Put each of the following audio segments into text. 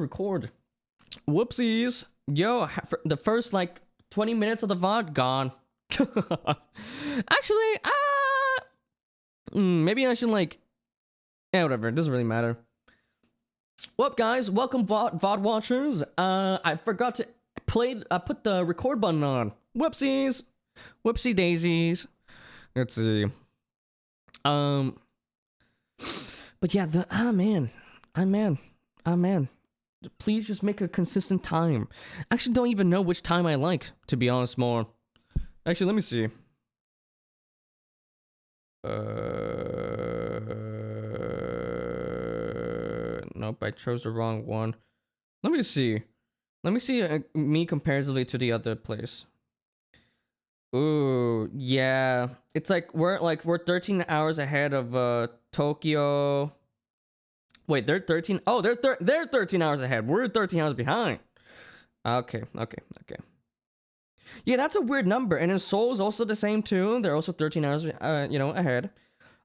record. Whoopsies. Yo, the first like 20 minutes of the VOD gone. Actually, maybe I should like, yeah, whatever. It doesn't really matter. What up, guys? Welcome, VOD watchers. I forgot to put the record button on. Whoopsies. Whoopsie daisies. Let's see. But yeah, man. Please just make a consistent time. I actually don't even know which time I like, to be honest, more. Actually, let me see. Nope, I chose the wrong one. Let me see. Let me see me comparatively to the other place. Ooh, yeah. It's like we're 13 hours ahead of Tokyo. Wait, they're 13. Oh, they're 13 hours ahead. We're 13 hours behind. Okay. Yeah, that's a weird number. And then Seoul is also the same too. They're also 13 hours ahead.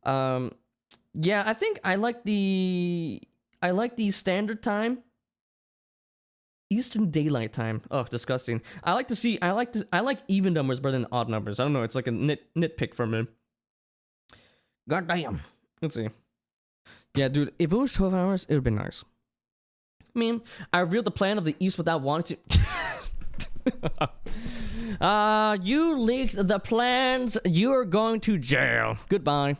Yeah, I think I like the standard time. Eastern Daylight Time. Oh, disgusting. I like even numbers better than odd numbers. I don't know, it's like a nitpick for me. God damn. Let's see. Yeah, dude, if it was 12 hours, it would be nice. I mean, I revealed the plan of the East without wanting to. You leaked the plans. You're going to jail. Goodbye.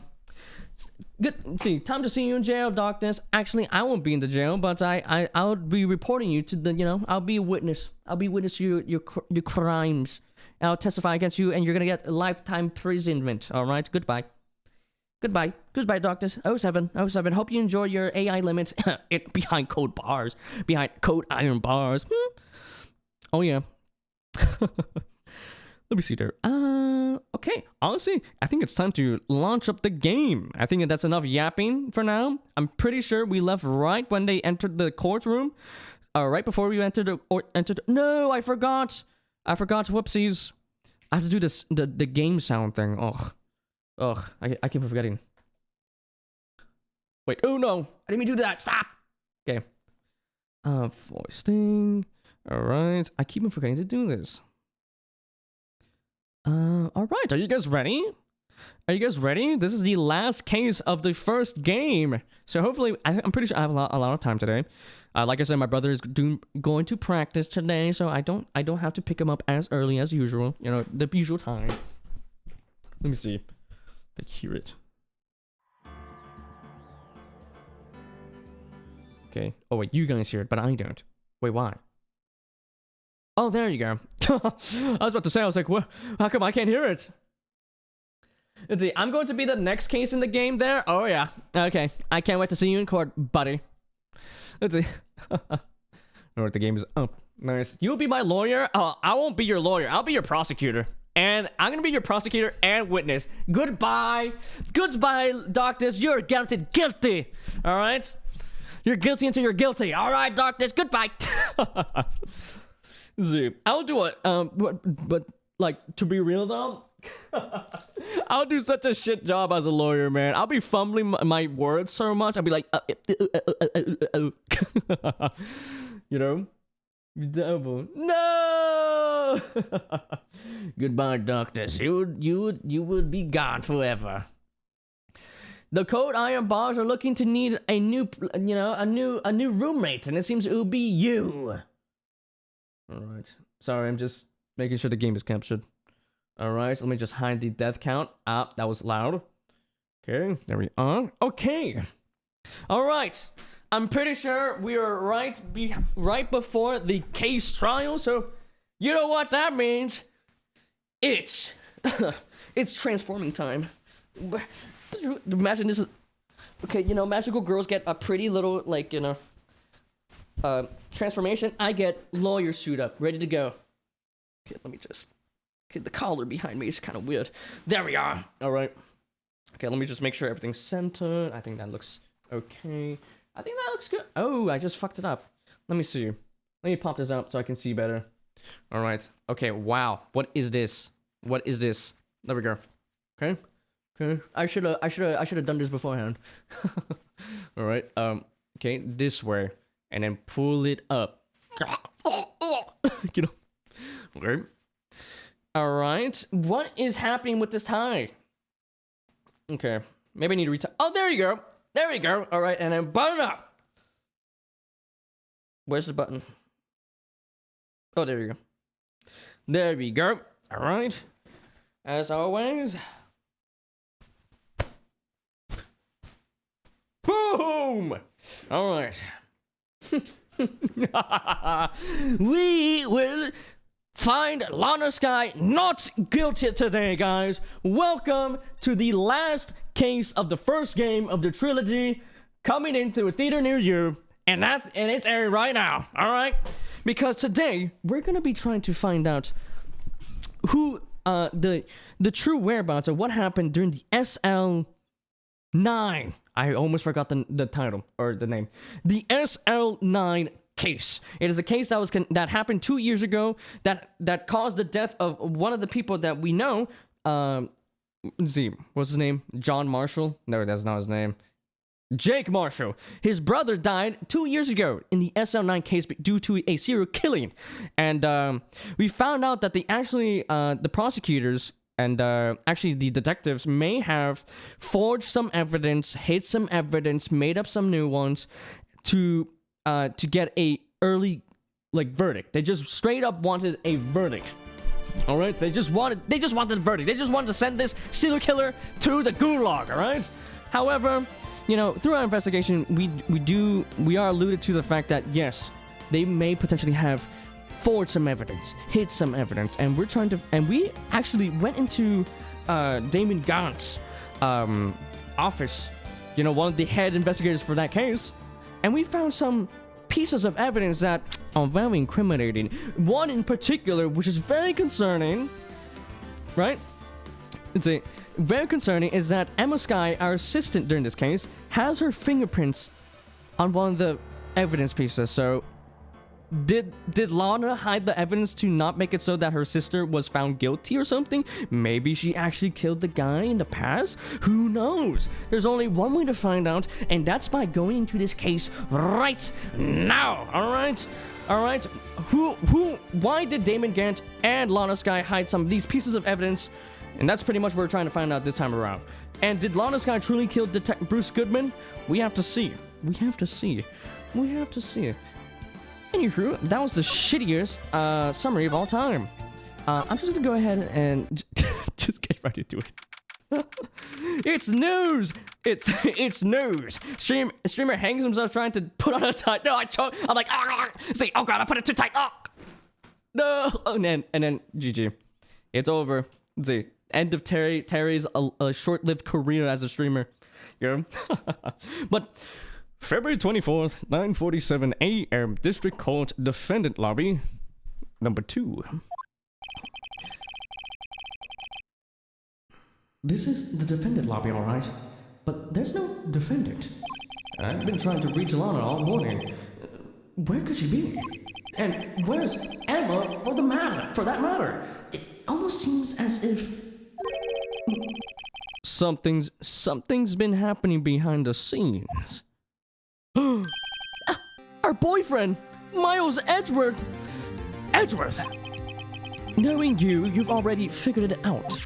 Good. See, time to see you in jail, Darkness. Actually, I won't be in the jail, but I'll be reporting you to the. I'll be a witness. I'll be witness to your crimes. I'll testify against you, and you're gonna get lifetime imprisonment. All right. Goodbye. Goodbye, Darkness. 07. Hope you enjoy your AI limits behind code bars. Behind code iron bars. Oh, yeah. Let me see there. Okay. Honestly, I think it's time to launch up the game. I think that's enough yapping for now. I'm pretty sure we left right when they entered the courtroom. Right before we entered No, I forgot. Whoopsies. I have to do this, the game sound thing. Ugh, I keep forgetting. Wait, oh no! I didn't mean to do that! Stop! Okay. Foisting. Alright, I keep forgetting to do this. Alright, are you guys ready? This is the last case of the first game. So hopefully, I'm pretty sure I have a lot of time today. Like I said, my brother is going to practice today, so I don't have to pick him up as early as usual. The usual time. Let me see. I hear it. Okay. Oh wait, you guys hear it, but I don't. Wait, why? Oh, there you go. I was about to say, I was like, what? How come I can't hear it? Let's see. I'm going to be the next case in the game there. Oh yeah. Okay. I can't wait to see you in court, buddy. Let's see. Alright, the game is up. Nice. You'll be my lawyer? Oh, I won't be your lawyer. I'll be your prosecutor. And I'm gonna be your prosecutor and witness. Goodbye, Darkness. You're guilty. All right, you're guilty until you're guilty. All right, Darkness. Goodbye. See, I'll do it. But like, to be real though, I'll do such a shit job as a lawyer, man. I'll be fumbling my words so much. I'll be like, Devil. No. Goodbye, Darkness. You would be gone forever. The Code Iron Bars are looking to need a new roommate, and it seems it will be you. All right. Sorry, I'm just making sure the game is captured. All right. So let me just hide the death count. That was loud. Okay, there we are. Okay. All right. I'm pretty sure we are right before the case trial, so you know what that means. It's transforming time. Imagine this is okay. Magical girls get a pretty little transformation. I get lawyer suit up, ready to go. Okay, let me just. Okay, the collar behind me is kind of weird. There we are. All right. Okay, let me just make sure everything's centered. I think that looks okay. I think that looks good. Oh, I just fucked it up. Let me see. Let me pop this up so I can see better. All right. Okay. Wow. What is this? There we go. Okay. I should have done this beforehand. All right. Okay. This way. and then pull it up. You know. Okay. All right. What is happening with this tie? Okay. Maybe I need to retie. Oh, there you go. There we go. All right, and then button up. Where's the button? Oh, there we go. There we go. All right. As always. Boom! All right. We will find Lana Skye not guilty today, guys. Welcome to the last case of the first game of the trilogy, coming into a theater near you, and it's airing right now. All right, because today we're gonna be trying to find out who the true whereabouts of what happened during the SL9. I almost forgot the title or the name. The SL9 case. It is a case that happened 2 years ago that caused the death of one of the people that we know. Let's see, what's his name? John Marshall? No, that's not his name. Jake Marshall. His brother died 2 years ago in the SL9 case due to a serial killing. And we found out that they actually, the prosecutors and actually the detectives may have forged some evidence, hid some evidence, made up some new ones to get a early verdict. They just straight up wanted a verdict. All right, they just wanted the verdict. They just wanted to send this serial killer to the gulag. All right. However, you know, through our investigation, we are alluded to the fact that yes, they may potentially have forged some evidence, hid some evidence, and we actually went into Damon Gaunt's office. You know, one of the head investigators for that case, and we found some pieces of evidence that are very incriminating. One in particular, which is very concerning, right? It's very concerning, is that Emma Skye, our assistant during this case, has her fingerprints on one of the evidence pieces. So, did Lana hide the evidence to not make it so that her sister was found guilty or something? Maybe she actually killed the guy in the past? Who knows? There's only one way to find out, and that's by going into this case right now. All right? Why did Damon Gant and Lana Skye hide some of these pieces of evidence? And that's pretty much what we're trying to find out this time around. And did Lana Skye truly kill Detective Bruce Goodman? We have to see. Anywho, that was the shittiest summary of all time. I'm just gonna go ahead and just get ready to do it. It's news! It's news! Streamer hangs himself trying to put on a tie. No, I'm like, see, oh god, I put it too tight. Oh no! And then GG. It's over. Let's see. End of Terry's a short-lived career as a streamer. Yeah. But February 24th, 9:47 a.m. District Court Defendant Lobby, number 2. This is the defendant lobby, all right, but there's no defendant. I've been trying to reach Lana all morning. Where could she be? And where's Emma for that matter? It almost seems as if something's been happening behind the scenes. Our boyfriend, Miles Edgeworth. Knowing you've already figured it out.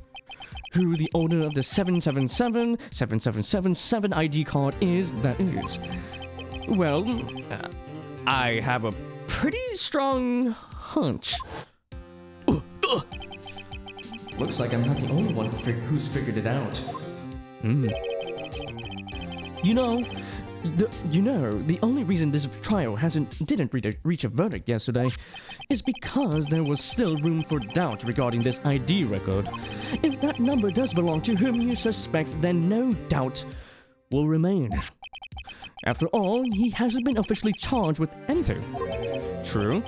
Who the owner of the 777777 ID card is, that is. Well, I have a pretty strong hunch. Looks like I'm not the only one who's figured it out. The only reason this trial didn't reach a verdict yesterday is because there was still room for doubt regarding this ID record. If that number does belong to whom you suspect, then no doubt will remain. After all, he hasn't been officially charged with anything. True.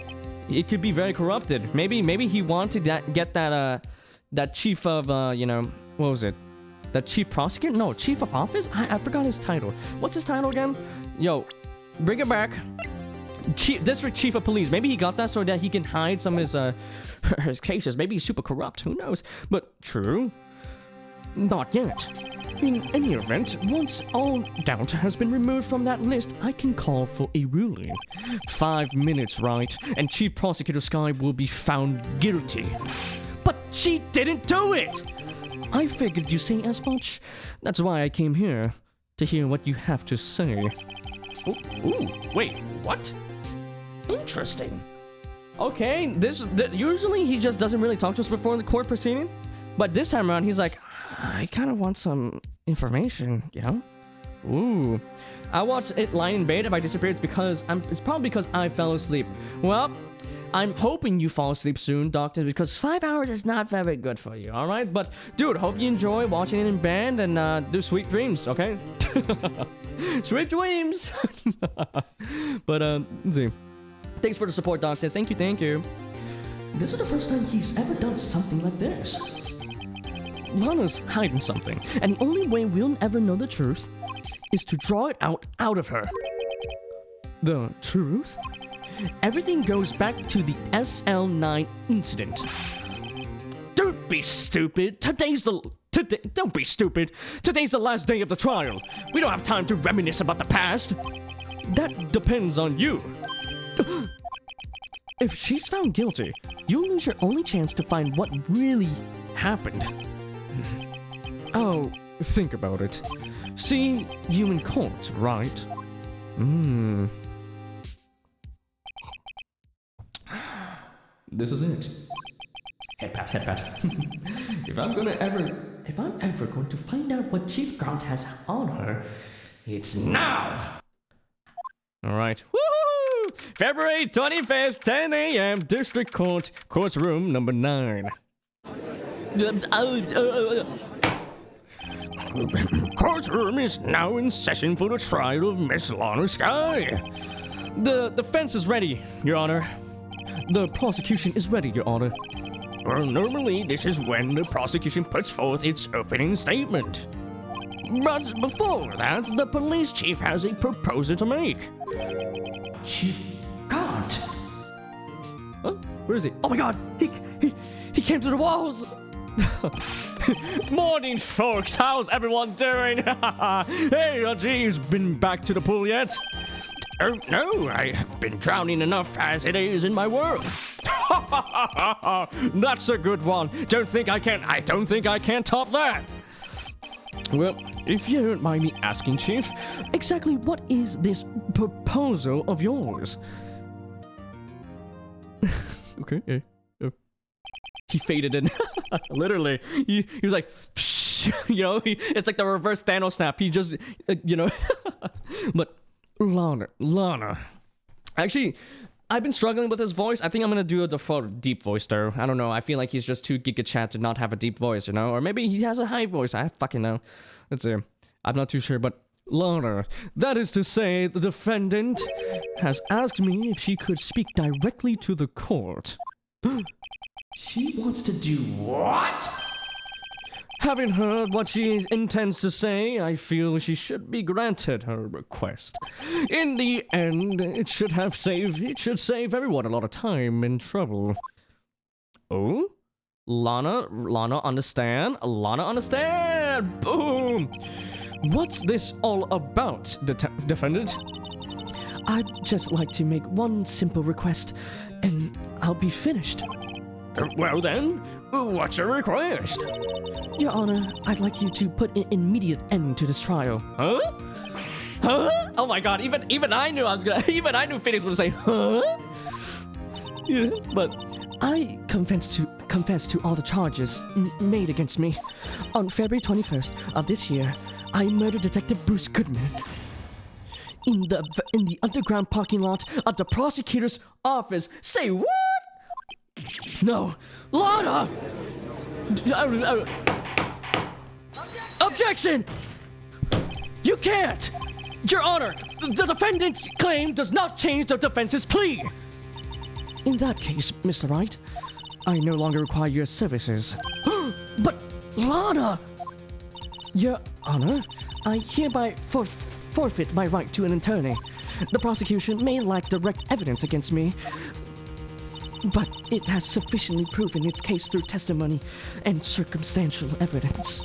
It could be very corrupted. Maybe he wanted get that chief of what was it? The chief prosecutor? No, chief of office? I forgot his title. What's his title again? Yo, bring it back. District chief of police. Maybe he got that so that he can hide some of his cases. Maybe he's super corrupt. Who knows? But true. Not yet. In any event, once all doubt has been removed from that list, I can call for a ruling. 5 minutes, Wright, and Chief Prosecutor Sky will be found guilty. But she didn't do it! I figured you say as much. That's why I came here, to hear what you have to say. Ooh, wait, what? Interesting. Okay, usually he just doesn't really talk to us before the court proceeding, but this time around he's like, I kind of want some information, you know? Ooh. I watched it lying in bed. If I disappear, it's probably because I fell asleep. Well, I'm hoping you fall asleep soon, Doctor, because 5 hours is not very good for you, alright? But, dude, hope you enjoy watching it in bed and do sweet dreams, okay? Sweet dreams! But, let's see. Thanks for the support, Doctor. Thank you. This is the first time he's ever done something like this. Lana's hiding something, and the only way we'll ever know the truth is to draw it out of her. The truth? Everything goes back to the SL9 incident. Don't be stupid. Don't be stupid. Today's the last day of the trial. We don't have time to reminisce about the past. That depends on you. If she's found guilty, you'll lose your only chance to find what really happened. Oh, think about it. See you in court, right? This is it. Head pat. If I'm ever going to find out what Chief Grant has on her, it's now! Alright. Woohoo! February 25th, 10 a.m., District Court, courtroom number 9. Courtroom is now in session for the trial of Miss Lana Sky. The defense is ready, Your Honor. The prosecution is ready, Your Honor. Well, normally this is when the prosecution puts forth its opening statement. But before that, the police chief has a proposal to make. Chief Grant? Huh? Where is he? Oh my god! He came through the walls! Morning, folks. How's everyone doing? Hey, Gee's been back to the pool yet? Oh no, I have been drowning enough as it is in my world. That's a good one. I don't think I can top that. Well, if you don't mind me asking, Chief, exactly what is this proposal of yours? Okay. He faded in. Literally. He was like, psh, you know, it's like the reverse Thanos snap. He just, you know. But Lana. Actually, I've been struggling with his voice. I think I'm going to do a default deep voice, though. I don't know. I feel like he's just too Giga Chat to not have a deep voice, you know? Or maybe he has a high voice. I fucking know. Let's see. I'm not too sure, but Lana, that is to say, the defendant has asked me if she could speak directly to the court. She wants to do what? Having heard what she intends to say, I feel she should be granted her request. In the end, it should save everyone a lot of time and trouble. Oh? Lana, understand? Lana, understand! Boom! What's this all about, defendant? I'd just like to make one simple request, and I'll be finished. Well then, what's your request? Your Honor, I'd like you to put an immediate end to this trial. Huh? Oh my god, even I knew Phoenix would say, huh? Yeah, but I confess to all the charges made against me. On February 21st of this year, I murdered Detective Bruce Goodman in the underground parking lot of the prosecutor's office. Say what? No, Lana! Objection! You can't! Your Honor, the defendant's claim does not change the defense's plea. In that case, Mr. Wright, I no longer require your services. But Lana! Your Honor, I hereby forfeit my right to an attorney. The prosecution may lack direct evidence against me, but it has sufficiently proven its case through testimony and circumstantial evidence.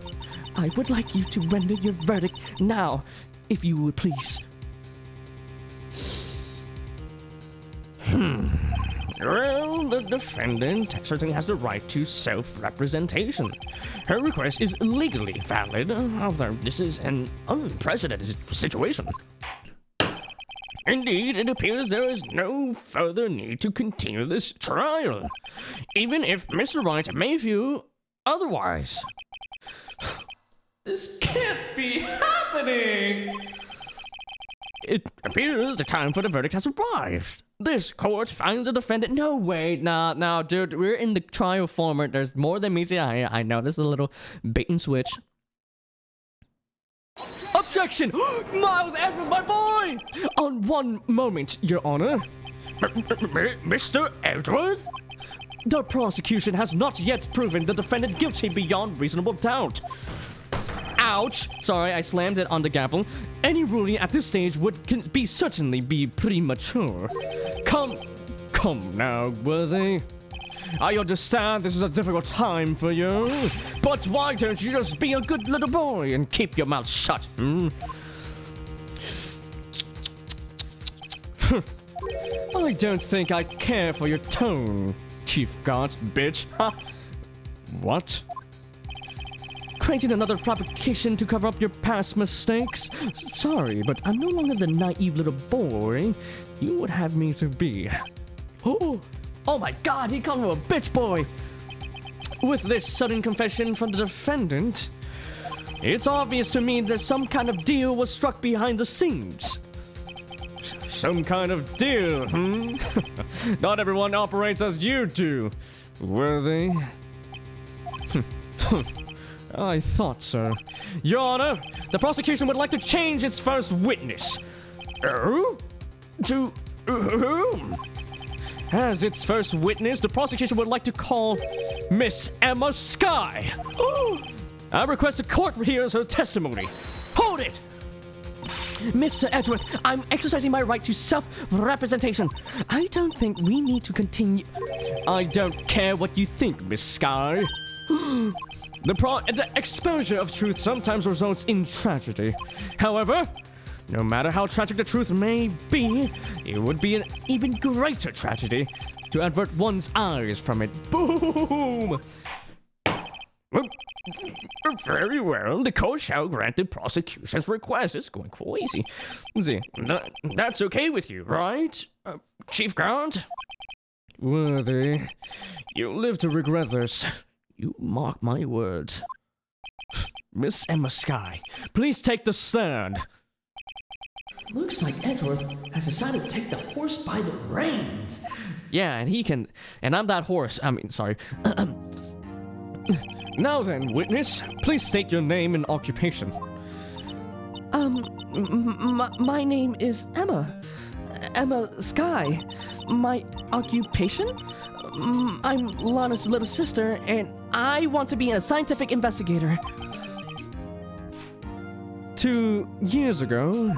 I would like you to render your verdict now, if you would please. Well, the defendant certainly has the right to self-representation. Her request is legally valid, although this is an unprecedented situation. Indeed, it appears there is no further need to continue this trial, even if Mr. Wright may view otherwise. This can't be happening! It appears the time for the verdict has arrived. This court finds the defendant. No, wait, nah, dude, we're in the trial format. There's more than meets the eye. I know this is a little bait and switch. Objection! Miles Edwards, my boy! On one moment, Your Honor. Mr. Edwards? The prosecution has not yet proven the defendant guilty beyond reasonable doubt. Ouch! Sorry, I slammed it on the gavel. Any ruling at this stage would certainly be premature. Come now, Worthy. I understand this is a difficult time for you, but why don't you just be a good little boy and keep your mouth shut, I don't think I care for your tone, Chief Guard, bitch. What? Creating another fabrication to cover up your past mistakes? Sorry, but I'm no longer the naive little boy you would have me to be. Oh my god, he called him a bitch boy! With this sudden confession from the defendant, it's obvious to me that some kind of deal was struck behind the scenes. Some kind of deal, Not everyone operates as you do, Worthy. I thought so. Your Honor, the prosecution would like to change its first witness. To whom? As its first witness, the prosecution would like to call Miss Emma Skye. I request the court hears her testimony. Hold it! Mr. Edgeworth, I'm exercising my right to self-representation. I don't think we need to continue. I don't care what you think, Miss Skye. The exposure of truth sometimes results in tragedy. However, no matter how tragic the truth may be, it would be an even greater tragedy to avert one's eyes from it. Boom! Very well, the court shall grant the prosecution's request. It's going crazy. See, that's okay with you, right, Chief Guard? Worthy, you'll live to regret this. You mark my words. Miss Emma Skye, please take the stand. Looks like Edgeworth has decided to take the horse by the reins. Yeah, and he can... And I'm that horse. I mean, sorry. Now then, witness, please state your name and occupation. My name is Emma. Emma Skye. My occupation? I'm Lana's little sister, and I want to be a scientific investigator. 2 years ago,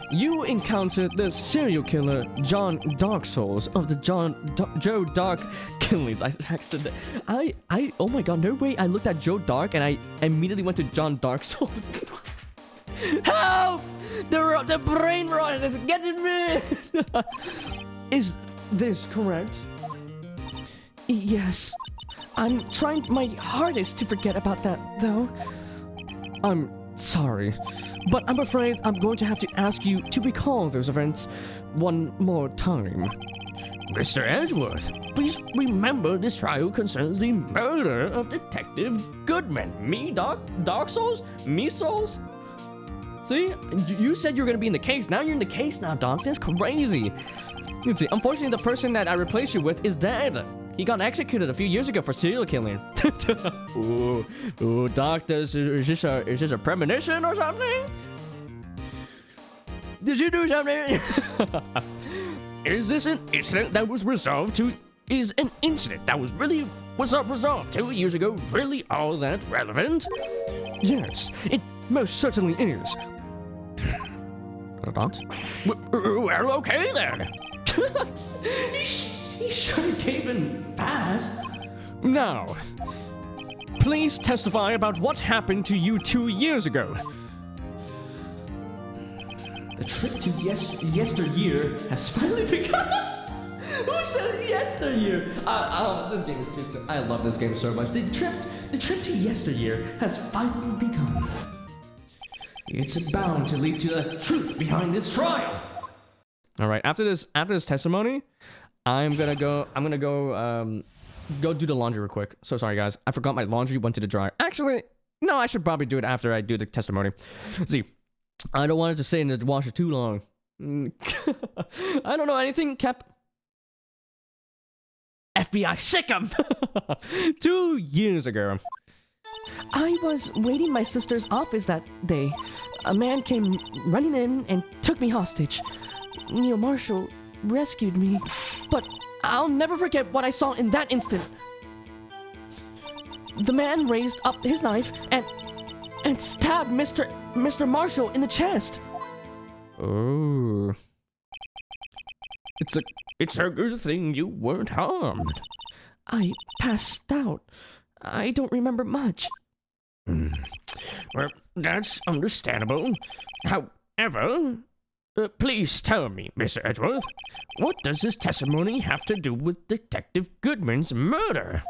you encountered the serial killer John Darksouls of the Joe Dark killings. Oh my god, no way. I looked at Joe Dark and I immediately went to John Darksouls. Help! The brain rot is getting me! Is this correct? Yes. I'm trying my hardest to forget about that, though. I'm sorry, but I'm afraid I'm going to have to ask you to recall those events one more time. Mr. Edgeworth, please remember this trial concerns the murder of Detective Goodman. Me, Dark Souls? Me Souls? See? You said you were going to be in the case. Now you're in the case now, Doc. That's crazy. See, unfortunately, the person that I replaced you with is dead. He got executed a few years ago for serial killing. Ooh, Doc, is this a premonition or something? Did you do something? Is this an incident that was resolved to... Is an incident that was resolved 2 years ago really all that relevant? Yes, it most certainly is. Not? Well, okay then. He he sure gave him pass. Now, please testify about what happened to you 2 years ago. The trip to yesteryear has finally begun. Who said yesteryear? This game is too simple. I love this game so much. The trip to yesteryear has finally begun. It's bound to lead to the truth behind this trial. All right. After this testimony, I'm gonna go go do the laundry real quick. So sorry, guys. I forgot my laundry went to the dryer. Actually, no, I should probably do it after I do the testimony. See, I don't want it to stay in the washer too long. I don't know anything. FBI, sick 'em! 2 years ago, I was waiting in my sister's office that day. A man came running in and took me hostage. Neil Marshall rescued me, but I'll never forget what I saw in that instant. The man raised up his knife and stabbed Mr. Marshall in the chest. Oh. It's a good thing you weren't harmed. I passed out. I don't remember much. Well, that's understandable. However, please tell me, Mr. Edgeworth, what does this testimony have to do with Detective Goodman's murder?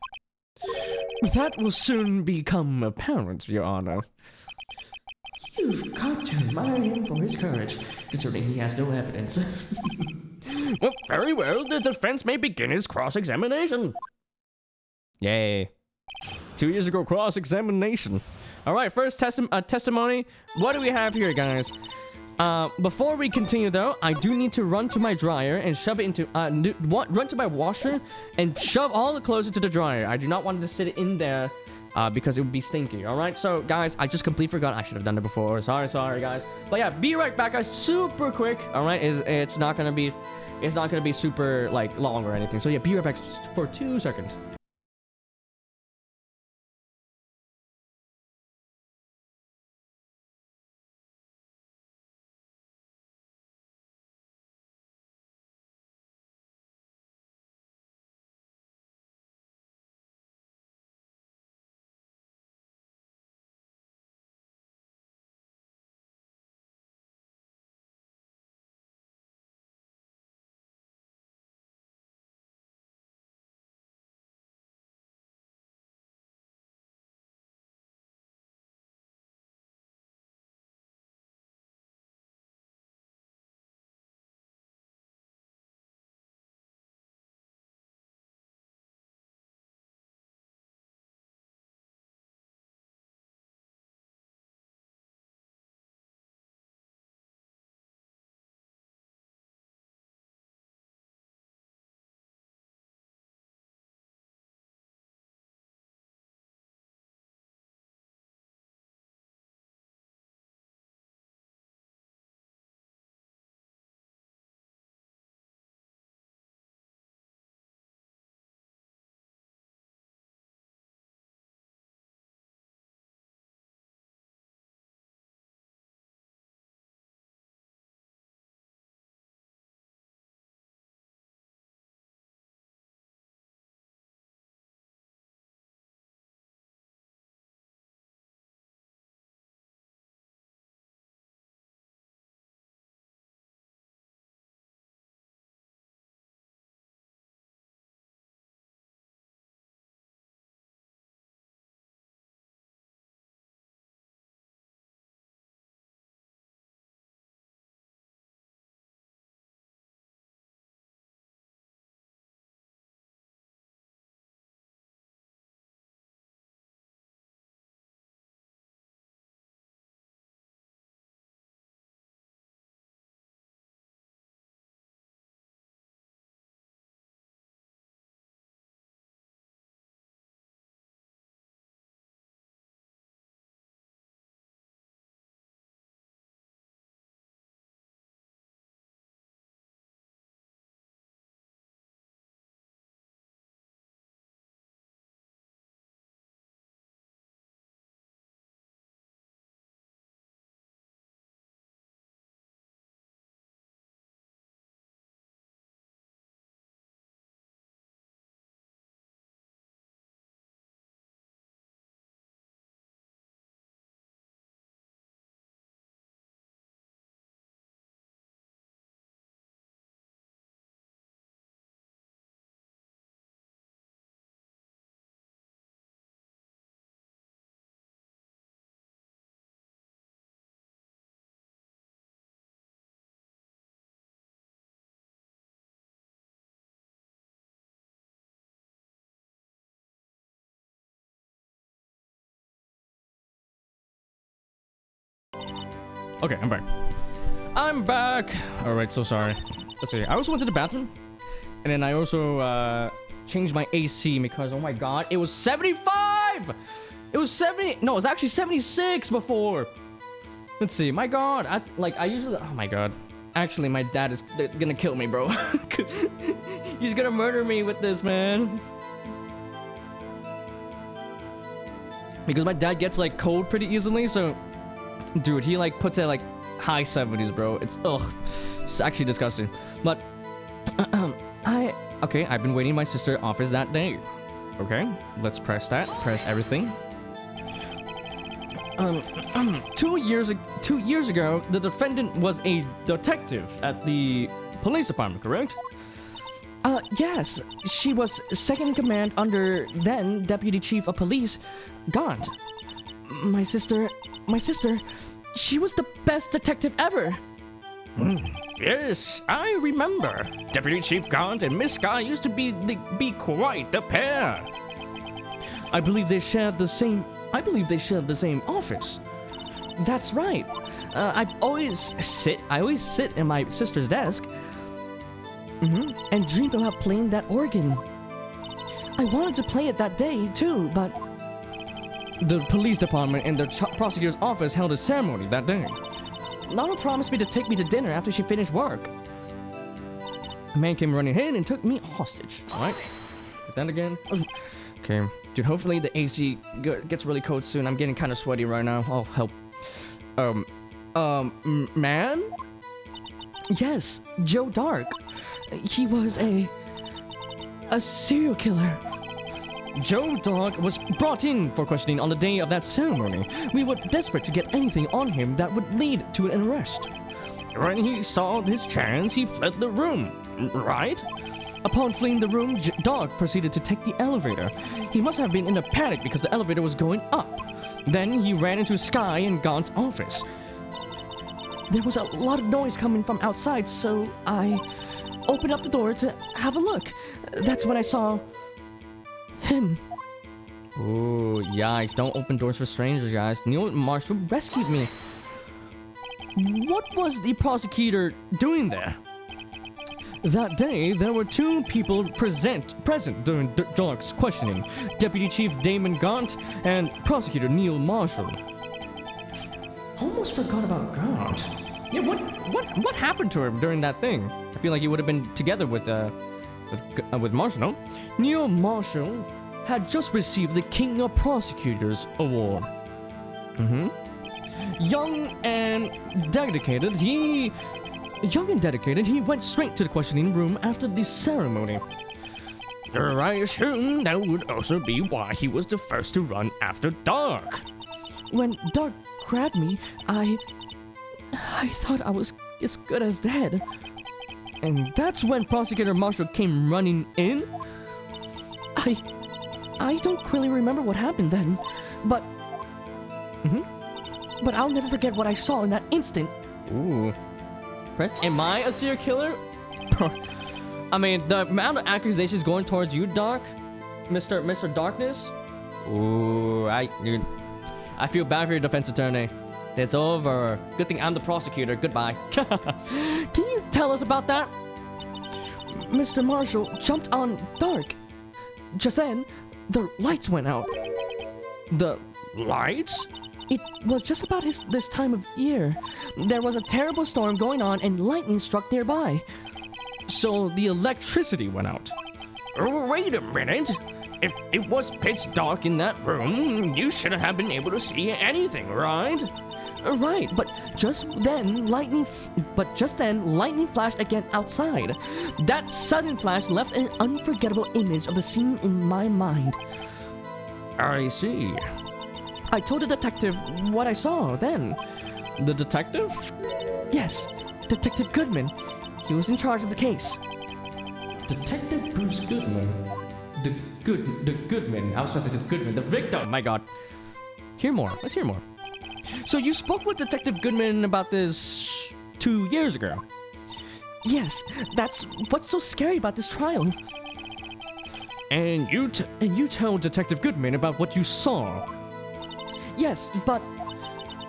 That will soon become apparent, Your Honor. You've got to admire him for his courage, considering he has no evidence. Well, very well. The defense may begin its cross-examination. Yay. 2 years ago, cross-examination. All right, first testimony. What do we have here, guys? Before we continue, though, I do need to run to my dryer and shove it into... run to my washer and shove all the clothes into the dryer. I do not want to sit it in there because it would be stinky. All right, so, guys, I just completely forgot. I should have done it before. Sorry, guys. But, yeah, be right back, guys. Super quick, all right? It's not going to be... It's not going to be super, like, long or anything. So, yeah, be right back just for 2 seconds. Okay, I'm back. I'm back. All right, so sorry. Let's see. I also went to the bathroom, and then I also changed my AC because oh my god, it was 75. It was 70. No, it was actually 76 before. Let's see. My god, I usually. Oh my god. Actually, my dad is gonna kill me, bro. He's gonna murder me with this, man. Because my dad gets like cold pretty easily, so dude, he like puts it like high 70s, bro. It's actually disgusting. But I've been waiting in my sister's office that day. Okay, let's press that. Press everything. 2 years ago, the defendant was a detective at the police department, correct? Yes. She was second in command under then Deputy Chief of Police, Gaunt. My sister, she was the best detective ever. Yes, I remember. Deputy Chief Gaunt and Miss Guy used to be quite the pair. I believe they shared the same office. That's right. I always sit in my sister's desk and dream about playing that organ. I wanted to play it that day too, but the police department and the prosecutor's office held a ceremony that day. Lana promised me to take me to dinner after she finished work. A man came running in and took me hostage. Alright. Hit that again. Okay. Dude, hopefully the AC gets really cold soon. I'm getting kind of sweaty right now. Oh, help. Man? Yes, Joe Dark. He was a serial killer. Joe Dark was brought in for questioning on the day of that ceremony. We were desperate to get anything on him that would lead to an arrest. When he saw his chance, he fled the room, right? Upon fleeing the room, Dark proceeded to take the elevator. He must have been in a panic because the elevator was going up. Then he ran into Sky and Gaunt's office. There was a lot of noise coming from outside, so I opened up the door to have a look. That's when I saw him. Oh, yikes. Don't open doors for strangers, guys. Neil Marshall rescued me. What was the prosecutor doing there? That day, there were two people present during Dark's questioning. Deputy Chief Damon Gaunt and Prosecutor Neil Marshall. Almost forgot about Gaunt. Yeah, what happened to him during that thing? I feel like he would have been together with Marshall, no? Neil Marshall had just received the King of Prosecutors Award. Young and dedicated, he went straight to the questioning room after the ceremony. I assume that would also be why he was the first to run after Dark. When Dark grabbed me, I thought I was as good as dead. And that's when Prosecutor Marshall came running in. I don't really remember what happened then, but I'll never forget what I saw in that instant. Ooh. Am I a serial killer? I mean, the amount of accusations going towards you, Dark, Mr. Darkness. Ooh, dude, I feel bad for your defense attorney. It's over. Good thing I'm the prosecutor. Goodbye. Can you tell us about that? Mr. Marshall jumped on Dark. Just then, the lights went out. The lights? It was just about this time of year. There was a terrible storm going on and lightning struck nearby. So the electricity went out. Wait a minute. If it was pitch dark in that room, you shouldn't have been able to see anything, right? Right, but just then lightning flashed again outside. That sudden flash left an unforgettable image of the scene in my mind. I see. I told the detective what I saw then. The detective? Yes, Detective Goodman. He was in charge of the case. Detective Bruce Goodman. The Goodman. I was supposed to say the Goodman. The victim. My God. Hear more. Let's hear more. So you spoke with Detective Goodman about this 2 years ago? Yes, that's what's so scary about this trial. And you told Detective Goodman about what you saw? Yes, but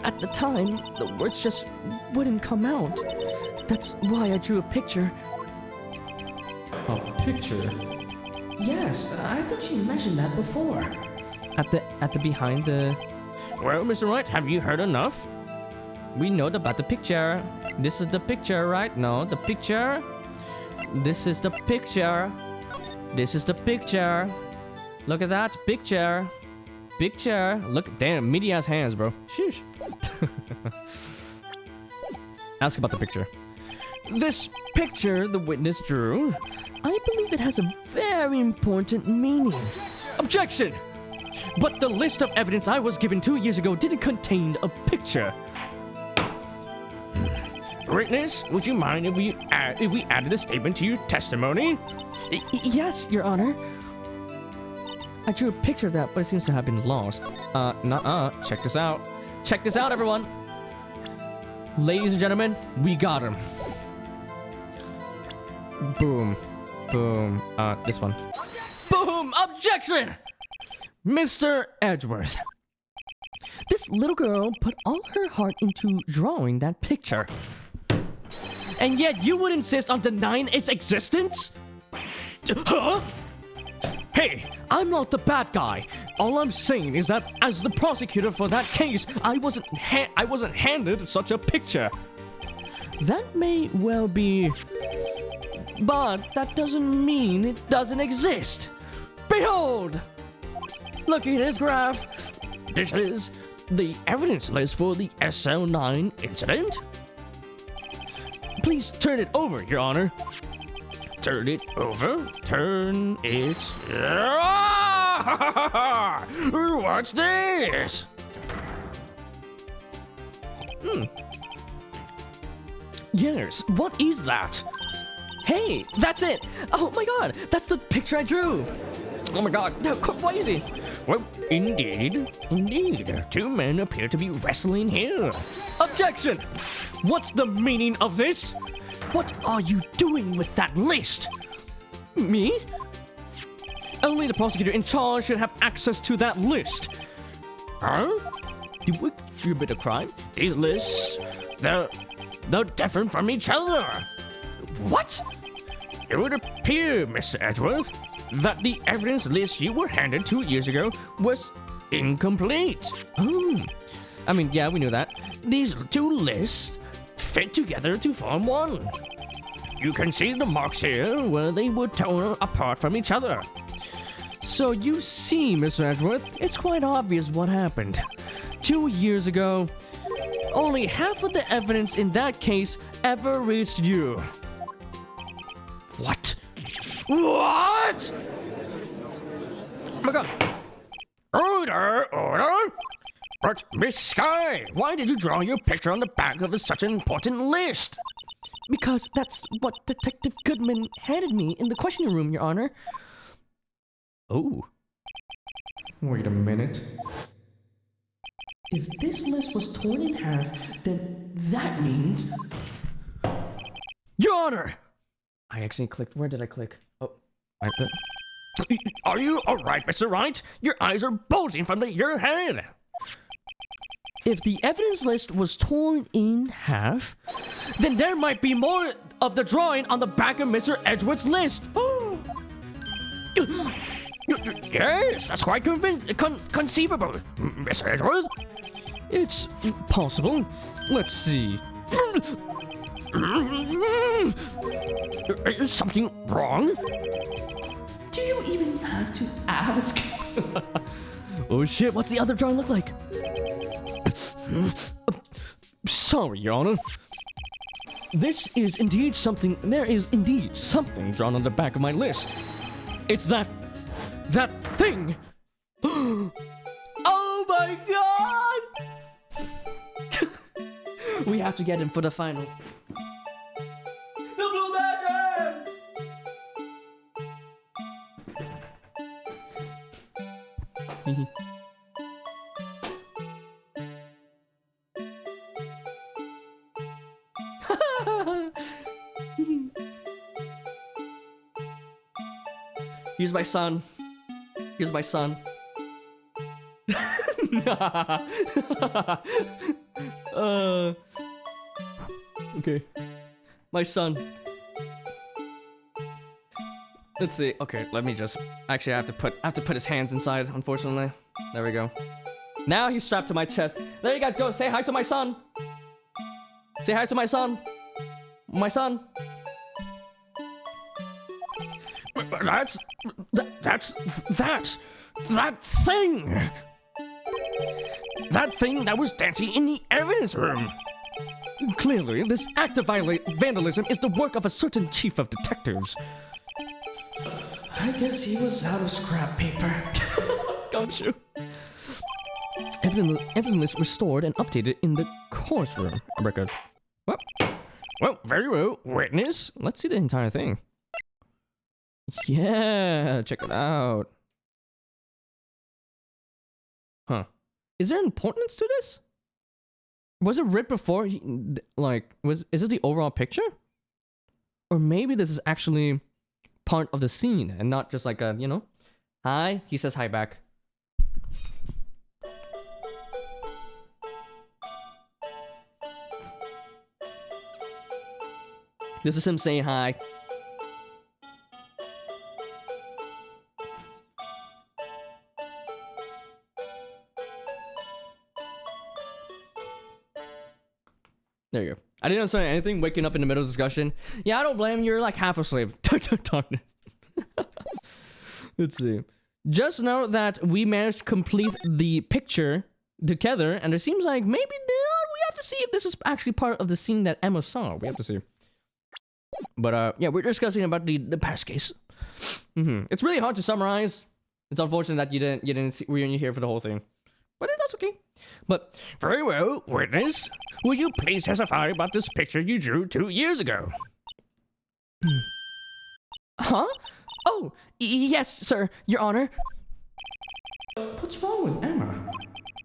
at the time, the words just wouldn't come out. That's why I drew a picture. A picture? Yes, I think she mentioned that before. At the behind the... Well, Mr. Wright, have you heard enough? We know about the picture. This is the picture, right? No, the picture. This is the picture. This is the picture. Look at that picture. Picture. Look, damn, meaty ass hands, bro. Sheesh. Ask about the picture. This picture the witness drew, I believe it has a very important meaning. Objection! But the list of evidence I was given 2 years ago didn't contain a picture. Witness, would you mind if we added a statement to your testimony? Yes, Your Honor. I drew a picture of that, but it seems to have been lost. Check this out. Check this out, everyone. Ladies and gentlemen, we got him. Boom. Boom. This one. Boom! Objection! Mr. Edgeworth. This little girl put all her heart into drawing that picture. And yet you would insist on denying its existence? Huh? Hey, I'm not the bad guy. All I'm saying is that as the prosecutor for that case, I wasn't handed such a picture. That may well be, but that doesn't mean it doesn't exist. Behold! Look at this graph. This is the evidence list for the SL9 incident. Please turn it over, Your Honor. Turn it over. Turn it. What's this? Yes, what is that? Hey, that's it. Oh my god, that's the picture I drew. Oh my god, no, crazy. Well, indeed. Two men appear to be wrestling here. Objection! What's the meaning of this? What are you doing with that list? Me? Only the prosecutor in charge should have access to that list. Huh? Did we commit a crime? These lists, they're different from each other. What? It would appear, Mr. Edgeworth, that the evidence list you were handed 2 years ago was incomplete. I mean, yeah, we knew that. These two lists fit together to form one. You can see the marks here where they were torn apart from each other. So you see, Mr. Edgeworth, it's quite obvious what happened. 2 years ago, only half of the evidence in that case ever reached you. What? What? Oh my god. Order! But, Miss Sky, why did you draw your picture on the back of such an important list? Because that's what Detective Goodman handed me in the questioning room, Your Honor. Oh. Wait a minute. If this list was torn in half, then that means... Your Honor! I accidentally clicked. Where did I click? Oh. Are you alright, Mr. Wright? Your eyes are bulging from your head. If the evidence list was torn in half, then there might be more of the drawing on the back of Mr. Edgeworth's list. Yes, that's quite conceivable, Mr. Edgeworth. It's possible. Let's see. Is something wrong? Do you even have to ask? Oh shit, what's the other drawing look like? Sorry, Your Honor. There is indeed something drawn on the back of my list. It's that thing. Oh my god! We have to get him for the final. The Blue Magic! He's my son. He's my son. Okay. My son. Let's see. Okay, let me just. Actually, I have to put his hands inside. Unfortunately, there we go. Now he's strapped to my chest. There you guys go. Say hi to my son. Say hi to my son. My son. That thing. That thing that was dancing in the evidence room. Clearly, this act of vandalism is the work of a certain chief of detectives. I guess he was out of scrap paper. Gumshoe. Evidence restored and updated in the courtroom record. Well, very well, witness. Let's see the entire thing. Yeah, check it out. Huh. Is there importance to this? Was it read before? Is it the overall picture? Or maybe this is actually part of the scene and not just like a, you know? Hi, he says hi back. This is him saying hi. There you go. I didn't understand anything waking up in the middle of the discussion. Yeah, I don't blame you. You're like half asleep. Darkness. Let's see. Just know that we managed to complete the picture together, and it seems like maybe we have to see if this is actually part of the scene that Emma saw. We have to see. But yeah, we're discussing about the past case. It's really hard to summarize. It's unfortunate that you didn't see, we weren't here for the whole thing. But that's okay. But very well, witness. Will you please testify about this picture you drew 2 years ago? Huh? Oh, yes, sir, Your Honor. What's wrong with Emma?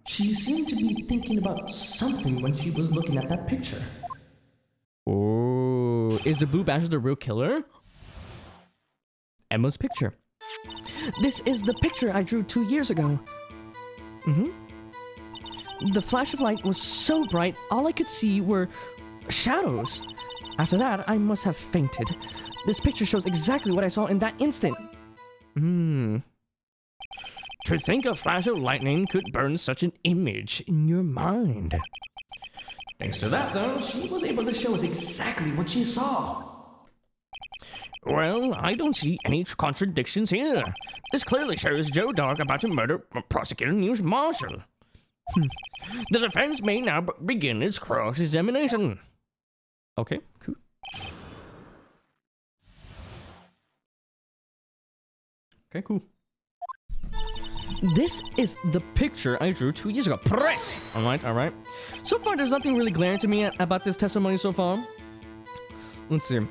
She seemed to be thinking about something when she was looking at that picture. Oh, is the Boo Badger the real killer? Emma's picture. This is the picture I drew 2 years ago. The flash of light was so bright, all I could see were shadows. After that, I must have fainted. This picture shows exactly what I saw in that instant. To think a flash of lightning could burn such an image in your mind. Thanks to that, though, she was able to show us exactly what she saw. Well, I don't see any contradictions here. This clearly shows Joe Dog about to murder Prosecutor News Marshall. The defense may now begin its cross-examination. Okay, cool. Okay, cool. This is the picture I drew 2 years ago. Press! Alright. So far, there's nothing really glaring to me about this testimony so far. Let's see.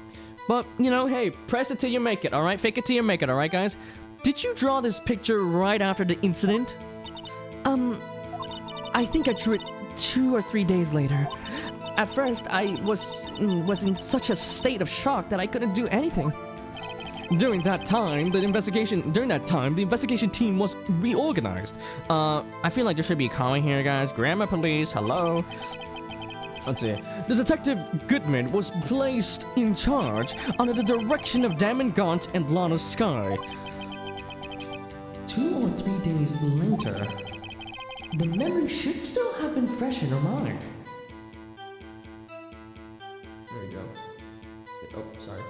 But, you know, hey, press it till you make it, alright? Fake it till you make it, alright, guys? Did you draw this picture right after the incident? I think I drew it 2 or 3 days later. At first, I was in such a state of shock that I couldn't do anything. During that time, the investigation team was reorganized. I feel like there should be calling here, guys. Grammar police, hello. Let's see. The detective Goodman was placed in charge under the direction of Damon Gaunt and Lana Sky. 2 or 3 days later, the memory should still have been fresh in her mind. There you go. Oh, sorry.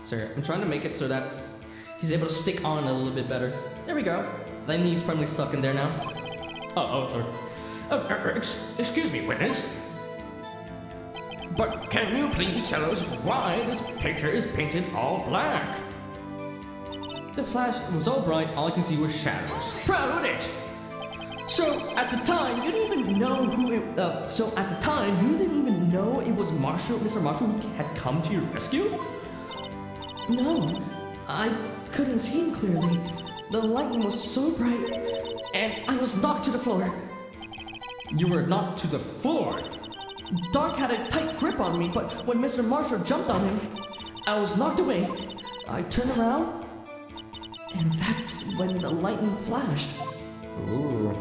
Sorry. I'm trying to make it so that he's able to stick on a little bit better. There we go. Then he's probably stuck in there now. Oh, sorry. Excuse me, witness. But can you please tell us why this picture is painted all black? The flash was so bright, all I can see was shadows. Proud it! So at the time, you didn't even know who it. It was Mr. Marshall, who had come to your rescue? No, I couldn't see him clearly. The lightning was so bright, and I was knocked to the floor. You were knocked to the floor? Dark had a tight grip on me, but when Mr. Marshall jumped on him, I was knocked away. I turned around, and that's when the lightning flashed. Ooh.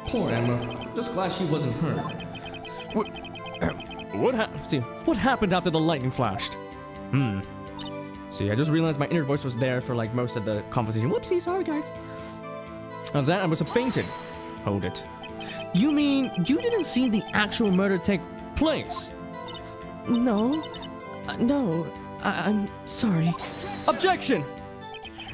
Poor Emma. Just glad she wasn't hurt. What happened after the lightning flashed? See, I just realized my inner voice was there for like most of the conversation. Whoopsie, sorry guys. Of that, I was fainted. Hold it. You mean you didn't see the actual murder take place? No. No. I'm sorry. Objection!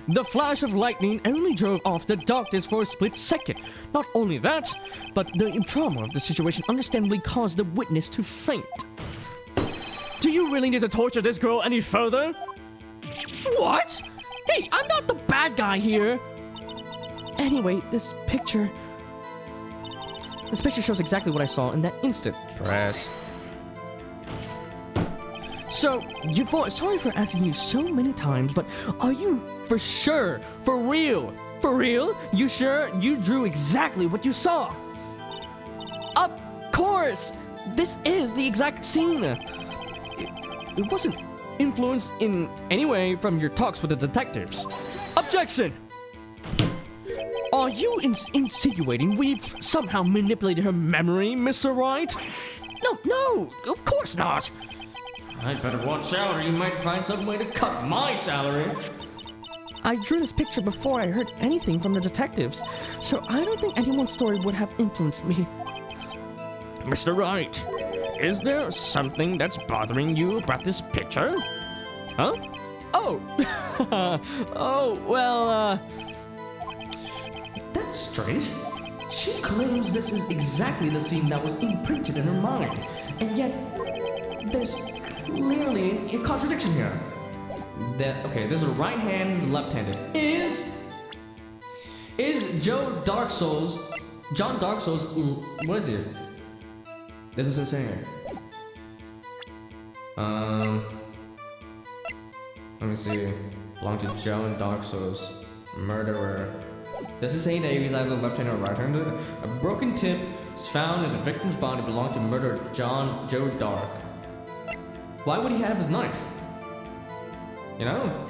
The flash of lightning only drove off the darkness for a split second. Not only that, but the trauma of the situation understandably caused the witness to faint. Do you really need to torture this girl any further? What? Hey, I'm not the bad guy here. Anyway, this picture shows exactly what I saw in that instant. Press. So, sorry for asking you so many times, but are you for sure? For real? For real? You sure you drew exactly what you saw? Of course! This is the exact scene. It wasn't influenced in any way from your talks with the detectives. Objection! Are you insinuating we've somehow manipulated her memory, Mr. Wright? No, of course not. I'd better watch out or you might find some way to cut my salary. I drew this picture before I heard anything from the detectives, so I don't think anyone's story would have influenced me. Mr. Wright, is there something that's bothering you about this picture? Huh? Oh! That's strange. She claims this is exactly the scene that was imprinted in her mind, and yet there's clearly a contradiction here. There's a right hand, there's a left-handed. Is John Dark Souls, what is it? That doesn't say it. Let me see. Belong to Joe and Dark Souls. Murderer. Does it say that he's either left-handed or right-handed? A broken tip is found in the victim's body belonging to murderer Joe Dark. Why would he have his knife? You know?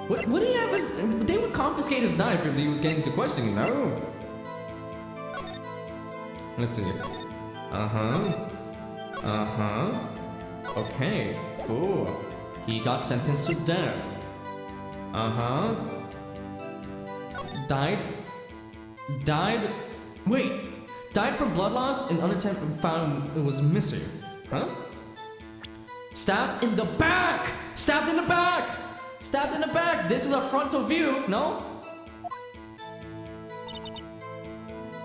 Would he have his... They would confiscate his knife if he was getting to questioning, no? Let's see. Okay, cool. He got sentenced to death. Died from blood loss and unattended found it was missing. Huh? Stabbed in the back! Stabbed in the back! Stabbed in the back! This is a frontal view, no?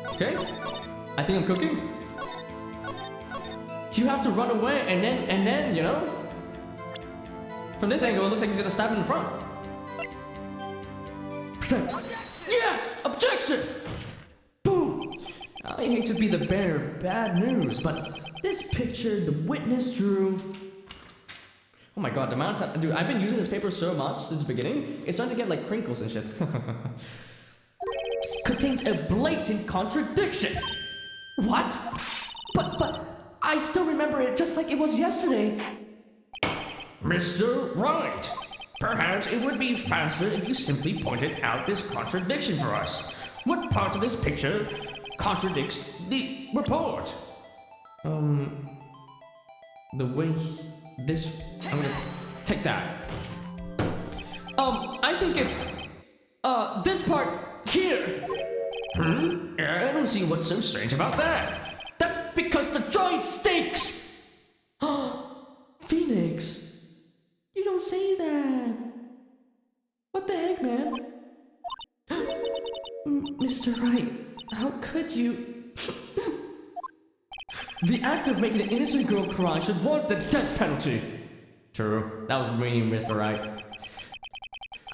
Okay. I think I'm cooking. You have to run away and then, you know? From this angle, it looks like he's gonna stab in the front. Present. Yes! Objection! Boom! I hate to be the bearer of bad news, but this picture the witness drew... Oh my god, the amount of time... Dude, I've been using this paper so much since the beginning, it's starting to get like crinkles and shit. Contains a blatant contradiction. What? But I still remember it just like it was yesterday. Mr. Wright, perhaps it would be faster if you simply pointed out this contradiction for us. What part of this picture contradicts the report? The way this... I'm gonna take that. I think it's... this part here. I don't see what's so strange about that. That's because the drawing stinks! Phoenix, you don't say that. What the heck, man? Mr. Wright, how could you? The act of making an innocent girl cry should warrant the death penalty. True, that was mean, Mr. Wright.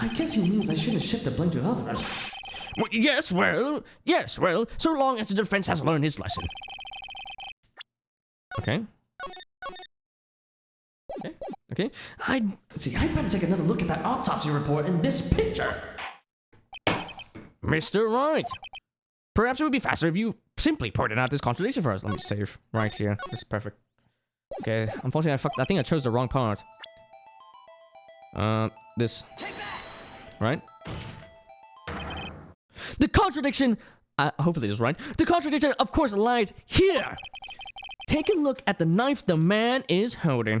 I guess he means I shouldn't shift the blame to others. Yes, well, so long as the defense has learned his lesson. Okay. I better take another look at that autopsy report and this picture. Mr. Wright, perhaps it would be faster if you simply pointed out this contradiction for us. Let me save right here. This is perfect. Okay, unfortunately, I think I chose the wrong part. This. Right? The contradiction hopefully this is right. The contradiction, of course, lies here. Take a look at the knife the man is holding.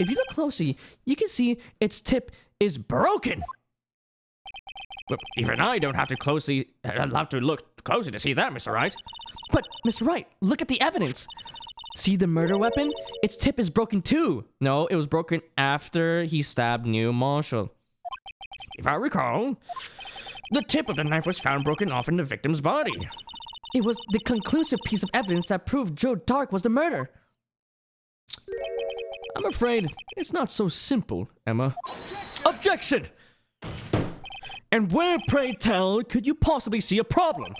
If you look closely, you can see its tip is broken. Well, even I don't have to look closely to see that, Mr. Wright. But, Mr. Wright, look at the evidence. See the murder weapon? Its tip is broken too. No, it was broken after he stabbed Neil Marshall. If I recall, the tip of the knife was found broken off in the victim's body. It was the conclusive piece of evidence that proved Joe Dark was the murderer. I'm afraid it's not so simple, Emma. Objection! And where, pray tell, could you possibly see a problem?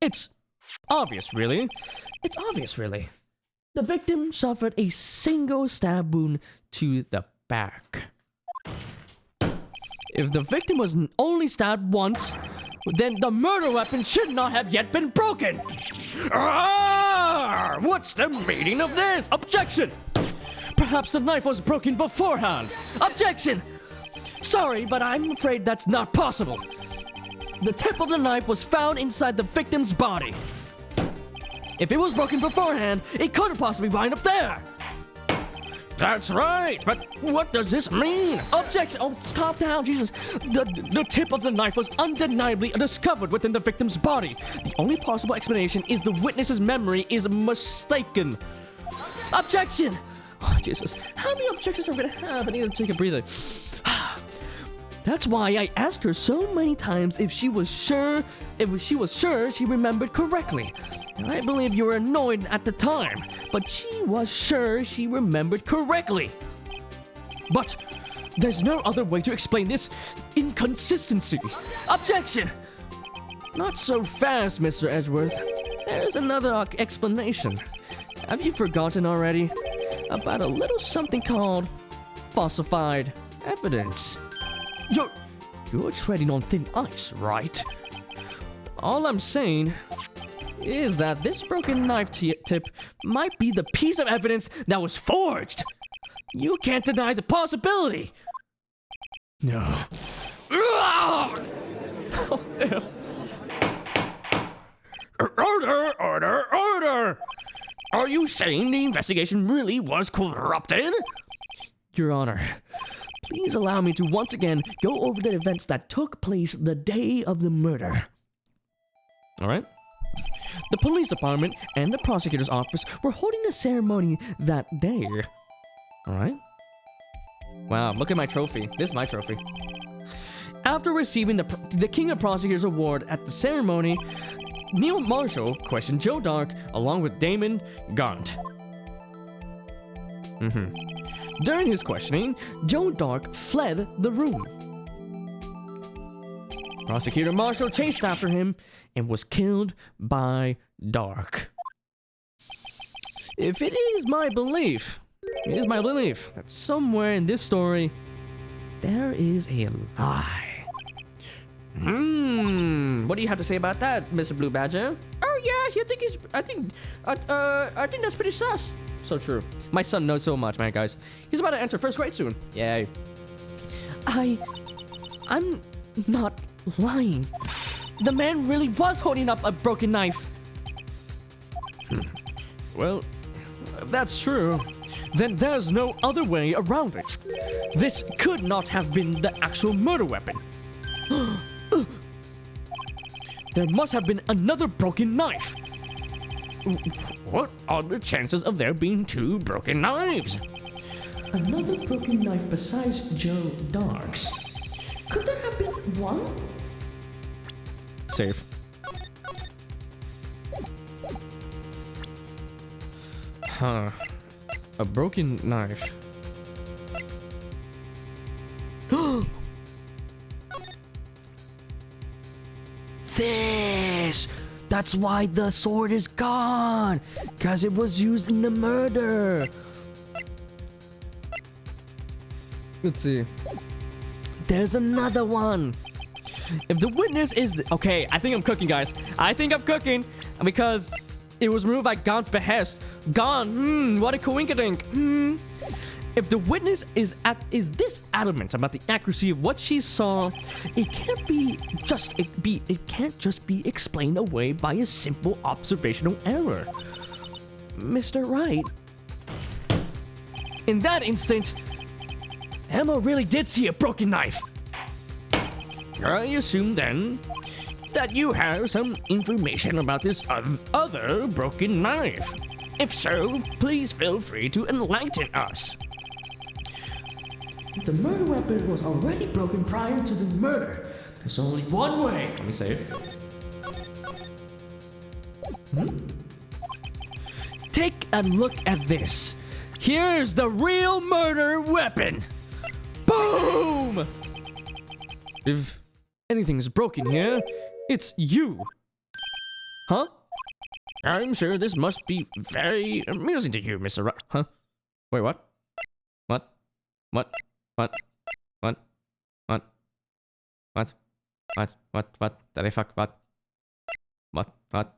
It's obvious, really. It's obvious, really. The victim suffered a single stab wound to the back. If the victim was only stabbed once, then the murder weapon should not have yet been broken. What's the meaning of this? Objection! Perhaps the knife was broken beforehand. Objection! Sorry, but I'm afraid that's not possible. The tip of the knife was found inside the victim's body. If it was broken beforehand, it couldn't possibly wind up there. That's right, but what does this mean? Objection! Oh, calm down, Jesus. The tip of the knife was undeniably discovered within the victim's body. The only possible explanation is the witness's memory is mistaken. Objection! Oh, Jesus. How many objections are we gonna have? I need to take a breather. That's why I asked her so many times if she was sure she remembered correctly. I believe you were annoyed at the time, but she was sure she remembered correctly. But there's no other way to explain this inconsistency. Objection! Not so fast, Mr. Edgeworth. There's another explanation. Have you forgotten already? About a little something called falsified evidence. You're treading on thin ice, right? All I'm saying is that this broken knife tip might be the piece of evidence that was forged. You can't deny the possibility. No. Order! Are you saying the investigation really was corrupted? Your Honor, please allow me to once again go over the events that took place the day of the murder. All right. The police department and the prosecutor's office were holding a ceremony that day. All right. Wow, look at my trophy. This is my trophy. After receiving the King of Prosecutors Award at the ceremony, Neil Marshall questioned Joe Dark along with Damon Gaunt. During his questioning, Joe Dark fled the room. Prosecutor Marshall chased after him and was killed by Dark. If it is my belief that somewhere in this story, there is a lie. What do you have to say about that, Mr. Blue Badger? Oh yeah, I think that's pretty sus. So true. My son knows so much, man, guys. He's about to enter first grade soon. Yay. I'm not lying. The man really was holding up a broken knife. Well, if that's true, then there's no other way around it. This could not have been the actual murder weapon. There must have been another broken knife. What are the chances of there being two broken knives? Another broken knife besides Joe Dark's. Could there have been one? Save. Huh. A broken knife. This! That's why the sword is gone! Because it was used in the murder! Let's see. There's another one! If the witness is... Okay, I think I'm cooking, guys. I think I'm cooking because it was removed at Gaunt's behest. Gaunt, what a coinkydink. If the witness is this adamant about the accuracy of what she saw, it can't just be explained away by a simple observational error. Mr. Wright. In that instant, Emma really did see a broken knife. I assume then that you have some information about this other broken knife. If so, please feel free to enlighten us. The murder weapon was already broken prior to the murder. There's only one way. Let me save. Take a look at this. Here's the real murder weapon. Boom! If anything's broken here, it's you. Huh? I'm sure this must be very amusing to you, Mr. Huh? Wait, what? What? What? What? What? What? What? What? What? What? Did I fuck? What? What? What?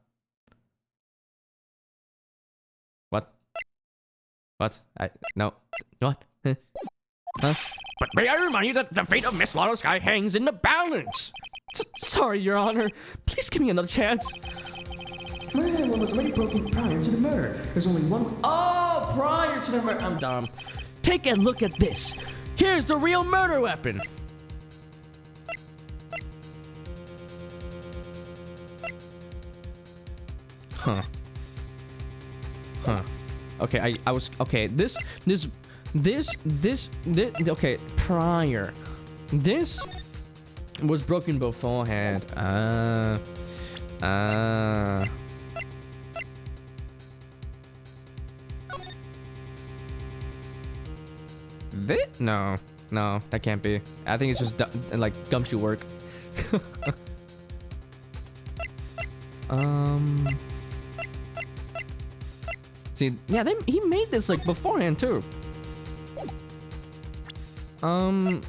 What? What? No. What? Huh? But may I remind you that the fate of Miss Lotto Sky hangs in the balance? Sorry, Your Honor. Please give me another chance. Murder weapon was already broken prior to the murder. There's only one. Oh, prior to the murder. I'm dumb. Take a look at this. Here's the real murder weapon. Huh. Huh. Okay, I was okay. This okay, prior. This was broken beforehand. No, that can't be. I think it's just like gumshoe work. See, yeah, he made this like beforehand too. One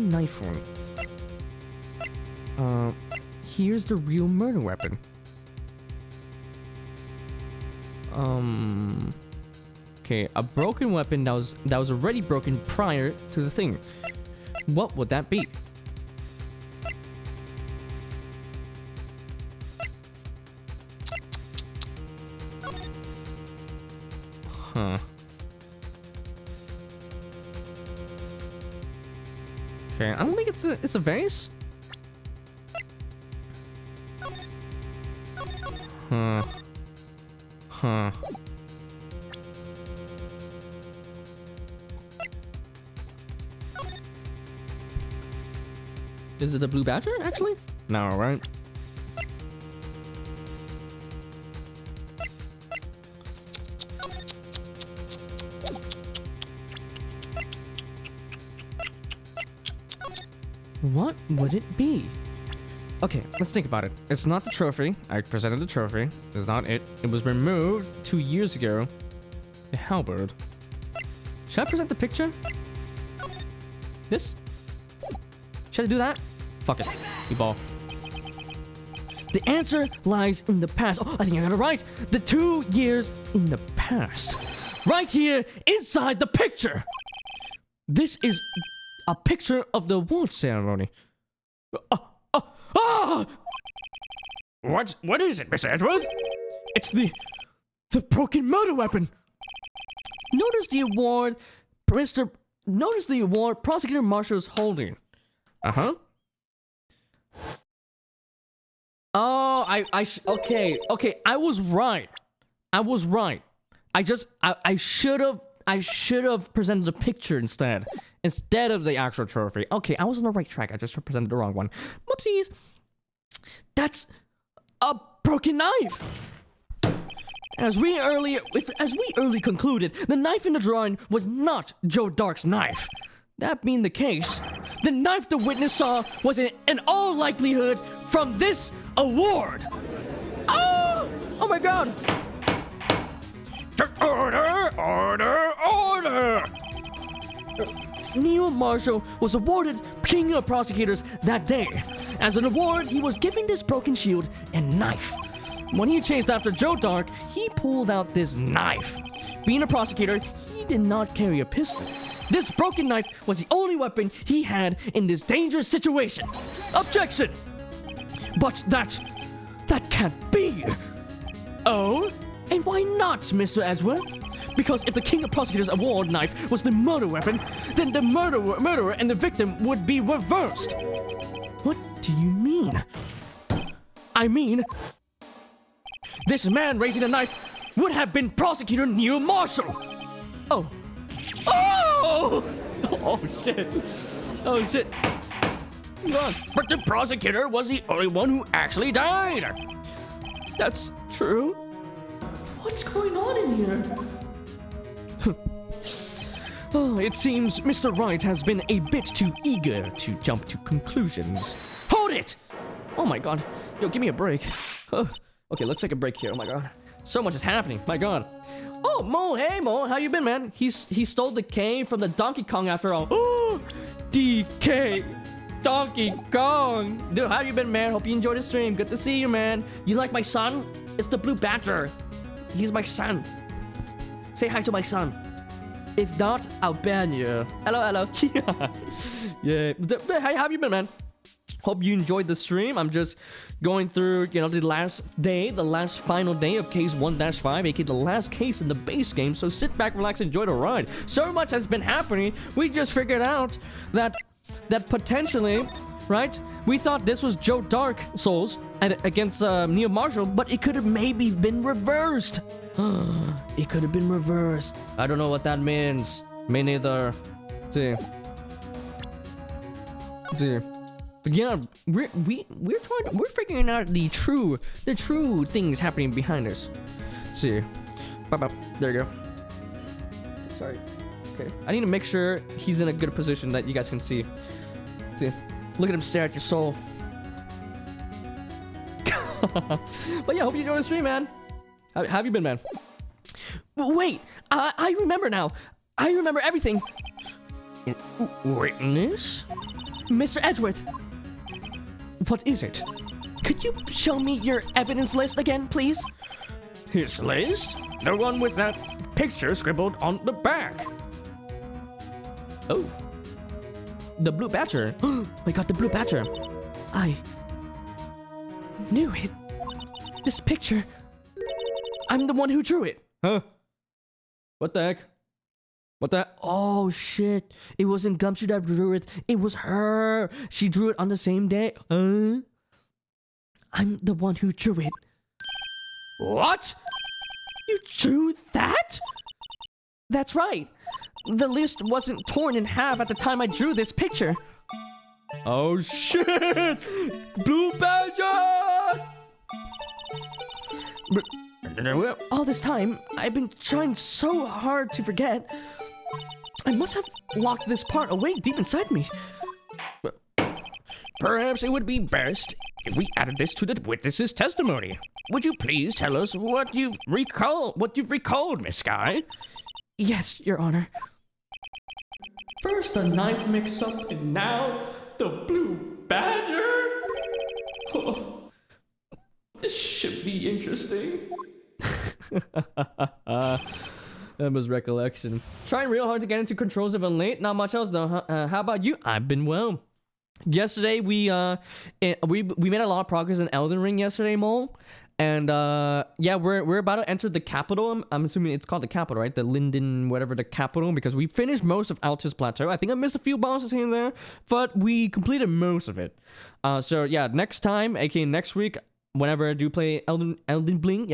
knife one. Here's the real murder weapon. Okay, a broken weapon that was already broken prior to the thing. What would that be? Huh. Okay, I don't think it's a vase. Huh. Huh. Is it a blue badger, actually? No, right? What would it be? Okay, let's think about it. It's not the trophy. I presented the trophy. It's not it. It was removed 2 years ago. The halberd. Should I present the picture? This? Should I do that? Fuck it. You ball. The answer lies in the past. Oh, I think I got it right. The 2 years in the past. Right here inside the picture. This is a picture of the award ceremony. What is it, Miss Edgeworth? It's the broken murder weapon. Notice the award, Notice the award Prosecutor Marshall is holding. Uh-huh. Oh, okay. I was right. I should have presented a picture instead of the actual trophy. Okay, I was on the right track. I just presented the wrong one. Whoopsies. That's a broken knife. As we early concluded, the knife in the drawing was not Joe Dark's knife. That being the case, the knife the witness saw was in all likelihood from this award. Oh my God. Order! Neil Marshall was awarded King of Prosecutors that day. As an award, he was given this broken shield and knife. When he chased after Joe Dark, he pulled out this knife. being a prosecutor, he did not carry a pistol. This broken knife was the only weapon he had in this dangerous situation. Objection! But that can't be. Oh? And why not, Mr. Edgeworth? Because if the King of Prosecutors award knife was the murder weapon, then the murderer and the victim would be reversed. What do you mean? I mean, this man raising a knife would have been Prosecutor Neil Marshall. Oh. Oh! Oh, shit. Oh, shit. But the prosecutor was the only one who actually died. That's true. What's going on in here? Oh, it seems Mr. Wright has been a bit too eager to jump to conclusions. Hold it! Oh my god. Yo, give me a break. Okay, let's take a break here. Oh my god. So much is happening. My god. Oh, Mo. Hey, Mo. How you been, man? He stole the K from the Donkey Kong after all. Oh, DK. Donkey Kong. Dude, how you been, man? Hope you enjoyed the stream. Good to see you, man. You like my son? It's the Blue Badger. He's my son. Say hi to my son. If not, I'll ban you. Hello, hello. Yeah. Hey, how have you been, man? Hope you enjoyed the stream. I'm just going through, you know, the last final day of case 1-5, aka the last case in the base game. So sit back, relax, enjoy the ride. So much has been happening. We just figured out that potentially, right? We thought this was Joe Dark Souls against Neil Marshall, but it could have maybe been reversed. It could have been reversed. I don't know what that means. Me neither. See. But yeah, we're figuring out the true things happening behind us. See. There you go. Sorry. Okay. I need to make sure he's in a good position that you guys can see. See. Look at him stare at your soul. But yeah, hope you enjoy the stream, man. How have you been, man? Wait, I remember now. I remember everything. Witness? Mr. Edgeworth. What is it? Could you show me your evidence list again, please? His list? The one with that picture scribbled on the back. Oh. The Blue Badger. I got the Blue Badger. I knew it. This picture. I'm the one who drew it. Huh? What the heck? What the? Oh shit! It wasn't Gumshoe that drew it. It was her. She drew it on the same day. I'm the one who drew it. What? You drew that? That's right. The list wasn't torn in half at the time I drew this picture. Oh shit! Blue Badger! All this time, I've been trying so hard to forget. I must have locked this part away deep inside me. Perhaps it would be best if we added this to the witness's testimony. Would you please tell us what you've recalled, Miss Sky? Yes, Your Honor. First a knife mix-up, and now the Blue Badger? Oh, this should be interesting. That was recollection. Trying real hard to get into controls of late. Not much else though. How about you? I've been well. Yesterday we made a lot of progress in Elden Ring yesterday, Mole. And yeah, we're about to enter the capital. I'm assuming it's called the capital, right? The Linden, whatever the capital, because we finished most of Altus Plateau. I think I missed a few bosses here and there, but we completed most of it. So yeah, next time, aka next week, whenever I do play Elden Bling,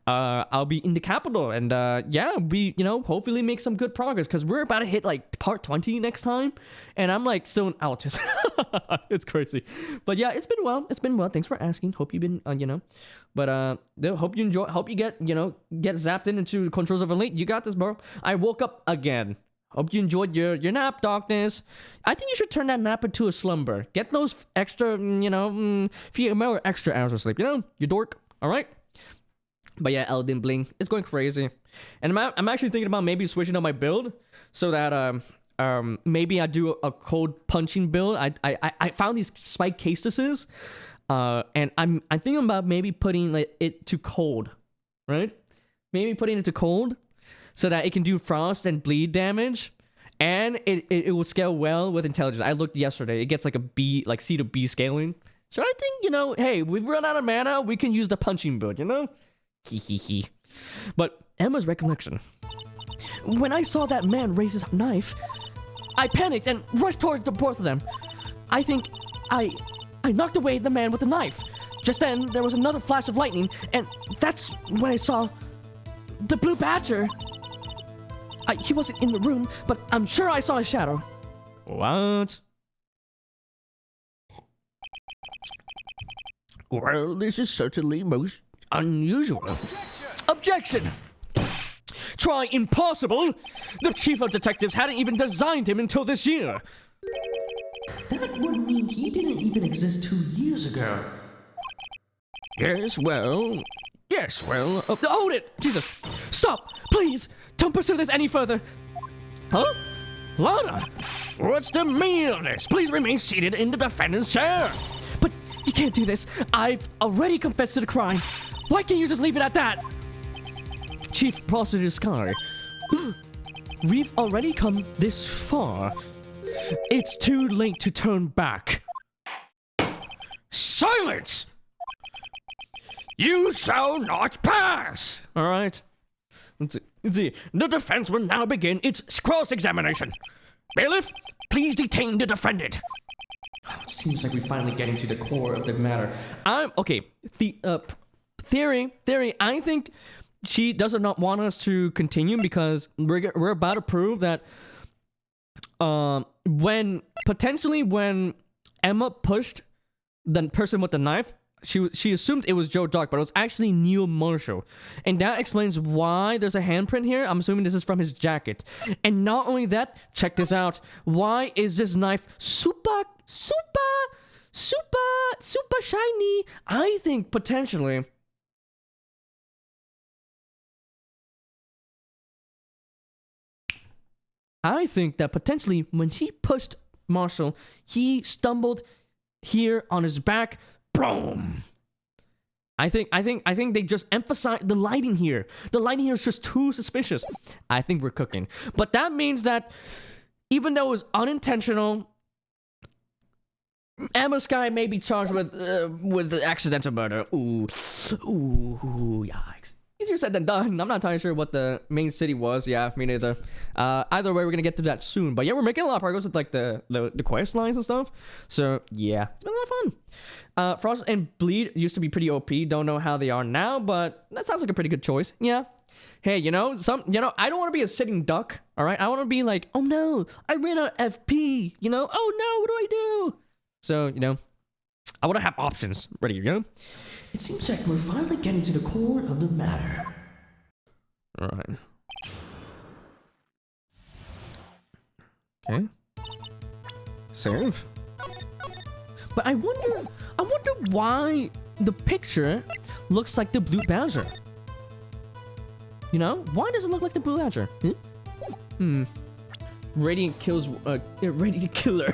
I'll be in the capital, and yeah, we, you know, hopefully make some good progress, because we're about to hit like part 20 next time, and I'm like still in Altus. It's crazy, but yeah, it's been well. Thanks for asking. Hope you've been, you know, but hope you enjoy. Hope you get zapped into Controls of Elite. You got this, bro. I woke up again. Hope you enjoyed your nap, Darkness. I think you should turn that nap into a slumber. Get those extra, you know, few more extra hours of sleep. You know, you dork. All right. But yeah, Elden Bling, it's going crazy, and I'm actually thinking about maybe switching up my build so that maybe I do a cold punching build. I found these spike cases, and I'm thinking about maybe putting it to cold, right? Maybe putting it to cold. so that it can do frost and bleed damage, and it will scale well with intelligence. I looked yesterday; it gets like a B, like C to B scaling. So I think, you know, hey, we've run out of mana, we can use the punching build, you know? Hee. But Emma's recollection. When I saw that man raise his knife, I panicked and rushed towards the both of them. I think I knocked away the man with the knife. Just then, there was another flash of lightning, and that's when I saw the blue badger. He wasn't in the room, but I'm sure I saw his shadow. What? Well, this is certainly most unusual. Objection! Try impossible! The chief of detectives hadn't even designed him until this year. That would mean he didn't even exist 2 years ago. Yes, well... Hold it! Jesus! Stop! Please! Don't pursue this any further! Huh? Lana! What's the meaning of this? Please remain seated in the defendant's chair. But you can't do this. I've already confessed to the crime. Why can't you just leave it at that? Chief Prosecutor Sky. We've already come this far. It's too late to turn back. Silence! You shall not pass! Alright. Let's see. The defense will now begin its cross-examination. Bailiff, please detain the defendant. Seems like we're finally getting to the core of the matter. Theory, I think she does not want us to continue because we're about to prove that when Emma pushed the person with the knife, she assumed it was Joe Dark, but it was actually Neil Marshall. And that explains why there's a handprint here. I'm assuming this is from his jacket. And not only that, check this out. Why is this knife super shiny? I think potentially... I think that potentially when he pushed Marshall, he stumbled here on his back. Boom! I think they just emphasize the lighting here. The lighting here is just too suspicious. I think we're cooking. But that means that even though it was unintentional, Emma Sky may be charged with accidental murder. Ooh, yikes. Easier said than done. I'm not entirely sure what the main city was. Yeah, me neither. Either way, we're gonna get to that soon. But yeah, we're making a lot of progress with like the quest lines and stuff. So yeah, it's been a lot of fun. Frost and Bleed used to be pretty OP. Don't know how they are now, but that sounds like a pretty good choice. Yeah. Hey, I don't want to be a sitting duck. All right, I want to be like, oh no, I ran out of FP. Oh no, what do I do? So I want to have options ready. It seems like we're finally getting to the core of the matter. All right. Okay. Save. But I wonder why the picture looks like the blue badger. Why does it look like the blue badger? Radiant kills. Radiant killer.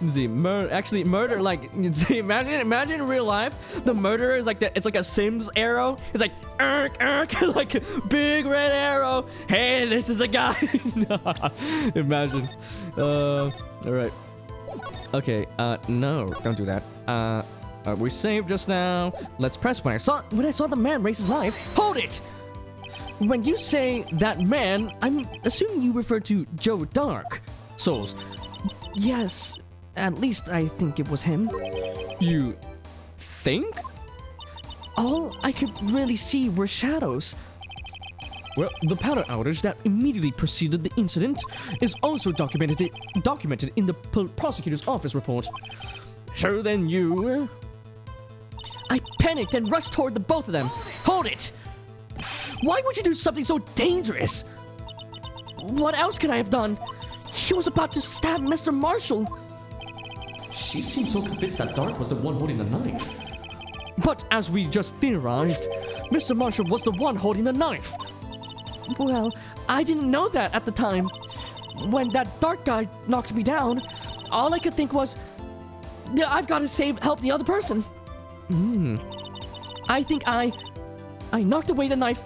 See, murder, like, see, imagine in real life, the murderer is like it's like a Sims arrow. It's like, like a big red arrow. Hey, this is the guy. Imagine. All right. Okay. No, don't do that. We saved just now. Let's press when I saw the man raise his knife. Hold it. When you say that man, I'm assuming you refer to Joe Dark Souls. Yes. At least I think it was him. You think? All I could really see were shadows. Well, the power outage that immediately preceded the incident is also documented in the prosecutor's office report. So then you... I panicked and rushed toward the both of them. Hold it! Why would you do something so dangerous? What else could I have done? He was about to stab Mr. Marshall. She seemed so convinced that Dark was the one holding the knife. But as we just theorized, Mr. Marshall was the one holding the knife. Well, I didn't know that at the time. When that Dark guy knocked me down, all I could think was, I've got to help the other person. I think I knocked away the knife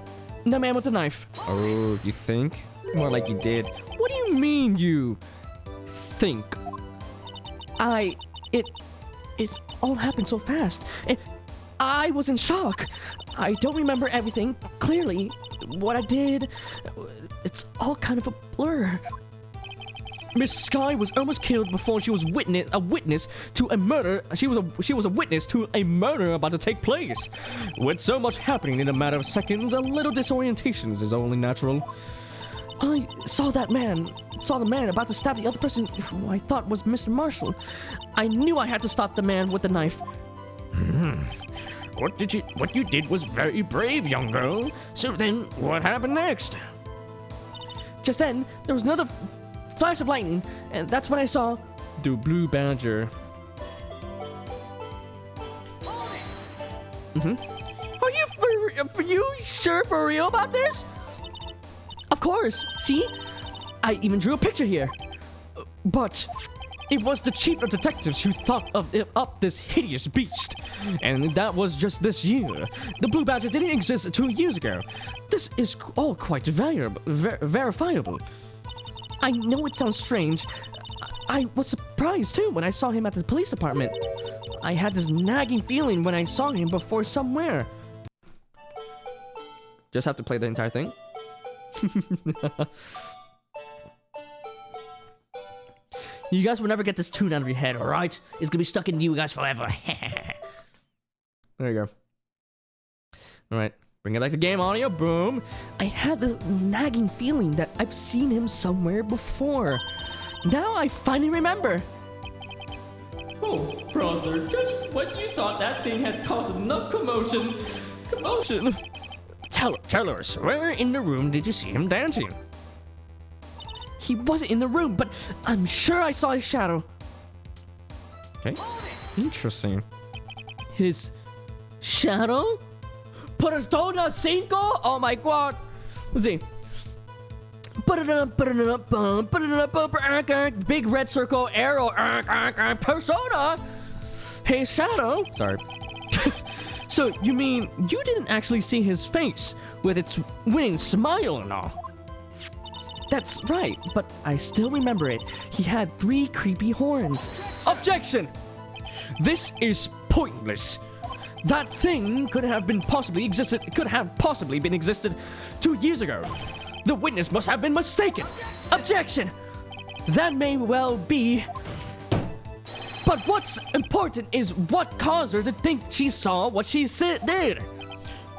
The man with the knife. Oh, you think? More like you did. What do you mean you think? It all happened so fast. And I was in shock. I don't remember everything clearly. What I did, it's all kind of a blur. Miss Sky was almost killed before she was a witness to a murder. She was a witness to a murder about to take place. With so much happening in a matter of seconds, a little disorientation is only natural. I saw the man about to stab the other person who I thought was Mr. Marshall. I knew I had to stop the man with the knife. What you did was very brave, young girl. So then, what happened next? Just then, there was another flash of lightning, and that's when I saw the blue badger. Are you sure for real about this? Of course. See, I even drew a picture here. But it was the chief of detectives who thought up this hideous beast, and that was just this year. The blue badger didn't exist 2 years ago. This is all quite verifiable. I know it sounds strange. I was surprised too when I saw him at the police department. I had this nagging feeling when I saw him before somewhere. Just have to play the entire thing. You guys will never get this tune out of your head, alright? It's gonna be stuck in you guys forever. There you go. Alright, bring it back to game audio, boom. I had this nagging feeling that I've seen him somewhere before. Now I finally remember. Oh, brother, just when you thought that thing had caused enough commotion. Tell us, where in the room did you see him dancing? He wasn't in the room, but I'm sure I saw his shadow. Okay, interesting. His shadow? Persona 5? Oh my god. Let's see. Big red circle, arrow. Persona? His shadow? Sorry. So, you mean you didn't actually see his face with its winning smile and all? That's right, but I still remember it. He had 3 creepy horns. Objection! This is pointless. That thing could have possibly been existed 2 years ago. The witness must have been mistaken. Objection! That may well be. But what's important is what caused her to think she saw what she did.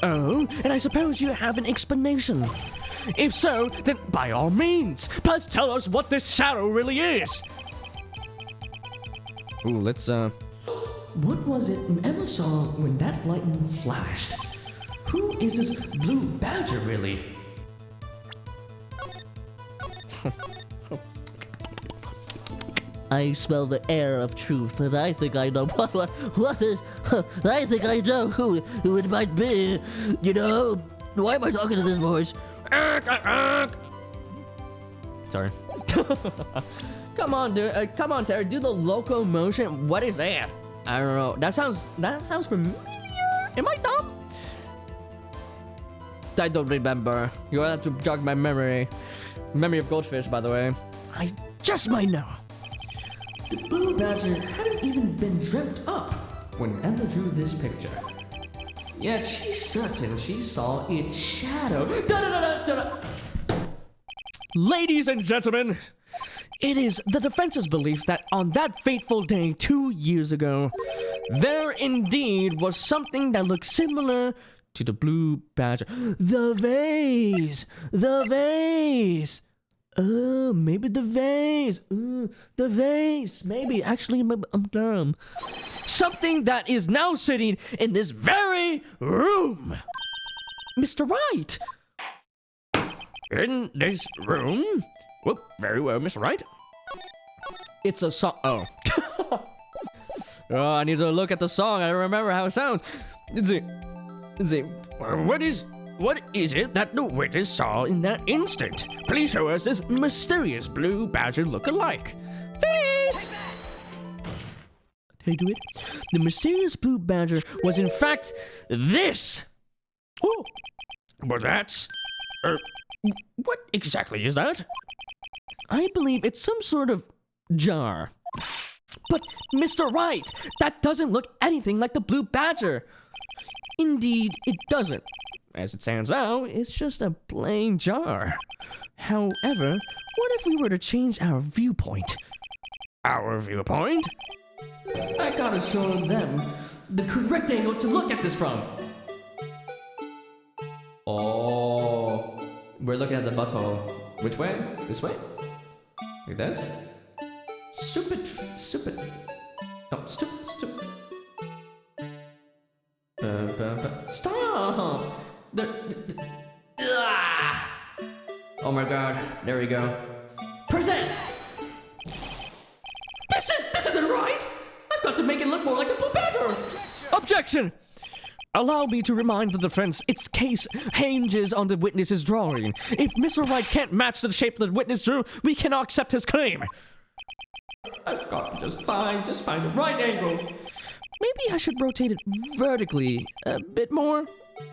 Oh, and I suppose you have an explanation. If so, then by all means, please tell us what this shadow really is. Ooh, let's, What was it Emma saw when that lightning flashed? Who is this blue badger, really? I smell the air of truth, and I think I know what is. I think I know who it might be. You know, why am I talking to this voice? Sorry. Come on, dude. Come on, Terry. Do the locomotion. What is that? I don't know. That sounds familiar. Am I dumb? I don't remember. You'll have to jog my memory. Memory of goldfish, by the way. I just might know. The blue badger hadn't even been dreamt up when Emma drew this picture. Yet she's certain she saw its shadow. Ladies and gentlemen, it is the defense's belief that on that fateful day 2 years ago, there indeed was something that looked similar to the blue badger. The vase! The vase! Maybe the vase. The vase. Maybe. Actually, I'm dumb. Something that is now sitting in this very room. Mr. Wright. In this room? Well, very well, Mr. Wright. It's a song. Oh. Oh, I need to look at the song. I don't remember how it sounds. Let's see. What is it that the witness saw in that instant? Please show us this mysterious blue badger look-alike. Face! How do you do it? The mysterious blue badger was in fact this. Oh, but that's What exactly is that? I believe it's some sort of jar. But, Mr. Wright, that doesn't look anything like the blue badger. Indeed, it doesn't. As it stands out, it's just a plain jar. However, what if we were to change our viewpoint? Our viewpoint? I gotta show them the correct angle to look at this from. Oh, we're looking at the butthole. Which way? This way? Like this? Stupid. No, stupid. Stop! Oh my god, there we go. Present! This isn't right! I've got to make it look more like the blue badger! Objection! Allow me to remind the defense its case hinges on the witness's drawing. If Mr. Wright can't match the shape the witness drew, we cannot accept his claim. I've got to just find the right angle. Maybe I should rotate it vertically a bit more,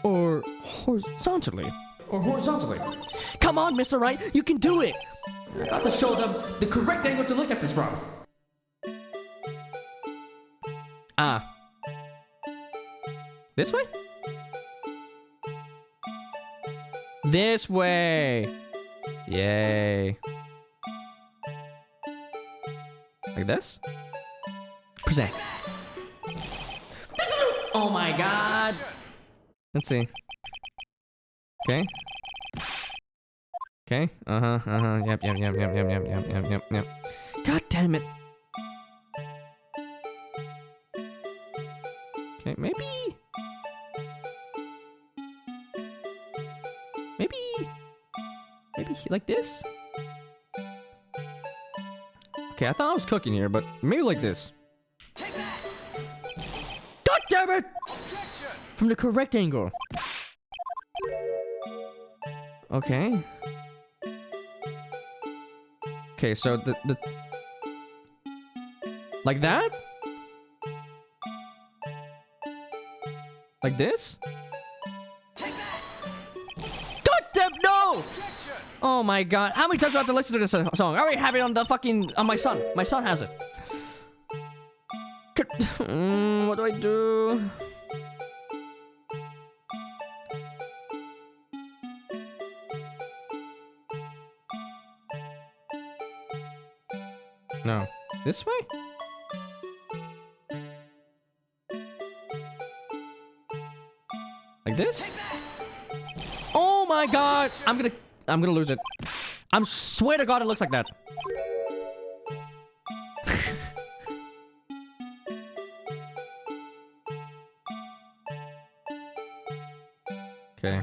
or horizontally. Come on, Mr. Wright, you can do it. I got to show them the correct angle to look at this from. This way? This way. Yay. Like this? Present. Oh my god. Let's see. Okay. Okay. Yep. God damn it. Okay, maybe like this? Okay, I thought I was cooking here, but maybe like this. God damn it! From the correct angle. Okay. Okay, so the like that? Like this? God damn, no! Oh my god, how many times do I have to listen to this song? I already have it on the fucking, on my son. My son has it. What do I do? No. This way? Like this? Oh my god! I'm gonna lose it. I swear to god it looks like that. Okay.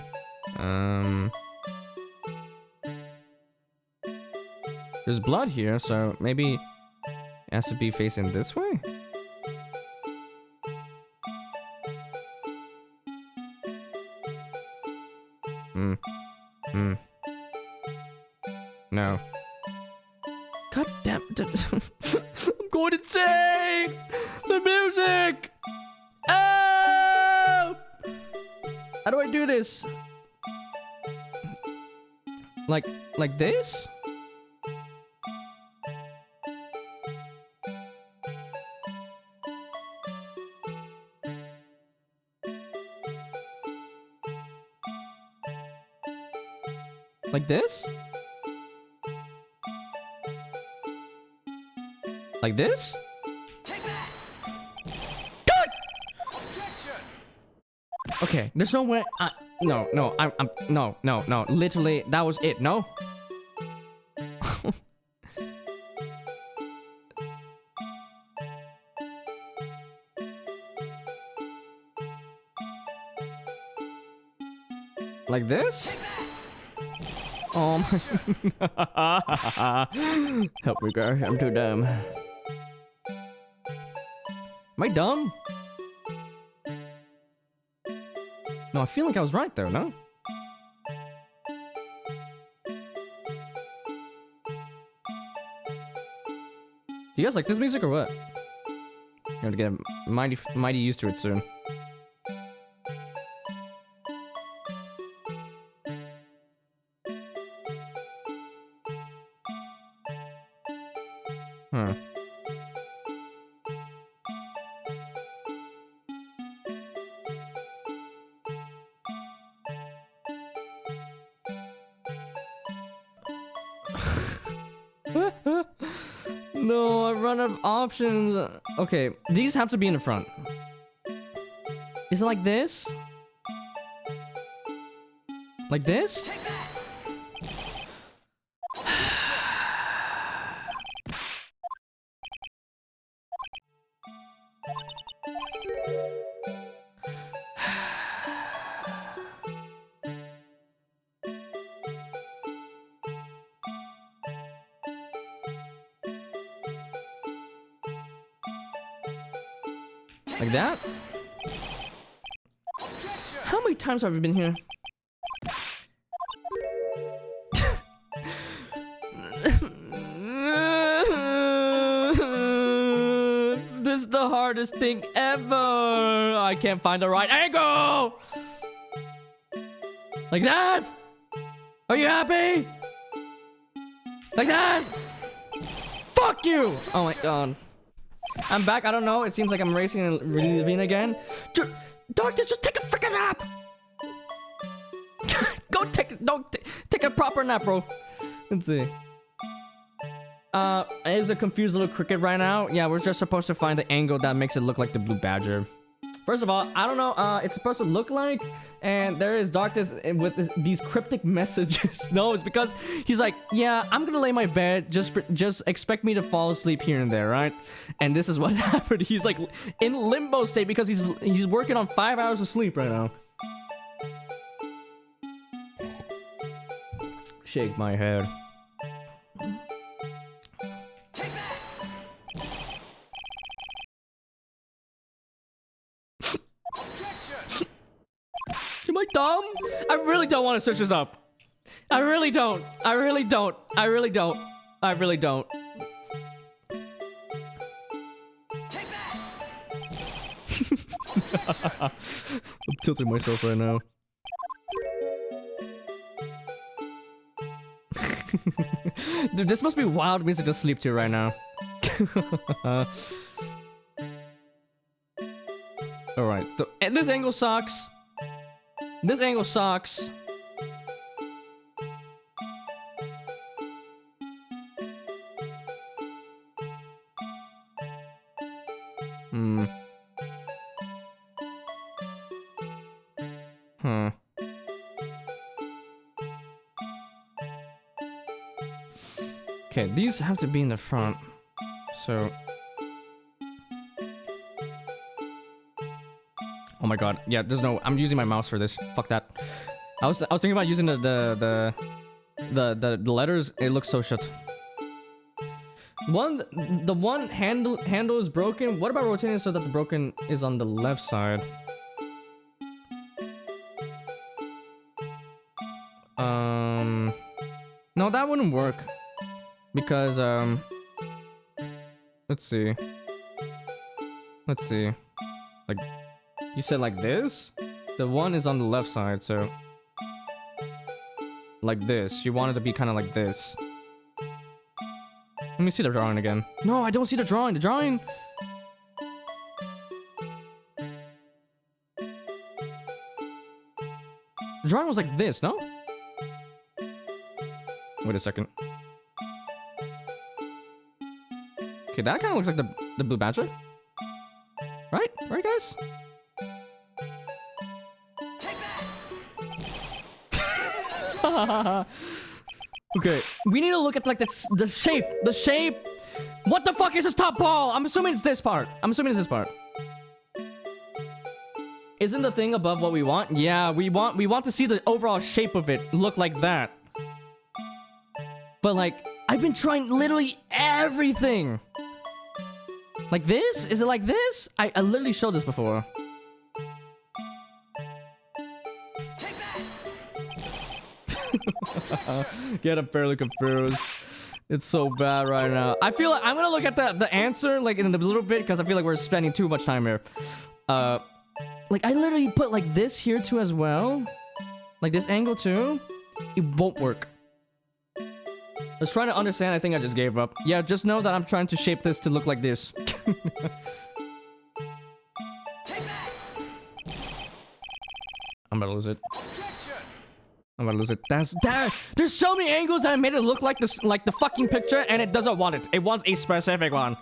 There's blood here, so maybe it has to be facing this way? No. God damn it. I'm going insane! The music! Oh! How do I do this? Like this? Like this? Like this? God! Okay, there's no way. No, no. Literally, that was it. No. Like this? Oh my. Help me, girl. I'm too dumb. Am I dumb? No, I feel like I was right though, no? Do you guys like this music or what? I'm gonna get mighty used to it soon. Huh. No, I run out of options. Okay, these have to be in the front. Is it like this? Like this? Like that? How many times have we been here? This is the hardest thing ever. I can't find the right angle. Like that? Are you happy? Like that? Fuck you! Oh my god. I'm back. I don't know. It seems like I'm racing and leaving again. Doctor, just take a freaking nap. Go take a proper nap, bro. Let's see. Is a confused little cricket right now. Yeah, we're just supposed to find the angle that makes it look like the blue badger. First of all, I don't know. It's supposed to look like, and there is darkness with these cryptic messages. No, it's because he's like, yeah, I'm gonna lay my bed. Just expect me to fall asleep here and there, right? And this is what happened. He's like in limbo state because he's working on 5 hours of sleep right now. Shake my head. Am I dumb? I really don't want to search this up. I really don't. I really don't. I really don't. I really don't. I'm tilting myself right now. Dude, this must be wild music to sleep to right now. Alright, and this angle sucks. This angle sucks. Okay, these have to be in the front. So... Oh my god. Yeah, there's no... I'm using my mouse for this. Fuck that. I was thinking about using the letters. It looks so shit. The one handle is broken. What about rotating it so that the broken is on the left side? No, that wouldn't work. Because, let's see. Let's see. Like, you said like this? The one is on the left side, so... Like this. You want it to be kind of like this. Let me see the drawing again. No, I don't see the drawing. The drawing... The drawing was like this, no? Wait a second. Okay, that kind of looks like the blue badger. Right? Right, guys? Okay, we need to look at like the shape. The shape. What the fuck is this top ball? I'm assuming it's this part. I'm assuming it's this part. Isn't the thing above what we want? Yeah, we want to see the overall shape of it look like that. But like, I've been trying literally everything. Like this? Is it like this? I literally showed this before. Get I'm fairly confused. It's so bad right now. I feel like I'm gonna look at the answer like in a little bit because I feel like we're spending too much time here. Like I literally put like this here too as well. Like this angle too. It won't work. was trying to understand. I think I just gave up. Yeah, just know that I'm trying to shape this to look like this. I'm gonna lose it. I'm gonna lose it. There's so many angles that I made it look like this, like the fucking picture, and it doesn't want it. It wants a specific one.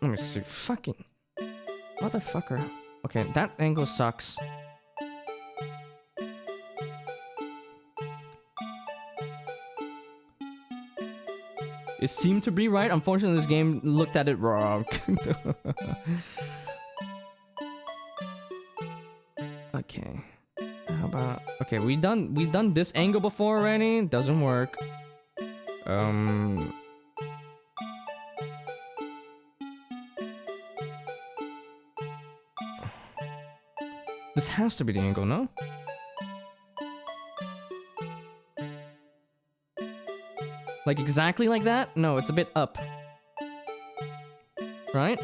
Let me see. Fucking motherfucker. Okay, that angle sucks. It seemed to be right. Unfortunately, this game looked at it wrong. Okay. How about... Okay, we done this angle before already. Doesn't work. This has to be the angle, no? Like exactly like that? No, it's a bit up. Right?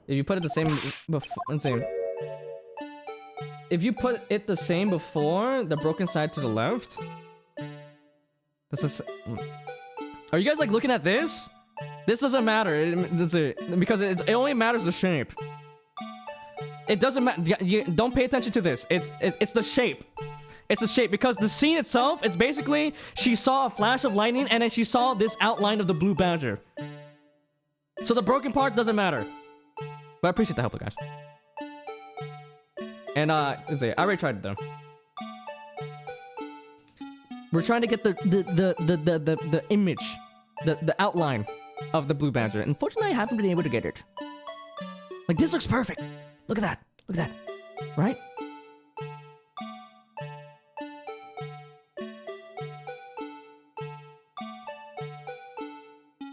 If you put it the same before, insane. If you put it the same before the broken side to the left, this is. Are you guys like looking at this? This doesn't matter. Because it only matters the shape. It doesn't matter. You don't pay attention to this. It's the shape. It's the shape because the scene itself. It's basically she saw a flash of lightning and then she saw this outline of the blue badger. So the broken part doesn't matter. But I appreciate the help, guys. And I already tried it though. We're trying to get the image, the outline of the blue badger. Unfortunately, I haven't been able to get it. Like this looks perfect. Look at that. Look at that. Right?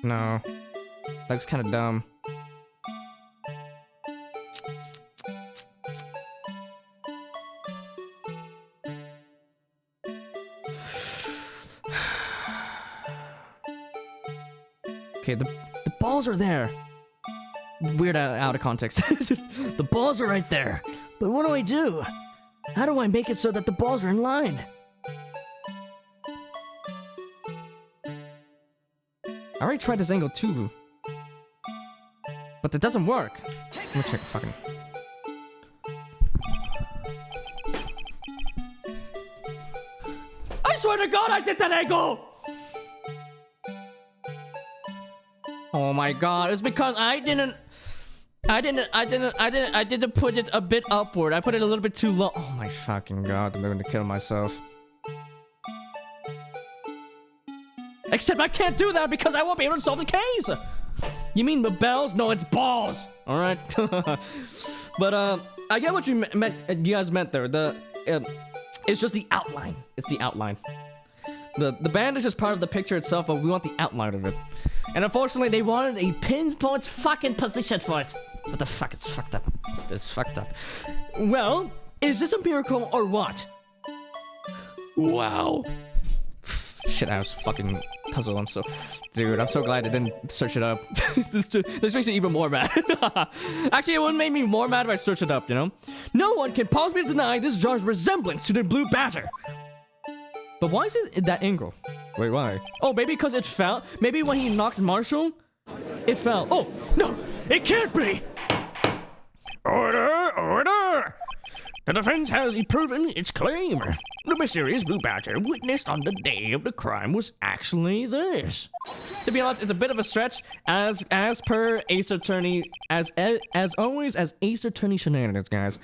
No. Looks kind of dumb. Okay, the balls are there. Weird out of context. The balls are right there. But what do I do? How do I make it so that the balls are in line? I already tried this angle too. But it doesn't work. Let me check fucking... I swear to God I did that angle! Oh my God, it's because I didn't put it a bit upward. I put it a little bit too low. Oh my fucking God, I'm gonna kill myself. Except I can't do that because I won't be able to solve the case. You mean the bells? No, it's balls. All right. But I get what you guys meant there. It's just the outline. It's the outline. The band is just part of the picture itself, but we want the outline of it. And unfortunately, they wanted a pinpoint fucking position for it. What the fuck? It's fucked up. It's fucked up. Well, is this a miracle or what? Wow. Shit, I was fucking puzzled. I'm so glad I didn't search it up. This makes it even more mad. Actually, it wouldn't make me more mad if I searched it up, you know? No one can possibly deny this jar's resemblance to the blue badger. But why is it that angle? Wait, why? Oh, maybe because it fell? Maybe when he knocked Marshall, it fell. Oh, no, it can't be! Order, order! The defense has proven its claim. The mysterious blue badger witnessed on the day of the crime was actually this. To be honest, it's a bit of a stretch, as per Ace Attorney, as always, as Ace Attorney shenanigans, guys.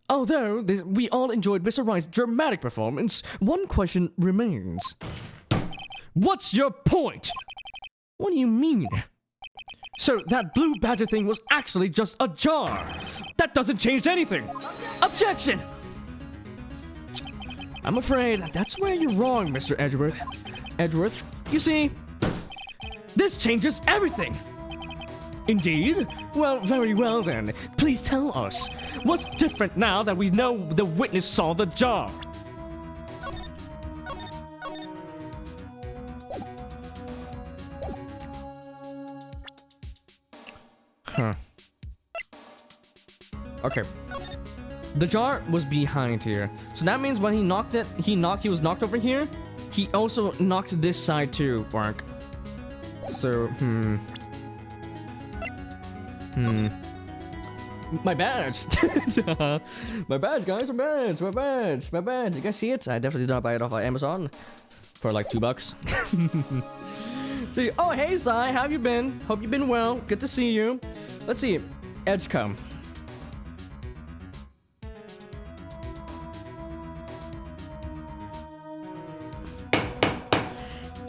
Although we all enjoyed Mr. Wright's dramatic performance, one question remains. What's your point? What do you mean? So that blue badger thing was actually just a jar. That doesn't change anything. Objection! I'm afraid that's where you're wrong, Mr. Edgeworth. Edgeworth, you see, this changes everything. Indeed? Well, very well then. Please tell us. What's different now that we know the witness saw the jar? Huh. Okay. The jar was behind here. So that means when he knocked it, he was knocked over here. He also knocked this side too, Bark. So, My badge! My badge, guys, my badge, my badge, my badge. You guys see it? I definitely did not buy it off of Amazon for like $2. See, oh, hey, Sai, how have you been? Hope you've been well. Good to see you. Let's see. Edgecombe.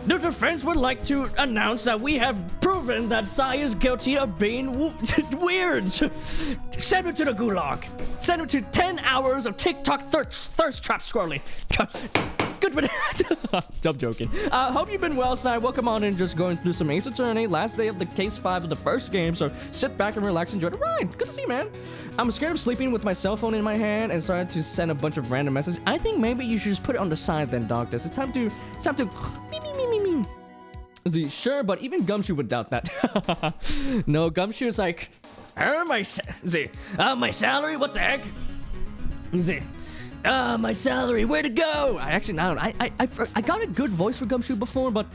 The defense would like to announce that we have proven that Sai is guilty of being weird. Send him to the gulag. Send him to 10 hours of TikTok thirst trap scrolling. Good for that. I'm joking. Hope you've been well, Sai. Welcome on in. Just going through some Ace Attorney. Last day of the case 5 of the first game, so sit back and relax. Enjoy the ride. Good to see you, man. I'm scared of sleeping with my cell phone in my hand and started to send a bunch of random messages. I think maybe you should just put it on the side then, Doctor. It's time to me. Is he sure? But even Gumshoe would doubt that. No, Gumshoe's like, my salary? What the heck? My salary, where'd it go? I actually now I got a good voice for Gumshoe before, but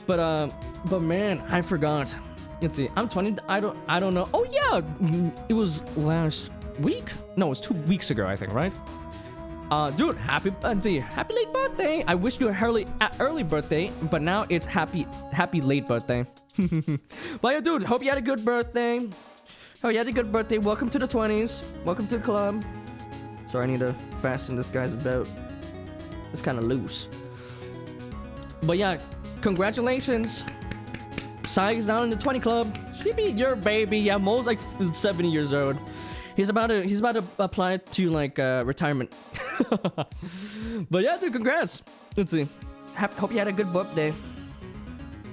man, I forgot. Let's see. I'm 20. I don't know. Oh yeah, it was last week. No, it was 2 weeks ago, I think, right? Dude, happy late birthday. I wish you a early birthday, but now it's happy late birthday. But yeah, dude, hope you had a good birthday. Oh, you had a good birthday. Welcome to the 20s. Welcome to the club. Sorry, I need to fasten this guy's belt. It's kind of loose. But yeah, congratulations. Sai is now in the 20 club. Chibi, your baby. Yeah, Mo's like 70 years old. He's about to apply to like retirement. But yeah, dude, congrats. Let's see. Hope you had a good birthday.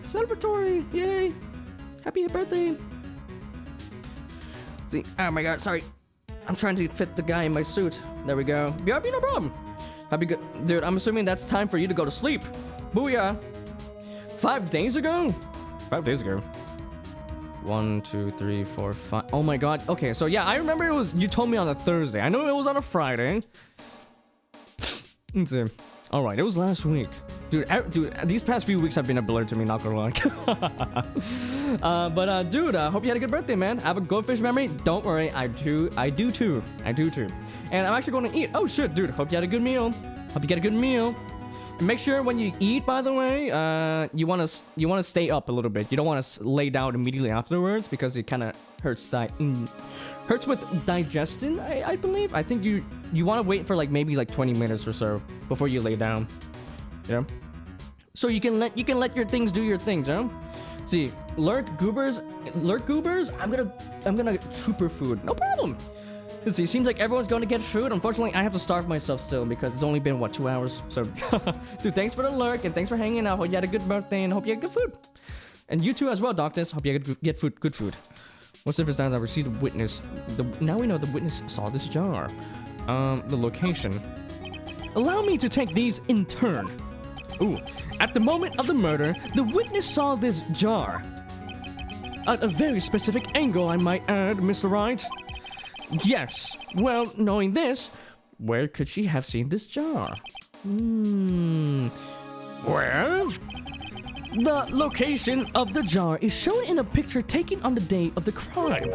Celebratory, yay! Happy birthday. Let's see. Oh my god, sorry. I'm trying to fit the guy in my suit. There we go. BRB, no problem. Happy good, dude. I'm assuming that's time for you to go to sleep. Booyah. 5 days ago. 5 days ago. 1, 2, 3, 4, 5. Oh my god. Okay, so yeah, I remember it was, you told me on a Thursday. I know it was on a Friday. Let's see. All right, it was last week. Dude, these past few weeks have been a blur to me, not gonna lie. Dude, hope you had a good birthday, man. Have a goldfish memory. Don't worry, I do too. And I'm actually going to eat. Oh shit, dude, hope you had a good meal. Hope you get a good meal. Make sure when you eat, by the way, you want to stay up a little bit. You don't want to lay down immediately afterwards because it kind of hurts with digestion, I believe. I think you want to wait for like maybe like 20 minutes or so before you lay down. Yeah. So you can let your things do your things, you know? See, lurk goobers. I'm gonna trooper food. No problem. Let's see, seems like everyone's going to get food. Unfortunately, I have to starve myself still because it's only been, what, 2 hours? So, dude, thanks for the lurk and thanks for hanging out. Hope you had a good birthday and hope you had good food. And you too as well, Doctors. Hope you get good food. What's the first time I received a witness? Now we know the witness saw this jar. The location. Allow me to take these in turn. Ooh, at the moment of the murder, the witness saw this jar. At a very specific angle, I might add, Mr. Wright. Yes. Well, knowing this, where could she have seen this jar? Where? The location of the jar is shown in a picture taken on the day of the crime.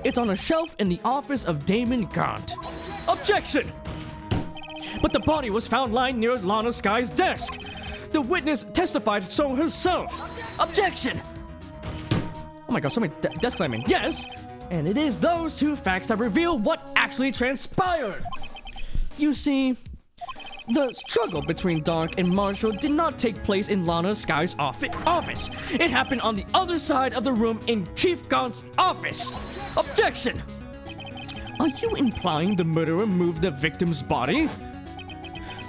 It's on a shelf in the office of Damon Gaunt. Objection! But the body was found lying near Lana Sky's desk. The witness testified so herself. Objection! Oh my gosh, somebody desk slamming. Yes! And it is those two facts that reveal what actually transpired. You see, the struggle between Dark and Marshall did not take place in Lana Sky's office. It happened on the other side of the room in Chief Gaunt's office. Objection! Are you implying the murderer moved the victim's body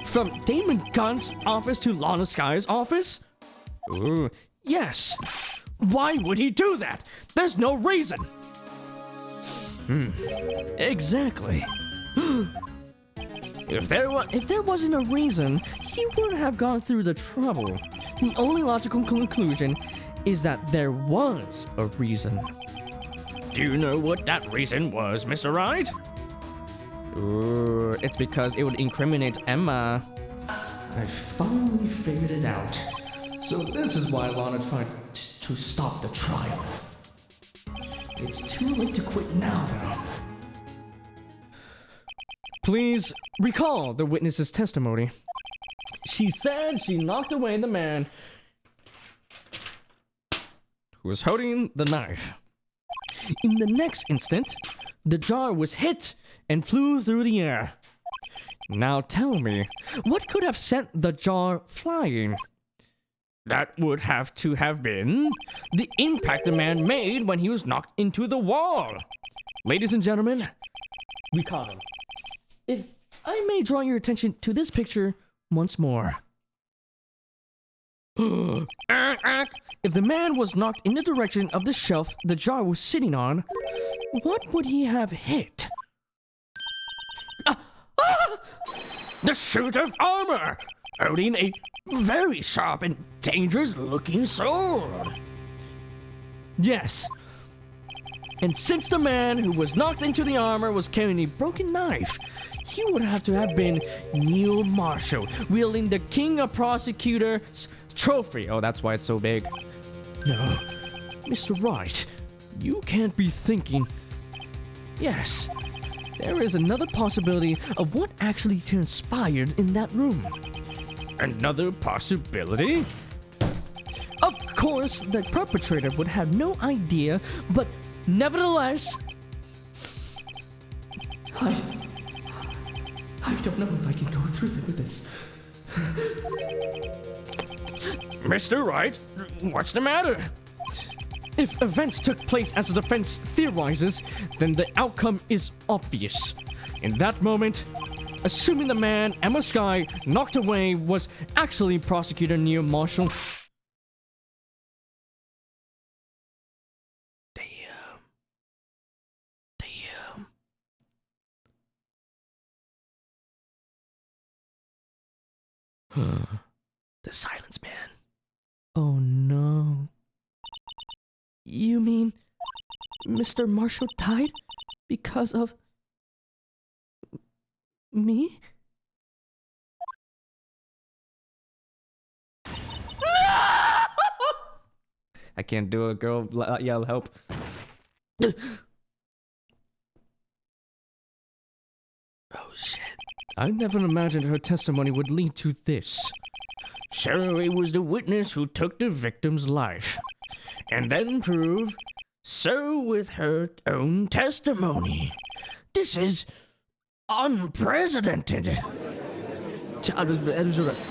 from Damon Gaunt's office to Lana Sky's office? Ooh, yes. Why would he do that? There's no reason. Exactly. If there wasn't a reason, he wouldn't have gone through the trouble. The only logical conclusion is that there was a reason. Do you know what that reason was, Mr. Wright? It's because it would incriminate Emma. I finally figured it out. So this is why Lana tried to stop the trial. It's too late to quit now, though. Please recall the witness's testimony. She said she knocked away the man who was holding the knife. In the next instant, the jar was hit and flew through the air. Now tell me, what could have sent the jar flying? That would have to have been the impact the man made when he was knocked into the wall. Ladies and gentlemen, we caught him. If I may draw your attention to this picture once more. If the man was knocked in the direction of the shelf the jar was sitting on, what would he have hit? The suit of armor, holding a very sharp and dangerous looking sword. Yes. And since the man who was knocked into the armor was carrying a broken knife, he would have to have been Neil Marshall, wielding the King of Prosecutors trophy. Oh, that's why it's so big. No, Mr. Wright, you can't be thinking. Yes, there is another possibility of what actually transpired in that room. Another possibility? Of course, the perpetrator would have no idea, but nevertheless, I don't know if I can go through with this. Mr. Wright, what's the matter? If events took place as the defense theorizes, then the outcome is obvious. In that moment, assuming the man Emma Sky knocked away was actually Prosecutor Neil Marshall. The silence man. Oh no. You mean Mr. Marshall died because of me? I can't do it, girl. Yell help. Oh shit. I never imagined her testimony would lead to this. So it was the witness who took the victim's life, and then proved so with her own testimony. This is unprecedented.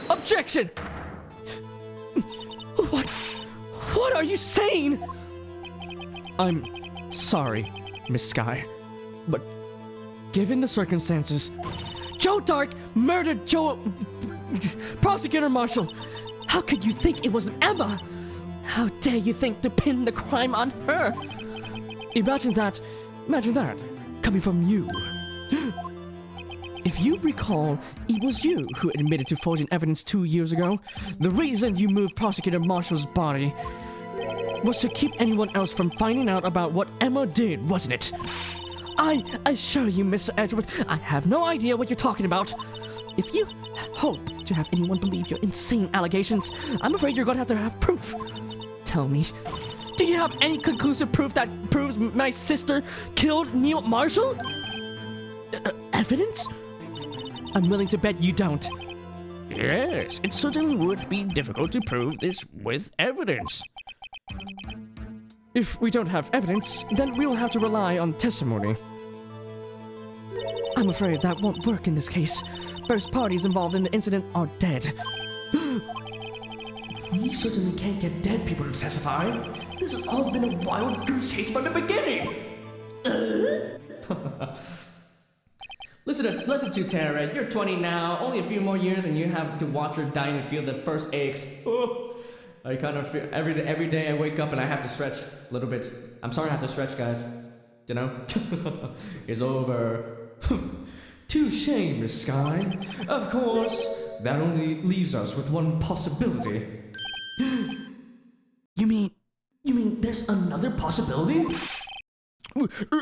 Objection! What are you saying? I'm sorry, Miss Sky, but given the circumstances, Joe Dark murdered Prosecutor Marshall. How could you think it was Emma? How dare you think to pin the crime on her? Imagine that coming from you. If you recall, it was you who admitted to forging evidence 2 years ago. The reason you moved Prosecutor Marshall's body was to keep anyone else from finding out about what Emma did, wasn't it? I assure you, Mr. Edgeworth, I have no idea what you're talking about. If you hope to have anyone believe your insane allegations, I'm afraid you're going to have proof. Tell me, do you have any conclusive proof that proves my sister killed Neil Marshall? Evidence? I'm willing to bet you don't. Yes, it certainly would be difficult to prove this with evidence. If we don't have evidence, then we'll have to rely on testimony. I'm afraid that won't work in this case. Both parties involved in the incident are dead. We certainly can't get dead people to testify. This has all been a wild goose chase from the beginning. Listen to Tara. You're 20 now, only a few more years, and you have to watch her die and feel the first aches. Oh, I kind of feel every day I wake up and I have to stretch a little bit. I'm sorry I have to stretch, guys. You know? It's over. Touche, Miss Sky. Of course, that only leaves us with one possibility. You mean there's another possibility?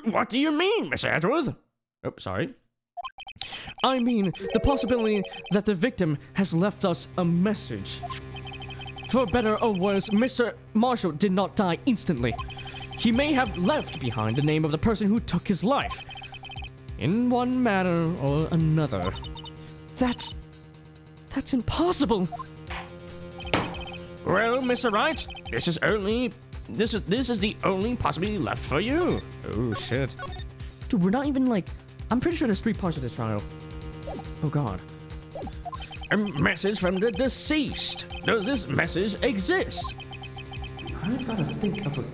What do you mean, Miss Edgeworth? Oh, sorry. I mean the possibility that the victim has left us a message. For better or worse, Mr. Marshall did not die instantly. He may have left behind the name of the person who took his life. In one manner or another. That's impossible. Well, Mr. Wright, this is the only possibility left for you. Oh shit. Dude, we're not even like... I'm pretty sure there's 3 parts of this trial. Oh god. A message from the deceased. Does this message exist? I've got to think of a...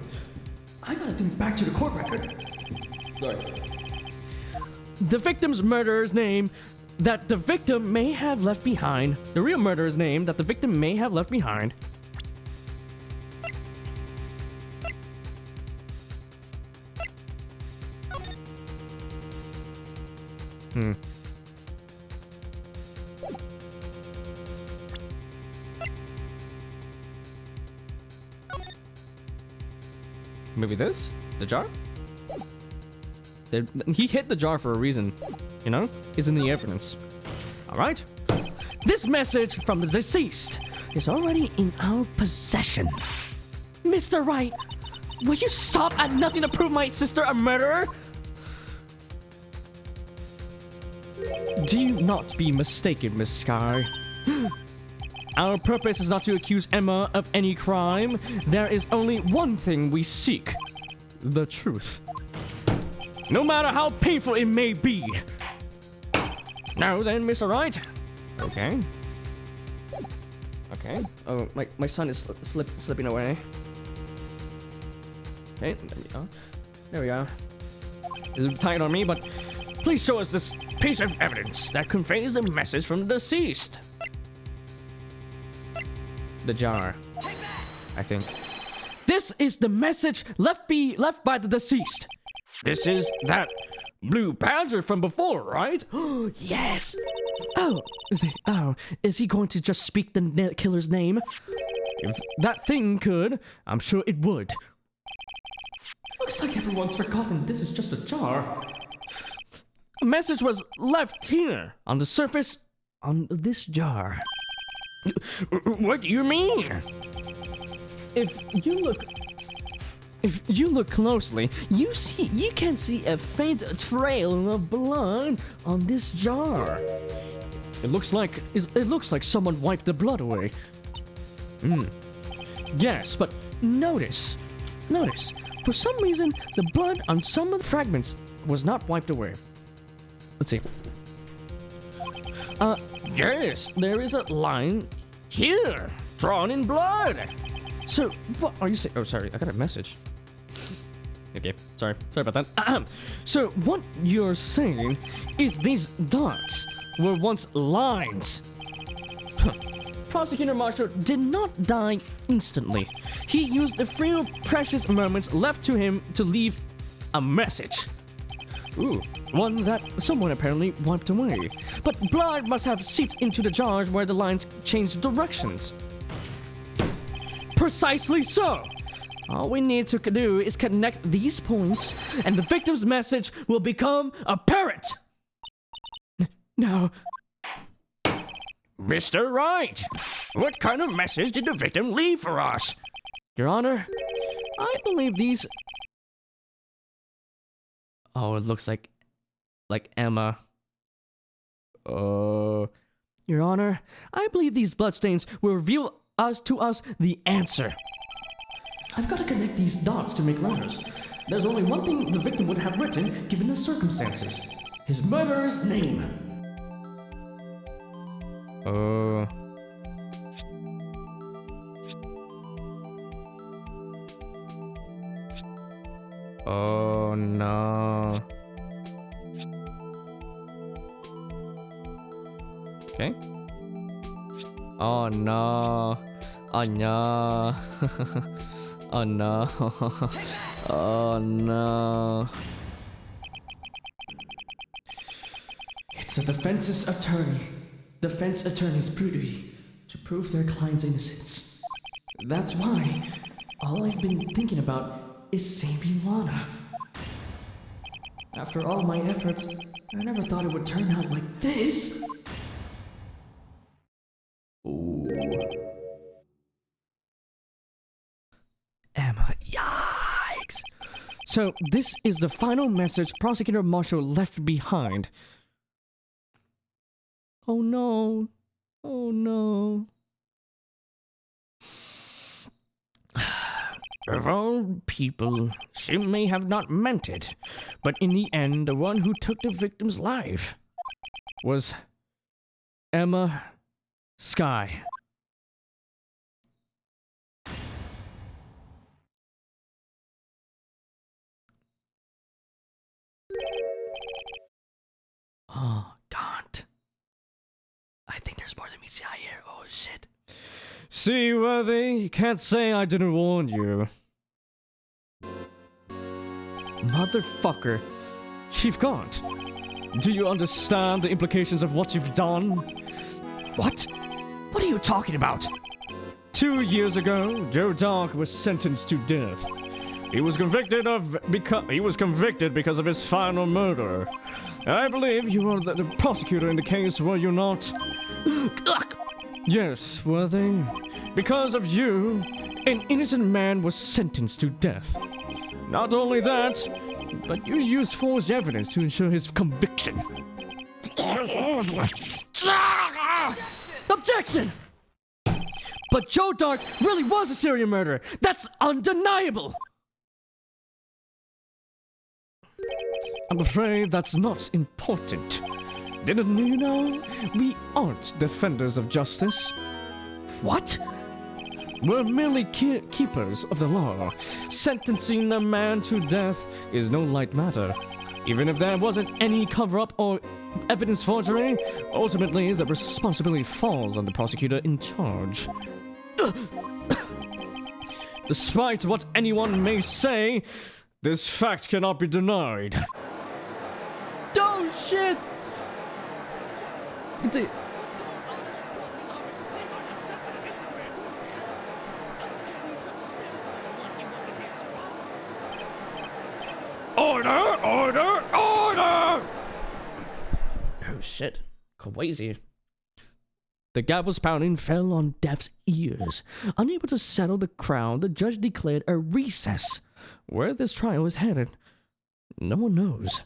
I gotta think back to the court record. Sorry. The victim's murderer's name that the victim may have left behind. The real murderer's name that the victim may have left behind. Maybe this? The jar? He hit the jar for a reason, you know? Is in the evidence. Alright? This message from the deceased is already in our possession. Mr. Wright, will you stop at nothing to prove my sister a murderer? Do you not be mistaken, Miss Sky. Our purpose is not to accuse Emma of any crime. There is only one thing we seek. The truth. No matter how painful it may be. Now then, Mr. Wright. Okay. Okay. Oh, my son is slipping away. Okay, there we go. There we go. It's tight on me, but please show us this piece of evidence that conveys the message from the deceased. The jar, I think. This is the message left by the deceased. This is that blue badger from before, right? Yes. Is he going to just speak the killer's name? If that thing could, I'm sure it would. Looks like everyone's forgotten this is just a jar. A message was left here on the surface on this jar. What do you mean? If you look closely, you can see a faint trail of blood on this jar. It looks like someone wiped the blood away. Yes, but notice. For some reason, the blood on some of the fragments was not wiped away. Let's see. Yes, there is a line here, drawn in blood. So, what are you saying? Oh, sorry, I got a message. Okay, sorry about that. So, what you're saying is these dots were once lines. Prosecutor Marshall did not die instantly. He used the few precious moments left to him to leave a message. Ooh, one that someone apparently wiped away. But blood must have seeped into the jars where the lines changed directions. Precisely so. All we need to do is connect these points, and the victim's message will become apparent. No. Mr. Wright, what kind of message did the victim leave for us? Your Honor, I believe these... Oh, it looks like Emma. Your Honor, I believe these bloodstains will reveal to us the answer. I've got to connect these dots to make letters. There's only one thing the victim would have written given the circumstances. His murderer's name. Oh no. Okay. Oh no. Oh no. Oh no. Oh no. It's a defense attorney's duty to prove their client's innocence. That's why all I've been thinking about is saving Lana. After all my efforts, I never thought it would turn out like this. Ooh. Emma, yikes. So, this is the final message Prosecutor Marshall left behind. Oh no. Oh no. Of all people, she may have not meant it, but in the end, the one who took the victim's life was Emma Sky. Oh, God. I think there's more than meets the eye here. Oh, shit. See, Worthy, you can't say I didn't warn you. Motherfucker. Chief Gaunt, do you understand the implications of what you've done? What? What are you talking about? 2 years ago, Joe Dog was sentenced to death. He was convicted because of his final murder. I believe you are the prosecutor in the case, were you not? Yes, Worthy. Because of you, an innocent man was sentenced to death. Not only that, but you used forged evidence to ensure his conviction. Objection! But Joe Dark really was a serial murderer. That's undeniable! I'm afraid that's not important. Didn't you know? We aren't defenders of justice. What? We're merely keepers of the law. Sentencing a man to death is no light matter. Even if there wasn't any cover-up or evidence forgery, ultimately the responsibility falls on the prosecutor in charge. Despite what anyone may say, this fact cannot be denied. Oh shit! Order! Order! Order! Oh shit. Crazy. The gavel's pounding fell on Death's ears. Unable to settle the crown, the judge declared a recess. Where this trial is headed, no one knows.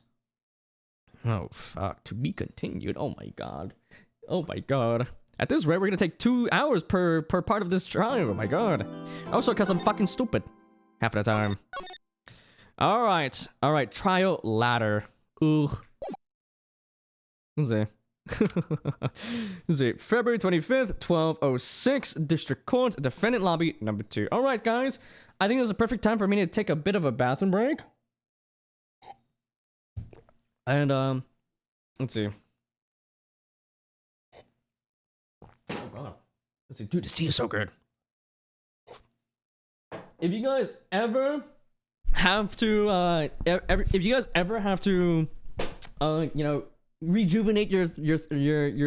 Oh fuck, to be continued. Oh my god. Oh my god. At this rate, we're gonna take 2 hours per part of this trial. Oh my god. Also, because I'm fucking stupid half the time. Alright. Alright, trial ladder. Ooh. Let's see. Let's see. February 25th, 12:06, District Court, Defendant Lobby, number 2. Alright, guys. I think it's a perfect time for me to take a bit of a bathroom break. And, let's see. Oh, God. Let's see. Dude, this tea is so good. If you guys ever have to, if you guys ever have to, you know, rejuvenate your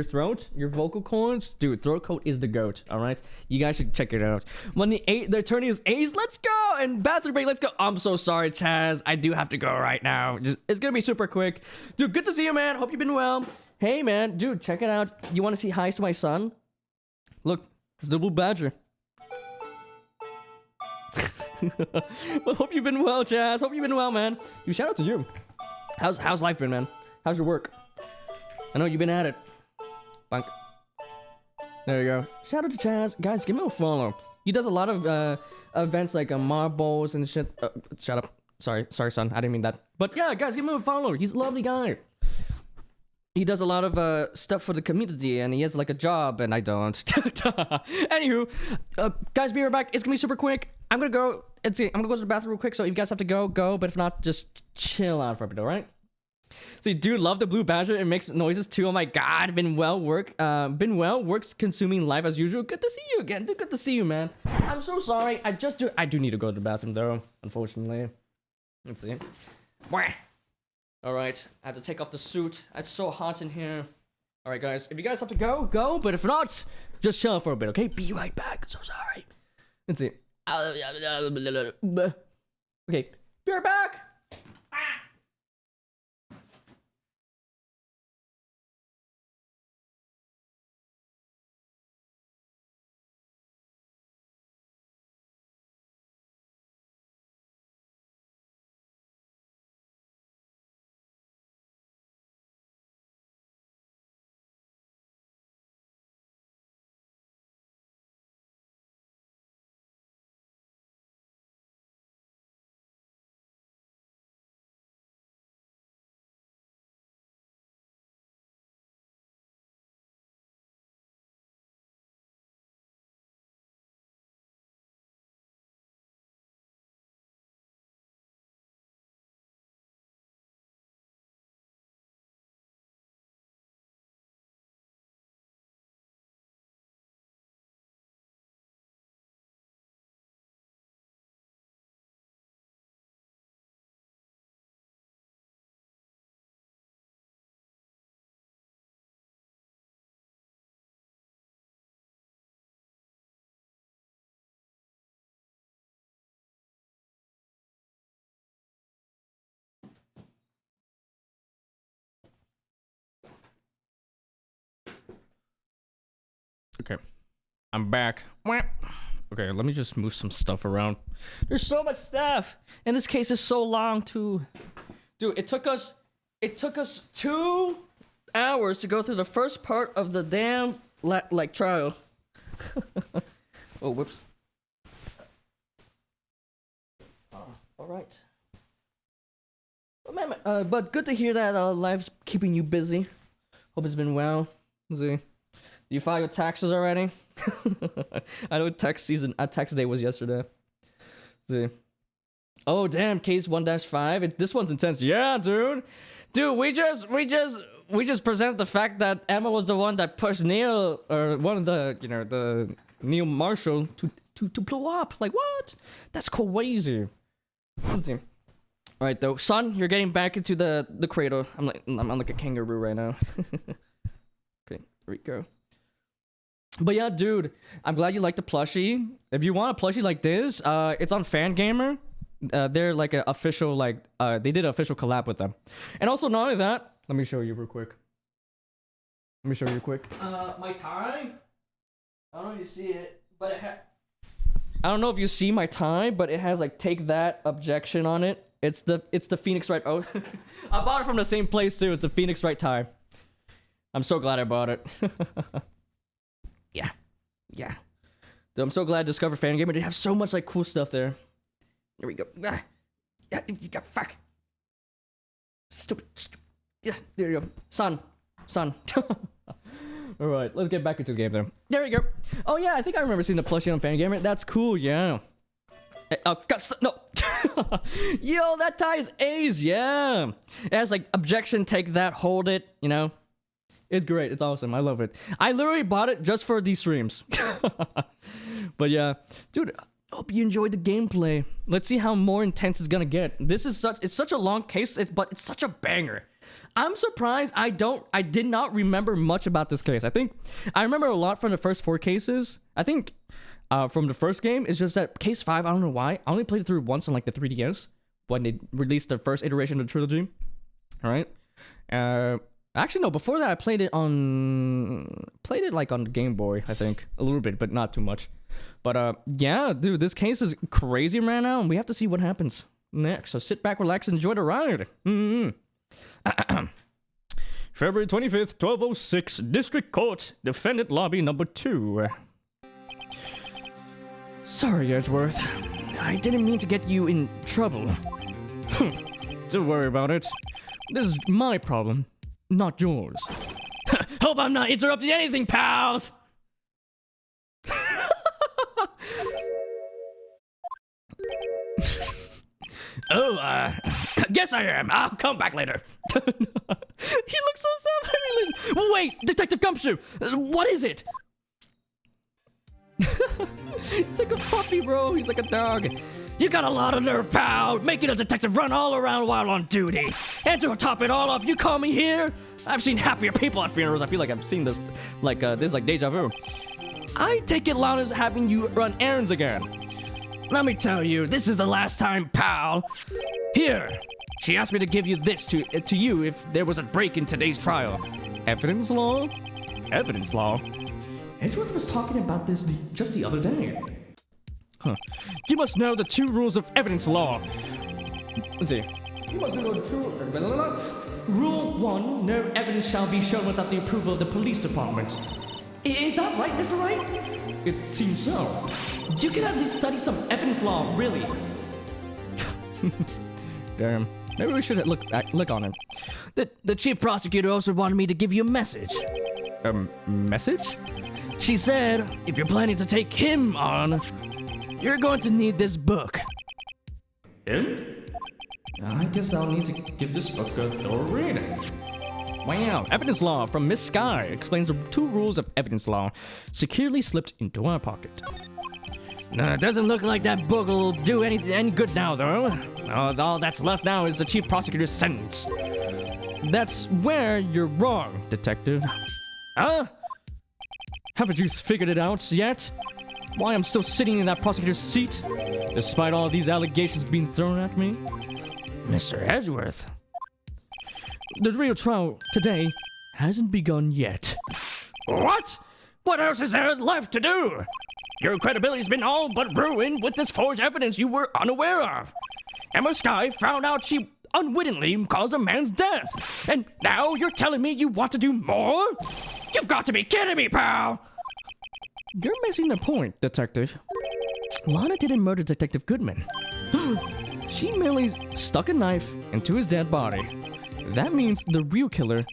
throat, your vocal cords, dude, throat coat is the goat. All right, you guys should check it out. When the attorney is A's, let's go, and bathroom break, let's go. I'm so sorry, Chaz, I do have to go right now. It's gonna be super quick, dude. Good to see you, man. Hope you've been well. Hey, man, dude, check it out. You want to see highs to my son? Look, it's the blue badger. Well, hope you've been well, Chaz. Hope you've been well, man. You shout out to you. How's life been, man? How's your work? I know you've been at it. Bunk. There you go. Shout out to Chaz. Guys, give him a follow. He does a lot of events like marbles and shit. Shut up. Sorry, son. I didn't mean that. But yeah, guys, give him a follow. He's a lovely guy. He does a lot of stuff for the community, and he has like a job, and I don't. Anywho, guys, be right back. It's gonna be super quick. I'm gonna go. I'm gonna go to the bathroom real quick. So if you guys have to go, go. But if not, just chill out for a bit. All right. See, dude, love the blue badger. It makes noises too. Oh my god, been well works consuming life as usual. Good to see you again, dude. Good to see you, man. I'm so sorry. I do need to go to the bathroom though, unfortunately. Let's see. All right, I have to take off the suit. It's so hot in here. All right, guys, if you guys have to go, go. But if not, just chill for a bit, okay? Be right back. So sorry. Let's see. Okay, be right back. Okay. I'm back. Okay, let me just move some stuff around. There's so much stuff. And this case is so long too. Dude, it took us 2 hours to go through the first part of the damn trial. Oh, whoops. All right. But good to hear that life's keeping you busy. Hope it's been well. Let's see. Did you file your taxes already? I know tax day was yesterday. Let's see. Oh damn, case 1-5. This one's intense. Yeah, dude. Dude, we just presented the fact that Emma was the one that pushed Neil, or one of the, the Neil Marshall to blow up. Like what? That's crazy. Let's see. All right, though, son, you're getting back into the cradle. I'm like a kangaroo right now. Okay, there we go. But yeah, dude, I'm glad you like the plushie. If you want a plushie like this, it's on Fangamer. They're like an official, they did an official collab with them. And also, not only that, let me show you real quick. My tie. I don't know if you see it, but I don't know if you see my tie, but it has like "take that" objection on it. It's the Phoenix Wright. Oh, I bought it from the same place too. It's the Phoenix Wright tie. I'm so glad I bought it. Yeah. Dude, I'm so glad I discovered Fangamer. They have so much like cool stuff there. There we go. Fuck. Stupid. Yeah, there you go. Son. All right, let's get back into the game there. There we go. Oh yeah, I think I remember seeing the plushie on Fangamer. That's cool. Yeah. No. Yo, that tie is A's. Yeah. It has like objection, take that, hold it. It's great. It's awesome. I love it. I literally bought it just for these streams. But yeah, dude, hope you enjoyed the gameplay. Let's see how more intense it's gonna get. It's such a long case, but it's such a banger. I'm surprised I did not remember much about this case. I think I remember a lot from the first 4 cases. I think from the first game, it's just that case 5, I don't know why. I only played it through once on like the 3DS when they released the first iteration of the trilogy. All right. Actually, no. Before that, I played it like on the Game Boy, I think, a little bit, but not too much. But yeah, dude, this case is crazy right now, and we have to see what happens next. So sit back, relax, and enjoy the ride. February 25th, 1206, District Court, Defendant Lobby number 2. Sorry, Edgeworth. I didn't mean to get you in trouble. Don't worry about it. This is my problem. Not yours. Hope I'm not interrupting anything, pals! Oh, guess I am. I'll come back later. He looks so sad. Wait, Detective Gumshoe! What is it? He's like a puppy, bro. He's like a dog. You got a lot of nerve, pal, making a detective run all around while on duty. And to top it all off, you call me here? I've seen happier people at funerals. I feel like I've seen this, this is like deja vu. I take it Lana's having you run errands again. Let me tell you, this is the last time, pal. Here, she asked me to give you this to you if there was a break in today's trial. Evidence law? Evidence law? Edgeworth was talking about this just the other day. Huh. You must know the 2 rules of evidence law. Let's see. You must know the 2 Rule 1, no evidence shall be shown without the approval of the police department. Is that right, Mr. Wright? It seems so. You can at least study some evidence law, really. Damn. Maybe we should look on it. The chief prosecutor also wanted me to give you a message. Message? She said, if you're planning to take him on, you're going to need this book. Him? I guess I'll need to give this book a thorough reading. Wow, evidence law from Miss Sky explains the 2 rules of evidence law, securely slipped into our pocket. No, it doesn't look like that book will do any good now, though. All that's left now is the chief prosecutor's sentence. That's where you're wrong, detective. Huh? Haven't you figured it out yet? Why I'm still sitting in that prosecutor's seat, despite all these allegations being thrown at me? Mr. Edgeworth. The real trial today hasn't begun yet. What? What else is there left to do? Your credibility's been all but ruined with this forged evidence you were unaware of. Emma Sky found out she unwittingly caused a man's death. And now you're telling me you want to do more? You've got to be kidding me, pal! You're missing the point, Detective. Lana didn't murder Detective Goodman. She merely stuck a knife into his dead body. That means the real killer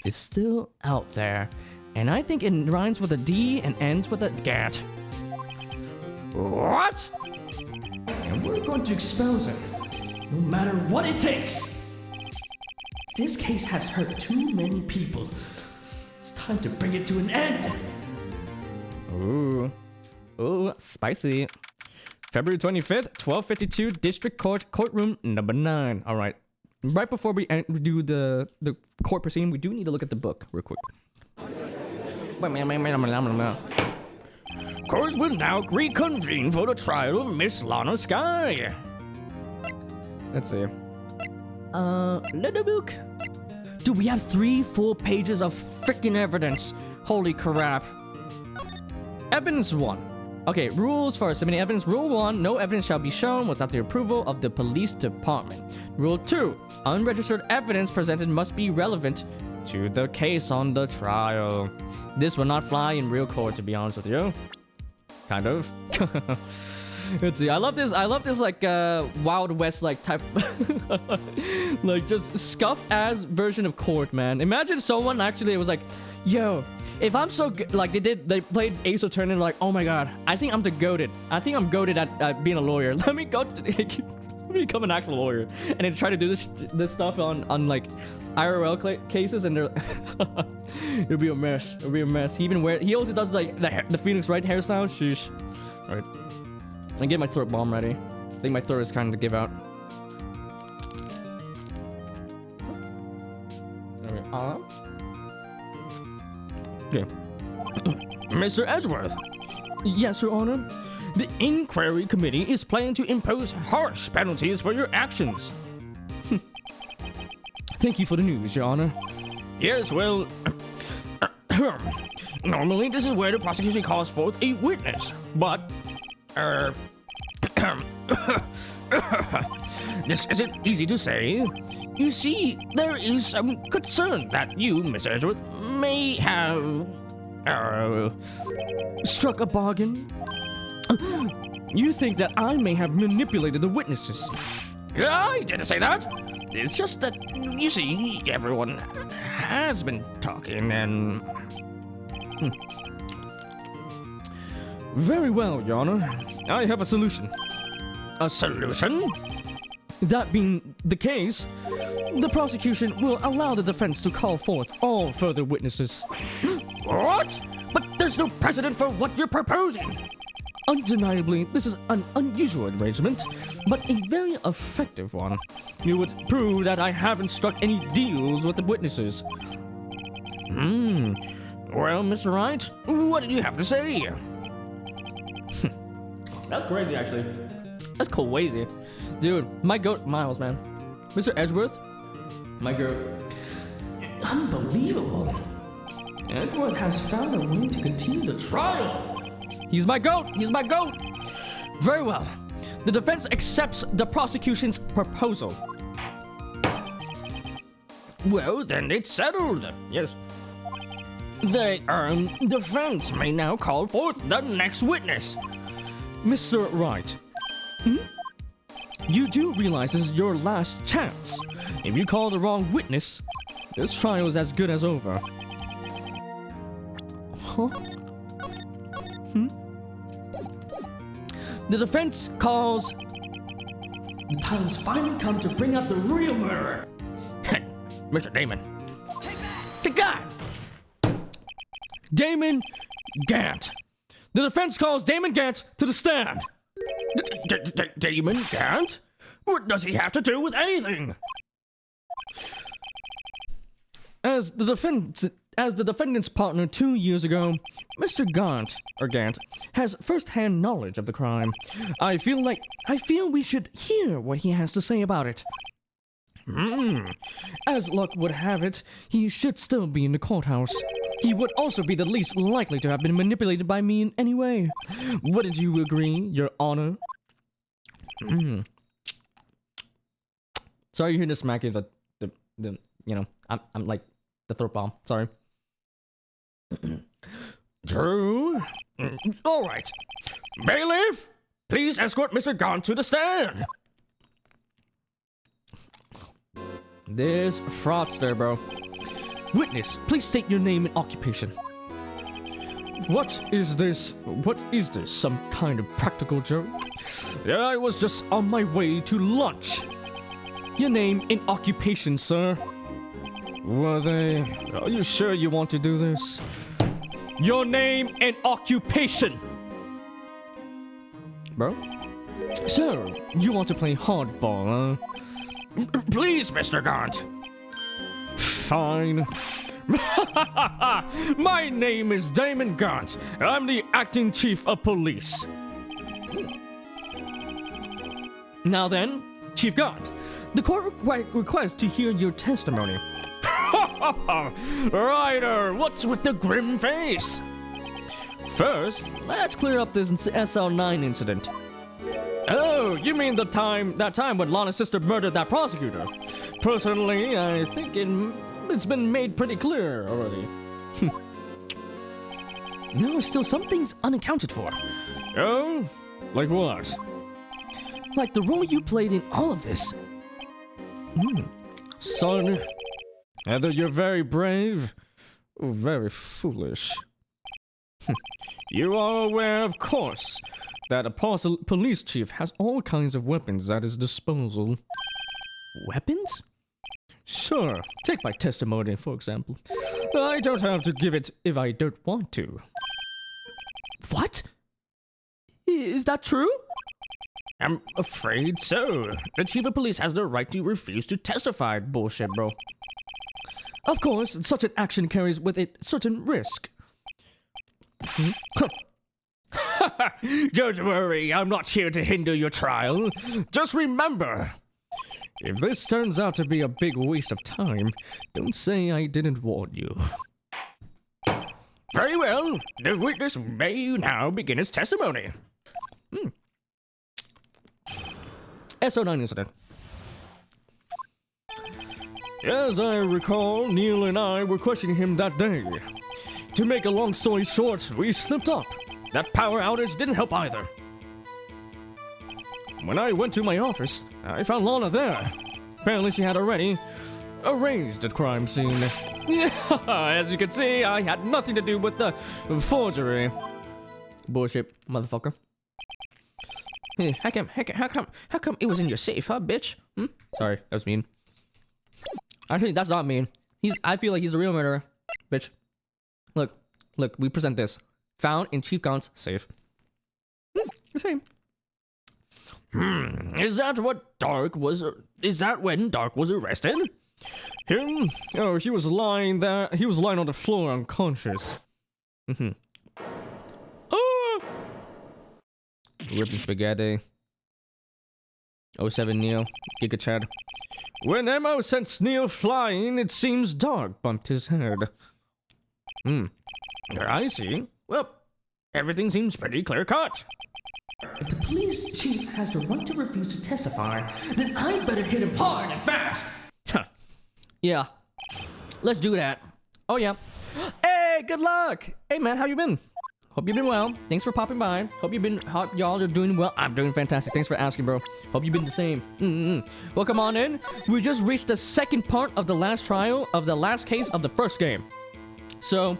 is still out there. And I think it rhymes with a D and ends with a GAT. What? And we're going to expose him, no matter what it takes. This case has hurt too many people. It's time to bring it to an end. Ooh, spicy. February 25th, 12:52, District Court, courtroom number 9. All right. Right before we do the court proceeding, we do need to look at the book real quick. Court will now reconvene for the trial of Miss Lana Sky. Let's see. Little book. Dude, we have 3 full pages of freaking evidence. Holy crap. Evidence 1. Okay, rules for submitting evidence. Rule 1, no evidence shall be shown without the approval of the police department. Rule 2, unregistered evidence presented must be relevant to the case on the trial. This will not fly in real court, to be honest with you. Kind of. Let's see. I love this like Wild West like type like just scuffed ass version of court, man. Imagine someone actually was like, yo, if I'm so good, like they played Ace Attorney, like, oh my god, I think I'm the goated. I think I'm goated at being a lawyer. Let me go to let me become an actual lawyer and then try to do this stuff on like IRL cases, and they're it'll be a mess. It'll be a mess. He also does like the Phoenix Wright hairstyle. Sheesh. All right. I get my throat bomb ready. I think my throat is kind of to give out. Okay. Mr. Edgeworth. Yes, Your Honor. The inquiry committee is planning to impose harsh penalties for your actions. Thank you for the news, Your Honor. Yes, well, normally this is where the prosecution calls forth a witness, but, this isn't easy to say. You see, there is some concern that you, Mr. Edgeworth, may have, struck a bargain? You think that I may have manipulated the witnesses? I didn't say that. It's just that, you see, everyone has been talking and... Very well, Your Honor. I have a solution. A solution? That being the case, the prosecution will allow the defense to call forth all further witnesses. What? But there's no precedent for what you're proposing. Undeniably, this is an unusual arrangement, but a very effective one. You would prove that I haven't struck any deals with the witnesses. Well, Mr. Wright, what did you have to say? That's crazy, actually. That's crazy. Dude, my goat, Miles, man. Mr. Edgeworth, my goat. Unbelievable. Edgeworth has found a way to continue the trial. He's my goat. He's my goat. Very well. The defense accepts the prosecution's proposal. Well, then it's settled. Yes. The defense may now call forth the next witness. Mr. Wright. You do realize this is your last chance. If you call the wrong witness, this trial is as good as over. Huh? The defense calls... The time's finally come to bring out the real murderer. Mr. Damon. Take that! Damon Gant. The defense calls Damon Gant to the stand. Damon Gant? What does he have to do with anything? As the defendant's partner 2 years ago, Mr. Gant has first-hand knowledge of the crime. I feel we should hear what he has to say about it. As luck would have it, he should still be in the courthouse. he would also be the least likely to have been manipulated by me in any way. Wouldn't you agree, Your Honor? Sorry, you hear the smacking, you know, I'm like the throat bomb. Sorry. True. All right. Bailiff, please escort Mr. Gaunt to the stand. This fraudster, bro. Witness, please state your name and occupation. What is this? What is this? Some kind of practical joke? Yeah, I was just on my way to lunch. Your name and occupation, sir. Were they? Are you sure you want to do this? Your name and occupation. Bro? So, you want to play hardball, huh? Please, Mr. Gaunt. Fine. My name is Damon Gaunt. I'm the acting chief of police. Now then, Chief Gaunt, the court requests to hear your testimony. Ryder, what's with the grim face? First, let's clear up this SL9 incident. Oh, you mean that time when Lana's sister murdered that prosecutor? Personally, I think it's been made pretty clear already. There are still some things unaccounted for. Oh? Like what? Like the role you played in all of this. Son, either you're very brave or very foolish. You are aware, of course, that a police chief has all kinds of weapons at his disposal. Weapons? Sure, take my testimony, for example. I don't have to give it if I don't want to. What? Is that true? I'm afraid so. The chief of police has the right to refuse to testify. Bullshit, bro. Of course, such an action carries with it certain risk. Don't worry, I'm not here to hinder your trial. Just remember, if this turns out to be a big waste of time, don't say I didn't warn you. Very well. The witness may now begin his testimony. SO9 incident. As I recall, Neil and I were questioning him that day. To make a long story short, we slipped up. That power outage didn't help either. When I went to my office, I found Lana there. Apparently she had already arranged the crime scene. Yeah, as you can see, I had nothing to do with the forgery. Bullshit, motherfucker. Hey, how come it was in your safe, huh, bitch? Sorry, that was mean. Actually, that's not mean. I feel like he's the real murderer, bitch. Look, we present this. Found in Chief Gaunt's safe. The same. Is that when Dark was arrested? Him? Oh, he was lying there. He was lying on the floor unconscious. Oh! Ripping spaghetti. 07 Neil. Giga Chad. When Emo sent Neil flying, it seems Dark bumped his head. I see. Well, everything seems pretty clear-cut. If the police chief has the right to refuse to testify, then I'd better hit him hard and fast. Yeah. Let's do that. Oh, yeah. Hey, good luck. Hey, man, how you been? Hope you've been well. Thanks for popping by. Hope y'all are doing well. I'm doing fantastic. Thanks for asking, bro. Hope you've been the same. Well, come on in. We just reached the second part of the last trial of the last case of the first game. So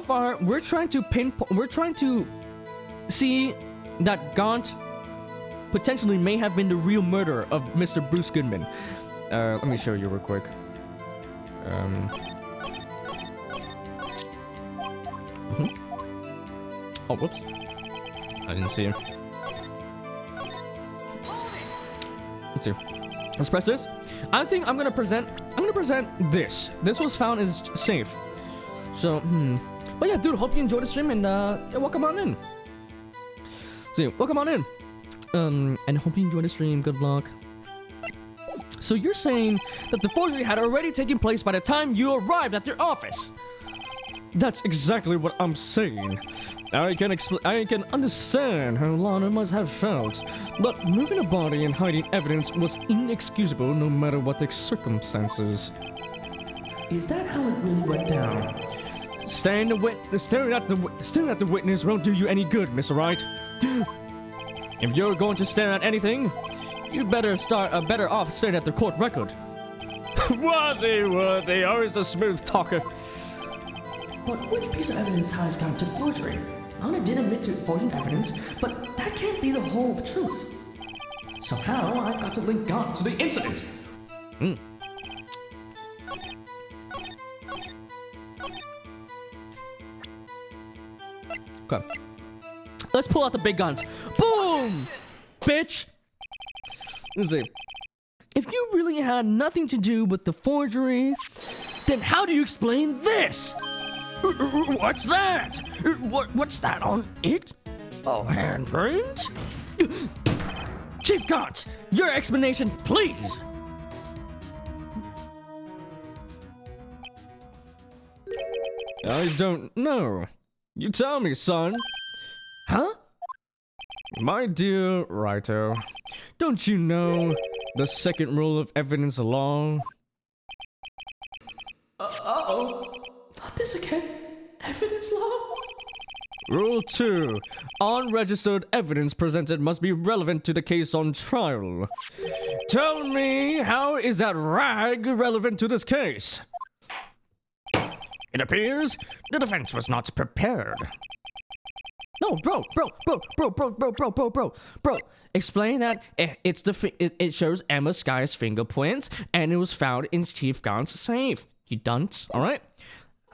far, we're trying to see that Gaunt potentially may have been the real murderer of Mr. Bruce Goodman. Let me show you real quick. Oh, whoops. I didn't see him. Let's see. Let's press this. I think I'm gonna present this. This was found in his safe. So, but yeah, dude, hope you enjoyed the stream and yeah, welcome on in. See, welcome on in. And hope you enjoyed the stream. Good luck. So you're saying that the forgery had already taken place by the time you arrived at your office? That's exactly what I'm saying. I can understand how Lana must have felt, but moving a body and hiding evidence was inexcusable no matter what the circumstances. Is that how it really went down? Staring at the witness won't do you any good, Mr. Wright. If you're going to stare at anything, you better better off staring at the court record. Worthy, always the smooth talker. But which piece of evidence ties Gant to forgery? Lana did admit to forging evidence, but that can't be the whole truth. Somehow, I've got to link Gant to the incident. Okay. Let's pull out the big guns. Boom! Bitch! Let's see. If you really had nothing to do with the forgery, then how do you explain this? What's that? What's that on it? A handprint? Chief Gant, your explanation, please! I don't know. You tell me, son. Huh? My dear Writer, don't you know the second rule of evidence law? Uh-oh. Not this again. Evidence law? Rule 2. Unregistered evidence presented must be relevant to the case on trial. Tell me, how is that rag relevant to this case? It appears the defense was not prepared. No, bro. Explain that it shows Emma Sky's fingerprints and it was found in Chief Gant's safe. You dunce, alright?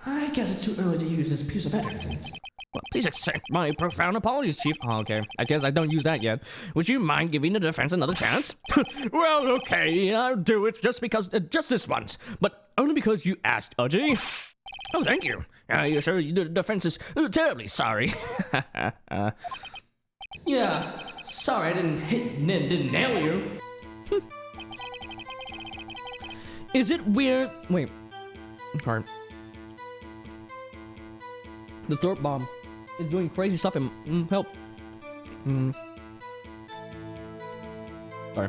I guess it's too early to use this piece of evidence. Well, please accept my profound apologies, Chief. Oh, okay, I guess I don't use that yet. Would you mind giving the defense another chance? Well, okay, I'll do it just this once, but only because you asked, Udgy. Oh, thank you. You're sure the defense is terribly sorry. Yeah, sorry I didn't nail you. Is it weird? Wait. Sorry. The throat bomb is doing crazy stuff and help. Sorry.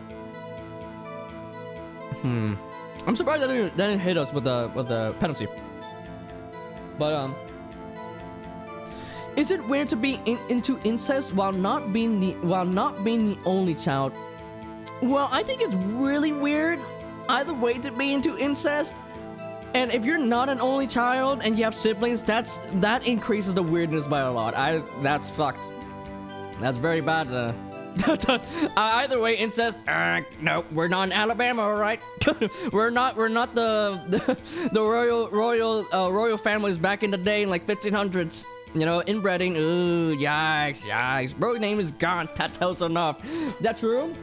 I'm surprised that didn't hit us with the penalty. But is it weird to be into incest while not being the only child? Well, I think it's really weird either way to be into incest. And if you're not an only child and you have siblings, that increases the weirdness by a lot. That's fucked. That's very bad. Either way, incest. No, we're not in Alabama, all right? we're not the royal families back in the day in like 1500s. You know, inbreeding. Ooh, yikes. Bro, name is Gant. That tells enough. That true?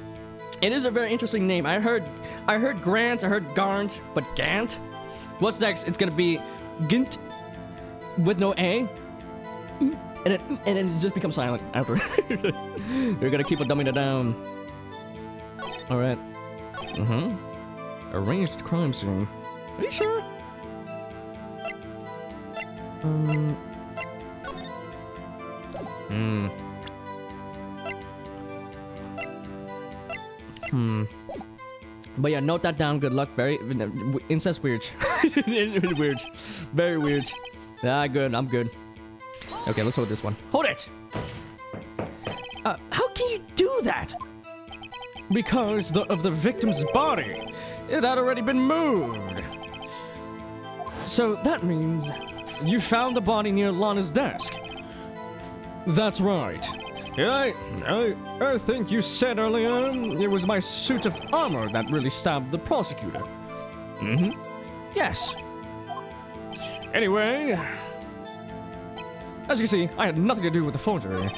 It is a very interesting name. I heard Grant. I heard Garnt, but Gant. What's next? It's gonna be Gint with no A, and then it just becomes silent after. You're gonna keep dumbing it down. All right. Arranged crime scene. Are you sure? But yeah, note that down. Good luck. Very incest weird. Weird. Very weird. Good. I'm good. Okay, let's hold this one. Hold it! How can you do that? Because of the victim's body. It had already been moved. So that means you found the body near Lana's desk. That's right. I think you said earlier it was my suit of armor that really stabbed the prosecutor. Yes. Anyway, as you can see, I had nothing to do with the forgery.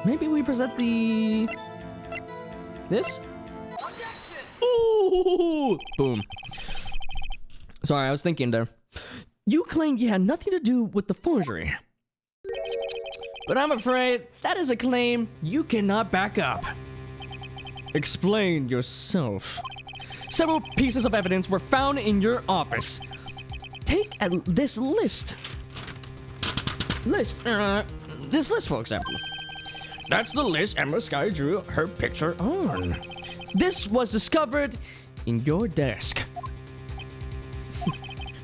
Maybe we present the... This? Ooh! Boom. Sorry, I was thinking there. You claimed you had nothing to do with the forgery. But I'm afraid that is a claim you cannot back up. Explain yourself. Several pieces of evidence were found in your office. Take this list. This list, for example. That's the list Emma Sky drew her picture on. This was discovered in your desk.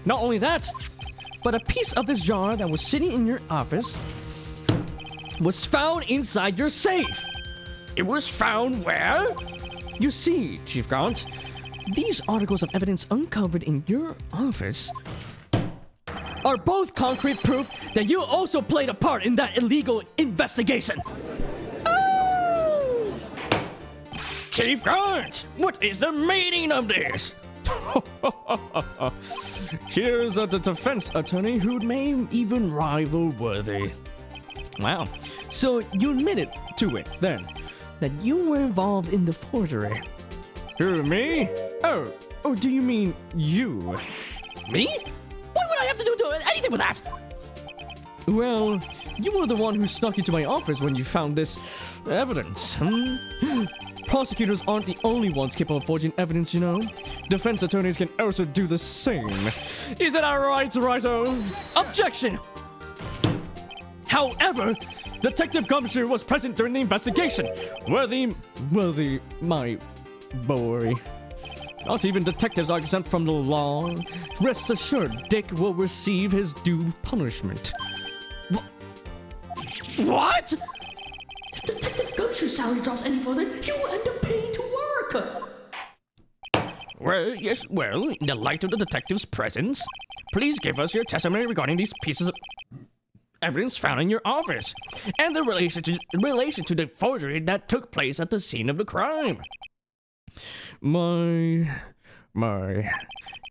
Not only that, but a piece of this jar that was sitting in your office was found inside your safe. It was found where? You see, Chief Grant, these articles of evidence uncovered in your office are both concrete proof that you also played a part in that illegal investigation. Oh! Chief Grant, what is the meaning of this? Here's the defense attorney who may even rival Worthy. Wow. So you admitted to it, then, that you were involved in the forgery. Who, me? Oh, or do you mean you? Me? What would I have to do anything with that? Well, you were the one who snuck into my office when you found this evidence. Prosecutors aren't the only ones capable of forging evidence, you know. Defense attorneys can also do the same. Isn't that right, Righto? Objection! However, Detective Gumshoe was present during the investigation. Worthy, my boy. Not even detectives are exempt from the law. Rest assured, Dick will receive his due punishment. What? If Detective Gumshoe's salary drops any further, he will end up paying to work. Well, yes, in the light of the detective's presence, please give us your testimony regarding these pieces of evidence found in your office and the relation to the forgery that took place at the scene of the crime. My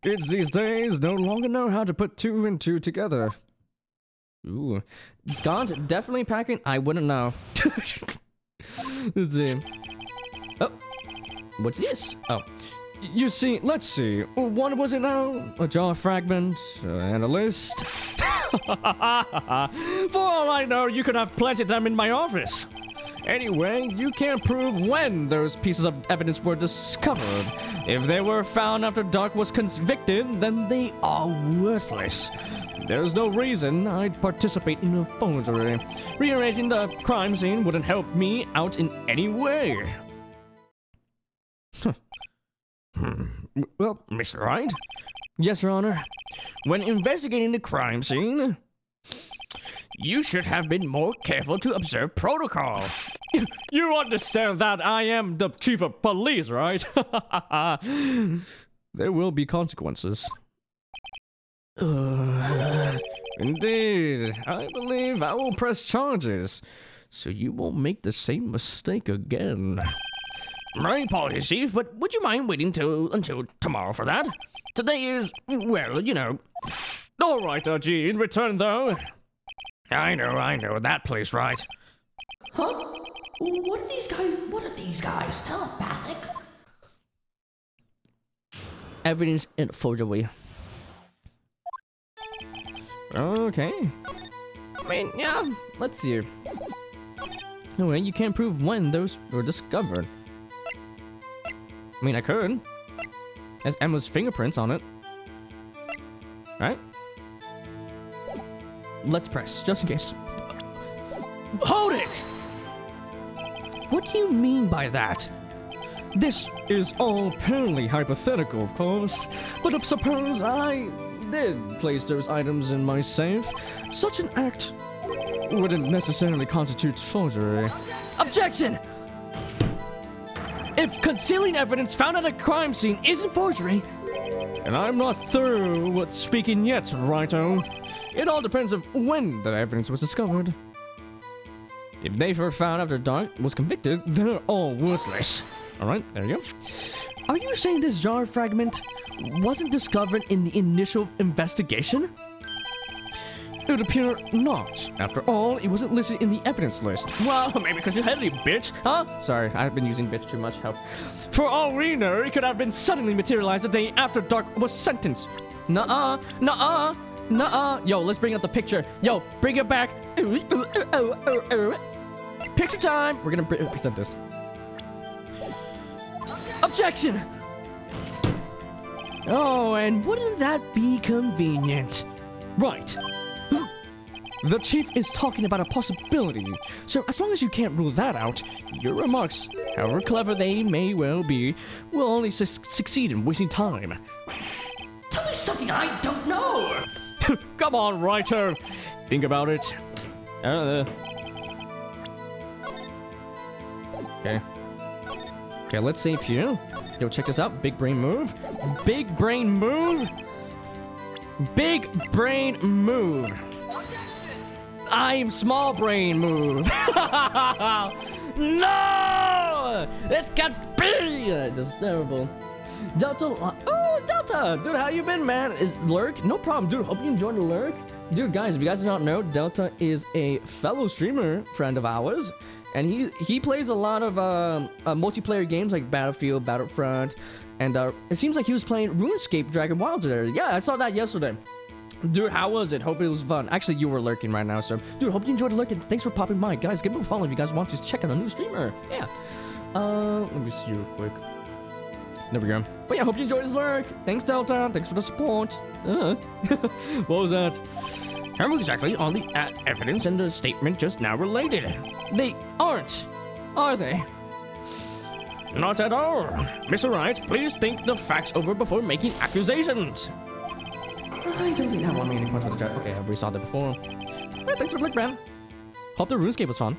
kids these days no longer know how to put two and two together. Ooh, Gaunt definitely packing. I wouldn't know. Let's see. Oh, what's this? Oh, you see. Let's see. What was it now? A jar fragment and a list. For all I know, you could have planted them in my office. Anyway, you can't prove when those pieces of evidence were discovered. If they were found after Doc was convicted, then they are worthless. There's no reason I'd participate in a forgery. Rearranging the crime scene wouldn't help me out in any way. Well, Mr. Wright? Yes, Your Honor. When investigating the crime scene, you should have been more careful to observe protocol. You understand that I am the chief of police, right? There will be consequences. Indeed, I believe I will press charges, so you won't make the same mistake again. My apologies, Chief, but would you mind waiting until tomorrow for that? Today is, well, you know. All right, RG, in return, though. I know, that place, right? Huh? What are these guys? Telepathic? Evidence in forgery. Okay. I mean, yeah, let's see. No way, you can't prove when those were discovered. I mean, I could. Has Emma's fingerprints on it. Right? Let's press, just in case. Hold it! What do you mean by that? This is all purely hypothetical, of course. But suppose I did place those items in my safe, such an act wouldn't necessarily constitute forgery. Objection! If concealing evidence found at a crime scene isn't forgery, and I'm not through with speaking yet, Righto. It all depends on when the evidence was discovered. If they were found after Doc was convicted, they're all worthless. Alright, there you go. Are you saying this jar fragment wasn't discovered in the initial investigation? It would appear not. After all, it wasn't listed in the evidence list. Well, maybe because you had it, bitch, huh? Sorry, I've been using bitch too much. Help. For all we know, it could have been suddenly materialized the day after Dark was sentenced. Nuh-uh, nuh-uh, nuh-uh. Yo, let's bring out the picture. Yo, bring it back. Picture time. We're gonna present this. Objection! Oh, and wouldn't that be convenient? Right. The chief is talking about a possibility, so as long as you can't rule that out, your remarks, however clever they may well be, will only succeed in wasting time. Tell me something I don't know! Come on, writer. Think about it. Okay. Okay, let's save here. Yo, check this out. Big brain move. Big brain move. Big brain move. I'm small brain move. No! It can't be! This is terrible. Delta. Oh, Delta! Dude, how you been, man? Is Lurk? No problem, dude. Hope you enjoyed the Lurk. Dude, guys, if you guys do not know, Delta is a fellow streamer friend of ours. And he plays a lot of multiplayer games like Battlefield, Battlefront, and it seems like he was playing RuneScape Dragon Wilds there. Yeah, I saw that yesterday. Dude, how was it? Hope it was fun. Actually, you were lurking right now, so dude, hope you enjoyed lurking. Thanks for popping by, guys. Give me a follow if you guys want to check out a new streamer. Yeah. Let me see real quick. There we go. But yeah, hope you enjoyed this lurk. Thanks, Delta. Thanks for the support. What was that? How exactly are the evidence and the statement just now related? They aren't, are they? Not at all. Mr. Wright, please think the facts over before making accusations. I don't think that won me any points for the chat. Okay, we saw that before. Yeah, thanks for the click, man. Hope the RuneScape was fun.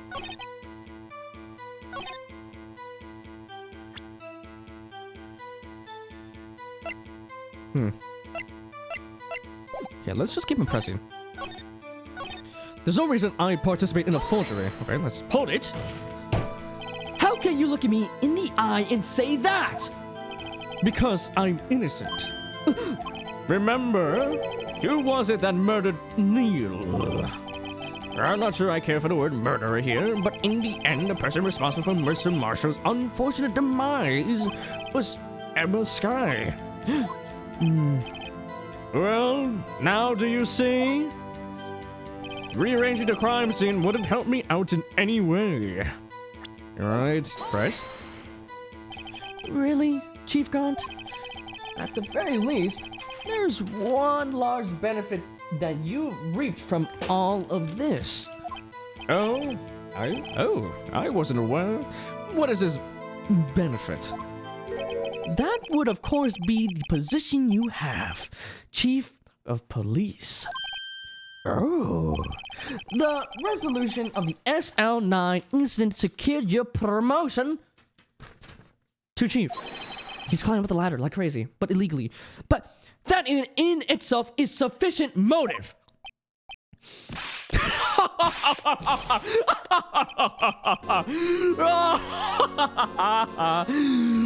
Okay, let's just keep impressing. There's no reason I participate in a forgery. Okay, let's hold it. How can you look at me in the eye and say that? Because I'm innocent. Remember, who was it that murdered Neil? I'm not sure I care for the word murderer here, but in the end, the person responsible for Mr. Marshall's unfortunate demise was Emma Sky. Well, now do you see? Rearranging the crime scene wouldn't help me out in any way. Right, Bryce? Really, Chief Gaunt? At the very least, there's one large benefit that you reaped from all of this. I wasn't aware. What is this benefit? That would, of course, be the position you have, Chief of Police. Oh. The resolution of the SL9 incident secured your promotion to Chief. He's climbing up the ladder like crazy, but illegally. But that in itself is sufficient motive.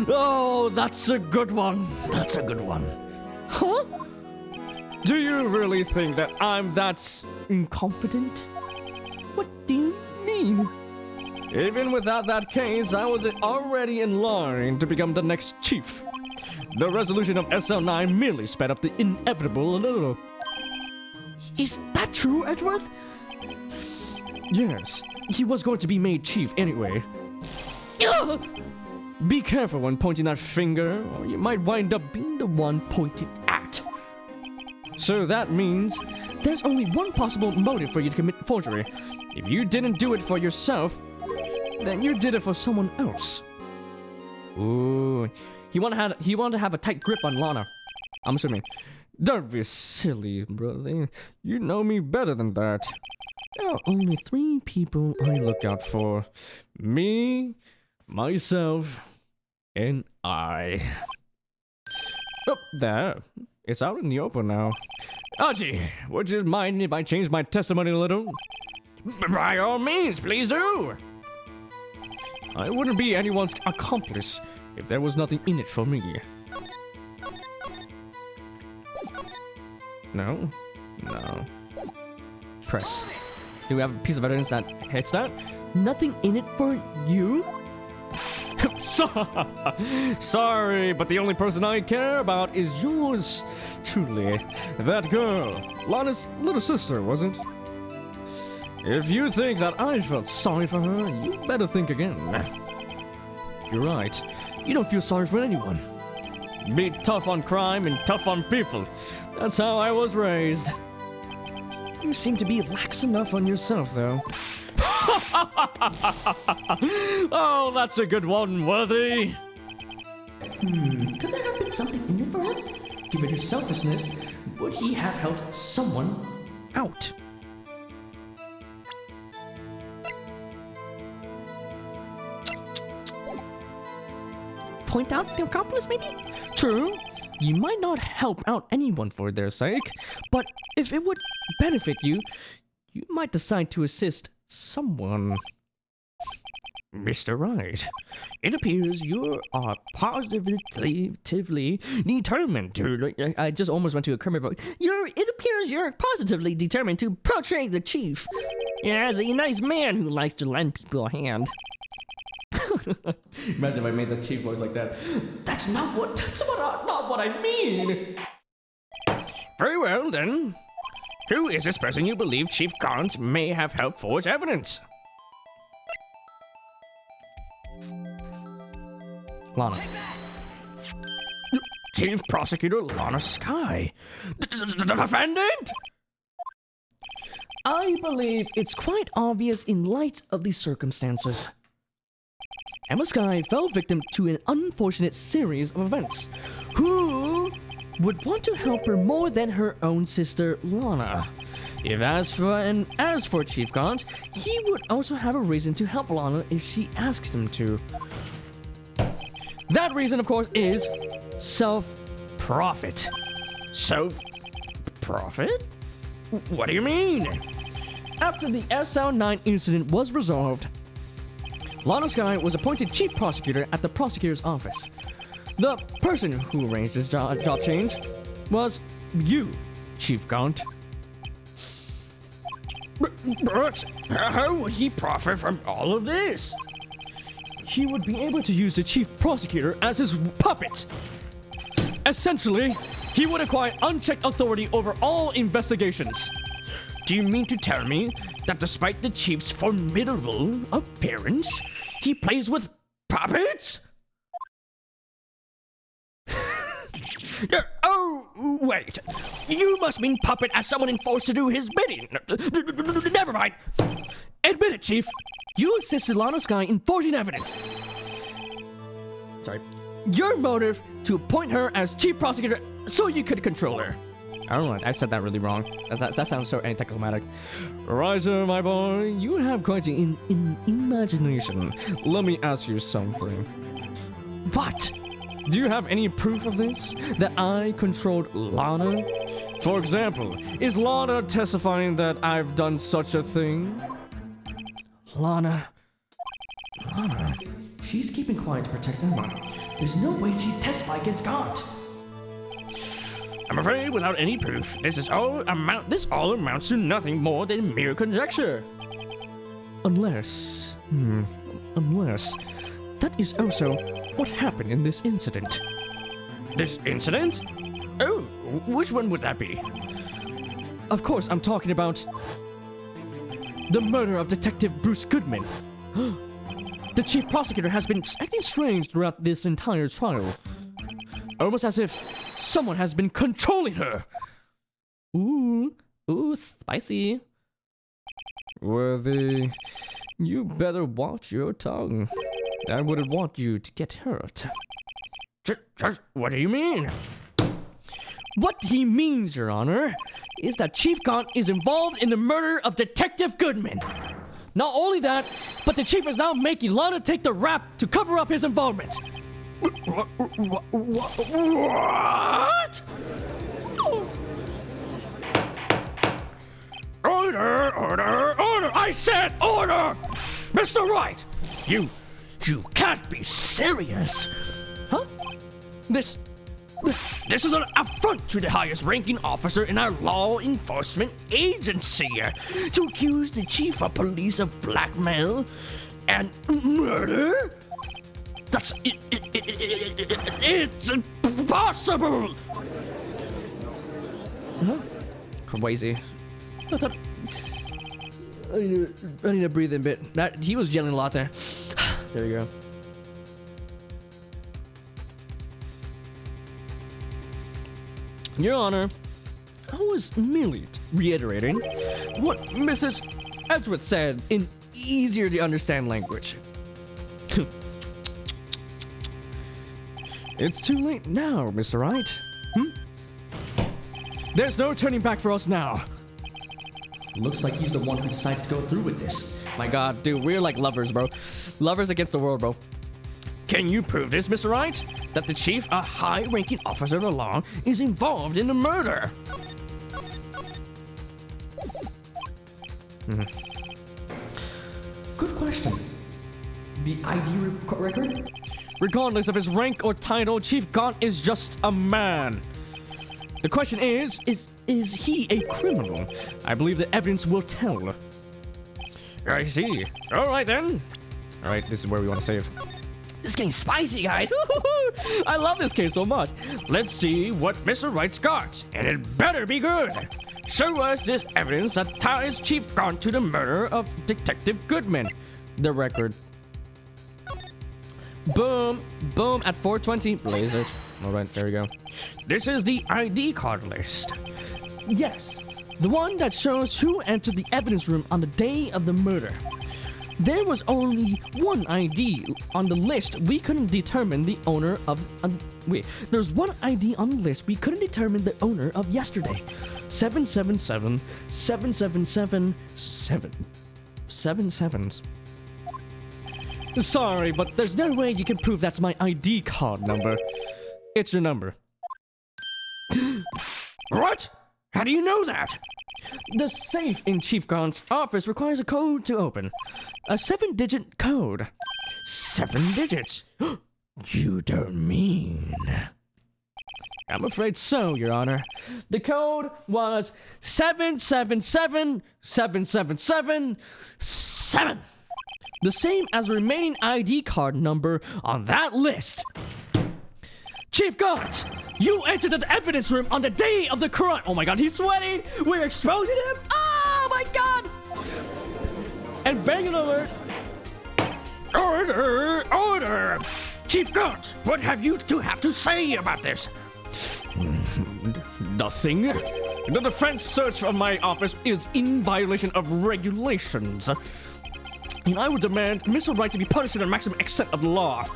Oh, that's a good one. That's a good one. Huh? Do you really think that I'm that incompetent? What do you mean? Even without that case, I was already in line to become the next chief. The resolution of SL9 merely sped up the inevitable a little. Is that true, Edgeworth? Yes, he was going to be made chief anyway. Be careful when pointing that finger, or you might wind up being the one pointed at. So that means there's only one possible motive for you to commit forgery. If you didn't do it for yourself, then you did it for someone else. Ooh, he wanted to have a tight grip on Lana. I'm assuming. Don't be silly, brother. You know me better than that. There are only 3 people I look out for. Me, myself, and I. Oh, there. It's out in the open now. Archie, would you mind if I change my testimony a little? By all means, please do. I wouldn't be anyone's accomplice if there was nothing in it for me. No? No. Press. Do we have a piece of evidence that hits that? Nothing in it for you? Sorry, but the only person I care about is yours truly. That girl, Lana's little sister, wasn't? If you think that I felt sorry for her, you better think again. You're right. You don't feel sorry for anyone. Be tough on crime and tough on people. That's how I was raised. You seem to be lax enough on yourself, though. Oh, that's a good one, Worthy. Could there have been something in it for him? Given his selfishness, would he have helped someone out? Point out the accomplice, maybe? True. You might not help out anyone for their sake, but if it would benefit you, you might decide to assist someone. Mr. Wright, it appears you are positively determined to... I just almost went to a Kermit voice. It appears you're positively determined to portray the chief as a nice man who likes to lend people a hand. Imagine if I made the chief voice like that. That's not what I mean. Very well, then. Who is this person you believe Chief Gaunt may have helped forge evidence? Lana. Chief Prosecutor Lana Skye. Defendant? I believe it's quite obvious in light of the circumstances. Emma Skye fell victim to an unfortunate series of events. Who would want to help her more than her own sister, Lana? As for Chief Gaunt, he would also have a reason to help Lana if she asked him to. That reason, of course, is self-profit. Self-profit? What do you mean? After the SL9 incident was resolved, Lana Skye was appointed chief prosecutor at the prosecutor's office. The person who arranged this job change was you, Chief Gaunt. But how would he profit from all of this? He would be able to use the chief prosecutor as his puppet. Essentially, he would acquire unchecked authority over all investigations. Do you mean to tell me that despite the chief's formidable appearance, he plays with puppets? Oh, wait. You must mean puppet as someone enforced to do his bidding. Never mind. Admit it, Chief. You assisted Lana Skye in forging evidence. Sorry. Your motive to appoint her as chief prosecutor so you could control her. I don't know, I said that really wrong. That sounds so anticlimactic. Ryder, my boy, you have quite an imagination. Let me ask you something. What? Do you have any proof of this? That I controlled Lana? For example, is Lana testifying that I've done such a thing? Lana. She's keeping quiet to protect Emma. There's no way she'd testify against Gaunt. I'm afraid without any proof, this all amounts to nothing more than mere conjecture. Unless that is also what happened in this incident. This incident? Oh, which one would that be? Of course, I'm talking about the murder of Detective Bruce Goodman. The chief prosecutor has been acting strange throughout this entire trial. Almost as if someone has been controlling her. Ooh, spicy. Worthy, you better watch your tongue. I wouldn't want you to get hurt. What do you mean? What he means, Your Honor, is that Chief Gaunt is involved in the murder of Detective Goodman. Not only that, but the chief is now making Lana take the rap to cover up his involvement. What? Order! I said order! Mr. Wright! You can't be serious! Huh? This This is an affront to the highest ranking officer in our law enforcement agency to accuse the chief of police of blackmail and murder? It's impossible! Huh? Crazy. I need to breathe in a bit. He was yelling a lot there. There you go. Your Honor, I was merely reiterating what Mrs. Edgeworth said in easier to understand language. It's too late now, Mr. Wright. There's no turning back for us now. Looks like he's the one who decided to go through with this. My God, dude, we're like lovers, bro. Lovers against the world, bro. Can you prove this, Mr. Wright? That the chief, a high-ranking officer of the law, is involved in the murder? Good question. The ID record? Regardless of his rank or title, Chief Gaunt is just a man. The question is he a criminal? I believe the evidence will tell. I see. All right, then. All right, this is where we want to save. This is getting spicy, guys. I love this case so much. Let's see what Mr. Wright's got, and it better be good. Show us this evidence that ties Chief Gaunt to the murder of Detective Goodman. The record. Boom. Boom at 420. Blaze it. All right, there we go. This is the ID card list. Yes, the one that shows who entered the evidence room on the day of the murder. There was only one ID on the list. We couldn't determine the owner of... There's one ID on the list we couldn't determine the owner of yesterday. 777 777 7 sevens. Sorry, but there's no way you can prove that's my ID card number. It's your number. What? How do you know that? The safe in Chief Gaunt's office requires a code to open. A 7-digit code. 7 digits? You don't mean... I'm afraid so, Your Honor. The code was 7777777. The same as the remaining ID card number on that list. Chief Gaunt, you entered the evidence room on the day of the crime. Oh my God, he's sweaty. We're exposing him. Oh my God. And banging alert. Order! Order! Chief Gaunt, what have you to say about this? Nothing. The defense search of my office is in violation of regulations. And I would demand Mr. Wright to be punished to the maximum extent of the law.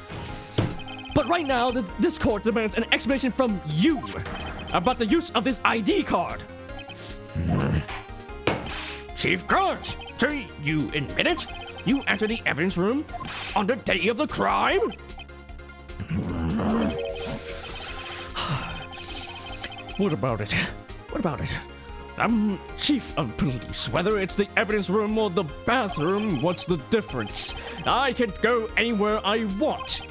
But right now, this court demands an explanation from you about the use of this ID card. Chief Gaunt, so you admit it? You entered the evidence room on the day of the crime? What about it? What about it? I'm chief of police. Whether it's the evidence room or the bathroom, what's the difference? I can go anywhere I want.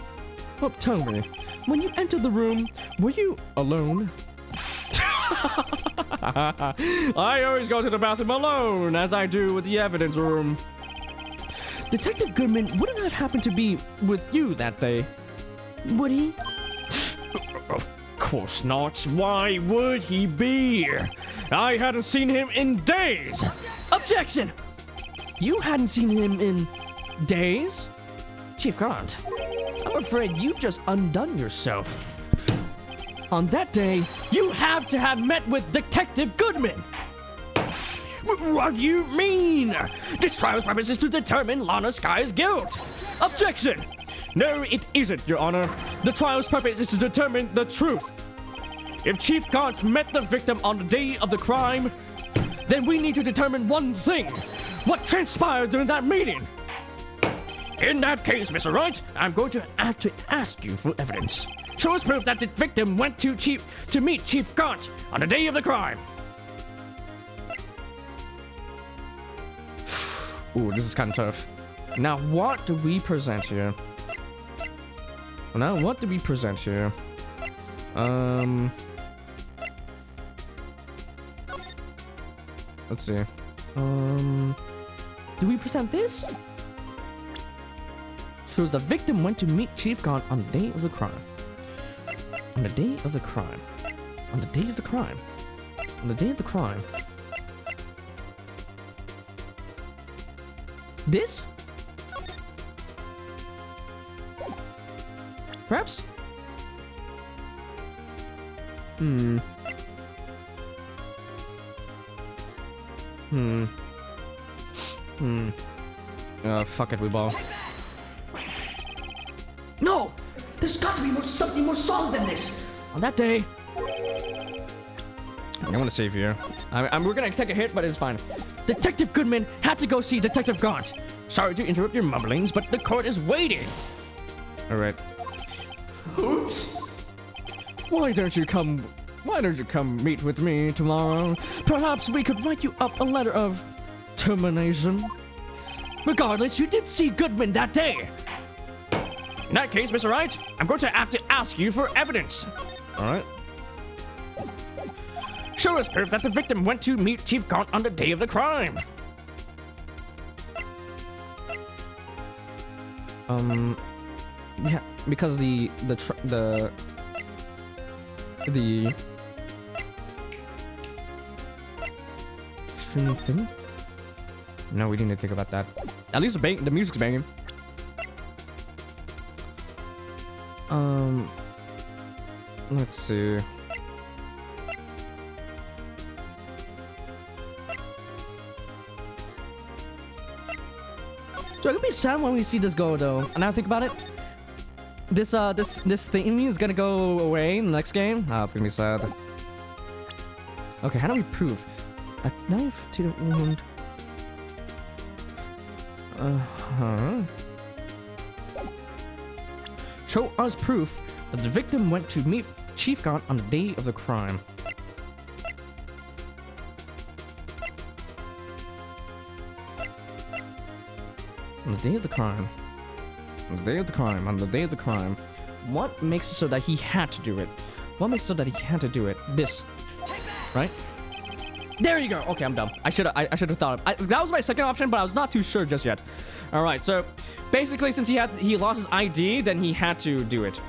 Oh, tell me, when you entered the room, were you alone? I always go to the bathroom alone, as I do with the evidence room. Detective Goodman wouldn't have happened to be with you that day, would he? Of course not. Why would he be? I hadn't seen him in days. Objection! You hadn't seen him in days? Chief Gaunt, I'm afraid you've just undone yourself. On that day, you have to have met with Detective Goodman. What do you mean? This trial's purpose is to determine Lana Sky's guilt. Objection! No, it isn't, Your Honor. The trial's purpose is to determine the truth. If Chief Gaunt met the victim on the day of the crime, then we need to determine one thing. What transpired during that meeting? In that case, Mr. Wright, I'm going to have to ask you for evidence. Show us proof that the victim went to meet Chief Gaunt on the day of the crime. Ooh, this is kind of tough. Now, what do we present here? Let's see. Do we present this? Shows the victim went to meet Chief God on the day of the crime. On the day of the crime. On the day of the crime. On the day of the crime. This? Perhaps? Fuck it, we ball. No! There's got to be something more solid than this! On that day... I'm gonna save here. We're gonna take a hit, but it's fine. Detective Goodman had to go see Detective Gaunt. Sorry to interrupt your mumblings, but the court is waiting. Alright. Oops. Why don't you come meet with me tomorrow? Perhaps we could write you up a letter of termination. Regardless, you did see Goodman that day. In that case, Mr. Wright, I'm going to have to ask you for evidence. Alright. Show us proof that the victim went to meet Chief Gaunt on the day of the crime. Yeah, because the extreme thing? No, we didn't think about that. At least the music's banging. Let's see. So it's gonna be sad when we see this go though. And now think about it. This thing is gonna go away in the next game. Oh, it's gonna be sad. Okay, how do we prove? A knife to the wound. Show us proof that the victim went to meet Chief Gaunt on the day of the crime. On the day of the crime. On the day of the crime. On the day of the crime. What makes it so that he had to do it? What makes it so that he had to do it? This. Right? There you go. Okay, I'm dumb. I should have thought of that was my second option, but I was not too sure just yet. Alright, so basically since he lost his ID, then he had to do it.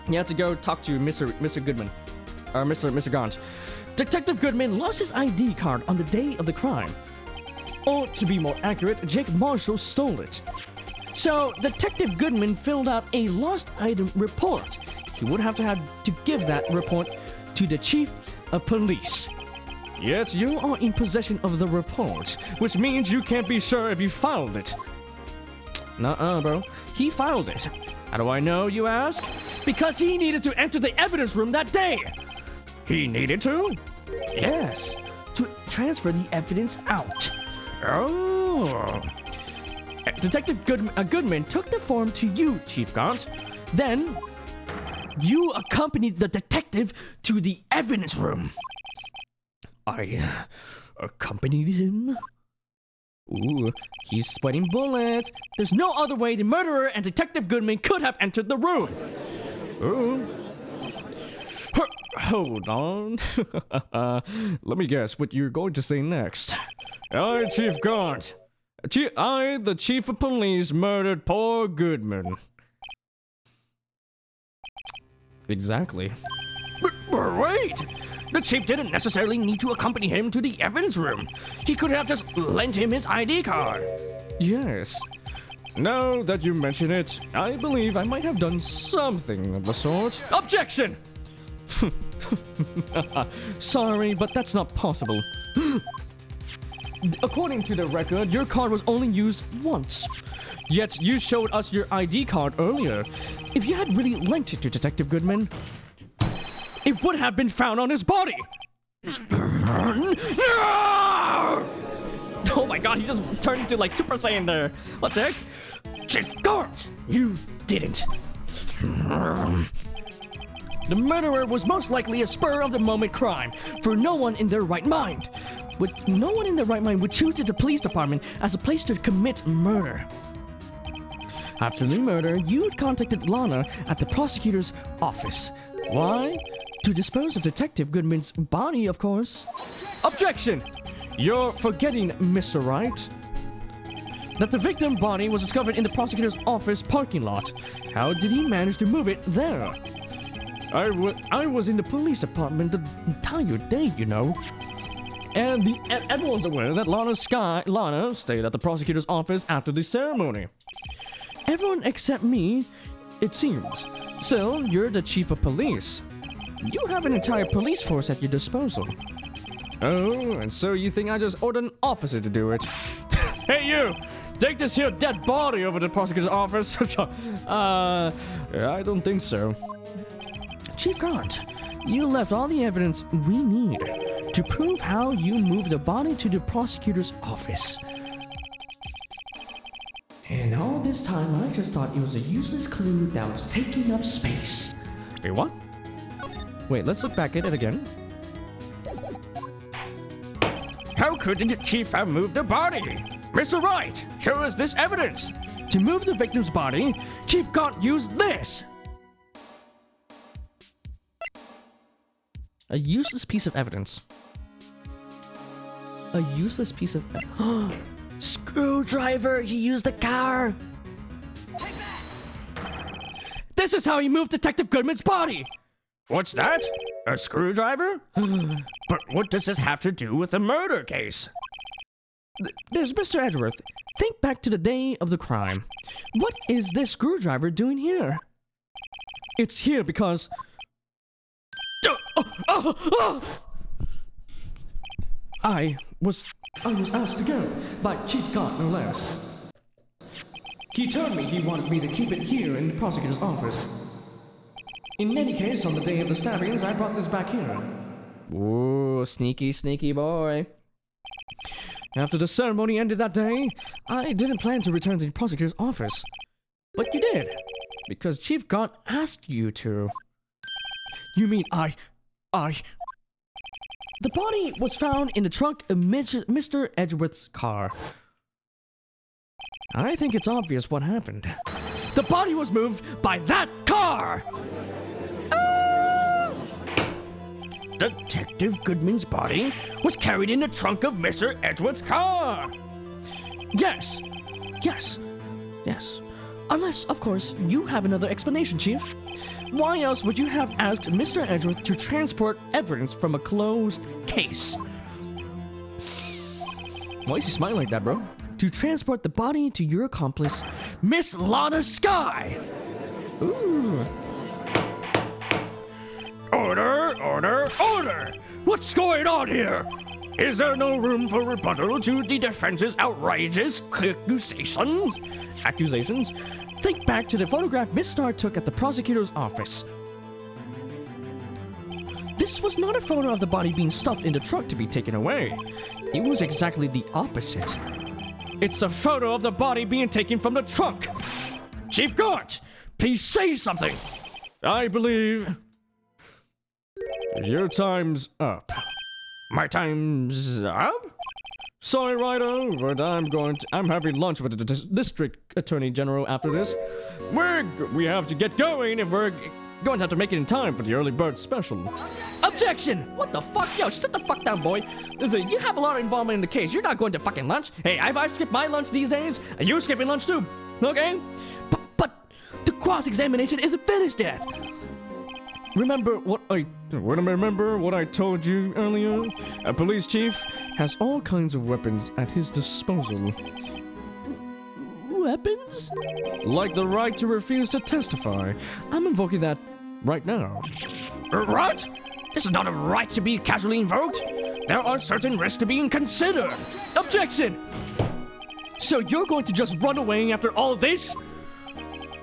He had to go talk to Mr. Goodman. Or Mr. Gaunt. Detective Goodman lost his ID card on the day of the crime. Or, to be more accurate, Jake Marshall stole it. So, Detective Goodman filled out a lost item report. He would have to give that report to the chief of police. Yet, you are in possession of the report, which means you can't be sure if you filed it. Nuh-uh, bro. He filed it. How do I know, you ask? Because he needed to enter the evidence room that day. He needed to? Yes. To transfer the evidence out. Oh. Detective Goodman took the form to you, Chief Gaunt. Then, you accompanied the detective to the evidence room. I accompanied him? Ooh, he's sweating bullets. There's no other way the murderer and Detective Goodman could have entered the room. Ooh. Hold on. Let me guess what you're going to say next. I, Chief Gaunt. I, the Chief of Police, murdered poor Goodman. Exactly. But wait! The chief didn't necessarily need to accompany him to the evidence room. He could have just lent him his ID card. Yes. Now that you mention it, I believe I might have done something of the sort. Objection! Sorry, but that's not possible. According to the record, your card was only used once. Yet you showed us your ID card earlier. If you had really lent it to Detective Goodman, it would have been found on his body. Oh my god, he just turned into like Super Saiyan there. What the heck? Chief Gaunt, you didn't. The murderer was most likely a spur-of-the-moment crime, for no one in their right mind would choose the police department as a place to commit murder. After the murder, you contacted Lana at the prosecutor's office. Why? To dispose of Detective Goodman's body, of course. Objection! You're forgetting, Mr. Wright, that the victim body was discovered in the prosecutor's office parking lot. How did he manage to move it there? I was in the police department the entire day, you know. And everyone's aware that Lana stayed at the prosecutor's office after the ceremony. Everyone except me, it seems. Still, you're the chief of police. You have an entire police force at your disposal. Oh, and so you think I just ordered an officer to do it? Hey, you! Take this here dead body over to the prosecutor's office. I don't think so. Chief Gaunt, you left all the evidence we need to prove how you moved the body to the prosecutor's office. And all this time, I just thought it was a useless clue that was taking up space. Wait, what? Wait, let's look back at it again. How could the chief have moved the body? Mr. Wright, show us this evidence. To move the victim's body, Chief Gaunt used this. A useless piece of evidence. A useless piece of... Screwdriver! He used a car! This is how he moved Detective Goodman's body! What's that? A screwdriver? But what does this have to do with the murder case? There's Mr. Edgeworth. Think back to the day of the crime. What is this screwdriver doing here? It's here because... I was asked to go by Chief Gaunt, no less. He told me he wanted me to keep it here in the prosecutor's office. In any case, on the day of the stabbings, I brought this back here. Ooh, sneaky, sneaky boy. After the ceremony ended that day, I didn't plan to return to the prosecutor's office. But you did, because Chief Gaunt asked you to. You mean I... The body was found in the trunk of Mr. Edgeworth's car. I think it's obvious what happened. The body was moved by that car! Detective Goodman's body was carried in the trunk of Mr. Edgeworth's car! Yes! Unless, of course, you have another explanation, Chief. Why else would you have asked Mr. Edgeworth to transport evidence from a closed case? Why is he smiling like that, bro? To transport the body to your accomplice, Miss Lana Skye! Ooh. Order! What's going on here? Is there no room for rebuttal to the defense's outrageous accusations? Think back to the photograph Miss Starr took at the prosecutor's office. This was not a photo of the body being stuffed in the trunk to be taken away. It was exactly the opposite. It's a photo of the body being taken from the trunk. Chief Gaunt, please say something. I believe your time's up. My time's up? Sorry, Ryder, but I'm having lunch with the district attorney general after this. We have to get going if we're going to have to make it in time for the early bird special. Objection! What the fuck? Yo, sit the fuck down, boy. Listen, you have a lot of involvement in the case. You're not going to fucking lunch. Hey, I skipped my lunch these days, and you're skipping lunch too. Okay? But the cross-examination isn't finished yet. Remember what I told you earlier? A police chief has all kinds of weapons at his disposal. Weapons? Like the right to refuse to testify. I'm invoking that right now. What? This is not a right to be casually invoked. There are certain risks to being considered. Objection! So you're going to just run away after all this?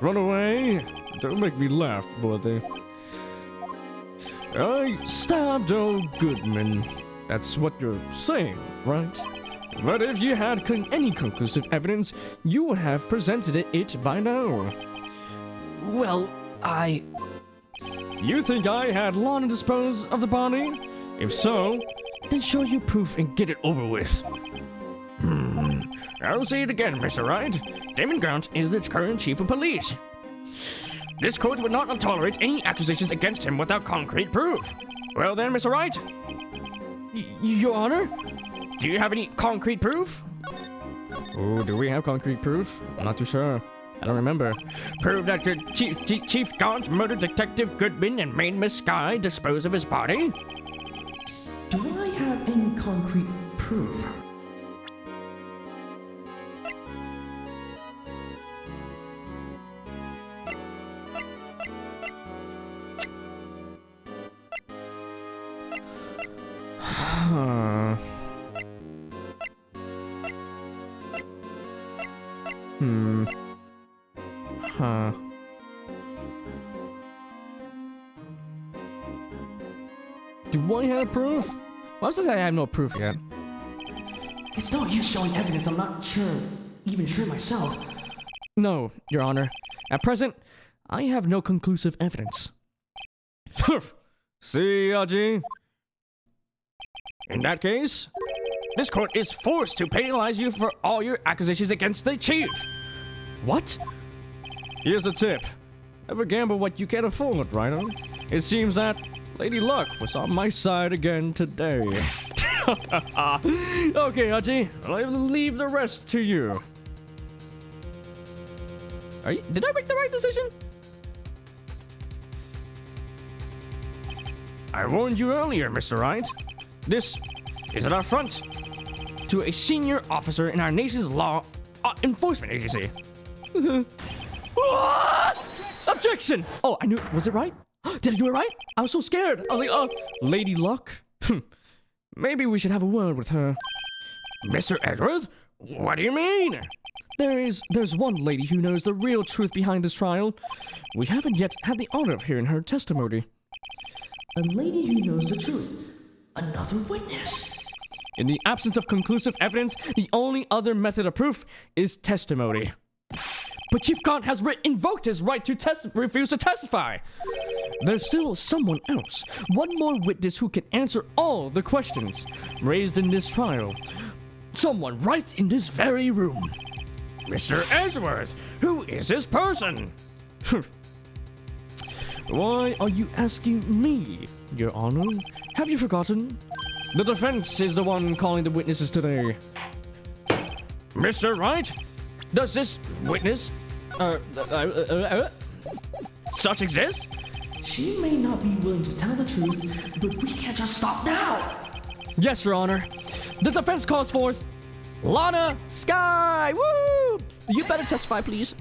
Run away? Don't make me laugh, brother. I stabbed old Goodman. That's what you're saying, right? But if you had any conclusive evidence, you would have presented it by now. Well, You think I had Lana dispose of the body? If so, then show your proof and get it over with. I'll say it again, Mr. Wright. Damon Grant is the current chief of police. This court would not tolerate any accusations against him without concrete proof. Well then, Mr. Wright? Your Honor? Do you have any concrete proof? Oh, do we have concrete proof? I'm not too sure. I don't remember. Prove that the Chief Gaunt murdered Detective Goodman and made Miss Sky dispose of his body? Do I have any concrete proof? Do I have proof? Why does it say I have no proof yet? It's no use showing evidence. I'm not even sure myself. No, Your Honor. At present, I have no conclusive evidence. See, Aji? In that case, this court is forced to penalize you for all your accusations against the chief. What? Here's a tip. Never gamble what you can't afford, Wright? It seems that Lady Luck was on my side again today. Okay, Aji, I'll leave the rest to you. Did I make the right decision? I warned you earlier, Mr. Wright. This is an affront to a senior officer in our nation's law enforcement agency. Objection! Oh, I knew. Was it right? Did I do it right? I was so scared. I was like, oh, Lady Luck? Maybe we should have a word with her. Mr. Edgeworth? What do you mean? There's one lady who knows the real truth behind this trial. We haven't yet had the honor of hearing her testimony. A lady who knows the truth. Another witness. In the absence of conclusive evidence, the only other method of proof is testimony. But Chief Gaunt has invoked his right to refuse to testify. There's still someone else, one more witness who can answer all the questions raised in this trial. Someone right in this very room. Mr. Edgeworth, who is this person? Why are you asking me, Your Honor? Have you forgotten? The defense is the one calling the witnesses today. Mr. Wright, does this witness, such exist? She may not be willing to tell the truth, but we can't just stop now. Yes, Your Honor. The defense calls forth Lana Sky! Woo! You better testify, please.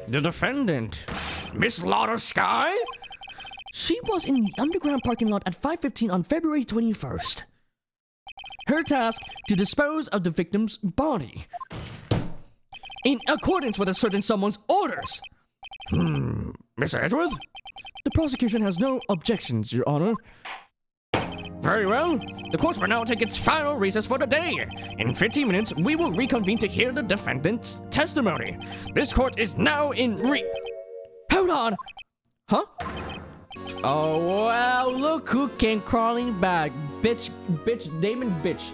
The defendant, Miss Lana Sky? She was in the underground parking lot at 5:15 on February 21st. Her task to dispose of the victim's body, in accordance with a certain someone's orders. Mr. Edgeworth? The prosecution has no objections, Your Honor. Very well. The court will now take its final recess for the day. In 15 minutes, we will reconvene to hear the defendant's testimony. This court is now in Hold on! Huh? Oh, well, look who came crawling back. Bitch, Damon, bitch.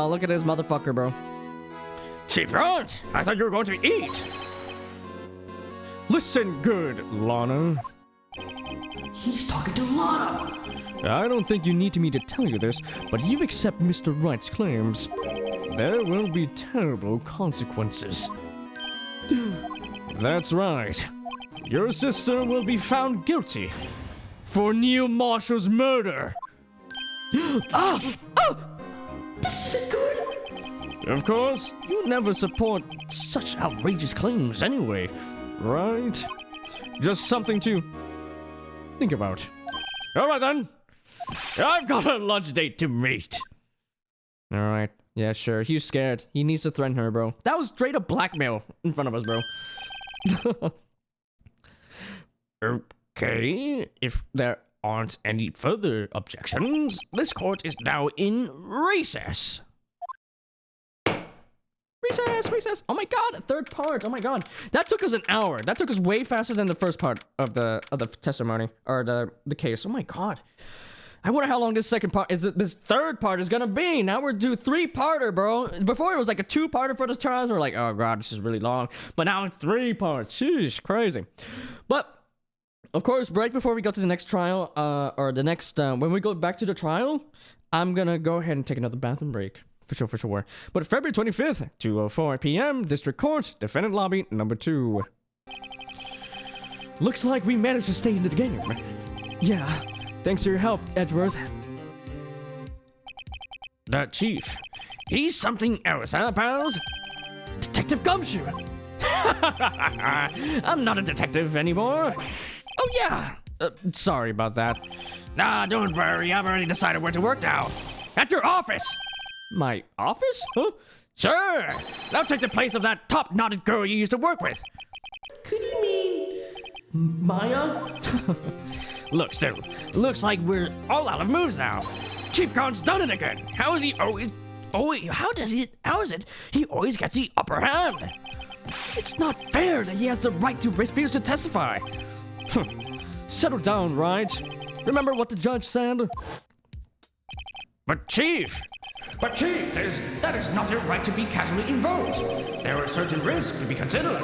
Look at this motherfucker, bro. Chief Gaunt, I thought you were going to eat. Listen good, Lana. He's talking to Lana. I don't think you need me to tell you this, but if you accept Mr. Wright's claims, there will be terrible consequences. That's right. Your sister will be found guilty for Neil Marshall's murder. This isn't good. Of course, you never support such outrageous claims anyway, right? Just something to think about. All right then. I've got a lunch date to meet. All right. Yeah, sure. He's scared. He needs to threaten her, bro. That was straight up blackmail in front of us, bro. Okay. If there aren't any further objections, this court is now in recess. Recess. Oh my god, third part. Oh my god. That took us an hour. That took us way faster than the first part of the testimony or the case. Oh my god. I wonder how long this second part this third part is gonna be. Now we're due 3-parter, bro. Before it was like a 2-parter for the trials. We're like, oh god, this is really long. But now it's 3 parts. Sheesh, crazy. But of course, right before we go to the next trial, or the next when we go back to the trial, I'm gonna go ahead and take another bathroom break. For sure. But February 25th, 2:04 p.m., District Court, Defendant Lobby, number 2. Looks like we managed to stay in the game. Yeah, thanks for your help, Edgeworth. The Chief. He's something else, huh, pals? Detective Gumshoe. I'm not a detective anymore. Oh, yeah. Sorry about that. Nah, don't worry. I've already decided where to work now. At your office. My office? Huh? Sure. I'll take the place of that top-knotted girl you used to work with. Could you mean Maya? Look, Stu. Looks like we're all out of moves now. Chief Khan's done it again. How is he always... How is it he always gets the upper hand? It's not fair that he has the right to refuse to testify. Settle down, Wright. Remember what the judge said? But Chief, that is not your right to be casually invoked. There are certain risks to be considered.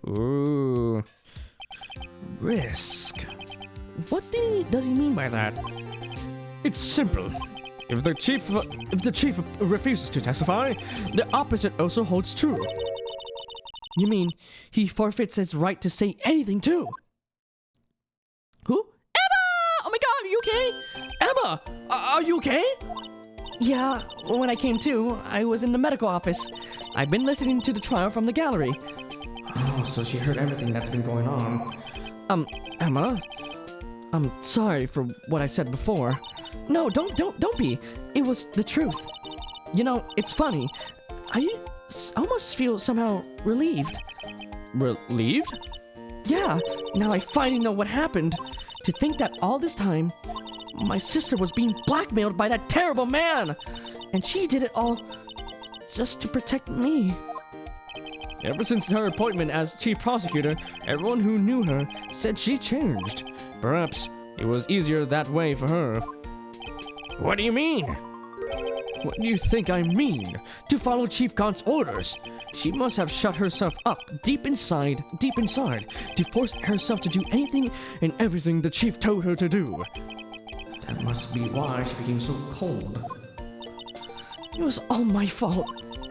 Ooh. Risk. What does he mean by that? It's simple. If the chief refuses to testify, the opposite also holds true. You mean he forfeits his right to say anything too? Who? Emma! Oh my god, are you okay? Emma! Are you okay? Yeah, when I came to, I was in the medical office. I've been listening to the trial from the gallery. Oh, so she heard everything that's been going on. Emma? I'm sorry for what I said before. No, don't be. It was the truth. You know, it's funny. I almost feel somehow relieved. Relieved? Yeah, now I finally know what happened. To think that all this time, my sister was being blackmailed by that terrible man. And she did it all just to protect me. Ever since her appointment as chief prosecutor, everyone who knew her said she changed. Perhaps it was easier that way for her. What do you mean? What do you think I mean? To follow Chief Khan's orders. She must have shut herself up deep inside, to force herself to do anything and everything the chief told her to do. That must be why she became so cold. It was all my fault.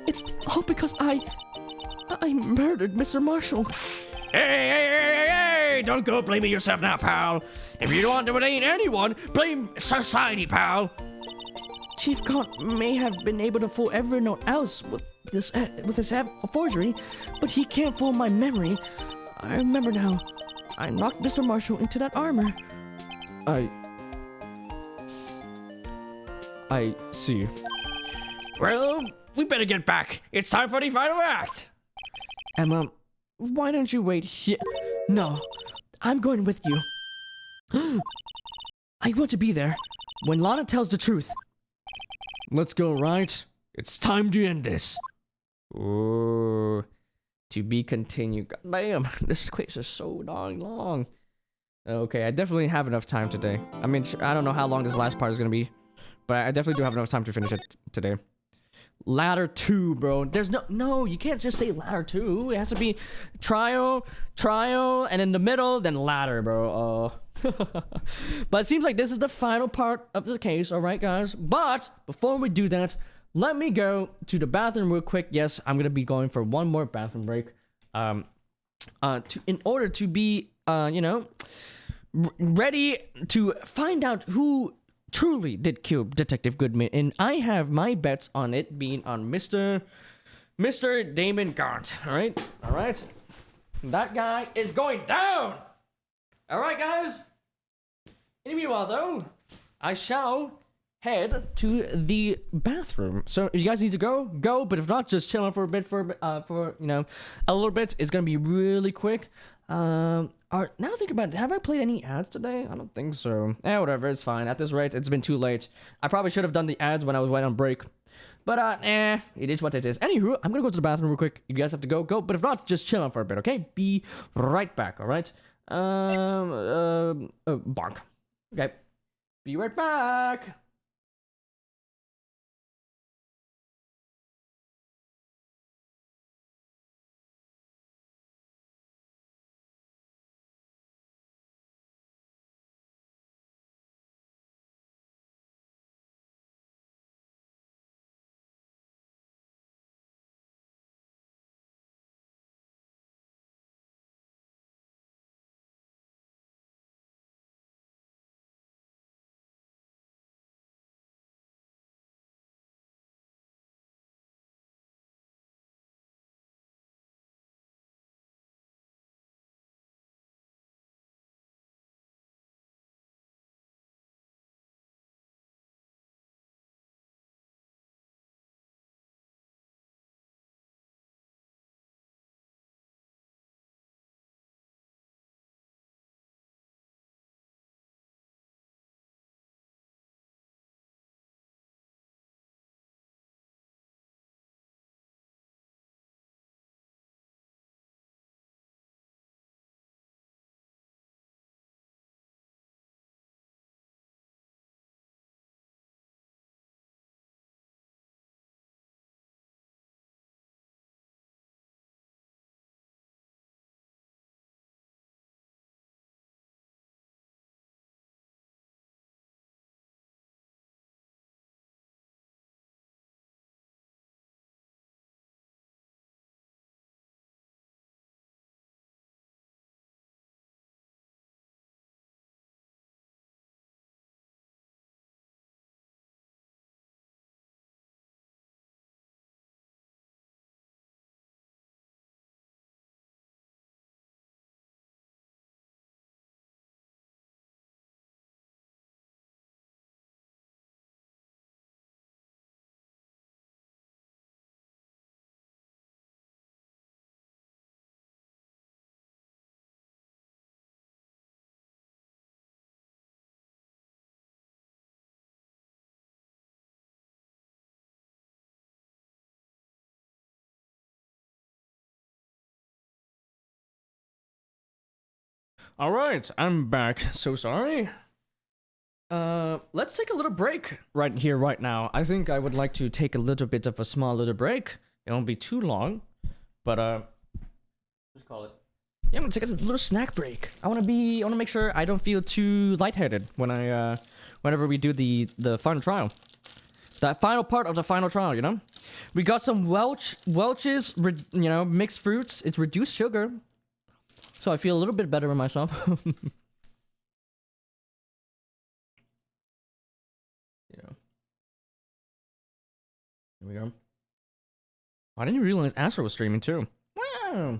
It's all because I murdered Mr. Marshall. Hey! Don't go blaming yourself now, pal. If you don't want to blame anyone, blame society, pal. Chief Khan may have been able to fool everyone else with his forgery, but he can't fool my memory. I remember now. I knocked Mr. Marshall into that armor. I see. Well, we better get back. It's time for the final act. Emma, why don't you wait here? No, I'm going with you. I want to be there when Lana tells the truth. Let's go, Wright. It's time to end this. Ooh. To be continued. God damn, this quiz is so darn long. Okay, I definitely have enough time today. I mean, I don't know how long this last part is gonna be, but I definitely do have enough time to finish it today. Ladder 2, bro. There's no, you can't just say ladder 2. It has to be trial, and in the middle, then ladder, bro. But it seems like this is the final part of the case, alright, guys? But before we do that, let me go to the bathroom real quick. Yes, I'm gonna be going for one more bathroom break. In order to be, ready to find out who truly did kill Detective Goodman, and I have my bets on it being on Mr. Damon Gaunt. All right. That guy is going down. All right, guys. In the meanwhile, though, I shall head to the bathroom. So if you guys need to go. But if not, just chill out for a bit, for a little bit. It's gonna be really quick. Now think about it. Have I played any ads today? I don't think so. Whatever. It's fine. At this rate, it's been too late. I probably should have done the ads when I was right on break. But it is what it is. Anywho, I'm gonna go to the bathroom real quick. You guys have to go. But if not, just chill out for a bit. Okay. Be right back. All right. Bonk. Okay. Be right back. All right, I'm back. So sorry. Let's take a little break right here, right now. I think I would like to take a little bit of a small little break. It won't be too long, but let's call it. Yeah, I'm gonna take a little snack break. I wanna make sure I don't feel too lightheaded when whenever we do the final trial. That final part of the final trial, you know? We got some Welch's, mixed fruits. It's reduced sugar. So I feel a little bit better with myself. Yeah. Here we go. I didn't realize Astro was streaming too. Wow.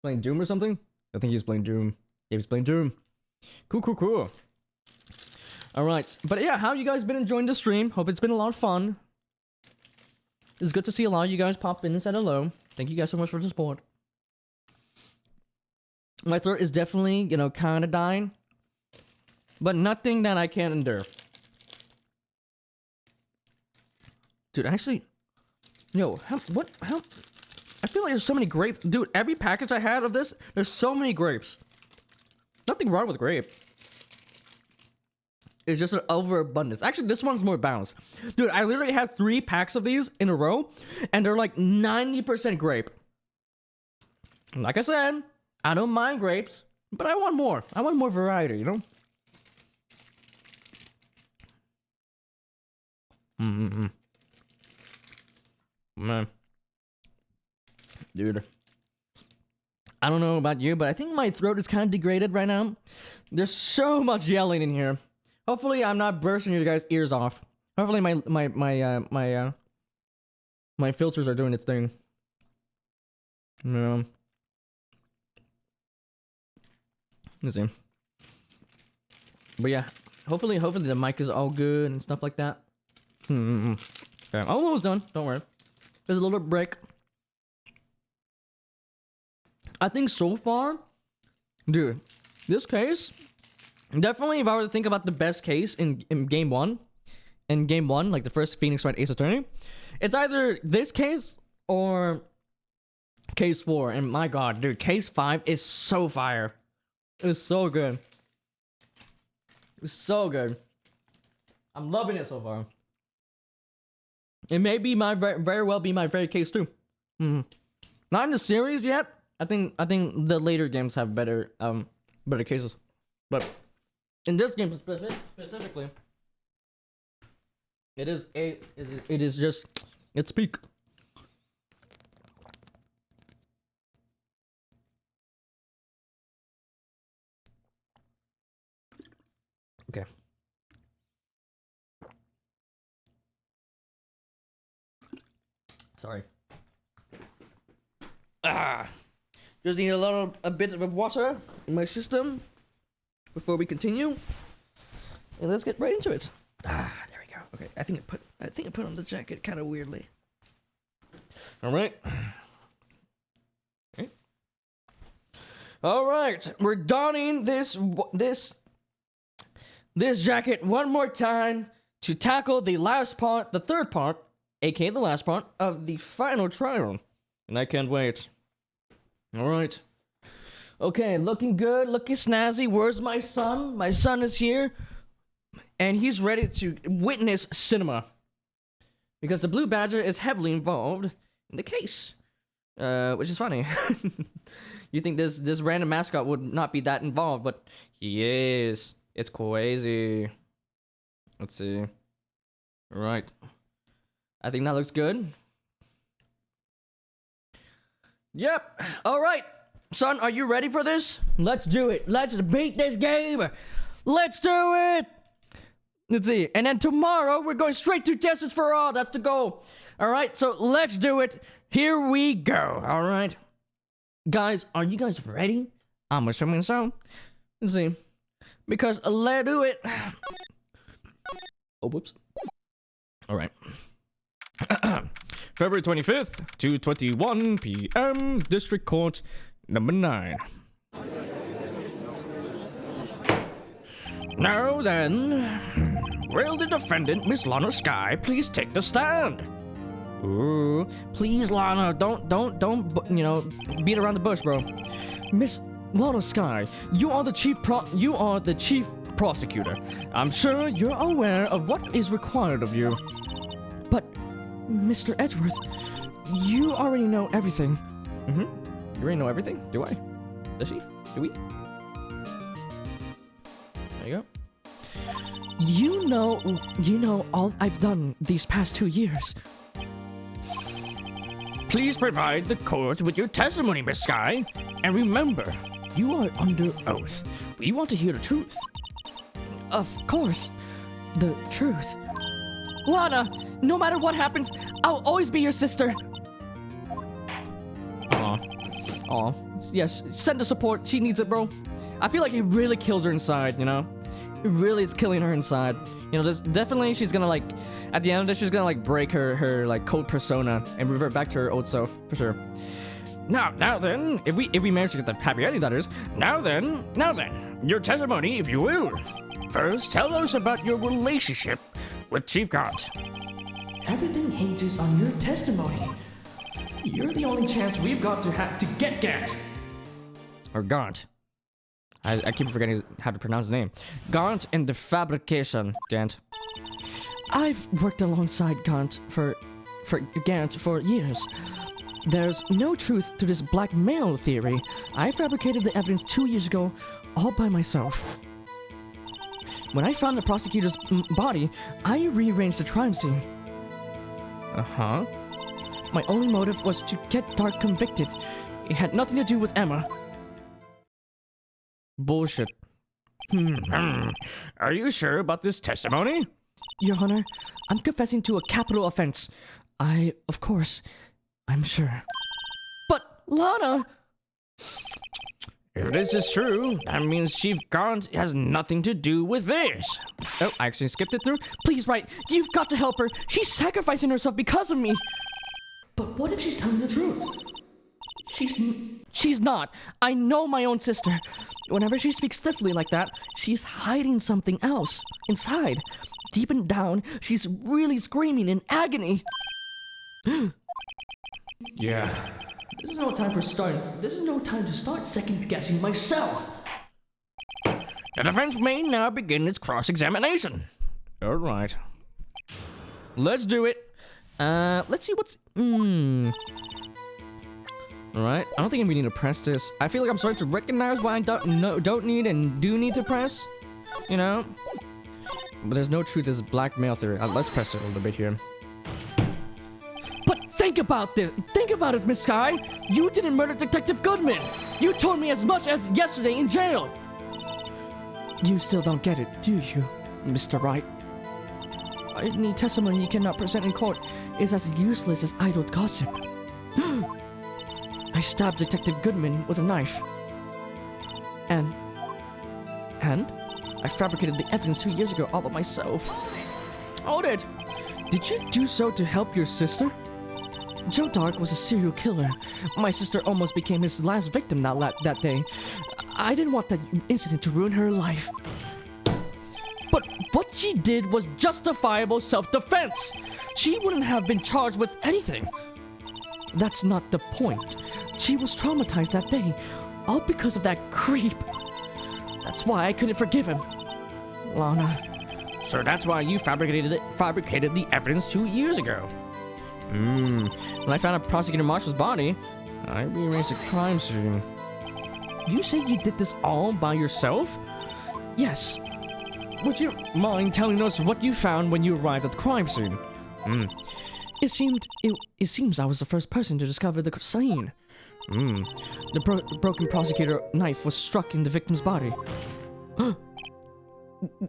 Playing Doom or something? I think he's playing Doom. Yeah, he's playing Doom. Cool. Alright. But yeah, how you guys been enjoying the stream? Hope it's been a lot of fun. It's good to see a lot of you guys pop in and say hello. Thank you guys so much for the support. My throat is definitely, kind of dying. But nothing that I can't endure. Dude, actually... Yo, how... I feel like there's so many grapes. Dude, every package I had of this, there's so many grapes. Nothing wrong with grape. It's just an overabundance. Actually, this one's more balanced. Dude, I literally had 3 packs of these in a row, and they're like 90% grape. Like I said... I don't mind grapes, but I want more. I want more variety, you know? Man. Dude. I don't know about you, but I think my throat is kind of degraded right now. There's so much yelling in here. Hopefully I'm not bursting you guys' ears off. Hopefully my filters are doing its thing. No. Let's see. But yeah, hopefully the mic is all good and stuff like that. Okay, I'm almost done. Don't worry. There's a little break. I think so far, dude, this case, definitely if I were to think about the best case in game one, like the first Phoenix Wright Ace Attorney, it's either this case or case 4. And my god, dude, case 5 is so fire. It's so good. It's so good. I'm loving it so far. It may be my very well be my very case too. Not in the series yet. I think the later games have better cases, but in this game specifically, it is just its peak. Okay. Sorry. Just need a bit of water in my system before we continue. And let's get right into it. There we go. Okay, I think I put on the jacket kind of weirdly. All right. Okay. All right, we're donning this jacket one more time to tackle the last part, the third part, aka the last part of the final trial. And I can't wait. Alright. Okay, looking good, looking snazzy. Where's my son? My son is here. And he's ready to witness cinema. Because the Blue Badger is heavily involved in the case. Which is funny. You think this random mascot would not be that involved, but he is. It's crazy. Let's see. Right. I think that looks good. Yep. All right. Son, are you ready for this? Let's do it. Let's beat this game. Let's do it. Let's see. And then tomorrow, we're going straight to Justice for All. That's the goal. All right. So let's do it. Here we go. All right. Guys, are you guys ready? I'm assuming so. Let's see. Because let's do it. Oh, whoops. All right. February 25th, 2:21 p.m. District Court number 9. Now then, will the defendant, Miss Lana Sky, please take the stand? Ooh, please, Lana, don't, beat around the bush, bro. Miss Lana Sky, you are the chief prosecutor. I'm sure you're aware of what is required of you. But, Mr. Edgeworth, you already know everything. You already know everything? Do I? Does she? Do we? There you go. You know all I've done these past 2 years. Please provide the court with your testimony, Miss Sky. And remember, you are under oath. We want to hear the truth. Of course, the truth. Lana, no matter what happens, I'll always be your sister. Aw. Yes, send the support. She needs it, bro. I feel like it really kills her inside, you know? It really is killing her inside. You know, there's definitely she's gonna like at the end of this she's gonna like break her like cult persona and revert back to her old self for sure. Now then, if we manage to get the happy ending, that is. Now then, your testimony, if you will. First, tell us about your relationship with Chief Gaunt. Everything hinges on your testimony. You're the only chance we've got to get Gant. Or Gaunt. I keep forgetting how to pronounce his name. Gaunt and the fabrication, Gant. I've worked alongside Gaunt for Gant for years. There's no truth to this blackmail theory. I fabricated the evidence 2 years ago, all by myself. When I found the prosecutor's body, I rearranged the crime scene. Uh-huh. My only motive was to get Dark convicted. It had nothing to do with Emma. Bullshit. Are you sure about this testimony? Your Honor, I'm confessing to a capital offense. Of course, I'm sure. But, Lana! If this is true, that means Chief Gaunt has nothing to do with this. Oh, I actually skipped it through. Please, Wright, you've got to help her. She's sacrificing herself because of me. But what if she's telling the truth? She's not. I know my own sister. Whenever she speaks stiffly like that, she's hiding something else inside. Deep and down, she's really screaming in agony. Yeah. This is no time to start second-guessing myself. The defense may now begin its cross-examination. All right. Let's do it. Let's see what's... Alright, I don't think we need to press this. I feel like I'm starting to recognize why I don't need and do need to press. You know? But there's no truth as blackmail theory. Let's press it a little bit here. But think about this. Think about it, Miss Sky. You didn't murder Detective Goodman. You told me as much as yesterday in jail. You still don't get it, do you, Mr. Wright? Any testimony you cannot present in court is as useless as idle gossip. I stabbed Detective Goodman with a knife. And I fabricated the evidence 2 years ago all by myself. Hold it! Did you do so to help your sister? Joe Dark was a serial killer. My sister almost became his last victim that day. I didn't want that incident to ruin her life. But what she did was justifiable self-defense. She wouldn't have been charged with anything. That's not the point. She was traumatized that day, all because of that creep. That's why I couldn't forgive him. Lana. So that's why you fabricated the evidence 2 years ago. When I found out Prosecutor Marshall's body, I rearranged the crime scene. You say you did this all by yourself? Yes. Would you mind telling us what you found when you arrived at the crime scene? It seems I was the first person to discover the scene. The broken prosecutor knife was struck in the victim's body.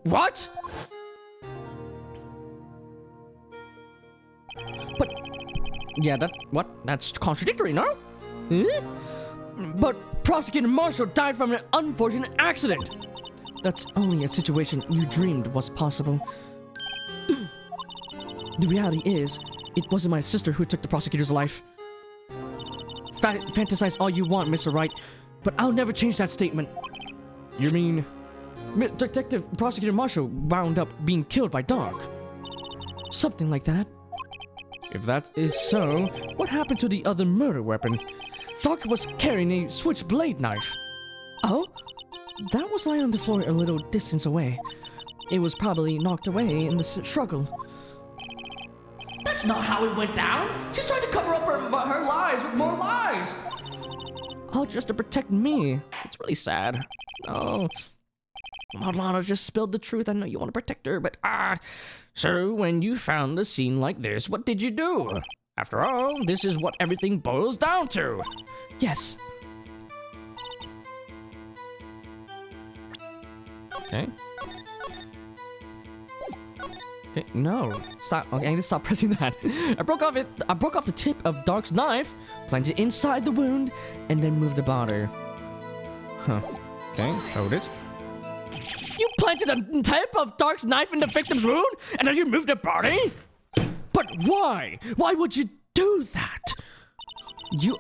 What? But yeah, that's contradictory, no? But Prosecutor Marshall died from an unfortunate accident. That's only a situation you dreamed was possible. The reality is, it wasn't my sister who took the prosecutor's life. Fantasize all you want, Mr. Wright, but I'll never change that statement. You mean... Detective Prosecutor Marshall wound up being killed by Dark? Something like that. If that is so, what happened to the other murder weapon? Dark was carrying a switchblade knife. Oh? That was lying on the floor a little distance away. It was probably knocked away in the struggle. That's not how it went down. She's trying to cover up her lies with more lies. All just to protect me. It's really sad. Oh. Lana just spilled the truth. I know you want to protect her, but So, when you found a scene like this, what did you do? After all, this is what everything boils down to. Yes. Okay. Okay, no. Stop. Okay, I need to stop pressing that. I broke off the tip of Dark's knife, plunged it inside the wound, and then moved the body. Huh. Okay, hold it. You planted a tip of Dark's knife in the victim's wound, and then you moved the body? But why? Why would you do that? You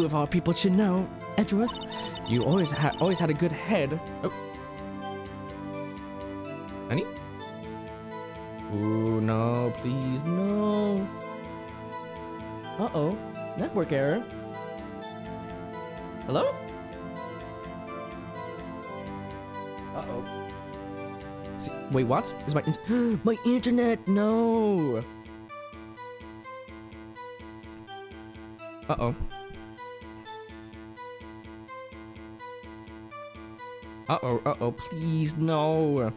of all people should know, Edgeworth. You always had a good head. Oh. Honey? Ooh, no, please, no. Uh-oh. Network error. Hello? Uh-oh. See, wait, what? Is my my internet? No. Uh-oh. Uh-oh, please, no.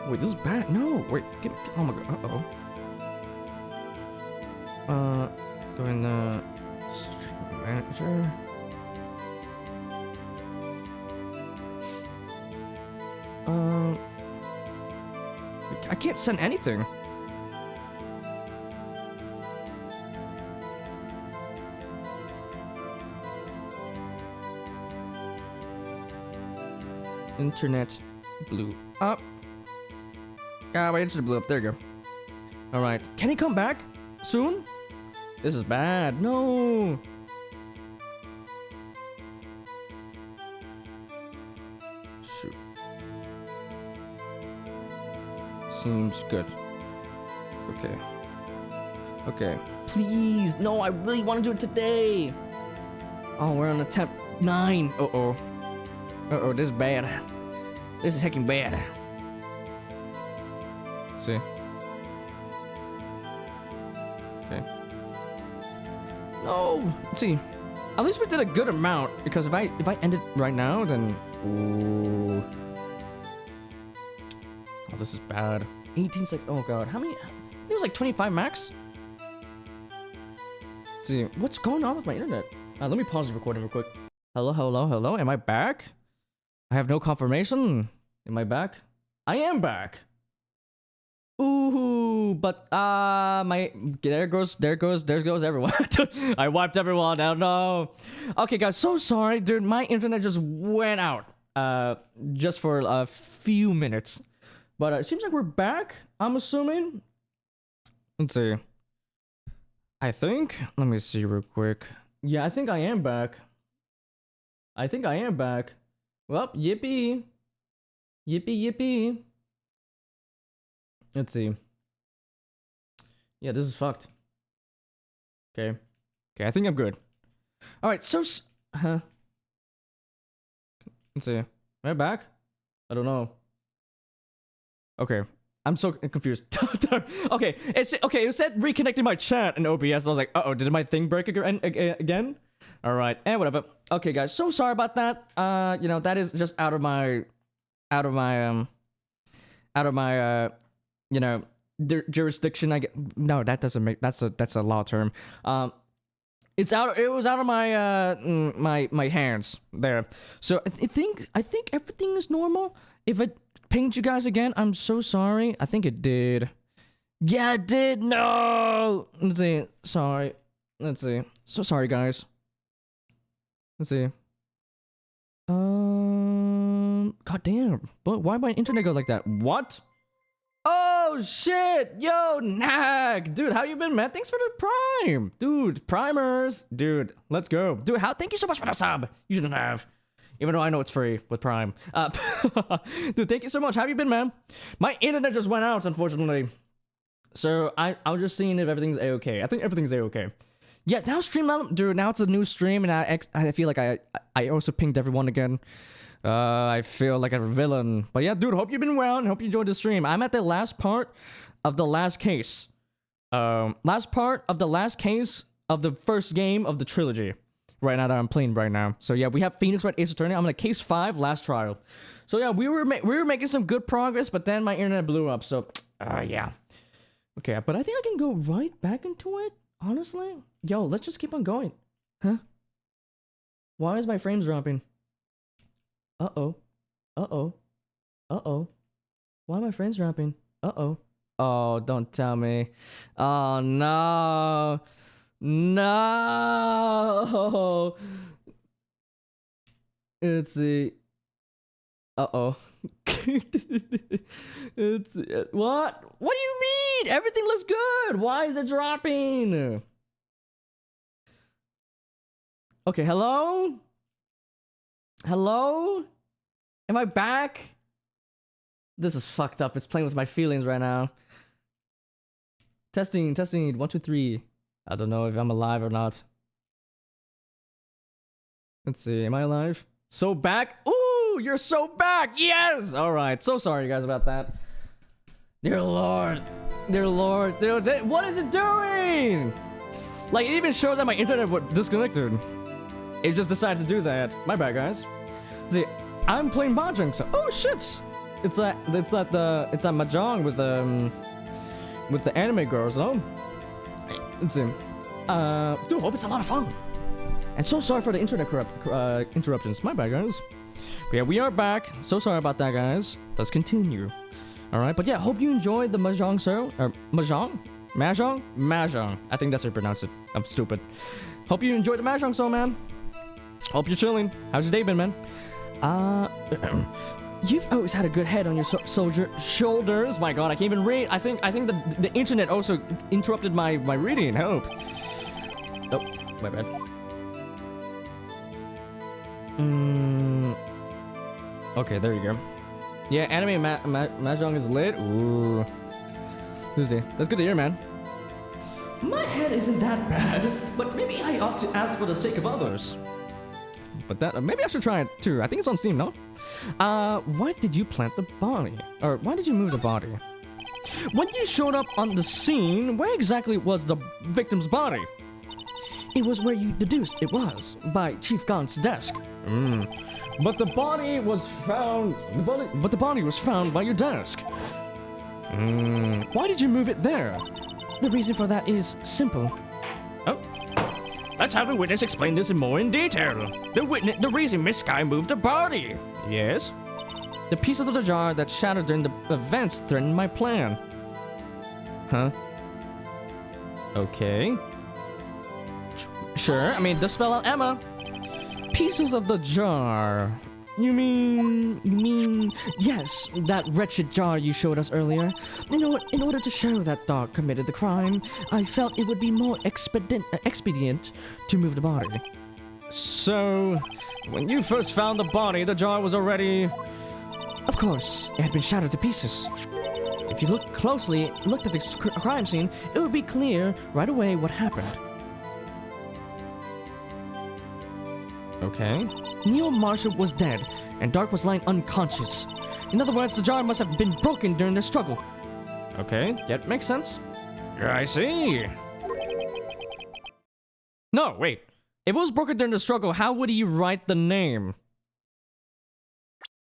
Wait, this is bad. No, wait, give me, oh my god, go in the stream manager. I can't send anything. Internet blew up. Ah, my internet blew up. There you go. Alright. Can he come back soon? This is bad. No. Shoot. Seems good. Okay. Okay. Please. No, I really want to do it today. Oh, we're on attempt 9. Uh-oh. Uh-oh, this is bad. This is heckin' bad. Let's see. Okay. No. Let's see. At least we did a good amount, because if I end it right now, then ooh. Oh, this is bad. 18 seconds. Oh god, how many? I think it was like 25 max. Let's see, what's going on with my internet? Let me pause the recording real quick. Hello, hello, hello. Am I back? I have no confirmation. Am I back? I am back. Ooh, but there goes everyone. I wiped everyone out. No. Okay, guys, so sorry, dude. My internet just went out. Just for a few minutes, but it seems like we're back. I'm assuming. Let's see. I think. Let me see real quick. Yeah, I think I am back. Well, yippee, yippee, yippee. Let's see. Yeah, this is fucked. Okay. Okay, I think I'm good. Alright, so... Let's see. Am I back? I don't know. Okay. I'm so confused. Okay, it said reconnecting my chat in OBS, and I was like, uh-oh, did my thing break again? Alright, and whatever. Okay, guys, so sorry about that. You know, that is just out of my... you know, jurisdiction. No, that doesn't make, that's a law term. It was out of my my hands there. So I think everything is normal. If it pinged you guys again, I'm so sorry. I think it did. Yeah, it did. No. Let's see. Sorry. Let's see. So sorry, guys. Let's see. God damn. But why my internet go like that? What? Oh shit! Yo, Nag! Dude, how you been, man? Thanks for the prime! Dude, primers! Dude, let's go. Dude, thank you so much for the sub! You shouldn't have. Even though I know it's free with Prime. Dude, thank you so much. How you been, man? My internet just went out, unfortunately. So, I was just seeing if everything's A-okay. I think everything's A-okay. Yeah, now dude, now it's a new stream, and I feel like I also pinged everyone again. I feel like a villain. But yeah, dude, hope you've been well and hope you enjoyed the stream. I'm at the last part of the last case. Last part of the last case of the first game of the trilogy. Right now that I'm playing right now. So yeah, we have Phoenix Wright Ace Attorney. I'm on case 5, last trial. So yeah, we were making some good progress, but then my internet blew up. So yeah. Okay, but I think I can go right back into it. Honestly, yo, let's just keep on going. Huh? Why is my frames dropping? Uh-oh. Uh-oh. Uh-oh. Why are my frames dropping? Uh-oh. Oh, don't tell me. Oh, no. No. Let's see. Uh-oh. It's... What? What do you mean? Everything looks good. Why is it dropping? Okay, hello? Hello? Am I back? This is fucked up. It's playing with my feelings right now. Testing. 1, 2, 3. I don't know if I'm alive or not. Let's see. Am I alive? So back? Ooh, you're so back. Yes. All right. So sorry, guys, about that. Dear Lord. Dear Lord. Dude, what is it doing? Like, it even showed that my internet was disconnected. It just decided to do that. My bad, guys. See, I'm playing mahjong. So, oh shit! It's that mahjong with the anime girls, though. Let's see. Dude, hope it's a lot of fun. And so sorry for the internet interruptions. My bad, guys. But yeah, we are back. So sorry about that, guys. Let's continue. All right, but yeah, hope you enjoyed the mahjong show. Or mahjong. I think that's how you pronounce it. I'm stupid. Hope you enjoyed the mahjong show, man. Hope you're chilling. How's your day been, man? You've always had a good head on your shoulders. My God, I can't even read. I think the internet also interrupted my reading. Hope. Oh, my bad. Okay, there you go. Yeah, anime mahjong is lit. Ooh. Lucy, that's good to hear, man. My head isn't that bad, but maybe I ought to ask for the sake of others. But that maybe I should try it too. I think it's on Steam, no? Why did you plant the body? Or why did you move the body? When you showed up on the scene, where exactly was the victim's body? It was where you deduced it was, by Chief Gaunt's desk. But the body was found. But the body was found by your desk. Why did you move it there? The reason for that is simple. Oh, let's have the witness explain this in detail. The reason Miss Sky moved the body. Yes? The pieces of the jar that shattered during the events threatened my plan. Huh? Okay. Sure, I mean, just spell out Emma. Pieces of the jar. You mean, yes, that wretched jar you showed us earlier. In order to show that dog committed the crime, I felt it would be more expedient to move the body. So, when you first found the body, the jar was already... Of course, it had been shattered to pieces. If you looked at the crime scene, it would be clear right away what happened. Okay. Neil Marshall was dead, and Dark was lying unconscious. In other words, the jar must have been broken during the struggle. Okay, that makes sense. I see. No, wait. If it was broken during the struggle, how would he write the name?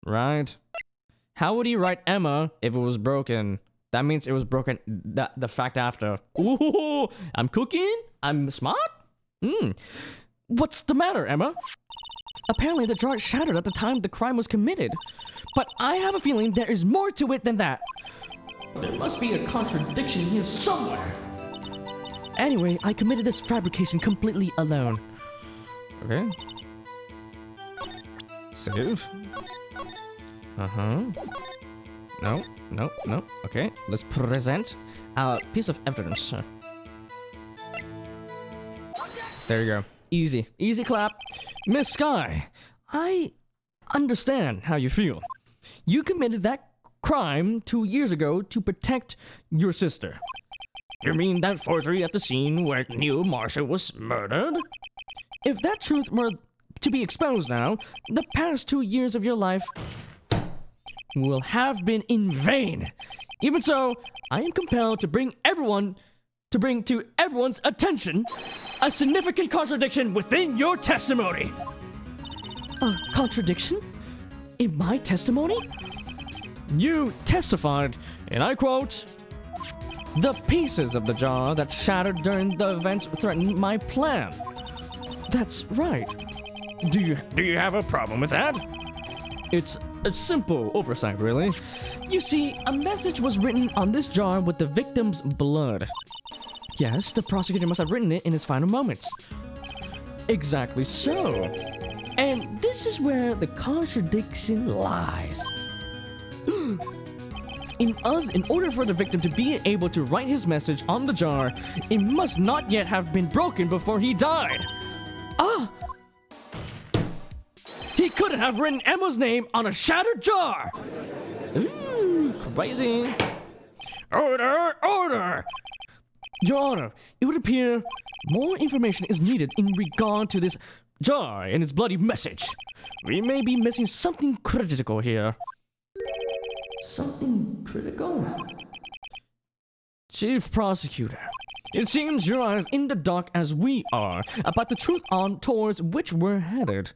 Right. How would he write Emma if it was broken? That means it was broken the fact after. Ooh, I'm cooking? I'm smart? What's the matter, Emma? Apparently the jar shattered at the time the crime was committed. But I have a feeling there is more to it than that. There must be a contradiction here somewhere. Anyway, I committed this fabrication completely alone. Okay. Save. No. Okay, let's present a piece of evidence. There you go. Easy clap. Miss Sky, I understand how you feel. You committed that crime 2 years ago to protect your sister. You mean that forgery at the scene where Neil Marshall was murdered? If that truth were to be exposed now, the past 2 years of your life will have been in vain. Even so, I am compelled to bring to everyone's attention a significant contradiction within your testimony. A contradiction? In my testimony? You testified, and I quote, "The pieces of the jar that shattered during the events threatened my plan." That's right. Do you have a problem with that? It's a simple oversight, really. You see, a message was written on this jar with the victim's blood. Yes, the prosecutor must have written it in his final moments. Exactly so. And this is where the contradiction lies. In order for the victim to be able to write his message on the jar, it must not yet have been broken before he died. Ah! He couldn't have written Emma's name on a shattered jar! Ooh, crazy. Order! Your Honor, it would appear more information is needed in regard to this jar and its bloody message. We may be missing something critical here. Something critical? Chief Prosecutor, it seems you're as in the dark as we are about the truth on towards which we're headed.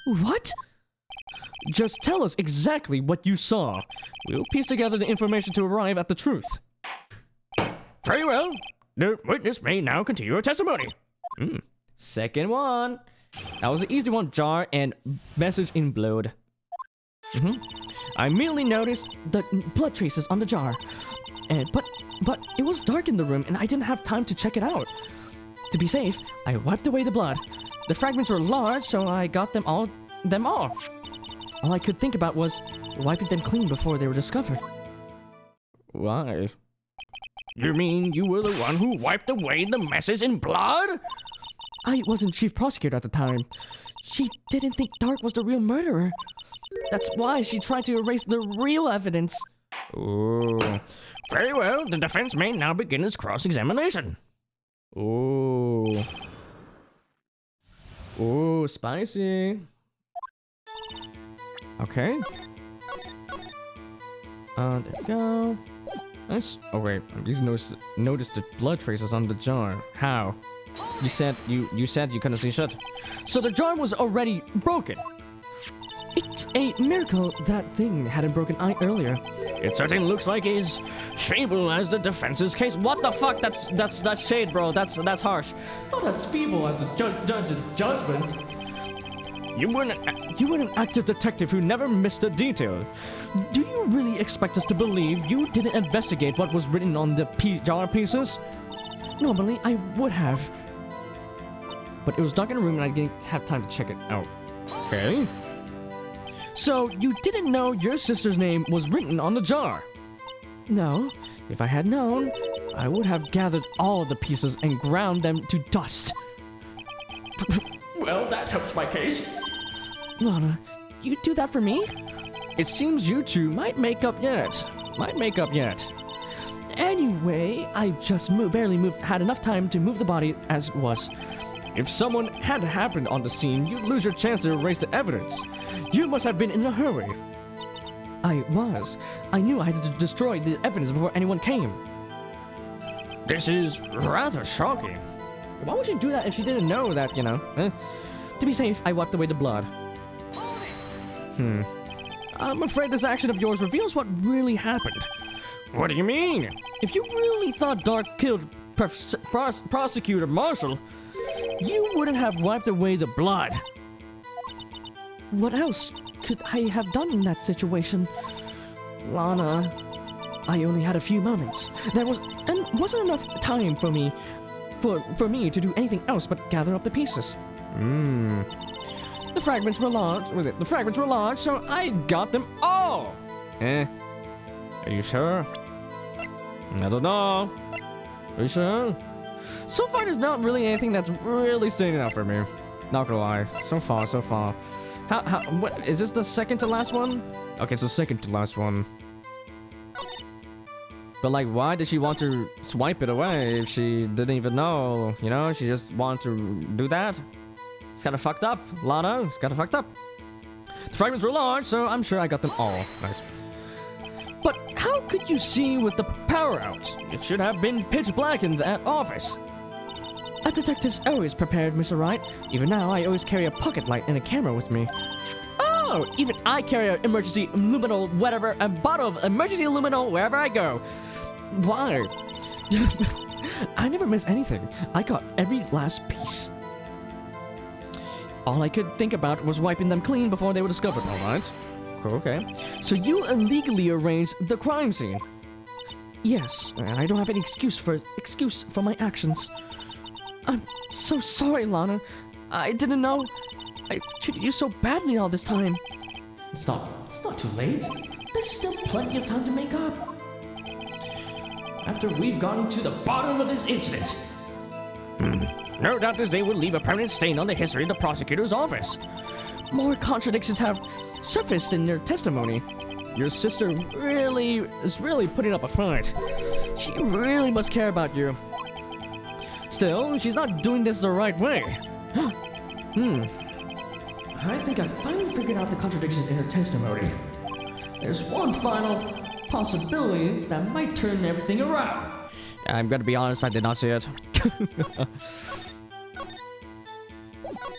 What? Just tell us exactly what you saw. We'll piece together the information to arrive at the truth. Very well. The witness may now continue her testimony. Second one. That was an easy one. Jar and message in blood. I immediately noticed the blood traces on the jar. But it was dark in the room and I didn't have time to check it out. To be safe, I wiped away the blood. The fragments were large, so I got them off. All I could think about was wiping them clean before they were discovered. Why? You mean you were the one who wiped away the message in blood? I wasn't chief prosecutor at the time. She didn't think Dark was the real murderer. That's why she tried to erase the real evidence. Ooh. Very well, the defense may now begin its cross-examination. Ooh. Ooh, spicy. Okay. There we go. Nice. Oh wait, you noticed the blood traces on the jar. How? You said you couldn't see shit. So the jar was already broken. It's a miracle that thing hadn't broken eye earlier. It certainly looks like as feeble as the defense's case. What the fuck? That's shade, bro. That's harsh. Not as feeble as the judge's judgment. You were an active detective who never missed a detail. Do you really expect us to believe you didn't investigate what was written on the jar pieces? Normally, I would have. But it was dark in the room and I didn't have time to check it out. Okay. So, you didn't know your sister's name was written on the jar? No. If I had known, I would have gathered all of the pieces and ground them to dust. Well, that helps my case. Lana, you do that for me? It seems you two might make up yet. Anyway, I just had enough time to move the body as was. If someone had happened on the scene, you'd lose your chance to erase the evidence. You must have been in a hurry. I was. I knew I had to destroy the evidence before anyone came. This is rather shocking. Why would she do that if she didn't know that, you know? To be safe, I wiped away the blood. I'm afraid this action of yours reveals what really happened. What do you mean? If you really thought Dark killed Prosecutor Marshall, you wouldn't have wiped away the blood. What else could I have done in that situation? Lana, I only had a few moments. Wasn't enough time for me to do anything else but gather up the pieces. The fragments were large, so I got them all. Are you sure? I don't know. Are you sure? So far, there's not really anything that's really standing out for me. Not gonna lie. So far. What, is this the second to last one? Okay, it's the second to last one. But like, why did she want to swipe it away if she didn't even know? You know, she just wanted to do that? It's kind of fucked up, Lana. It's kind of fucked up. The fragments were large, so I'm sure I got them all. Nice. But how could you see with the power out? It should have been pitch black in that office. A detective's always prepared, Mr. Wright. Even now, I always carry a pocket light and a camera with me. Oh, even I carry an emergency luminol, whatever, a bottle of emergency luminol wherever I go. Why? I never miss anything. I got every last piece. All I could think about was wiping them clean before they were discovered, all right? Okay. So you illegally arranged the crime scene? Yes, I don't have any excuse for my actions. I'm so sorry, Lana. I didn't know. I treated you so badly all this time. It's not too late. There's still plenty of time to make up. After we've gotten to the bottom of this incident. No doubt this day will leave a permanent stain on the history of the prosecutor's office. More contradictions have surfaced in their testimony. Your sister is really putting up a fight. She really must care about you. Still, she's not doing this the right way. I think I finally figured out the contradictions in her testimony. There's one final possibility that might turn everything around. I'm gonna be honest, I did not see it.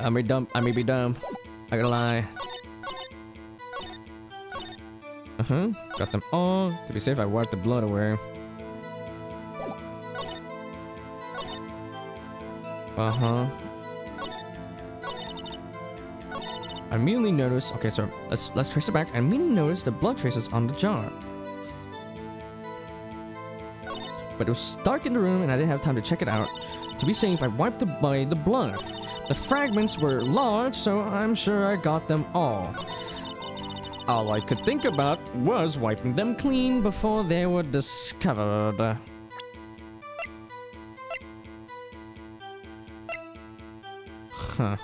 I may be dumb. I gotta lie. Got them all. To be safe, I wiped the blood away. I immediately noticed. Okay, so let's trace it back. I immediately noticed the blood traces on the jar. But it was dark in the room and I didn't have time to check it out. To be safe, I wiped away the blood. The fragments were large, so I'm sure I got them all. All I could think about was wiping them clean before they were discovered. Huh.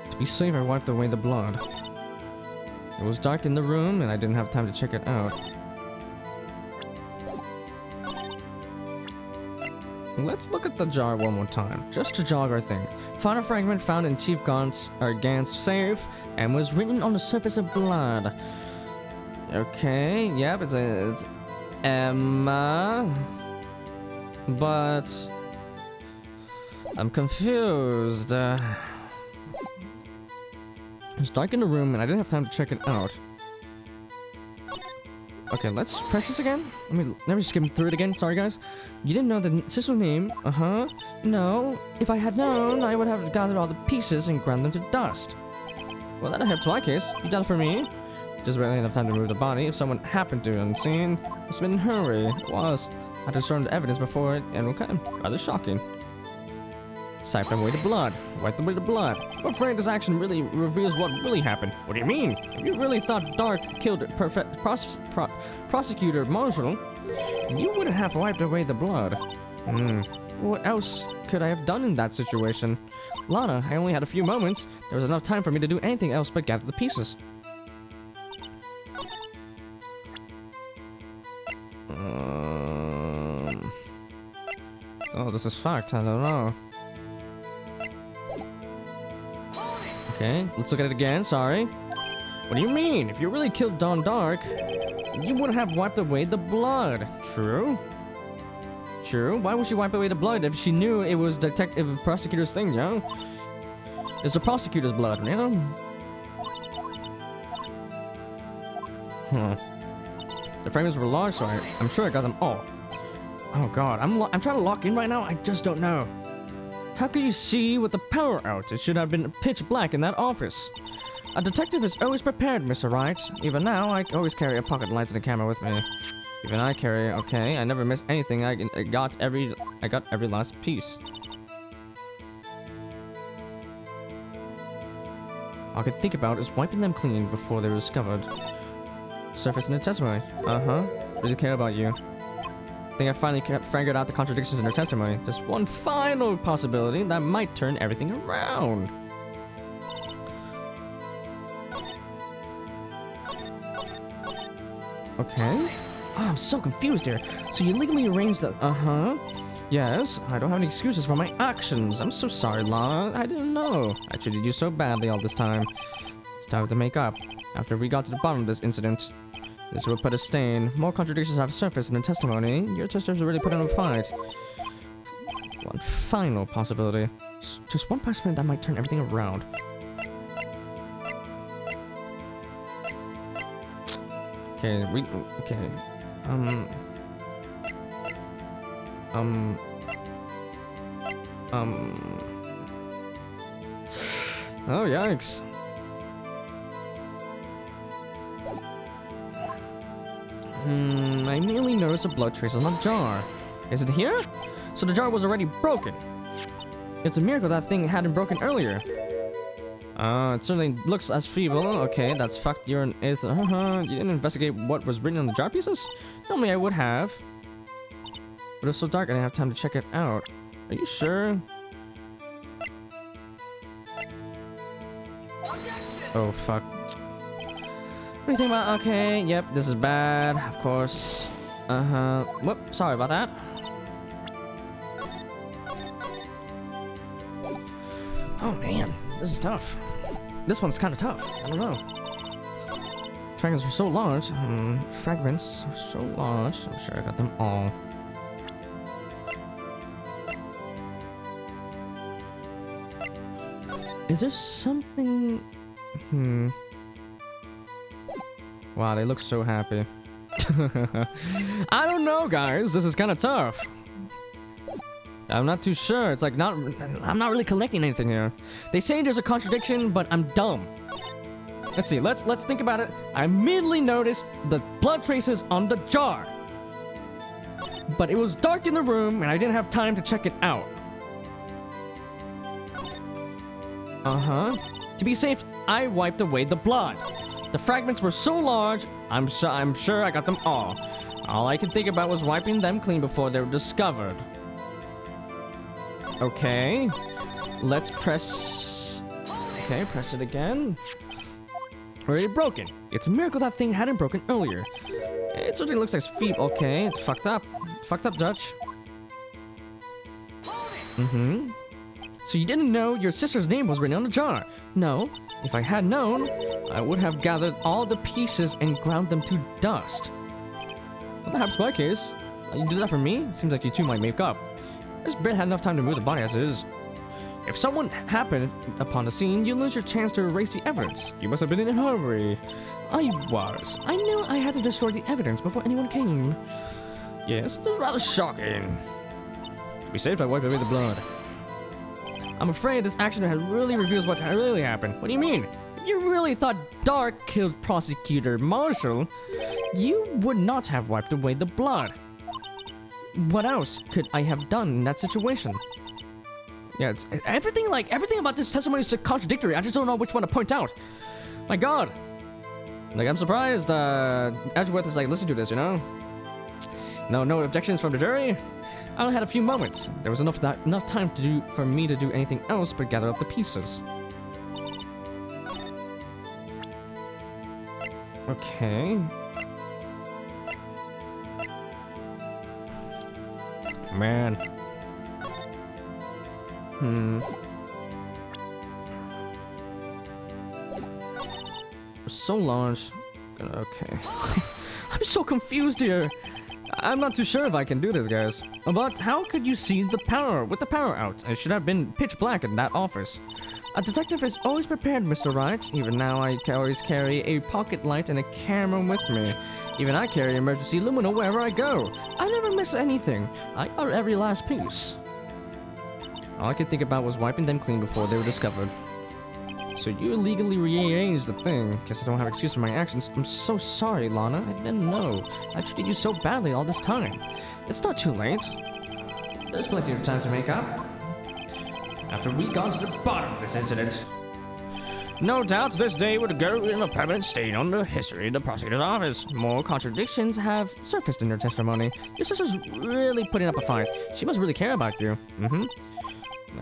To be safe, I wiped away the blood. It was dark in the room and I didn't have time to check it out. Let's look at the jar one more time, just to jog our think. Found a fragment found in Chief Gant's safe, and was written on the surface of blood. Okay, yep, it's Emma. But I'm confused. It's dark in the room, and I didn't have time to check it out. Okay, let's press this again. Let me just skim through it again. Sorry, guys. You didn't know the sister's name? Uh-huh. No. If I had known, I would have gathered all the pieces and ground them to dust. Well, that helps my case. You got it for me. Just barely enough time to remove the body. If someone happened to unseen, it's been in a hurry. It was. I had to destroy the evidence before it, and okay, rather shocking. Siphoned away the blood. Wiped away the blood. I'm afraid this action really reveals what really happened. What do you mean? If you really thought Dark killed Prosecutor Marshall, you wouldn't have wiped away the blood. What else could I have done in that situation? Lana, I only had a few moments. There was enough time for me to do anything else but gather the pieces. Oh, this is fact. I don't know. Okay, let's look at it again. Sorry. What do you mean? If you really killed Dawn Dark, you wouldn't have wiped away the blood. True. True. Why would she wipe away the blood if she knew it was detective prosecutor's thing, you know? It's the prosecutor's blood, you know? The fragments were large, so I'm sure I got them all. Oh god, I'm trying to lock in right now. I just don't know. How could you see with the power out? It should have been pitch black in that office. A detective is always prepared, Mr. Wright. Even now, I always carry a pocket light and a camera with me. Even I carry, okay. I never miss anything. I got every last piece. All I could think about is wiping them clean before they were discovered. Surface in the testimony. Uh-huh. Really care about you. I think I finally figured out the contradictions in her testimony. There's one final possibility that might turn everything around. Okay. Oh, I'm so confused here. So you legally arranged that? Uh-huh. Yes, I don't have any excuses for my actions. I'm so sorry, Lana. I didn't know. I treated you so badly all this time. It's time to make up. After we got to the bottom of this incident, this will put a stain. More contradictions have surfaced in the testimony. Your sisters really put in a fight. One final possibility. Just one possibility that might turn everything around. Okay, okay. Oh, yikes. I merely noticed a blood trace on the jar. Is it here? So the jar was already broken. It's a miracle that thing hadn't broken earlier. It certainly looks as feeble. Okay, that's fucked. You didn't investigate what was written on the jar pieces? Normally I would have. But it was so dark I didn't have time to check it out. Are you sure? Oh, fuck. What do you think about? Okay, yep, this is bad, of course. Whoop, sorry about that. Oh man, this is tough. This one's kind of tough. I don't know. Fragments were so large. Fragments were so large. I'm sure I got them all. Is there something? Wow, they look so happy. I don't know, guys. This is kind of tough. I'm not too sure. It's like I'm not really collecting anything here. They say there's a contradiction, but I'm dumb. Let's see. Let's think about it. I immediately noticed the blood traces on the jar. But it was dark in the room, and I didn't have time to check it out. To be safe, I wiped away the blood. The fragments were so large, I'm sure I got them all. All I could think about was wiping them clean before they were discovered. Okay. Let's press... Okay, press it again. Already broken. It's a miracle that thing hadn't broken earlier. It certainly looks like feet. Okay, it's fucked up. It's fucked up, Dutch. Mm-hmm. So you didn't know your sister's name was written on the jar? No. If I had known, I would have gathered all the pieces and ground them to dust. Well, that happens in my case. You do that for me? Seems like you two might make up. This Brit had enough time to move the body as it is. If someone happened upon the scene, you lose your chance to erase the evidence. You must have been in a hurry. I was. I knew I had to destroy the evidence before anyone came. Yes, it was rather shocking. To be safe, I wiped away the blood. I'm afraid this action really reveals what really happened. What do you mean? If you really thought Dark killed Prosecutor Marshall, you would not have wiped away the blood. What else could I have done in that situation? Yeah, it's everything about this testimony is contradictory. I just don't know which one to point out. My God. Like, I'm surprised, Edgeworth is like, listen to this, you know? No objections from the jury? I only had a few moments. There was enough time for me to do anything else but gather up the pieces. Okay. Man. So large. Okay. I'm so confused here. I'm not too sure if I can do this, guys. But how could you see the power with the power out? It should have been pitch black in that office. A detective is always prepared, Mr. Wright. Even now, I always carry a pocket light and a camera with me. Even I carry emergency lumina wherever I go. I never miss anything. I got every last piece. All I could think about was wiping them clean before they were discovered. So you illegally rearranged the thing. Guess I don't have excuse for my actions. I'm so sorry, Lana. I didn't know. I treated you so badly all this time. It's not too late. There's plenty of time to make up. After we got to the bottom of this incident. No doubt this day would go in a permanent stain on the history of the prosecutor's office. More contradictions have surfaced in your testimony. Your sister's really putting up a fight. She must really care about you.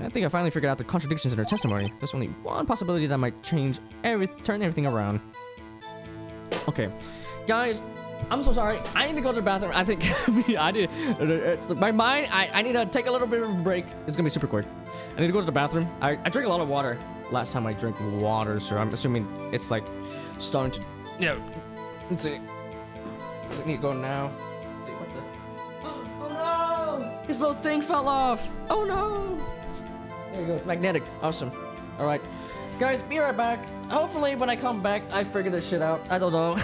I think I finally figured out the contradictions in her testimony. There's only one possibility that might turn everything around. Okay, guys, I'm so sorry. I need to go to the bathroom. I think I need. It's my mind. I need to take a little bit of a break. It's gonna be super quick. I need to go to the bathroom. I drank a lot of water last time I drank water, so I'm assuming it's like starting to. Let's see. I need to go now. What the? Oh no! His little thing fell off. Oh no! There you go, it's magnetic. Awesome. Alright. Guys, be right back. Hopefully when I come back, I figure this shit out. I don't know.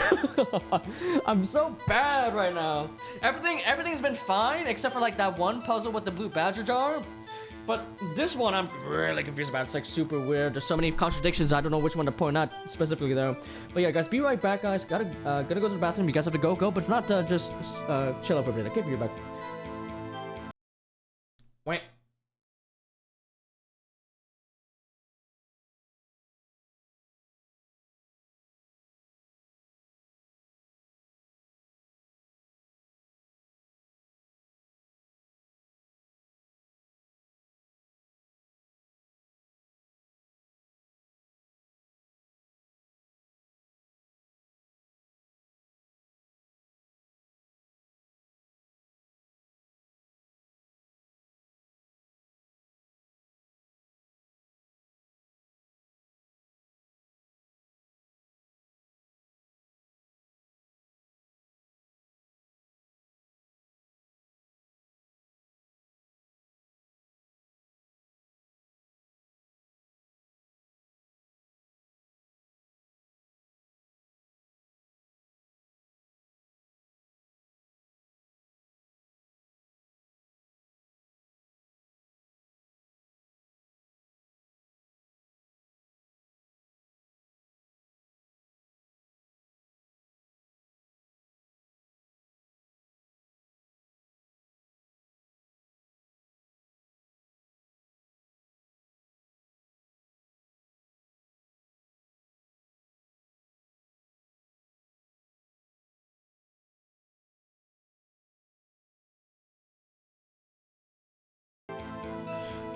I'm so bad right now. Everything's been fine, except for like that one puzzle with the blue badger jar. But this one I'm really confused about. It's like super weird. There's so many contradictions. I don't know which one to point out specifically though. But yeah, guys, be right back, guys. Gotta go to the bathroom. You guys have to go. But if not, just chill out for a bit. Okay, be right back. Wait.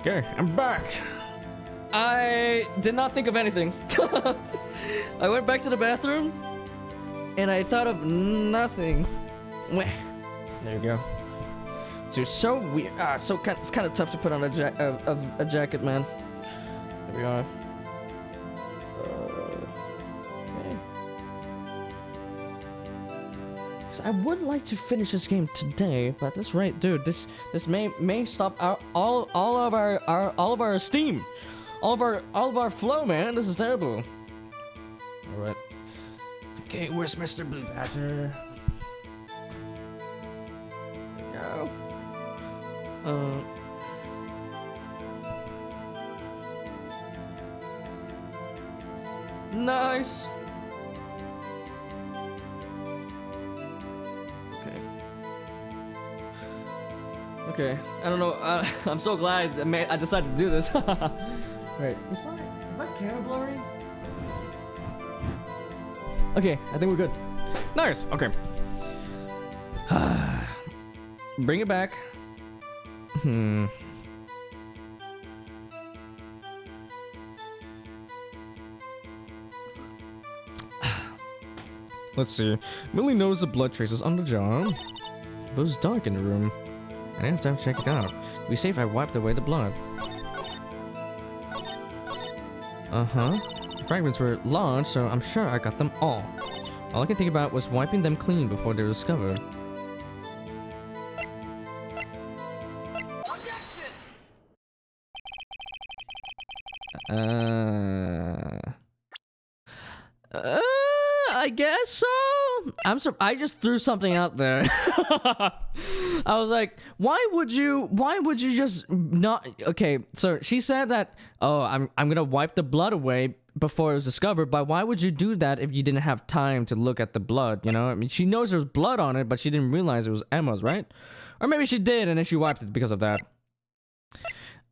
Okay, I'm back. I did not think of anything. I went back to the bathroom and I thought of nothing. There you go. too. So weird. It's kind of tough to put on a jacket, man. There we are. Okay. So I would like to finish this game today, but at this rate, dude, this may stop all of our steam, all of our flow, man. This is terrible. All right. Okay, where's Mr. Blue Badger? Go. Nice. Okay. I don't know. I'm so glad I decided to do this. Wait, is my camera blurry? Okay, I think we're good. Nice. Okay. Bring it back. Let's see. Millie noticed the blood traces on the jar. It was dark in the room. I didn't have time to check it out. To be safe, I wiped away the blood. The fragments were large, so I'm sure I got them all. All I could think about was wiping them clean before they were discovered. I guess so. I just threw something out there. I was like, why would you just not? Okay, so she said that, oh, I'm gonna wipe the blood away before it was discovered, but why would you do that if you didn't have time to look at the blood, you know? I mean, she knows there was blood on it, but she didn't realize it was Emma's, right? Or maybe she did, and then she wiped it because of that.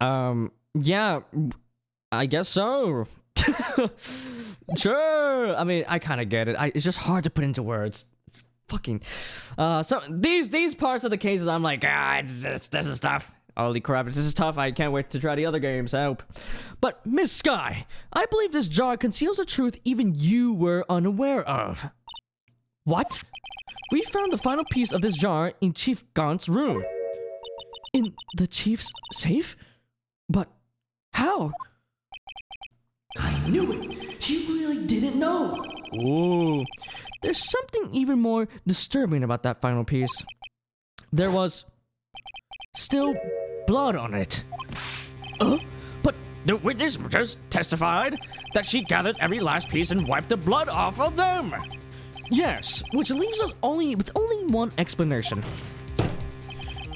Yeah, I guess so. Sure. I mean, I kind of get it. It's just hard to put into words. It's fucking. So these parts of the cases, I'm like, this is tough. Holy crap, this is tough. I can't wait to try the other games. Help. But Miss Sky, I believe this jar conceals a truth even you were unaware of. What? We found the final piece of this jar in Chief Gaunt's room. In the chief's safe? But how? I knew it! She really didn't know! Ooh. There's something even more disturbing about that final piece. There was still blood on it. But the witness just testified that she gathered every last piece and wiped the blood off of them! Yes, which leaves us with only one explanation.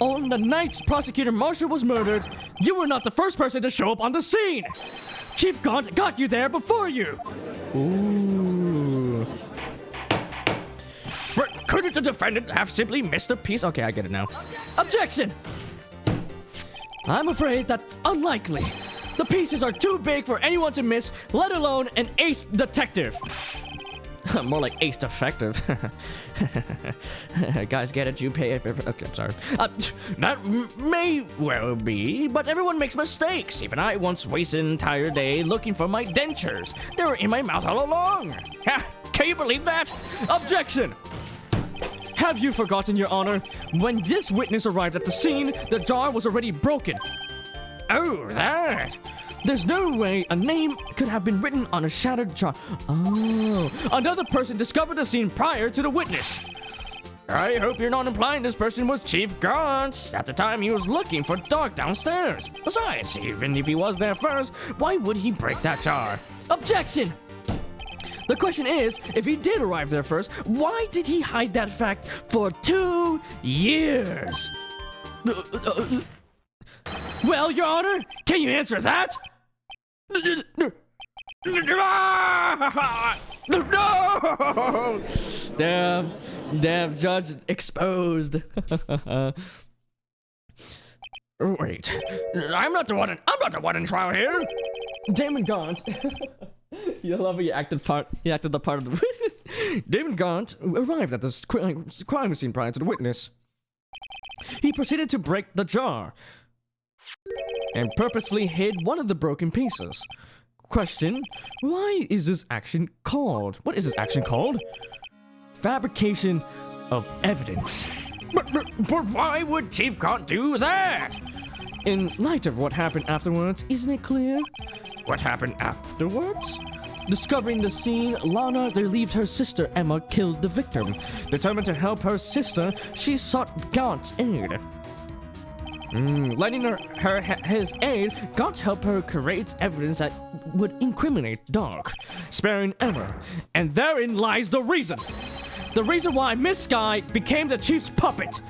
On the night Prosecutor Marshall was murdered, you were not the first person to show up on the scene! Chief Gaunt got you there before you! Ooh. But couldn't the defendant have simply missed a piece? Okay, I get it now. Objection! I'm afraid that's unlikely. The pieces are too big for anyone to miss, let alone an ace detective. More like ace defective. Guys, get it? You pay it. Okay, I'm sorry. That may well be, but everyone makes mistakes. Even I once wasted an entire day looking for my dentures. They were in my mouth all along. Can you believe that? Objection! Have you forgotten, Your Honor? When this witness arrived at the scene, the jar was already broken. Oh, that! There's no way a name could have been written on a shattered jar. Oh, another person discovered the scene prior to the witness. I hope you're not implying this person was Chief Gaunt. At the time, he was looking for Doc downstairs. Besides, even if he was there first, why would he break that jar? Objection! The question is, if he did arrive there first, why did he hide that fact for 2 years? Well, Your Honor, can you answer that? No! Damn, judge exposed. Wait, I'm not the one in trial here. Damon Gaunt. You love it. He acted the part of the witness. Damon Gaunt arrived at the crime scene prior to the witness. He proceeded to break the jar and purposefully hid one of the broken pieces. Question: why is this action called? What is this action called? Fabrication of evidence. But why would Chief Gaunt do that? In light of what happened afterwards, isn't it clear? What happened afterwards? Discovering the scene, Lana relieved her sister Emma killed the victim. Determined to help her sister, she sought Gaunt's aid. Lending his aid, Gaunt helped her create evidence that would incriminate Dark, sparing Emma. And therein lies the reason. The reason why Miss Sky became the Chief's puppet.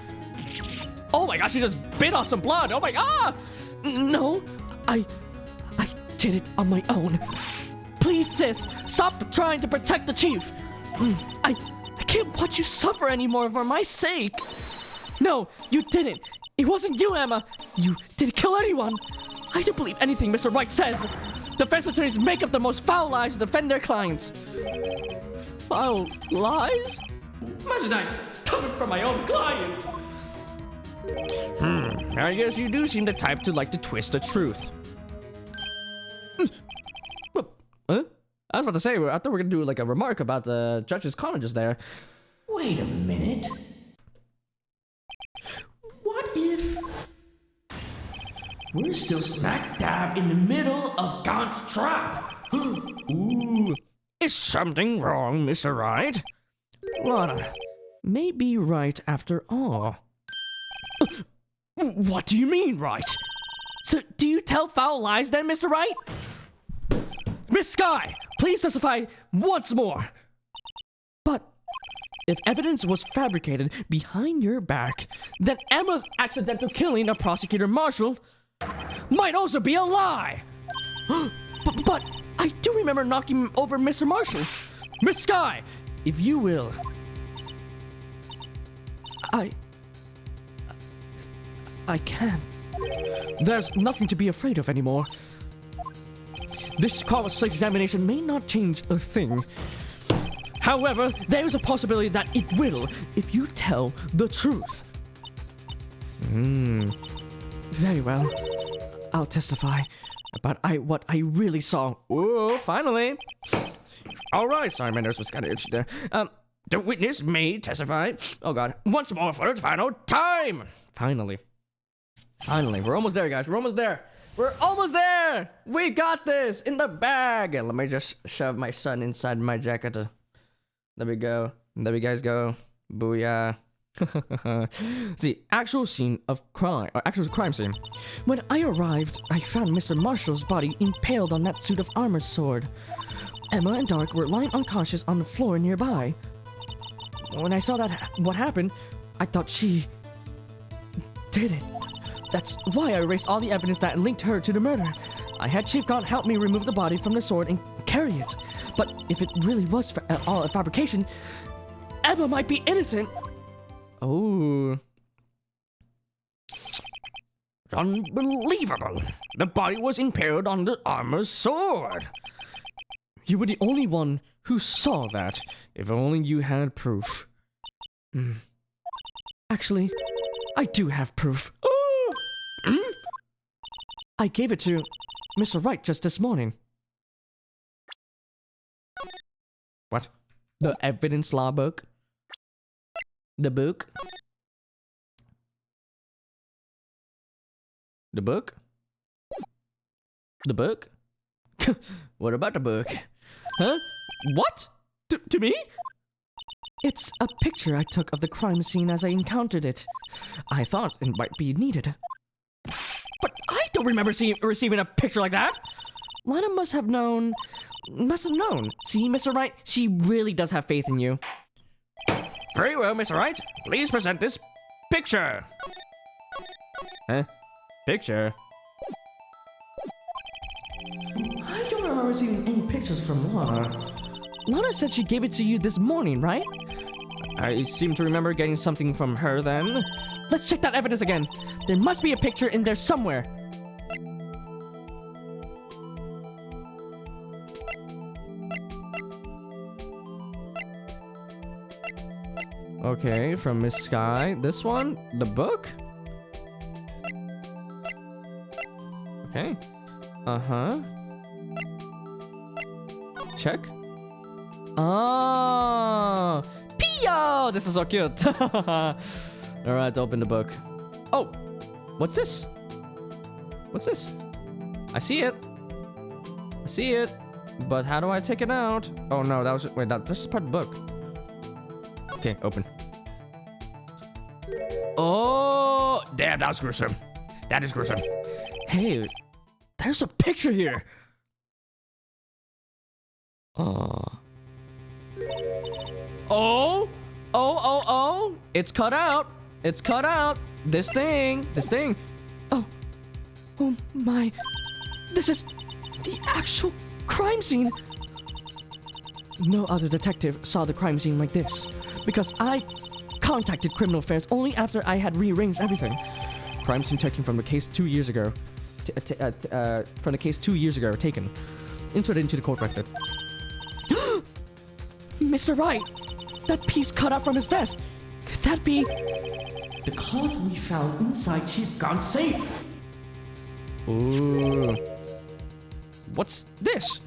Oh my gosh, she just bit off some blood. Oh my god! No, I did it on my own. Please, sis, stop trying to protect the Chief. I can't watch you suffer anymore for my sake. No, you didn't. It wasn't you, Emma. You didn't kill anyone. I don't believe anything Mr. Wright says. Defense attorneys make up the most foul lies to defend their clients. Foul lies? Imagine that coming from my own client. I guess you do seem the type to like to twist the truth. Huh? I was about to say, I thought we were gonna do like a remark about the judge's comment just there. Wait a minute. What if we're still smack dab in the middle of Gaunt's trap? Ooh, is something wrong, Mr. Wright? Lana may be right after all. What do you mean, Wright? So, do you tell foul lies then, Mr. Wright? Miss Sky, please testify once more. But if evidence was fabricated behind your back, then Emma's accidental killing of Prosecutor Marshall might also be a lie. but I do remember knocking over Mr. Marshall. Miss Sky, if you will. I can. There's nothing to be afraid of anymore. This cross-examination may not change a thing. However, there is a possibility that it will if you tell the truth. Very well. I'll testify about what I really saw. Whoa, finally. All right, sorry, my nose was kind of itchy there. The witness may testify. Oh God, once more for the final time. Finally, we're almost there, guys. We're almost there. We got this in the bag. let me just shove my son inside my jacket. There we go. There we guys go. Booyah. The actual scene of crime, or actual crime scene. When I arrived, I found Mr. Marshall's body impaled on that suit of armor sword. Emma and Dark were lying unconscious on the floor nearby. When I saw what happened, I thought she did it. That's why I erased all the evidence that linked her to the murder. I had Chief Gaunt help me remove the body from the sword and carry it. But if it really was all a fabrication, Emma might be innocent. Oh. Unbelievable. The body was impaled on the armor's sword. You were the only one who saw that. If only you had proof. Actually, I do have proof. I gave it to Mr. Wright just this morning. What? The evidence law book. The book. The book? The book? What about the book? Huh? What? To me? It's a picture I took of the crime scene as I encountered it. I thought it might be needed. But I don't remember receiving a picture like that. Lana must have known. See, Mr. Wright, she really does have faith in you. Very well, Mr. Wright. Please present this picture. Huh? Picture? I don't remember receiving any pictures from Lana. Lana said she gave it to you this morning, right? I seem to remember getting something from her then. Let's check that evidence again. There must be a picture in there somewhere. Okay, from Miss Sky. This one? The book? Okay. Uh-huh. Check. Oh, Pio! This is so cute. All right, open the book. Oh, what's this? What's this? I see it. I see it. But how do I take it out? Oh no, that was wait. That's just part of the book. Okay, open. Oh, damn, that was gruesome. That is gruesome. Hey, there's a picture here. Oh. Oh. Oh. It's cut out. It's cut out. This thing. Oh my. This is the actual crime scene. No other detective saw the crime scene like this because I contacted criminal affairs only after I had rearranged everything. Crime scene taken from the case 2 years ago. Taken. Inserted into the court record. Mr. Wright, that piece cut out from his vest. Could that be the cloth we found inside Chief Gun's safe? Ooh. What's this?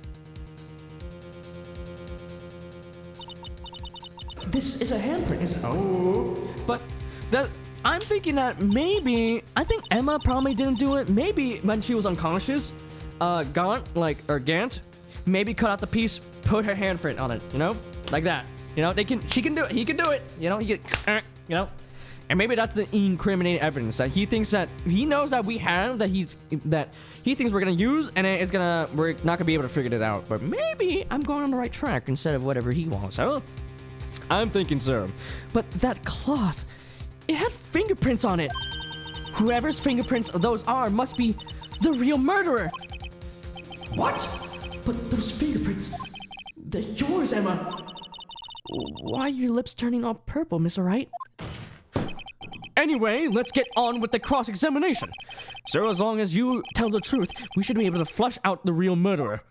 This is a handprint, isn't it? Oh. But that I'm thinking that maybe I think Emma probably didn't do it. Maybe when she was unconscious, Gant, maybe cut out the piece, put her handprint on it, you know? Like that. You know, she can do it. He can do it. You know, and maybe that's the incriminating evidence that he thinks that he knows that we have that he thinks we're gonna use, and we're not gonna be able to figure it out. But maybe I'm going on the right track instead of whatever he wants. Huh? I'm thinking so. But that cloth, it had fingerprints on it. Whoever's fingerprints those are must be the real murderer. What? But those fingerprints, they're yours, Emma. Why are your lips turning all purple, Mr. Wright? Anyway, let's get on with the cross-examination. So as long as you tell the truth, we should be able to flush out the real murderer.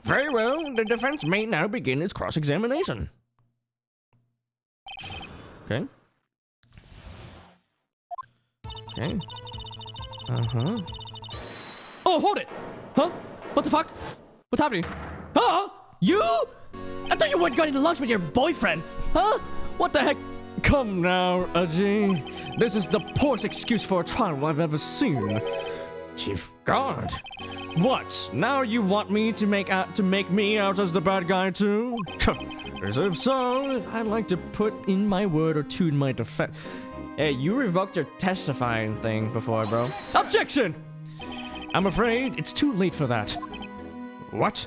Very well, the defense may now begin its cross-examination. Okay. Okay. Uh-huh. Oh, hold it! Huh? What the fuck? What's happening? Huh? You? I thought you weren't going to lunch with your boyfriend. Huh? What the heck? Come now, Ajay. This is the poorest excuse for a trial I've ever seen. Chief Guard. What? Now you want me to make me out as the bad guy too? As if so, I'd like to put in my word or two in my defense. Hey, you revoked your testifying thing before, bro. Objection! I'm afraid it's too late for that. What?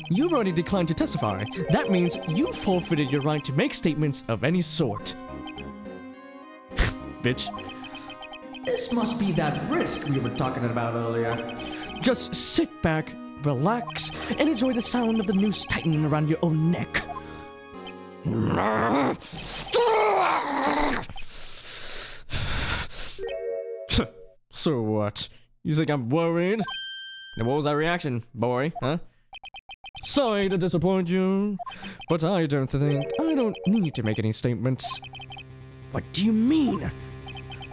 You've already declined to testify. That means you forfeited your right to make statements of any sort. Bitch. This must be that risk we were talking about earlier. Just sit back, relax, and enjoy the sound of the noose tightening around your own neck. So what? You think I'm worried? And what was that reaction, boy, huh? Sorry to disappoint you, but I don't need to make any statements. What do you mean?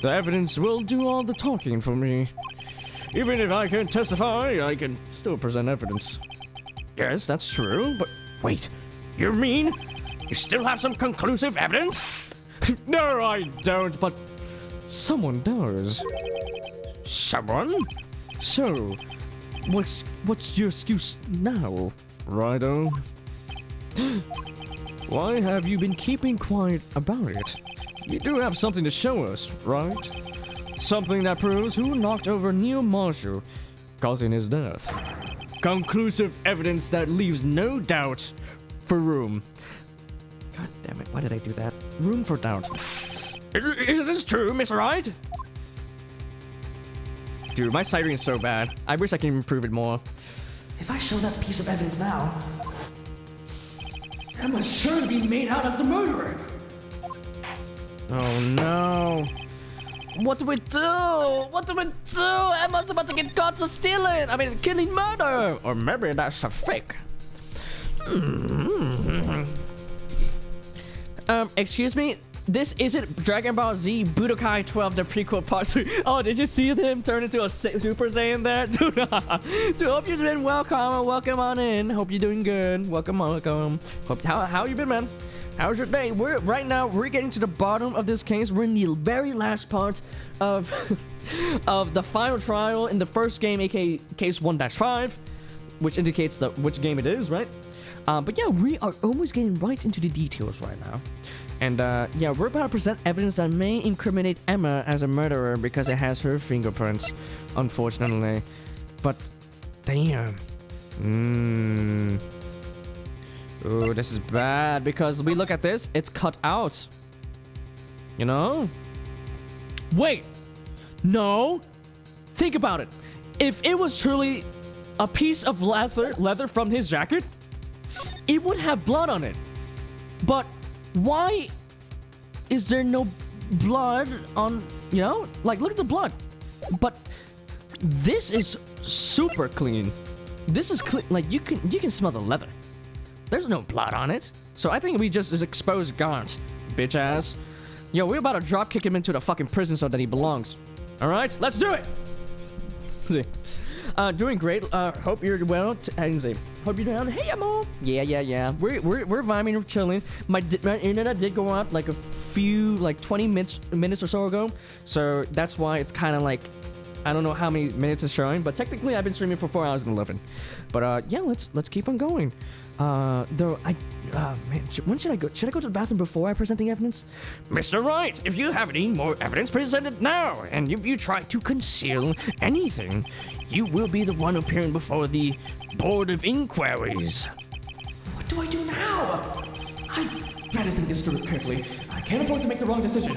The evidence will do all the talking for me. Even if I can't testify, I can still present evidence. Yes, that's true, but wait, you mean you still have some conclusive evidence? No, I don't, but someone does. Someone? So, what's your excuse now, Rido? Why have you been keeping quiet about it? You do have something to show us, right? Something that proves who knocked over Neil Marshall, causing his death. Conclusive evidence that leaves no doubt for room. God damn it, why did I do that? Room for doubt. Is this true, Miss Wright? Dude, my sighting is so bad. I wish I can improve it more. If I show that piece of evidence now, Emma's sure to be made out as the murderer. Oh no. What do we do? What do we do? Emma's about to get caught for stealing. I mean, killing murder. Or maybe that's a fake. Excuse me? This isn't Dragon Ball Z Budokai 12, the prequel part 3. Oh, did you see him turn into a Super Saiyan there? Dude, hope you've been welcome on in. Hope you're doing good. Welcome. How you been, man? How's your day? Right now we're getting to the bottom of this case. We're in the very last part of of the final trial in the first game, aka case 1-5, which indicates which game it is, right? But yeah, we are almost getting right into the details right now. And yeah, we're about to present evidence that may incriminate Emma as a murderer because it has her fingerprints, unfortunately. But damn. Ooh, this is bad because we look at this, it's cut out. You know? Wait. No. Think about it. If it was truly a piece of leather from his jacket, it would have blood on it. But why is there no blood on, you know? Like, look at the blood. But this is super clean. This is clean. Like, you can smell the leather. There's no blood on it. So I think we just exposed Gaunt, bitch ass. Yo, we're about to drop kick him into the fucking prison so that he belongs. All right, let's do it. See. Doing great. Hope you're well. Hope you're down. Hey, Amo. Yeah. We're vibing, we're chilling. My internet did go up like a few, like 20 minutes or so ago. So that's why it's kind of like, I don't know how many minutes it's showing, but technically I've been streaming for 4 hours and 11. But yeah, let's keep on going. Though man, when should I go? Should I go to the bathroom before I present the evidence? Mr. Wright, if you have any more evidence, present it now. And if you try to conceal anything, you will be the one appearing before the Board of Inquiries. What do I do now? I better think this through carefully. I can't afford to make the wrong decision.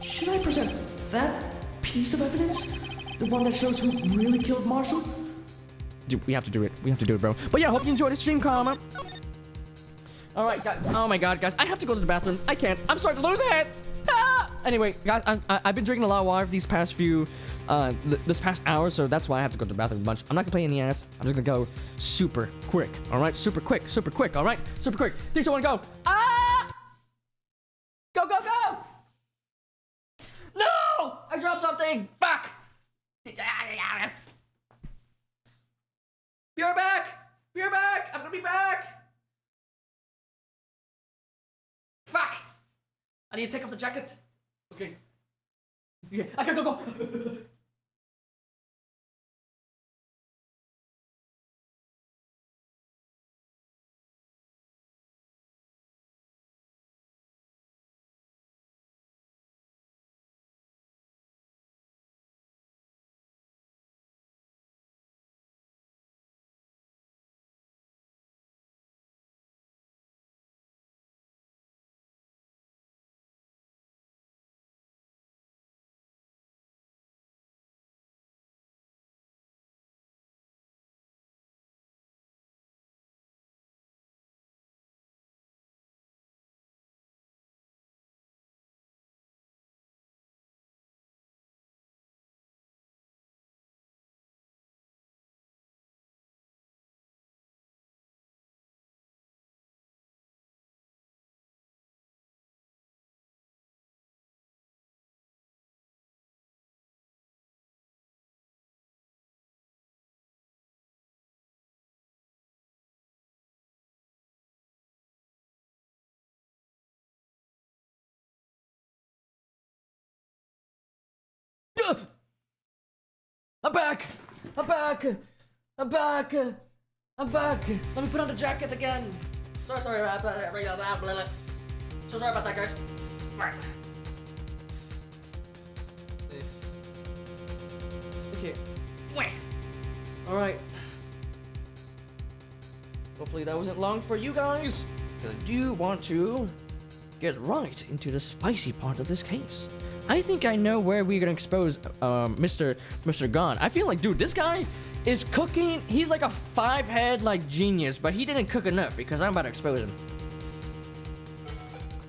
Should I present that piece of evidence? The one that shows who really killed Marshall? Dude, we have to do it. We have to do it, bro. But yeah, hope you enjoyed the stream, Karma. All right, guys. Oh my God, guys. I have to go to the bathroom. I can't. I'm starting to lose it. Ah! Anyway, guys, I've been drinking a lot of water these past few, this past hour, so that's why I have to go to the bathroom a bunch. I'm not gonna play any ads. I'm just gonna go super quick. All right, super quick. All right, super quick. 3, 2, 1, go. Ah! Go. No! I dropped something. Fuck. You're back! I'm gonna be back! Fuck! I need to take off the jacket. Okay. I can go. I'm back. Let me put on the jacket again. So sorry about that. So sorry about that, guys. Right. Okay. All right. Hopefully that wasn't long for you guys. Because I do want to get right into the spicy part of this case. I think I know where we're gonna expose Mr. Gon. I feel like, dude, this guy is cooking. He's like a 5-head like genius, but he didn't cook enough because I'm about to expose him.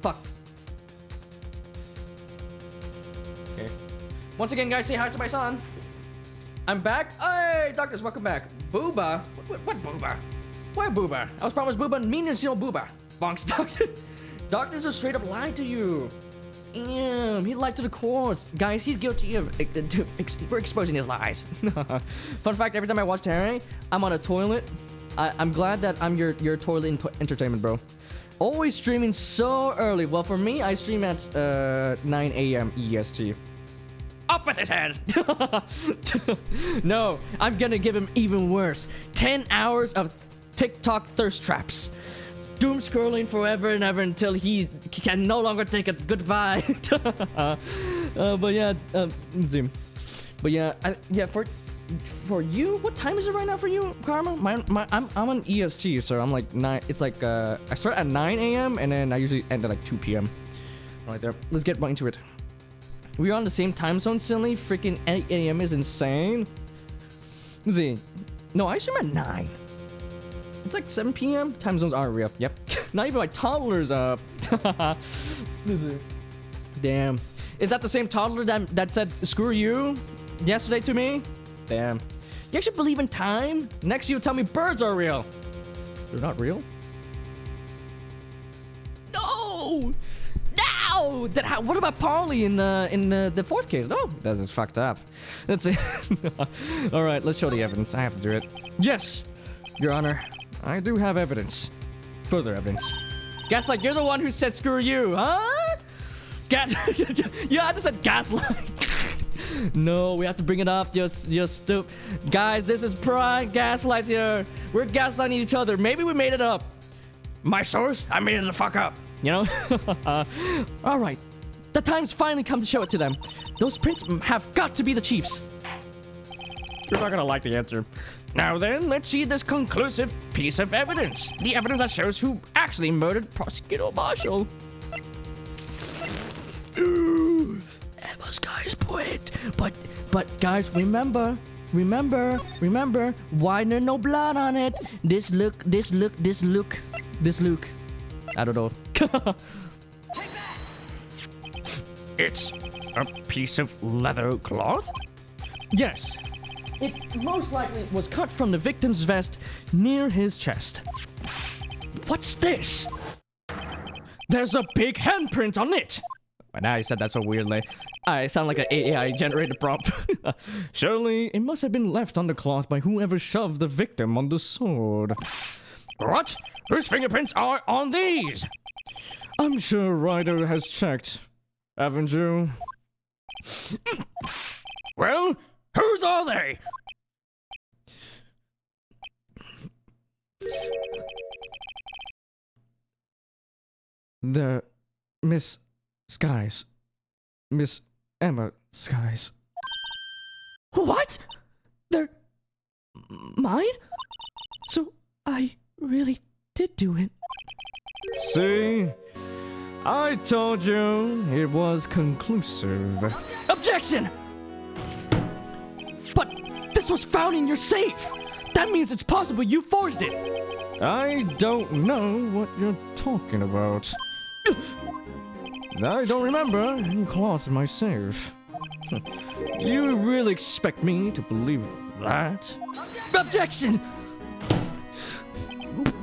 Fuck. Okay. Once again, guys, say hi to my son. I'm back. Hey, doctors, welcome back. Booba? What Booba? Why Booba? I was promised Booba, meaning no Booba. Bonks, doctor. Doctors are straight up lying to you. Damn, he lied to the courts. Guys, he's guilty of... we're exposing his lies. Fun fact, every time I watch Terry, I'm on a toilet. I'm glad that I'm your toilet entertainment, bro. always streaming so early. Well, for me, I stream at 9 a.m. EST. Up with his head! No, I'm gonna give him even worse. 10 hours of TikTok thirst traps. Doom scrolling forever and ever until he can no longer take a goodbye. But yeah, let's see. But yeah, yeah, for you, what time is it right now for you, Karma? I'm on EST, so I'm like 9. It's like I start at 9 a.m. and then I usually end at like 2 p.m. Right there. Let's get right into it. We're on the same time zone, silly. Freaking 8 a.m. is insane. Let's see. No, I stream at 9. It's like 7 p.m. Time zones aren't real. Yep. Not even my toddler's up. Damn. Is that the same toddler that said screw you yesterday to me? Damn. You actually believe in time? Next you tell me birds are real. They're not real? No! No! What about Polly in the fourth case? No, that's just fucked up. That's it. All right, let's show the evidence. I have to do it. Yes, Your Honor. I do have evidence. Further evidence. Gaslight, you're the one who said screw you, huh? Yeah, I just said gaslight. No, we have to bring it up. You're stupid. Guys, this is prime gaslight here. We're gaslighting each other. Maybe we made it up. My source? I made it the fuck up. You know? All right. The time's finally come to show it to them. Those prints have got to be the chiefs. You're not gonna like the answer. Now then, let's see this conclusive piece of evidence. The evidence that shows who actually murdered Prosecutor Marshall. Emma's guy's point. But guys, remember, why there no blood on it? This look. I don't know. It's a piece of leather cloth? Yes. It most likely was cut from the victim's vest near his chest. What's this? There's a big handprint on it. Now I said that so weirdly. I sound like an AI generated prompt. Surely it must have been left on the cloth by whoever shoved the victim on the sword. What? Whose fingerprints are on these? I'm sure Ryder has checked. Haven't you? Well, whose are they? They're Miss Skies. Miss Emma Skies. What? They're mine? So I really did do it. See? I told you it was conclusive. Objection! But this was found in your safe! That means it's possible you forged it! I don't know what you're talking about. I don't remember any cloth in my safe. You really expect me to believe that? Objection!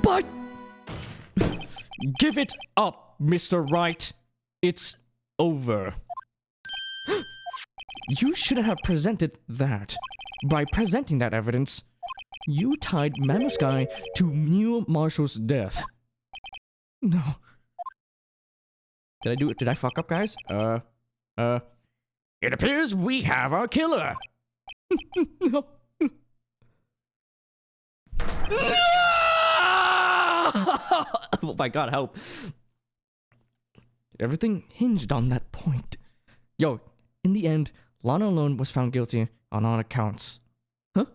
But... Give it up, Mr. Wright. It's over. You shouldn't have presented that. By presenting that evidence, you tied Mamasky to Neil Marshall's death. No. Did I do it? Did I fuck up, guys? It appears we have our killer. No. No! Oh my god, help. Everything hinged on that point. Yo, in the end, Lana alone was found guilty on all accounts. Huh?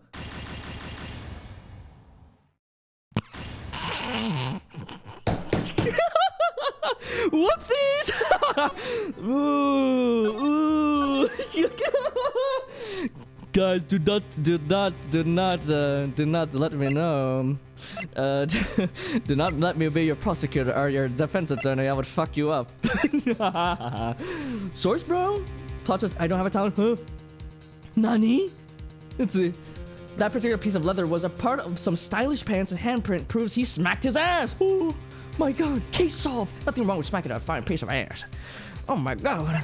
Whoopsies! Ooh. Guys, do not let me know. Do not let me be your prosecutor or your defense attorney. I would fuck you up. Source, bro? Plot twist, I don't have a talent. Huh? Nani? Let's see. That particular piece of leather was a part of some stylish pants, and handprint proves he smacked his ass. Oh my god, case solved. Nothing wrong with smacking a fine piece of ass. Oh my god.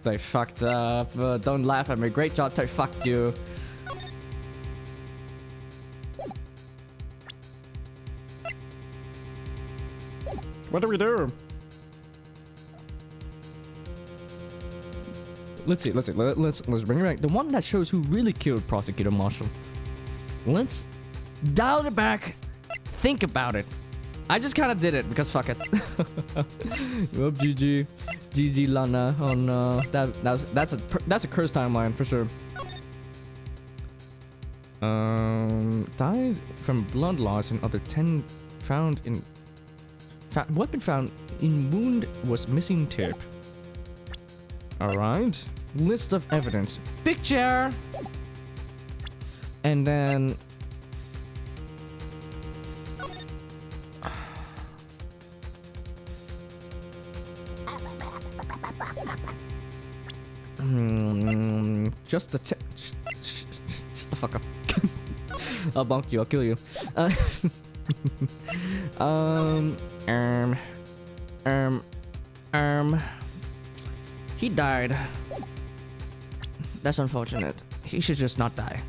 They fucked up. Don't laugh at me. Great job, Terry. Fuck you. What do we do? Let's see. Let's bring it back. The one that shows who really killed Prosecutor Marshall. Let's dial it back. Think about it. I just kind of did it because fuck it. Well, GG, Lana. Oh no, that's a cursed timeline for sure. Died from blood loss and other 10 found in. Weapon found in wound was missing tip. All right. List of evidence. Picture. And then. Just the shut the fuck up. I'll bonk you. I'll kill you. He died. That's unfortunate. He should just not die.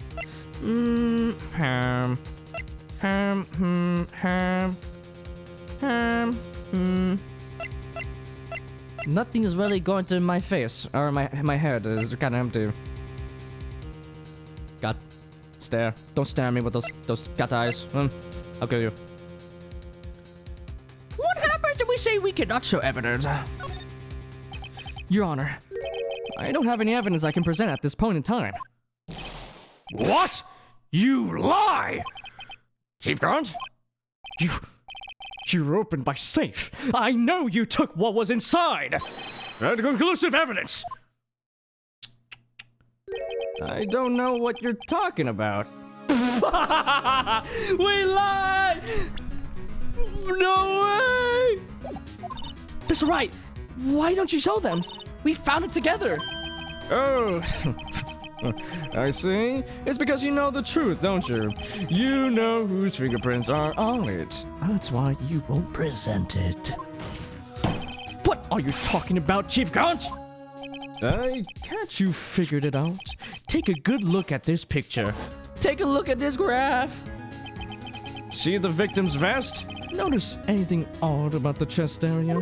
Nothing is really going to my face or my head is kind of empty. God, stare! Don't stare at me with those cat eyes. I'll kill you. What happens if we say we cannot show evidence? Your Honor, I don't have any evidence I can present at this point in time. What? You lie! Chief Grant? You opened my safe. I know you took what was inside. And conclusive evidence. I don't know what you're talking about. We lied! No way! Mr. Wright, why don't you show them? We found it together. Oh, I see. It's because you know the truth, don't you? You know whose fingerprints are on it. That's why you won't present it. What are you talking about, Chief Grant? Can't you figured it out? Take a good look at this picture. Take a look at this graph. See the victim's vest? Notice anything odd about the chest area?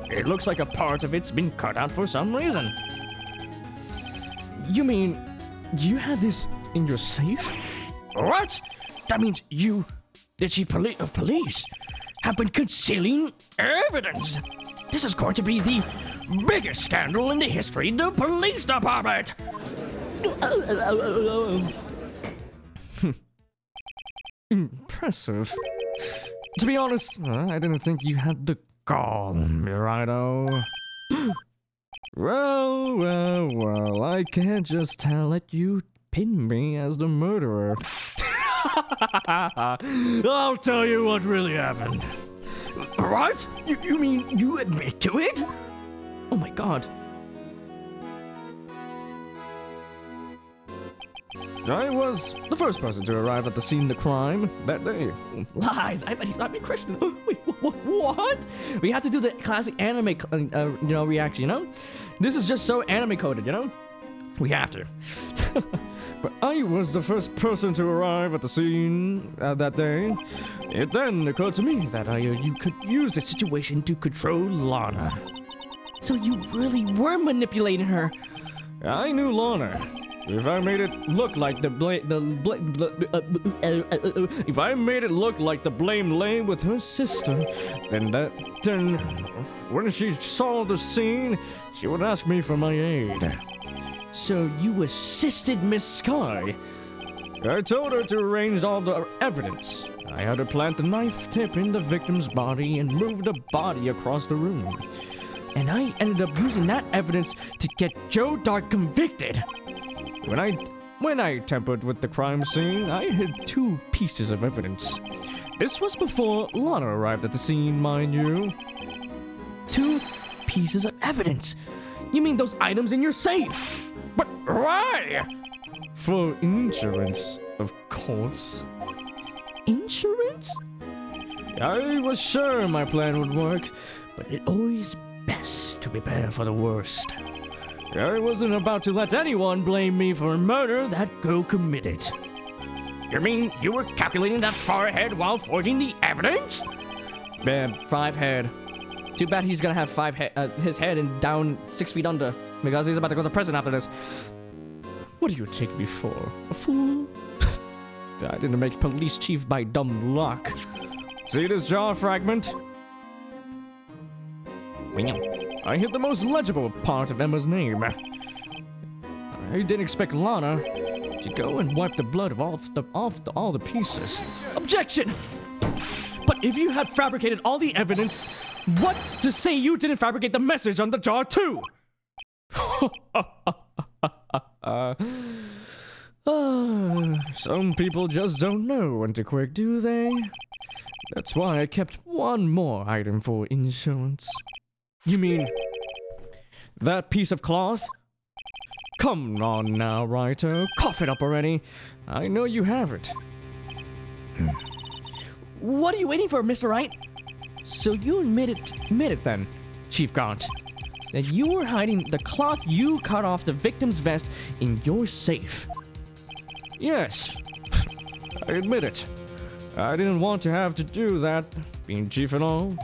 It looks like a part of it's been cut out for some reason. You mean you had this in your safe? What? That means you, the chief of police, have been concealing evidence. This is going to be the biggest scandal in the history of the police department. Impressive. To be honest, I didn't think you had the gall, Righto. Well, I can't just let you pin me as the murderer. I'll tell you what really happened. What? You mean you admit to it? Oh my god. I was the first person to arrive at the scene of the crime that day. Lies. I bet he's not been Christian. Wait, what? We had to do the classic anime, reaction, you know? This is just so anime coded, you know? We have to. But I was the first person to arrive at the scene that day. It then occurred to me that you could use the situation to control Lana. So you really were manipulating her. I knew Lana. If I made it look like if I made it look like the blame lay with her sister, then when she saw the scene, she would ask me for my aid. So you assisted Miss Sky? I told her to arrange all the evidence. I had her plant the knife tip in the victim's body and move the body across the room. And I ended up using that evidence to get Joe Dark convicted. When I tampered with the crime scene, I hid 2 pieces of evidence. This was before Lana arrived at the scene, mind you. 2 pieces of evidence? You mean those items in your safe? But why? For insurance, of course. Insurance? I was sure my plan would work, but it's always best to prepare for the worst. I wasn't about to let anyone blame me for a murder that girl committed. You mean you were calculating that far ahead while forging the evidence? Man, 5 head. Too bad he's gonna have his head and down 6 feet under because he's about to go to prison after this. What do you take me for? A fool? I didn't make police chief by dumb luck. See this jar fragment? I hit the most legible part of Emma's name. I didn't expect Lana to go and wipe the blood off all the pieces. Objection! But if you had fabricated all the evidence, what's to say you didn't fabricate the message on the jar too? Some people just don't know when to quit, do they? That's why I kept one more item for insurance. You mean that piece of cloth? Come on now, Writer. Cough it up already. I know you have it. What are you waiting for, Mr. Wright? So you admit it then, Chief Gaunt, That you were hiding the cloth you cut off the victim's vest in your safe. Yes, I admit it. I didn't want to have to do that, being chief and all,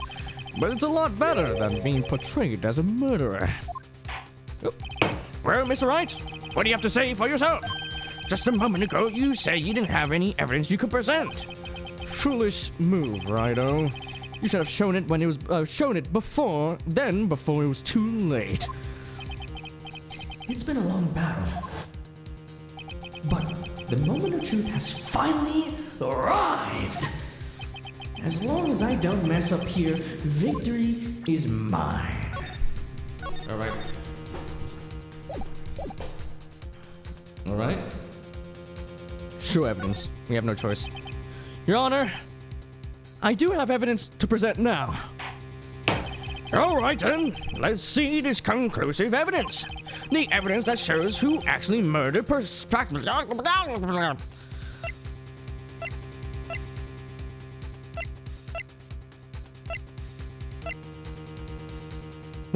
but it's a lot better than being portrayed as a murderer. Well, Mr. Wright, what do you have to say for yourself? Just a moment ago, you said you didn't have any evidence you could present. Foolish move, Rido. You should have shown it when it was before it was too late. It's been a long battle, but the moment of truth has finally arrived. As long as I don't mess up here, victory is mine. All right. All right. Show evidence. We have no choice. Your Honor, I do have evidence to present now. All right then, let's see this conclusive evidence. The evidence that shows who actually murdered Well,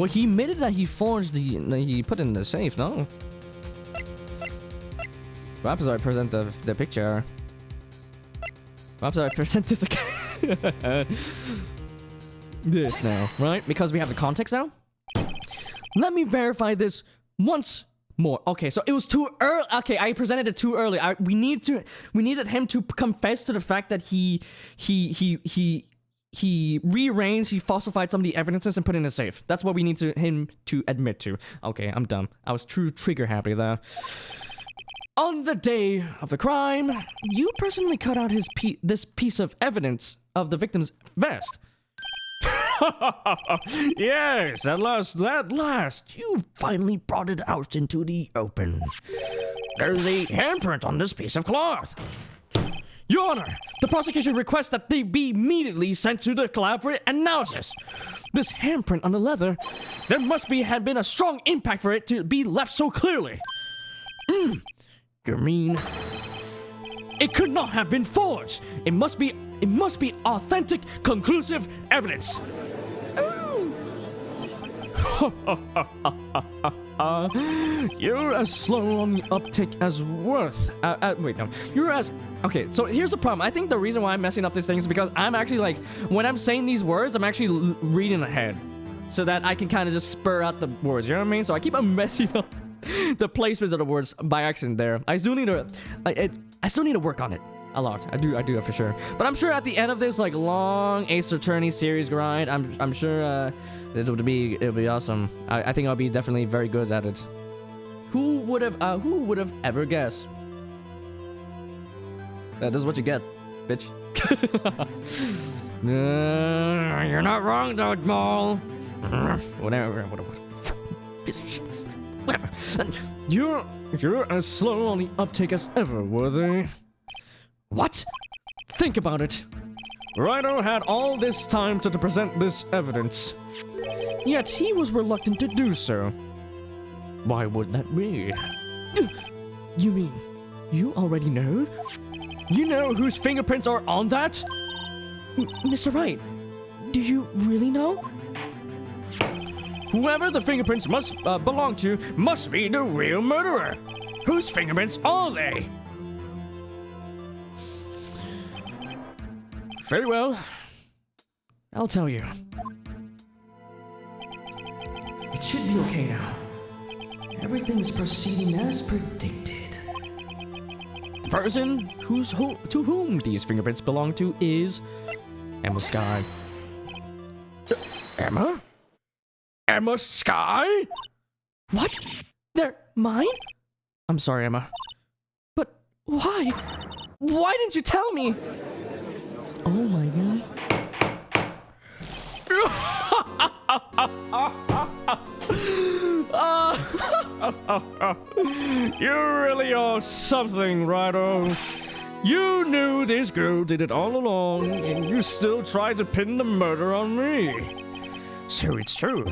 he admitted that he forged he put in the safe, no? Perhaps I present the picture. Perhaps I present this again. This now, right? Because we have the context now. Let me verify this once more. Okay, so it was too early. Okay, I presented it too early. We needed him to confess to the fact that he rearranged, he falsified some of the evidences and put it in a safe. That's what we need him to admit to. Okay, I'm dumb. I was true trigger happy there. On the day of the crime, you personally cut out this piece of evidence of the victim's vest. Yes, at last, you finally brought it out into the open. There's a handprint on this piece of cloth. Your Honor, the prosecution requests that they be immediately sent to the lab for analysis. This handprint on the leather, there must have been a strong impact for it to be left so clearly. You mean? It could not have been forged. It must be authentic, conclusive evidence. You're as slow on the uptake as worth. Wait, no. You're as... Okay, so here's the problem. I think the reason why I'm messing up these things is because I'm actually like... When I'm saying these words, I'm actually reading ahead. So that I can kind of just spur out the words, you know what I mean? So I keep on messing up the placements of the words by accident there. I still need to... I still need to work on it. A lot. I do that for sure. But I'm sure at the end of this like long Ace Attorney series grind, I'm sure it'll be awesome. I think I'll be definitely very good at it. Who would have ever guessed? This is what you get, bitch. You're not wrong, Dodgeball. Whatever. You're as slow on the uptake as ever, Worthy. What? Think about it. Rhino had all this time to present this evidence, yet he was reluctant to do so. Why would that be? You mean you already know? You know whose fingerprints are on that? Mr. Wright, do you really know? Whoever the fingerprints must belong to must be the real murderer. Whose fingerprints are they? Very well. I'll tell you. It should be okay now. Everything's proceeding as predicted. The person to whom these fingerprints belong to is Emma Sky. Emma? Emma Sky? What? They're mine? I'm sorry, Emma. But why? Why didn't you tell me? Oh my god. You really are something, Righto. You knew this girl did it all along, and you still tried to pin the murder on me. So it's true.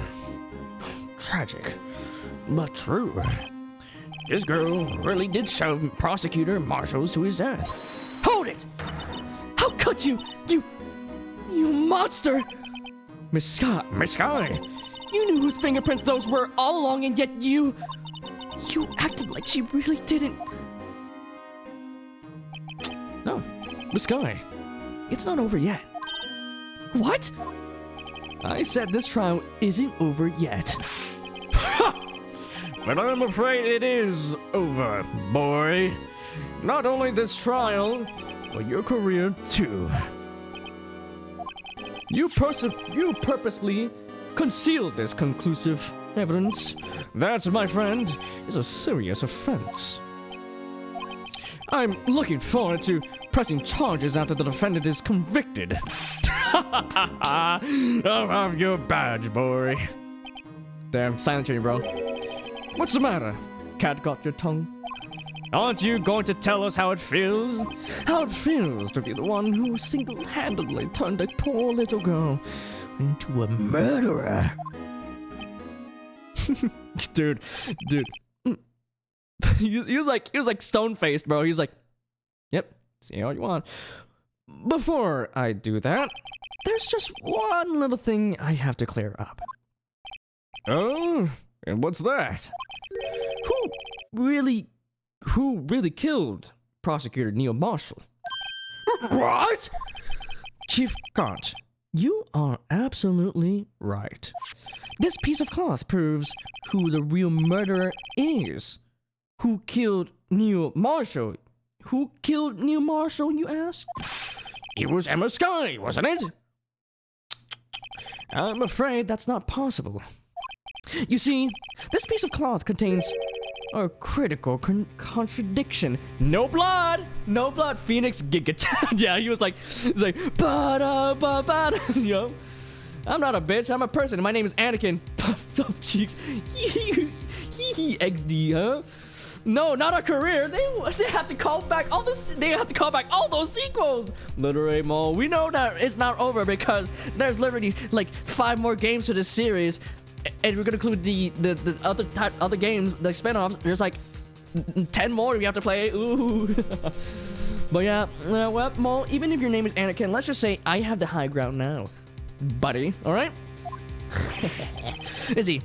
Tragic, but true. This girl really did shove Prosecutor Marshalls to his death. Hold it! How could you? You monster! Miss Sky, you knew whose fingerprints those were all along, and yet you acted like she really didn't. No, Miss Sky, it's not over yet. What? I said this trial isn't over yet. But I'm afraid it is over, boy. Not only this trial, but your career too. You purposely concealed this conclusive evidence. That, my friend, is a serious offense. I'm looking forward to pressing charges after the defendant is convicted. I'll have your badge, boy. Damn, silent treatment, bro. What's the matter? Cat got your tongue? Aren't you going to tell us how it feels? How it feels to be the one who single-handedly turned a poor little girl into a murderer? dude. he was like stone-faced, bro. He's like, yep, see how you want. Before I do that, there's just one little thing I have to clear up. Oh, and what's that? Who really killed Prosecutor Neil Marshall? What? Chief Gant, you are absolutely right. This piece of cloth proves who the real murderer is. Who killed Neil Marshall? Who killed Neil Marshall, you ask? It was Emma Sky, wasn't it? I'm afraid that's not possible. You see, this piece of cloth contains a critical contradiction. No blood! No blood! Phoenix Giga. Yeah, he was like, ba-da-ba-ba-da. You know? I'm not a bitch, I'm a person. My name is Anakin. Puffed up cheeks. XD, huh? No, not a career. They have to call back all this. They have to call back all those sequels. Literally, Mo. We know that it's not over because there's literally like 5 more games to this series, and we're gonna include the other games, the spinoffs. There's like 10 more we have to play. Ooh. But yeah, well, Mo. Even if your name is Anakin, let's just say I have the high ground now, buddy. All right. Izzy.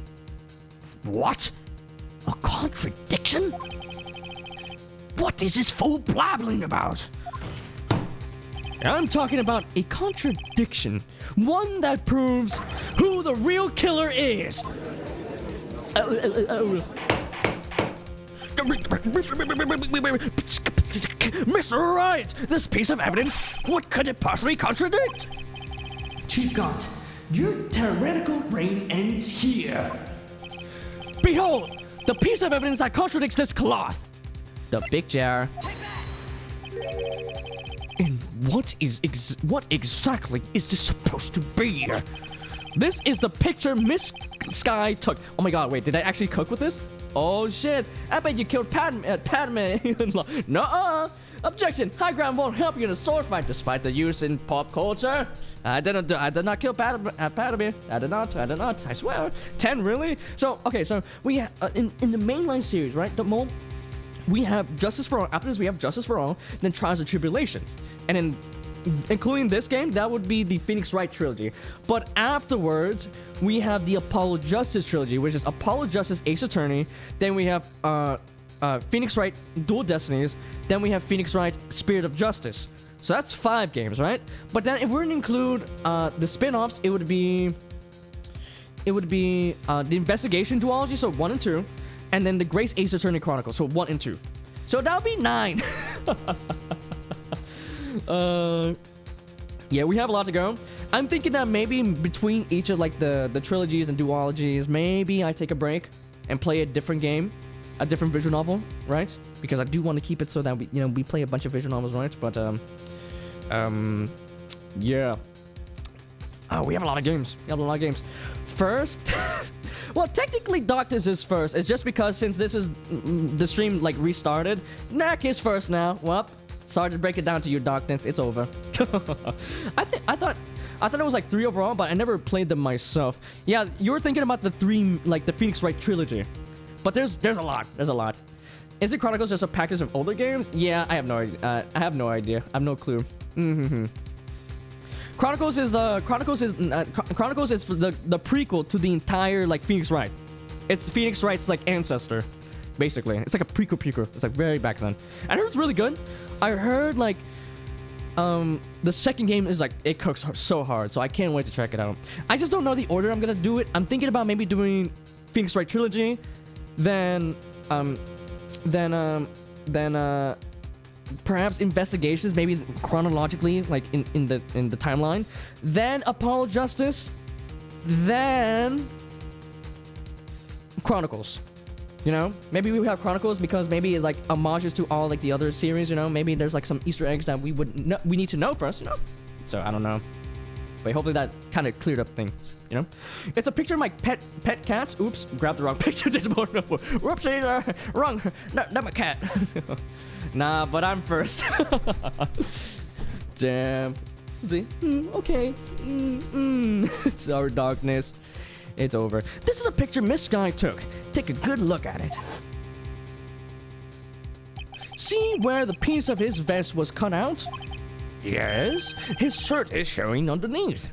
What? A contradiction? What is this fool blabbling about? I'm talking about a contradiction. One that proves who the real killer is. Mr. Wright, this piece of evidence, what could it possibly contradict? Chief Gant, your tyrannical reign ends here. Behold! The piece of evidence that contradicts this cloth. The big jar. And what exactly is this supposed to be? This is the picture Miss Sky took. Oh my god, wait, did I actually cook with this? Oh shit, I bet you killed Padme. Nuh-uh. Objection, high ground won't help you in a sword fight despite the use in pop culture. I did not kill Padme. I did not. I swear. 10, really? So, okay, so we have, in the mainline series, right? We have Justice for All. After this, we have Justice for All, then Trials and Tribulations. And then, including this game, that would be the Phoenix Wright trilogy. But afterwards, we have the Apollo Justice trilogy, which is Apollo Justice Ace Attorney. Then we have Phoenix Wright Dual Destinies. Then we have Phoenix Wright Spirit of Justice. So that's 5 games, right? But then if we're gonna include the spin-offs, it would be the Investigation Duology, so 1 and 2, and then the Grace Ace Attorney Chronicles, so 1 and 2. So that would be 9. Yeah, we have a lot to go. I'm thinking that maybe between each of like the trilogies and duologies, maybe I take a break and play a different game, a different visual novel, right? Because I do want to keep it so that we play a bunch of visual novels, right? But yeah. Oh, we have a lot of games. First, well, technically Darkness is first. It's just because since this is the stream like restarted, Knack is first now. Well, sorry to break it down to you, Darkness. It's over. I thought it was like 3 overall, but I never played them myself. Yeah, you were thinking about the 3, like the Phoenix Wright trilogy, but there's a lot. Is it Chronicles just a package of older games? Yeah, I have no idea. I have no clue. Chronicles is the prequel to the entire like Phoenix Wright. It's Phoenix Wright's like ancestor, basically. It's like a prequel. It's like very back then. I heard it's really good. I heard like the second game is like it cooks so hard, so I can't wait to check it out. I just don't know the order I'm gonna do it. I'm thinking about maybe doing Phoenix Wright trilogy, then perhaps Investigations, maybe chronologically, like in the timeline, then Apollo Justice, then Chronicles. You know, maybe we have Chronicles because maybe like homages to all like the other series. You know, maybe there's like some Easter eggs that we need to know first. You know, so I don't know. But hopefully that kind of cleared up things. You know, it's a picture of my pet cats. Oops, grabbed the wrong picture. Whoopsie, wrong. Not my cat. Nah, but I'm first. Damn. See? Okay. Sorry, Darkness. It's over. This is a picture Miss Sky took. Take a good look at it. See where the piece of his vest was cut out? Yes, his shirt is showing underneath.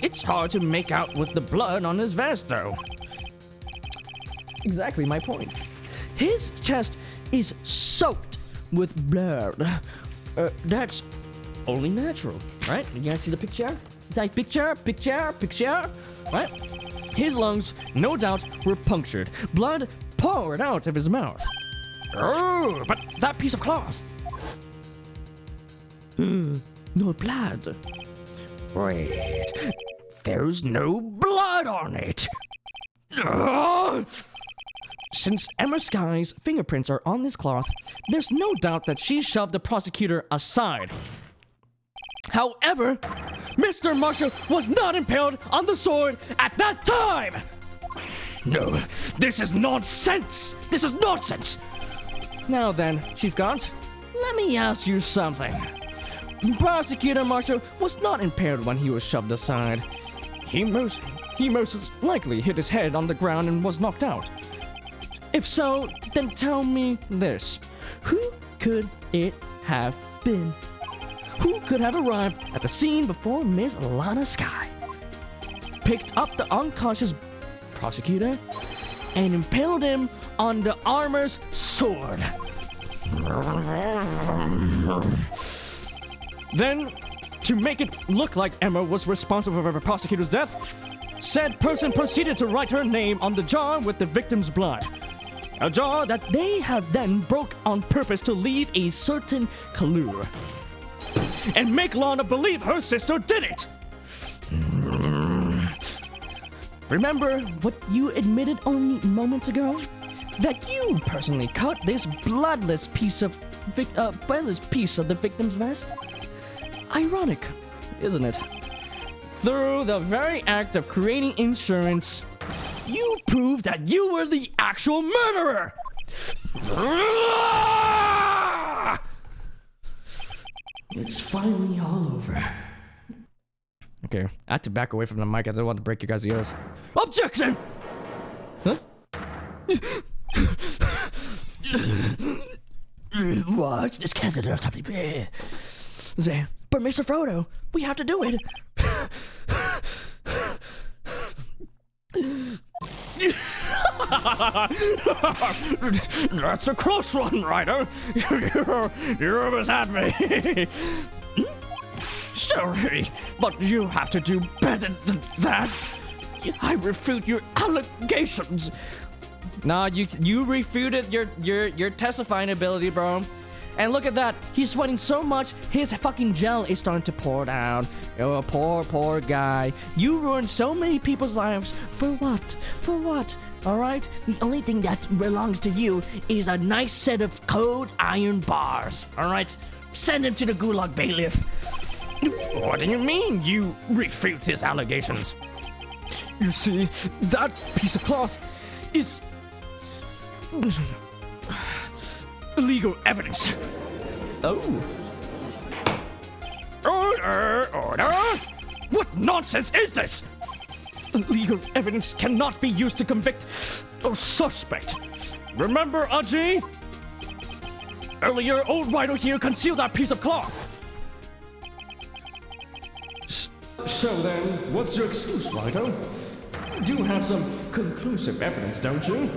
It's hard to make out with the blood on his vest, though. Exactly my point. His chest is soaked with blood. That's only natural, right? You guys see the picture? It's like picture, right? His lungs, no doubt, were punctured. Blood poured out of his mouth. Oh, but that piece of cloth. No blood. Wait, there's no blood on it. Since Emma Sky's fingerprints are on this cloth, there's no doubt that she shoved the prosecutor aside. However, Mr. Marshall was not impaled on the sword at that time! No, this is nonsense! Now then, Chief Gaunt, let me ask you something. Prosecutor Marshall was not impaired when he was shoved aside. He most likely hit his head on the ground and was knocked out. If so, then tell me this. Who could it have been? Who could have arrived at the scene before Miss Lana Sky, picked up the unconscious prosecutor, and impaled him on the armor's sword? Then, to make it look like Emma was responsible for the prosecutor's death, said person proceeded to write her name on the jar with the victim's blood. A jar that they have then broke on purpose to leave a certain clue. And make Lana believe her sister did it! Remember what you admitted only moments ago? That you personally cut this bloodless piece of the victim's vest? Ironic, isn't it? Through the very act of creating insurance, you proved that you were the actual murderer! It's finally all over. Okay, I had to back away from the mic. I didn't want to break you guys' ears. Objection! Huh? What? This can't do something bad. But Mr. Frodo, we have to do it. That's a close one, Ryder. You almost had me. Sorry, but you have to do better than that. I refute your allegations. Nah, you refuted your testifying ability, bro. And look at that. He's sweating so much, his fucking gel is starting to pour down. Oh, poor guy. You ruined so many people's lives. For what? For what? Alright? The only thing that belongs to you is a nice set of cold iron bars. Alright? Send him to the gulag bailiff. What do you mean you refute his allegations? You see, that piece of cloth is illegal evidence. Oh. Order! What nonsense is this? Illegal evidence cannot be used to convict a suspect. Remember, Aji? Earlier, old Wright here concealed that piece of cloth. So then, what's your excuse, Wright? You do have some conclusive evidence, don't you?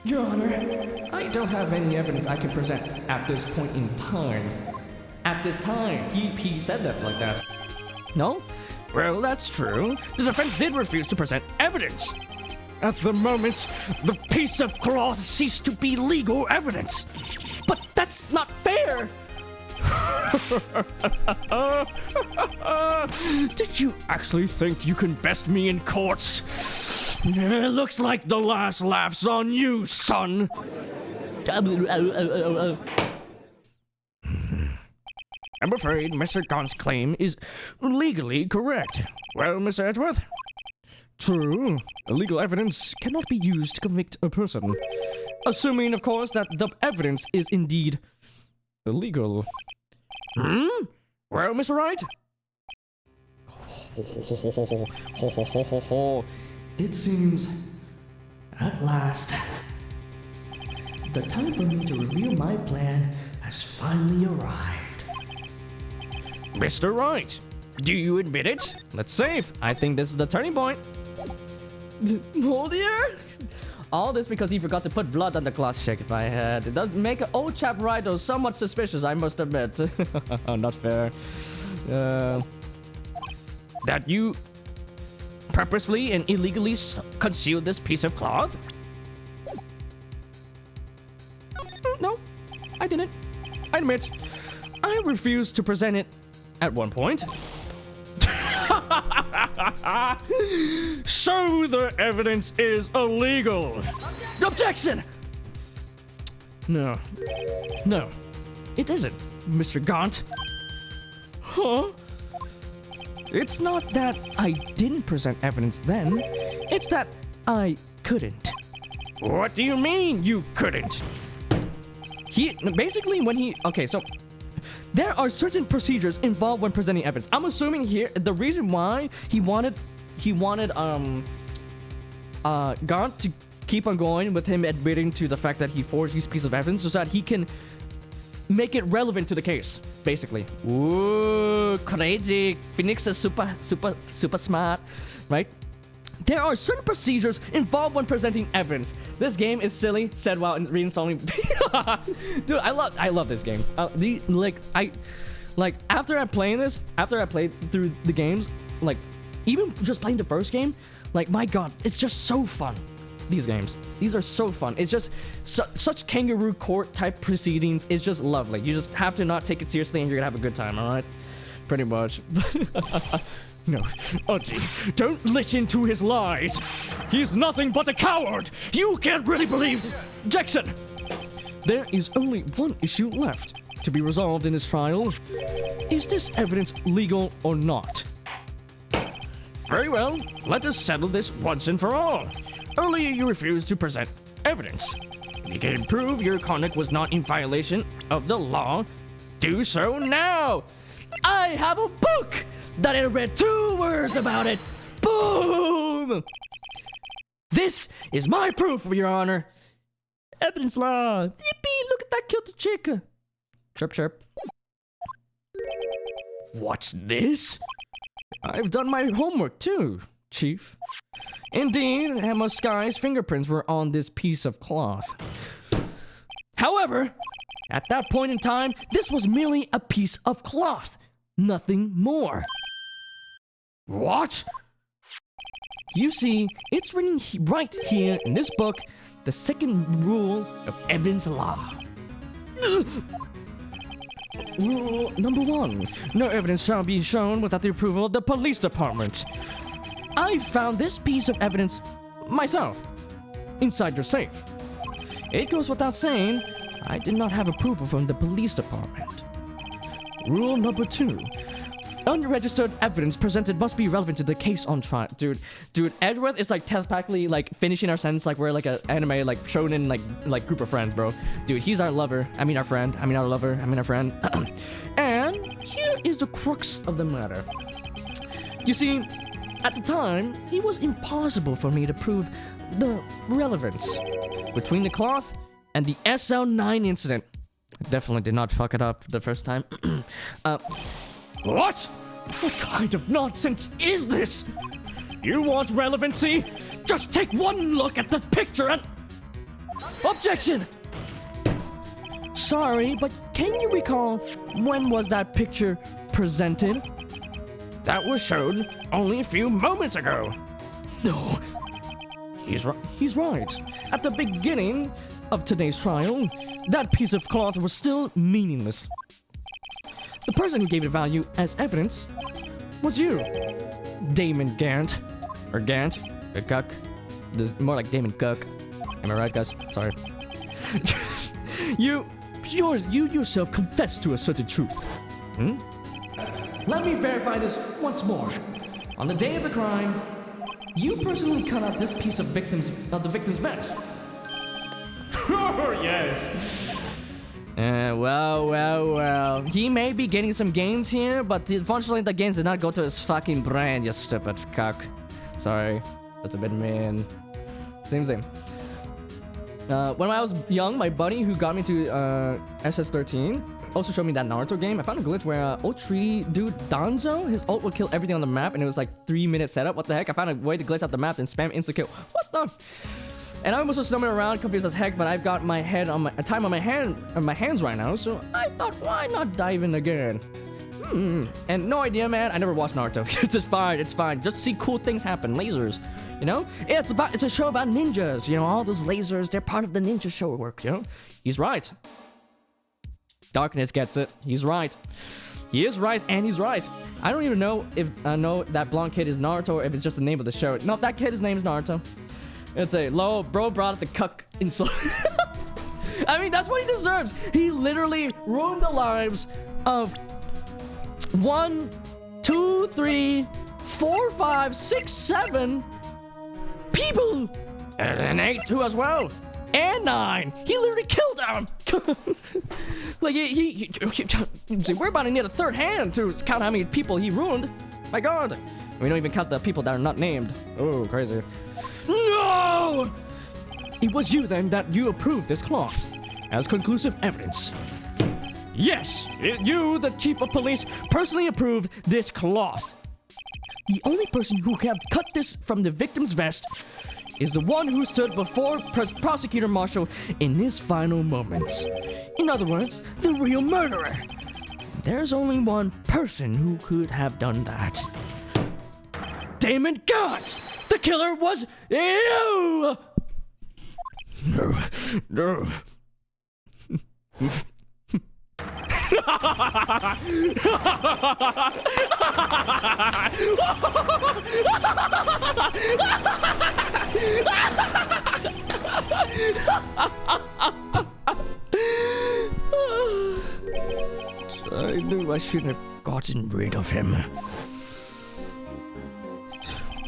Your Honor, I don't have any evidence I can present at this point in time. At this time, he said that like that. No? Well, that's true. The defense did refuse to present evidence. At the moment, the piece of cloth ceased to be legal evidence. But that's not fair! Did you actually think you can best me in courts? Looks like the last laugh's on you, son. I'm afraid Mr. Gaunt's claim is legally correct. Well, Mr. Edgeworth? True. Illegal evidence cannot be used to convict a person. Assuming, of course, that the evidence is indeed illegal. Well, Mr. Wright? It seems, at last, the time for me to reveal my plan has finally arrived. Mr. Wright, do you admit it? Let's save. I think this is the turning point. Oh dear! All this because he forgot to put blood on the cloth. Shake my head. It does make an old chap Rhino somewhat suspicious, I must admit. Not fair. That you purposefully and illegally concealed this piece of cloth? No, I didn't. I admit, I refused to present it at one point. So the evidence is illegal. Objection! No, it isn't, Mr. Gaunt. Huh? It's not that I didn't present evidence then. It's that I couldn't. What do you mean you couldn't? Okay, so there are certain procedures involved when presenting evidence. I'm assuming here the reason why he wanted Gaunt to keep on going with him admitting to the fact that he forged these pieces of evidence so that he can make it relevant to the case, basically. Ooh, crazy. Phoenix is super smart, right? There are certain procedures involved when presenting evidence. This game is silly, said while reinstalling. Dude, I love this game. After I played through the games, like even just playing the first game, like my god, it's just so fun. These games, these are so fun. It's just such kangaroo court type proceedings. It's just lovely. You just have to not take it seriously and you're gonna have a good time, all right? Pretty much. No, Aji, don't listen to his lies. He's nothing but a coward. You can't really believe. Objection. There is only one issue left to be resolved in this trial. Is this evidence legal or not? Very well, let us settle this once and for all. Earlier you refused to present evidence. If you can prove your conduct was not in violation of the law, do so now. I have a book that I read 2 words about it. Boom! This is my proof, Your Honor. Evidence law. Yippee, look at that killed the chick. Chirp, chirp. What's this? I've done my homework too, Chief. Indeed, Emma Sky's fingerprints were on this piece of cloth. However, at that point in time, this was merely a piece of cloth. nothing more. What? You see, it's written right here in this book, the second rule of evidence law. Rule number 1. No evidence shall be shown without the approval of the police department. I found this piece of evidence myself inside your safe. It goes without saying, I did not have approval from the police department. Rule number 2. Unregistered evidence presented must be relevant to the case on trial. Dude, Edward is like telepathically like finishing our sentence like we're like an anime like shonen like group of friends, bro. Dude, he's our lover. I mean our friend. I mean our lover. I mean our friend. And here is the crux of the matter. You see, at the time, it was impossible for me to prove the relevance between the cloth and the SL9 incident. I definitely did not fuck it up the first time. What? What kind of nonsense is this? You want relevancy? Just take one look at the picture and... Objection! Sorry, but can you recall when was that picture presented? That was shown only a few moments ago. No. He's right. He's right. At the beginning of today's trial, that piece of cloth was still meaningless. The person who gave it value as evidence was you, Damon Gant. Or Gant. Or Guck. This is more like Damon Guck. Am I right, guys? Sorry. You yourself confessed to a certain truth. Let me verify this once more. On the day of the crime, you personally cut out this piece of the victim's vest. Oh, yes. Well. He may be getting some gains here, but unfortunately the gains did not go to his fucking brain, you stupid cock. Sorry, that's a bit mean. Same. When I was young, my buddy who got me to SS13 also showed me that Naruto game. I found a glitch where ult tree dude Danzo, his ult would kill everything on the map, and it was like 3-minute setup. What the heck? I found a way to glitch out the map and spam insta kill. What the? And I'm also stumbling around, confused as heck, but I've got my head on my time on my hands right now, so I thought, why not dive in again? And no idea, man. I never watched Naruto. It's fine. Just see cool things happen. Lasers, you know? It's a show about ninjas. You know, all those lasers, they're part of the ninja show work, you know? He's right. Darkness gets it. He's right. He is right, and he's right. I don't even know if know that blonde kid is Naruto or if it's just the name of the show. No, that kid's name is Naruto. It's a low bro brought up the cuck insult. I mean, that's what he deserves. He literally ruined the lives of 1, 2, 3, 4, 5, 6, 7 people, and 8 too as well, and 9. He literally killed them. Like see, we're about to need a third hand to count how many people he ruined. My God, we don't even count the people that are not named. Oh, crazy. No! It was you then that you approved this cloth as conclusive evidence. Yes, you, the chief of police, personally approved this cloth. The only person who could have cut this from the victim's vest is the one who stood before Prosecutor Marshall in his final moments. In other words, the real murderer. There's only one person who could have done that. Damon Gant! The killer was you! No. I knew I shouldn't have gotten rid of him.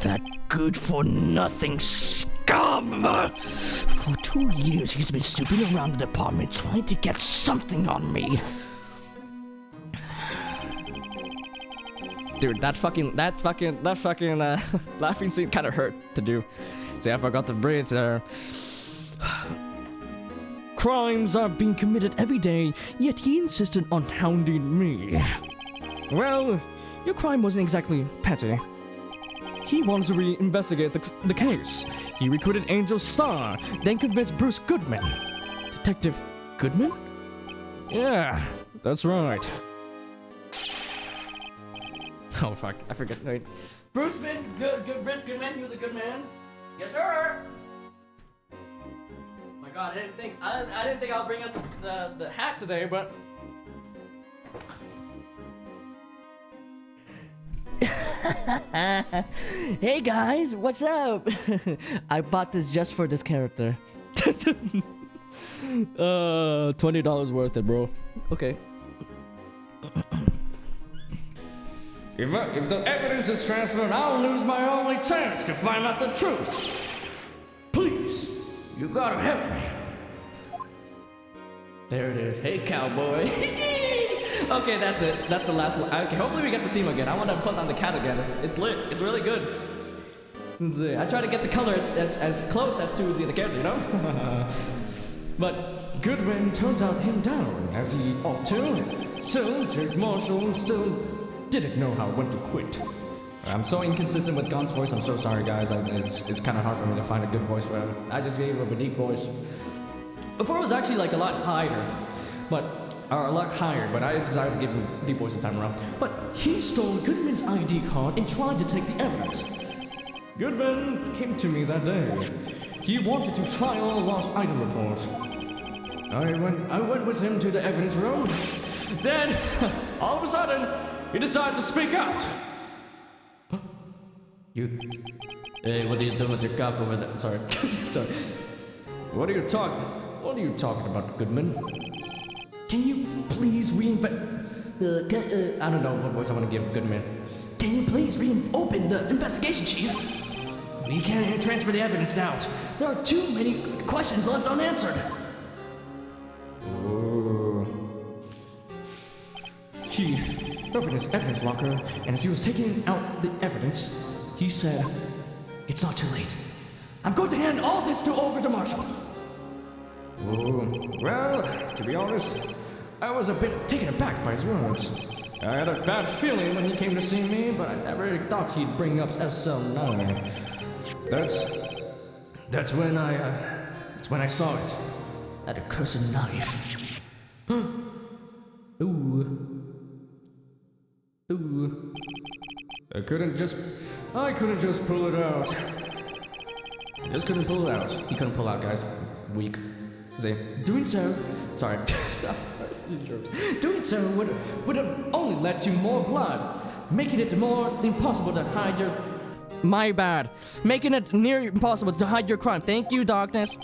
That good-for-nothing scum! For 2 years, he's been snooping around the department trying to get something on me. Dude, that fucking laughing scene kind of hurt to do. See, I forgot to breathe there. Crimes are being committed every day, yet he insisted on hounding me. Well, your crime wasn't exactly petty. He wanted to reinvestigate the case. He recruited Angel Starr, then convinced Bruce Goodman. Detective Goodman? Yeah, that's right. Oh fuck, I forget. Wait. Bruce Wayne, Bruce Goodman, he was a good man. Yes, sir. My God, I didn't think I'll bring out the hat today, but. Hey guys, what's up? I bought this just for this character. $20 worth it, bro. Okay. If the evidence is transferred, I'll lose my only chance to find out the truth. Please, you gotta help me. There it is. Hey, cowboy. Okay, that's it. That's the last one. Okay, hopefully we get to see him again. I want to put on the cat again. It's lit. It's really good. Let's see. I try to get the colors as close as to the character, you know? But Goodman turned out him down, as he ought to. So, Jake Marshall still didn't know when to quit. I'm so inconsistent with Gon's voice. I'm so sorry, guys. It's kind of hard for me to find a good voice for him. I just gave him a deep voice. Before it was actually like a lot higher, but I decided to give him a deep voice this time around. But he stole Goodman's ID card and tried to take the evidence. Goodman came to me that day. He wanted to file a lost item report. I went with him to the evidence room. Then, all of a sudden, he decided to speak out. Hey, what are you doing with your cock over there? Sorry. Sorry. What are you talking about, Goodman? Can you please reinvent... I don't know what voice I want to give Goodman. Can you please reopen the investigation, Chief? We can't transfer the evidence now. There are too many questions left unanswered. He opened his evidence locker, and as he was taking out the evidence, he said, "It's not too late. I'm going to hand all this over to Marshall." Well, to be honest, I was a bit taken aback by his words. I had a bad feeling when he came to see me, but I never thought he'd bring up SL9. That's when I saw it. That accursed knife. Ooh. I couldn't just pull it out. Just couldn't pull it out. He couldn't pull out, guys. Weak. See, doing so. Sorry. Doing so would have only led to more blood, making it more impossible to hide your. My bad. Making it near impossible to hide your crime. Thank you, Darkness.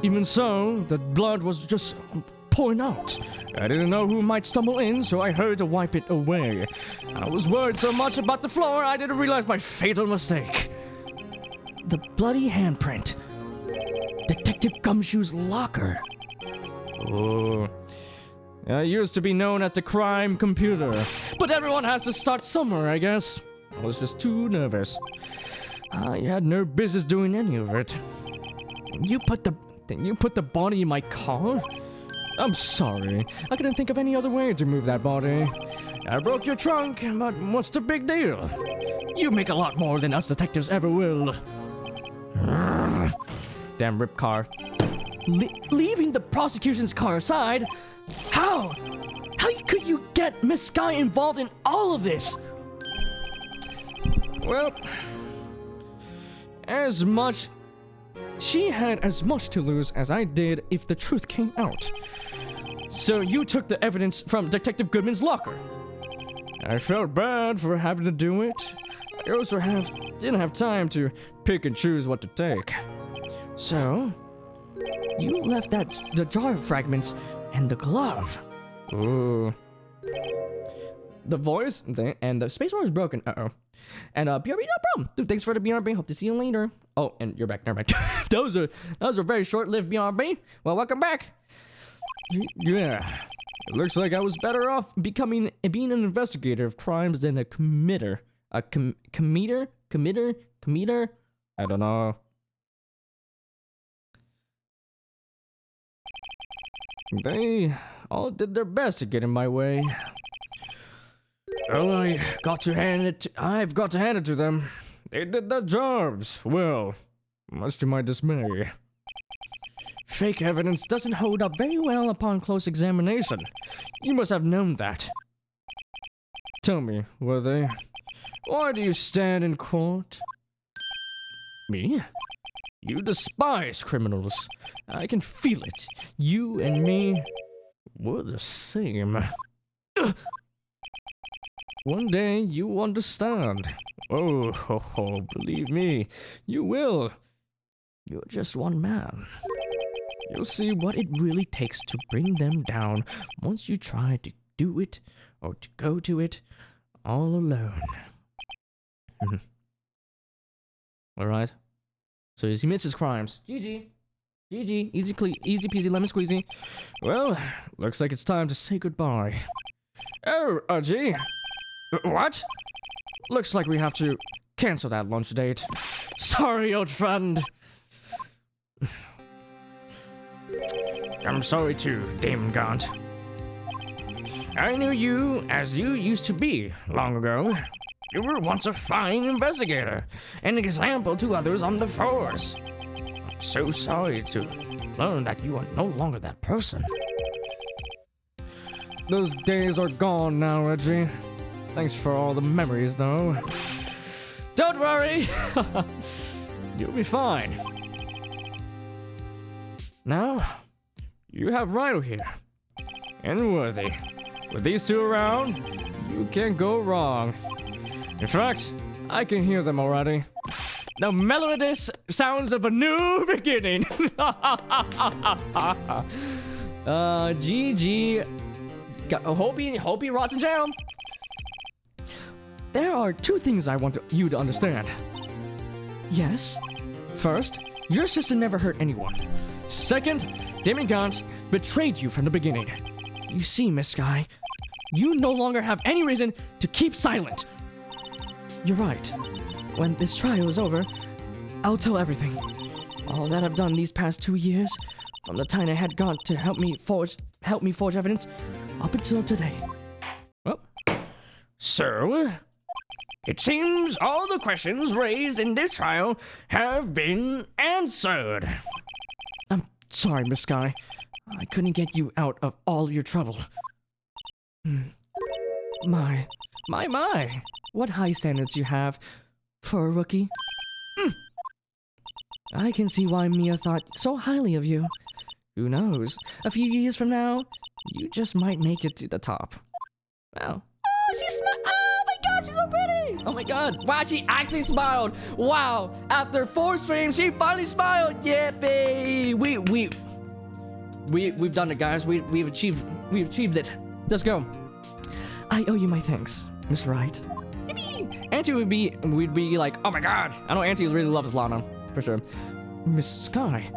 Even so, the blood was just pouring out. I didn't know who might stumble in, so I hurried to wipe it away. I was worried so much about the floor, I didn't realize my fatal mistake. The bloody handprint. Detective Gumshoe's locker. Oh. I used to be known as the crime computer, but everyone has to start somewhere, I guess. I was just too nervous. I had no business doing any of it. Then you put the body in my car? I'm sorry. I couldn't think of any other way to move that body. I broke your trunk, but what's the big deal? You make a lot more than us detectives ever will. Damn rip car. Leaving the prosecution's car aside, how could you get Miss Sky involved in all of this? Well, she had as much to lose as I did if the truth came out. So you took the evidence from Detective Goodman's locker. I felt bad for having to do it. I also didn't have time to pick and choose what to take. So, you left the jar fragments and the glove. Ooh. The voice and the spacebar is broken. Uh-oh. And BRB, no problem. Dude, thanks for the BRB. Hope to see you later. Oh, and you're back. Never mind. Those are very short-lived BRB. Well, welcome back. Yeah. It looks like I was better off being an investigator of crimes than a committer. A committer? I don't know. They all did their best to get in my way. Well, I've got to hand it to them. They did their jobs well, much to my dismay. Fake evidence doesn't hold up very well upon close examination. You must have known that. Tell me, were they? Why do you stand in court? Me? You despise criminals. I can feel it. You and me were the same. One day you will understand. Oh, believe me, you will. You're just one man. You'll see what it really takes to bring them down once you try to do it or to go to it all alone. Alright. So he admits his crimes. GG. GG. Easy peasy lemon squeezy. Well, looks like it's time to say goodbye. Oh, gee. What? Looks like we have to cancel that lunch date. Sorry, old friend. I'm sorry too, Dame Gaunt. I knew you as you used to be long ago. You were once a fine investigator, an example to others on the force. I'm so sorry to learn that you are no longer that person. Those days are gone now, Reggie. Thanks for all the memories, though. Don't worry! You'll be fine. Now, you have Wright here. And Worthy. With these two around, you can't go wrong. In fact, I can hear them already. The melodious sounds of a new beginning. GG. Hope he rots in jail. There are two things I want you to understand. Yes. First, your sister never hurt anyone. Second, Demigaunt betrayed you from the beginning. You see, Miss Sky, you no longer have any reason to keep silent. You're right. When this trial is over, I'll tell everything. All that I've done these past 2 years, from the time I had Gaunt to help me forge evidence, up until today. Well, so, it seems all the questions raised in this trial have been answered. I'm sorry, Miss Sky. I couldn't get you out of all your trouble. My. What high standards you have for a rookie. I can see why Mia thought so highly of you. Who knows? A few years from now, you just might make it to the top. Wow. Oh, she smiled. Oh my god, she's so pretty. Oh my god. Wow, she actually smiled. Wow. After 4 streams, she finally smiled. Yippee. We've done it, guys. We've achieved it. Let's go. I owe you my thanks, Miss Wright. Auntie would be like, oh my god. I know Auntie really loves Lana, for sure. Miss Sky.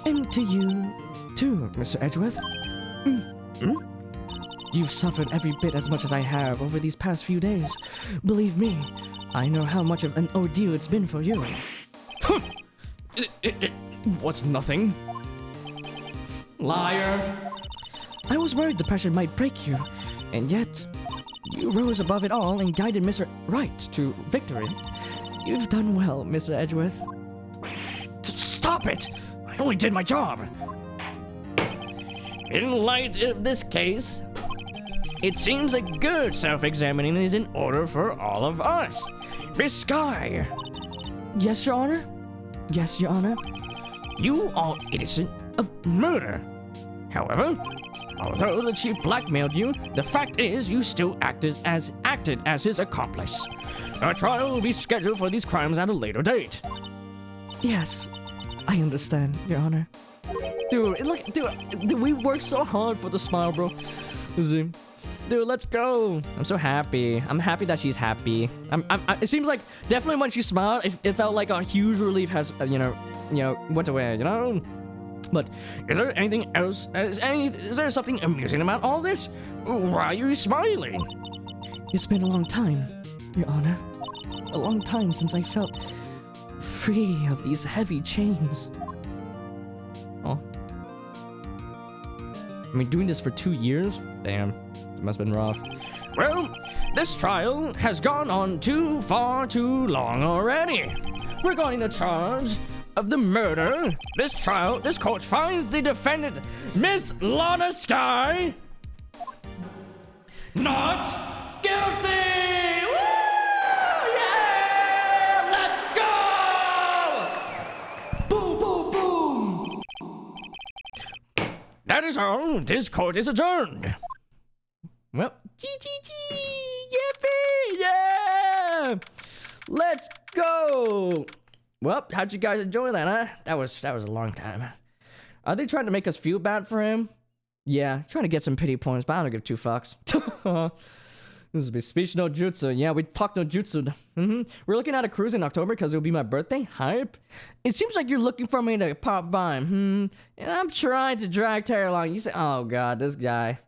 And to you, too, Mr. Edgeworth. You've suffered every bit as much as I have over these past few days. Believe me, I know how much of an ordeal it's been for you. It was nothing. Liar. I was worried the pressure might break you, and yet you rose above it all and guided Mr. Wright to victory. You've done well, Mr. Edgeworth. Stop it! I only did my job. In light of this case, it seems a good self-examining is in order for all of us. Miss Sky. Yes, Your Honor? Yes, Your Honor. You are innocent of murder. However, although the chief blackmailed you, the fact is you still acted as his accomplice. A trial will be scheduled for these crimes at a later date. Yes, I understand, Your Honor. Dude, we worked so hard for the smile, bro. Dude, let's go. I'm so happy. I'm happy that she's happy. It seems like definitely when she smiled, it felt like a huge relief has, went away, you know? But is there anything else? Is there something amusing about all this? Why are you smiling? It's been a long time, Your Honor. A long time since I felt free of these heavy chains. Oh. I mean, doing this for 2 years? Damn. It must have been rough. Well, this trial has gone on too long already. We're going to charge of the murder. This court finds the defendant, Miss Lana Sky, not guilty! that is all. This court is adjourned. Well, GGG, yippee, yeah! Let's go. Well, how'd you guys enjoy that, huh? That was a long time. Are they trying to make us feel bad for him? Yeah, trying to get some pity points, but I don't give two fucks. This is speech no jutsu. Yeah, we talked no jutsu. We're looking at a cruise in October because it'll be my birthday. Hype. It seems like you're looking for me to pop by. And I'm trying to drag Terry along. You say, oh god, this guy.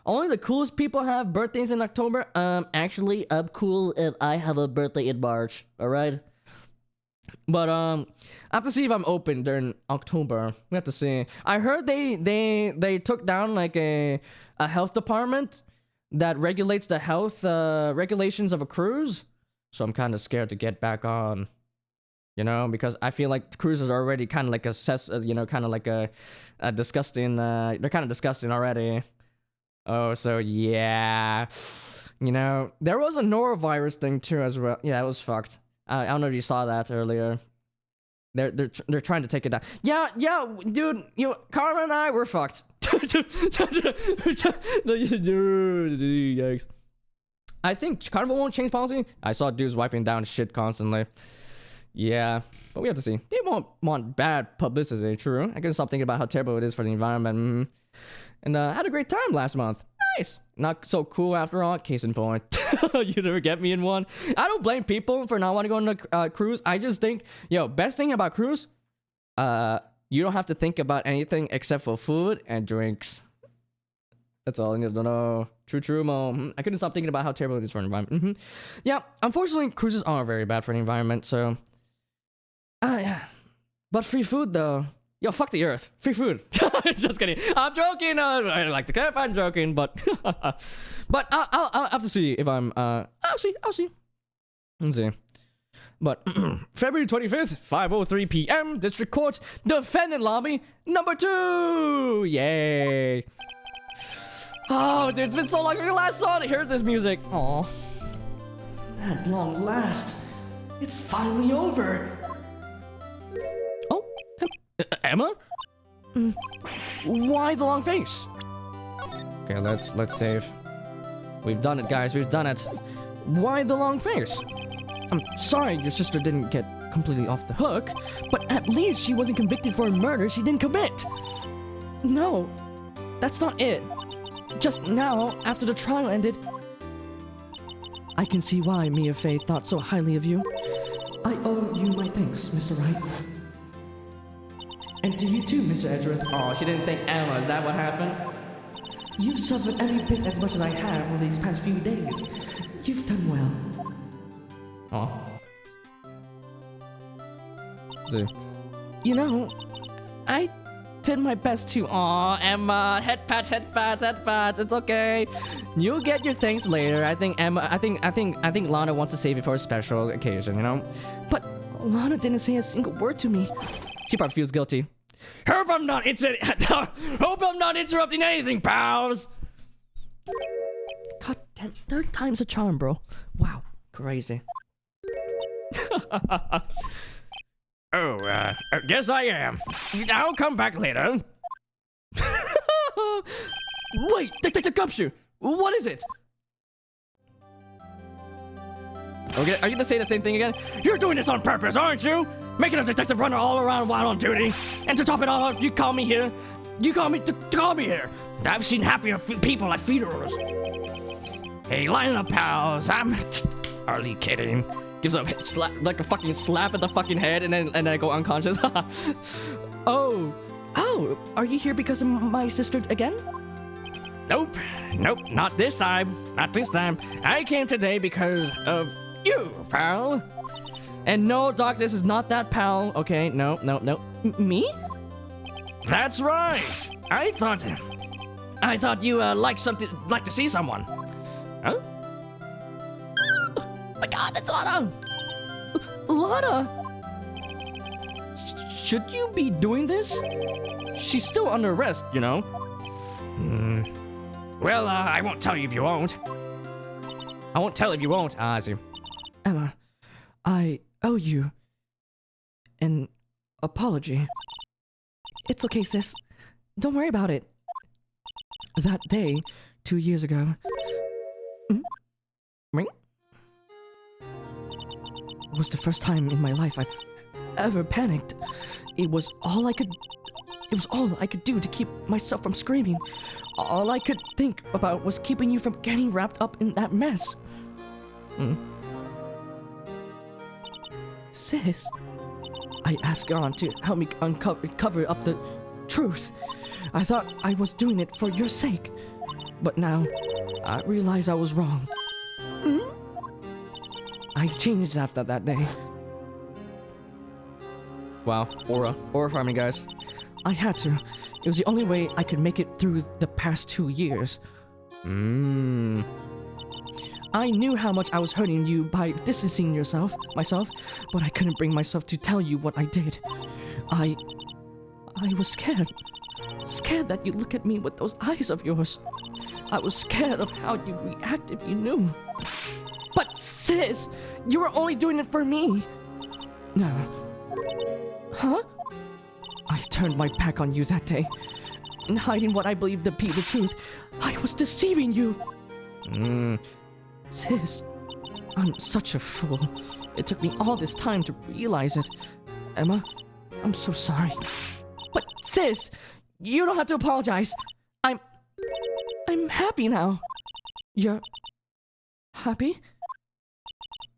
Only the coolest people have birthdays in October. Actually, I'm cool and I have a birthday in March. All right. But I have to see if I'm open during October. We have to see. I heard they took down like a health department that regulates the health regulations of a cruise. So I'm kind of scared to get back on. You know, because I feel like cruises are already kind of like kind of like a disgusting. They're kind of disgusting already. Oh, so yeah. You know, there was a norovirus thing too as well. Yeah, it was fucked. I don't know if you saw that earlier. They're trying to take it down. Yeah, dude. Karma and I, we're fucked. Yikes. I think Carnival won't change policy. I saw dudes wiping down shit constantly. Yeah, but we have to see. They won't want bad publicity, true. I can stop thinking about how terrible it is for the environment. And I had a great time last month. Nice. Not so cool after all. Case in point. You never get me in one. I don't blame people for not wanting to go on a cruise. I just think, best thing about cruise, you don't have to think about anything except for food and drinks. That's all I need to know. True, Mo. I couldn't stop thinking about how terrible it is for the environment. Yeah, unfortunately, cruises are very bad for the environment, so... yeah. But free food, though. Yo, fuck the earth. Free food. Just kidding. I'm joking. I like to clarify I'm joking, but... but I'll have to see if I'm... I'll see. Let's see. But February 25th, 5:03 p.m. District Court, Defendant Lobby, number 2! Yay. Oh, dude, it's been so long since we last saw it. Heard this music. Aw. At long last, it's finally over. Oh, Emma? Why the long face? Okay, let's save. We've done it, guys. We've done it. Why the long face? I'm sorry your sister didn't get completely off the hook, but at least she wasn't convicted for a murder she didn't commit. No, that's not it. Just now, after the trial ended, I can see why Mia Fey thought so highly of you. I owe you my thanks, Mr. Wright. And to you too, Mr. Edgeworth. Oh, she didn't thank Emma. Is that what happened? You've suffered every bit as much as I have over these past few days. You've done well. Oh. See. You know, I did my best to. Aw, Emma, head pats. It's okay. You'll get your thanks later. I think Lana wants to save it for a special occasion, you know. But Lana didn't say a single word to me. She probably feels guilty. Hope I'm not interrupting anything, pals. God damn, 3rd time's a charm, bro. Wow, crazy. Oh, I guess I am. I'll come back later. Wait, Detective Gumshoe, what is it? Okay, are you gonna say the same thing again? You're doing this on purpose, aren't you? Making a detective runner all around while on duty. And to top it all off, you call me here. Call me here. I've seen happier people at funerals. Hey, line up, pals. Are you kidding? Gives a slap, like a fucking slap at the fucking head, and then I go unconscious. Oh, are you here because of my sister again? Nope, not this time. I came today because of you, pal. And no, Doc, this is not that pal. Okay, no. Me? That's right. I thought you like to see someone. Huh? Oh my God, that's Lana. Lana. Should you be doing this? She's still under arrest, you know. Well, I won't tell you if you won't. I see. Emma, I owe you an apology. It's okay, sis. Don't worry about it. That day, 2 years ago. Ring? It was the first time in my life I've ever panicked. It was all I could do to keep myself from screaming. All I could think about was keeping you from getting wrapped up in that mess. Sis, I asked God to help me cover up the truth. I thought I was doing it for your sake, but now I realize I was wrong. I changed after that day. Wow, aura farming, guys. I had to. It was the only way I could make it through the past 2 years. I knew how much I was hurting you by distancing myself, but I couldn't bring myself to tell you what I did. I was scared. Scared that you'd look at me with those eyes of yours. I was scared of how you'd react if you knew. But sis, you were only doing it for me. No. Huh? I turned my back on you that day. And hiding what I believed to be the truth. I was deceiving you. Sis, I'm such a fool. It took me all this time to realize it. Emma, I'm so sorry. But sis, you don't have to apologize. I'm happy now. You're happy?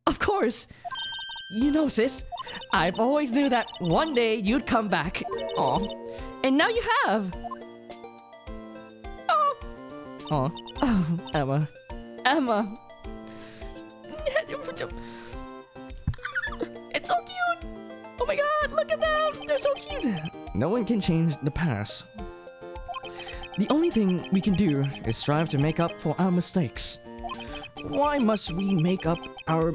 Of course. You know, sis, I've always knew that one day you'd come back. Aw. And now you have. Oh. Aw. Oh, Emma. Emma. It's so cute. Oh my god, look at them. They're so cute. No one can change the past. The only thing we can do is strive to make up for our mistakes. Why must we make up our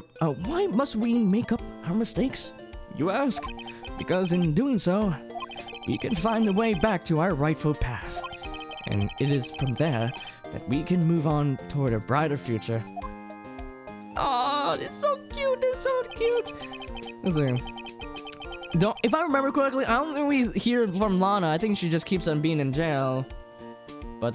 mistakes? You ask. Because in doing so, we can find the way back to our rightful path. And it is from there that we can move on toward a brighter future. Oh, it's so cute. They're so cute. Let's see. If I remember correctly, I don't think we hear from Lana. I think she just keeps on being in jail. But,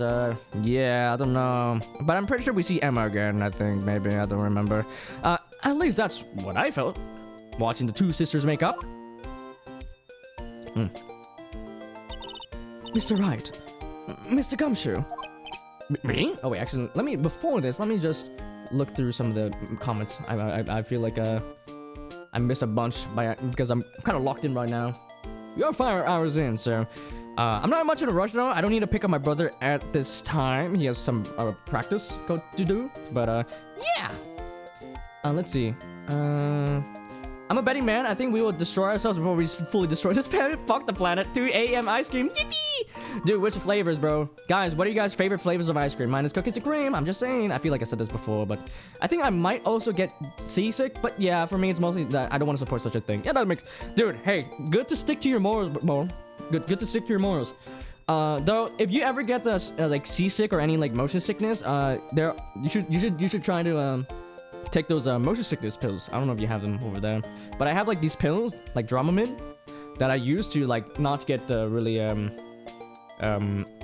yeah, I don't know. But I'm pretty sure we see Emma again, I think, maybe. I don't remember. At least that's what I felt. Watching the two sisters make up. Mr. Wright. Mr. Gumshoe. Me? Oh, wait, actually, before this, let me just look through some of the comments. I feel like, I missed a bunch because I'm kind of locked in right now. We are 5 hours in, so... I'm not much in a rush though. I don't need to pick up my brother at this time. He has some practice to do. But yeah. Let's see. I'm a betting man. I think we will destroy ourselves before we fully destroy this planet. Fuck the planet. 2 a.m. ice cream. Yippee! Dude, which flavors, bro? Guys, what are you guys' favorite flavors of ice cream? Mine is cookies and cream. I'm just saying. I feel like I said this before, but I think I might also get seasick. But yeah, for me, it's mostly that I don't want to support such a thing. Yeah, that makes... Dude, hey, good to stick to your morals, bro. Good to stick to your morals. Though, if you ever get the like seasick or any like motion sickness, you should try to take those motion sickness pills. I don't know if you have them over there, but I have like these pills like Dramamine that I use to like not get really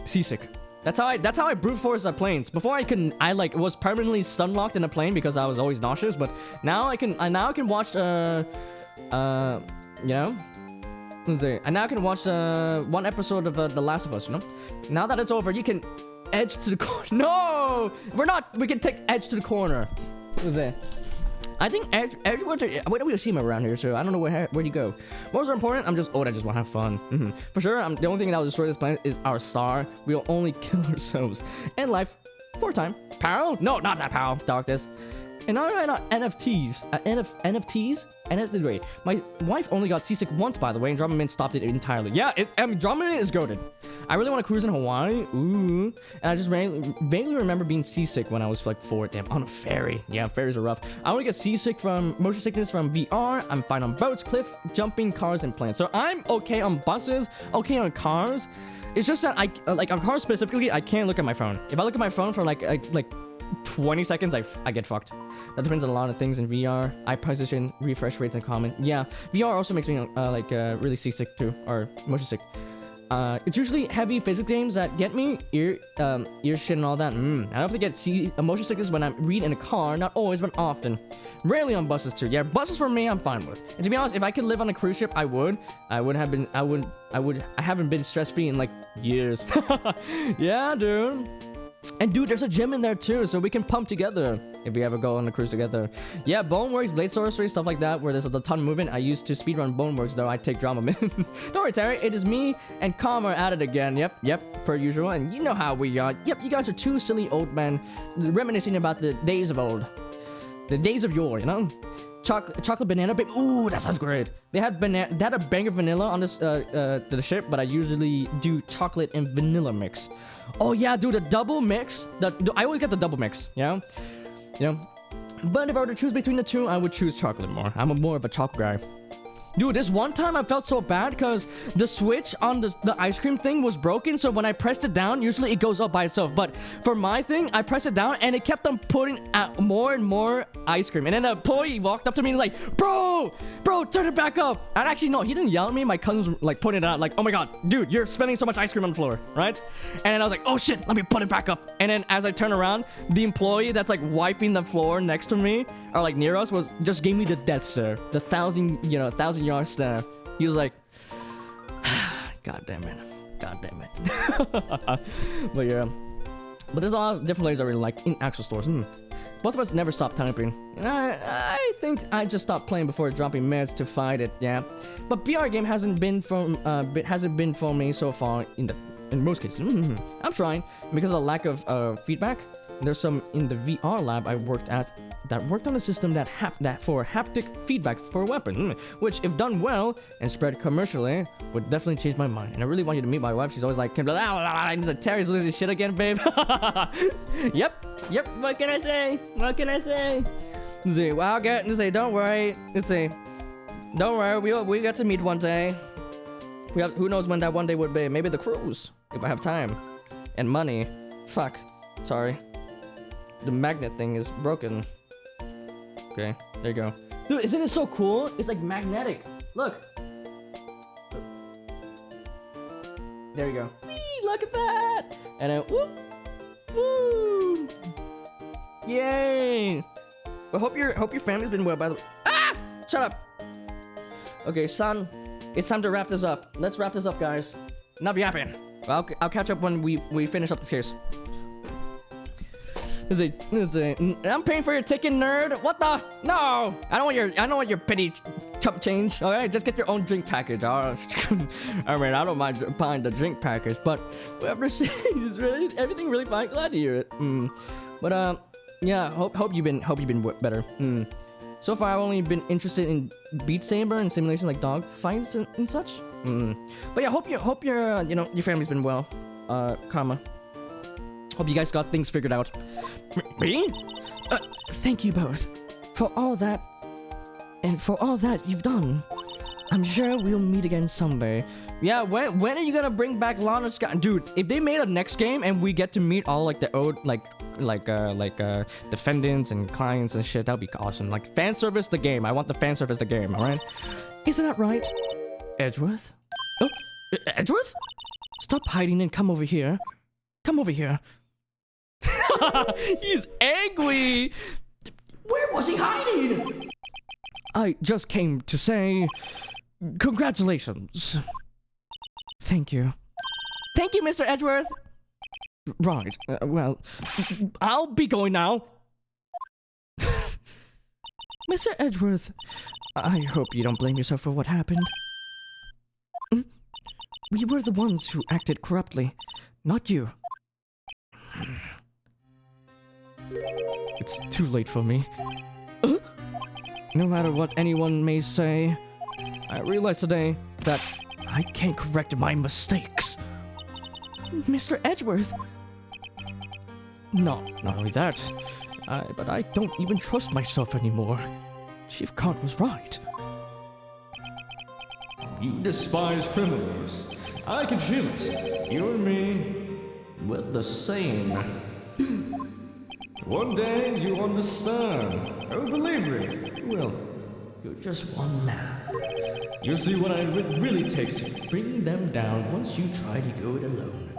seasick. That's how I brute force planes. Before I like was permanently stun locked in a plane because I was always nauseous, but now I can watch you know. Let's see. I now can watch one episode of The Last of Us, you know? Now that it's over, you can edge to the corner. No! We're not! We can take edge to the corner. Let's see. I think edge we don't see him around here, so I don't know where'd he go. Most important, I'm just old, I just want to have fun. For sure, the only thing that will destroy this planet is our star. We'll only kill ourselves. And life. For time. Power? No, not that power. Darkness. And not NFTs. NFTs? Wait, my wife only got seasick once, by the way, and Dramamine stopped it entirely. Yeah, Dramamine is goated. I really want to cruise in Hawaii. Ooh. And I just vaguely remember being seasick when I was like 4. Damn, on a ferry. Yeah, ferries are rough. I want to get seasick from motion sickness from VR. I'm fine on boats, cliff, jumping, cars, and planes. So I'm okay on buses, okay on cars. It's just that like on cars specifically, I can't look at my phone. If I look at my phone for like 20 seconds, I get fucked. That depends on a lot of things in VR. Eye position, refresh rates, and common. Yeah, VR also makes me really seasick too, or motion sick. it's usually heavy physics games that get me ear shit and all that. I often get emotion sickness when I read in a car, not always, but often. Rarely on buses too. Yeah, buses for me, I'm fine with. And to be honest, if I could live on a cruise ship, I would. I haven't been stress free in like years. Yeah, dude. And dude, there's a gym in there too, so we can pump together if we ever go on a cruise together. Yeah, Boneworks, Blade Sorcery, stuff like that, where there's a ton of movement. I used to speedrun Boneworks, though I take drama. Don't worry, Terry, it is me and Calmer at it again. Yep, per usual. And you know how we are. Yep, you guys are two silly old men reminiscing about the days of old. The days of yore, you know? Chocolate banana babe. Ooh, that sounds great. They had a bang of vanilla on this the ship, but I usually do chocolate and vanilla mix. Oh yeah, dude, the double mix. I always get the double mix, yeah? You know? But if I were to choose between the two, I would choose chocolate more. I'm more of a chocolate guy. Dude, this one time I felt so bad because the switch on the ice cream thing was broken, so when I pressed it down, usually it goes up by itself. But for my thing, I pressed it down and it kept on putting out more and more ice cream. And then the employee walked up to me and like, bro, turn it back up. And actually, no, he didn't yell at me. My cousin was like pointing it out, like, oh my god, dude, you're spilling so much ice cream on the floor, right? And then I was like, oh shit, let me put it back up. And then as I turn around, the employee that's like wiping the floor next to me, or like near us, just gave me the death stare, the 1,000-yard stare. He was like, god damn it. But yeah, but there's a lot of different layers I really like in actual stores. Both of us never stopped typing, and I think I just stopped playing before dropping meds to fight it. Yeah, but VR game hasn't been for me so far in most cases. I'm trying because of the lack of feedback. There's some in the VR lab I worked at that worked on a system that for haptic feedback for a weapon, which if done well and spread commercially would definitely change my mind. And I really want you to meet my wife. She's always like, Terry's losing shit again, babe. Yep. What can I say? Let's see. Well, don't worry. Don't worry. We got to meet one day. Who knows when that one day would be? Maybe the cruise, if I have time and money. Fuck. Sorry. The magnet thing is broken. Okay, there you go. Dude, isn't it so cool? It's like magnetic. Look. There you go. Whee, look at that. And then, whoop. Woo. Yay. I hope your family's been well, by the way. Ah! Shut up. Okay, son. It's time to wrap this up. Let's wrap this up, guys. Enough yapping. I'll catch up when we finish up this case. I'm paying for your ticket, nerd. What the? No, I don't want your petty chump change. All right, just get your own drink package. I mean, I don't mind buying the drink package, but whatever is really everything really fine. Glad to hear it. But yeah, hope you've been better. So far, I've only been interested in Beat Saber and simulations like dog fights and such. But yeah, hope your your family's been well. Karma. Hope you guys got things figured out. Me? Thank you both for all that, and for all that you've done. I'm sure we'll meet again someday. Yeah, when are you gonna bring back Lana Scott? Dude, if they made a next game and we get to meet all like the old defendants and clients and shit, that'd be awesome. Like fan service the game. I want the fan service the game. All right? Isn't that right, Edgeworth? Oh, Edgeworth? Stop hiding and come over here. Come over here. He's angry. Where was he hiding? I just came to say congratulations. Thank you. Thank you, Mr. Edgeworth. Right. Well, I'll be going now. Mr. Edgeworth, I hope you don't blame yourself for what happened. We were the ones who acted corruptly, not you. It's too late for me. No matter what anyone may say, I realize today that I can't correct my mistakes. Mr. Edgeworth. Not only that, but I don't even trust myself anymore. Chief Kant was right. You despise criminals. I can feel it. You and me, we're the same. One day you'll understand. Oh, believe me, you will. You're just one man. You'll see what it really takes to bring them down once you try to go it alone.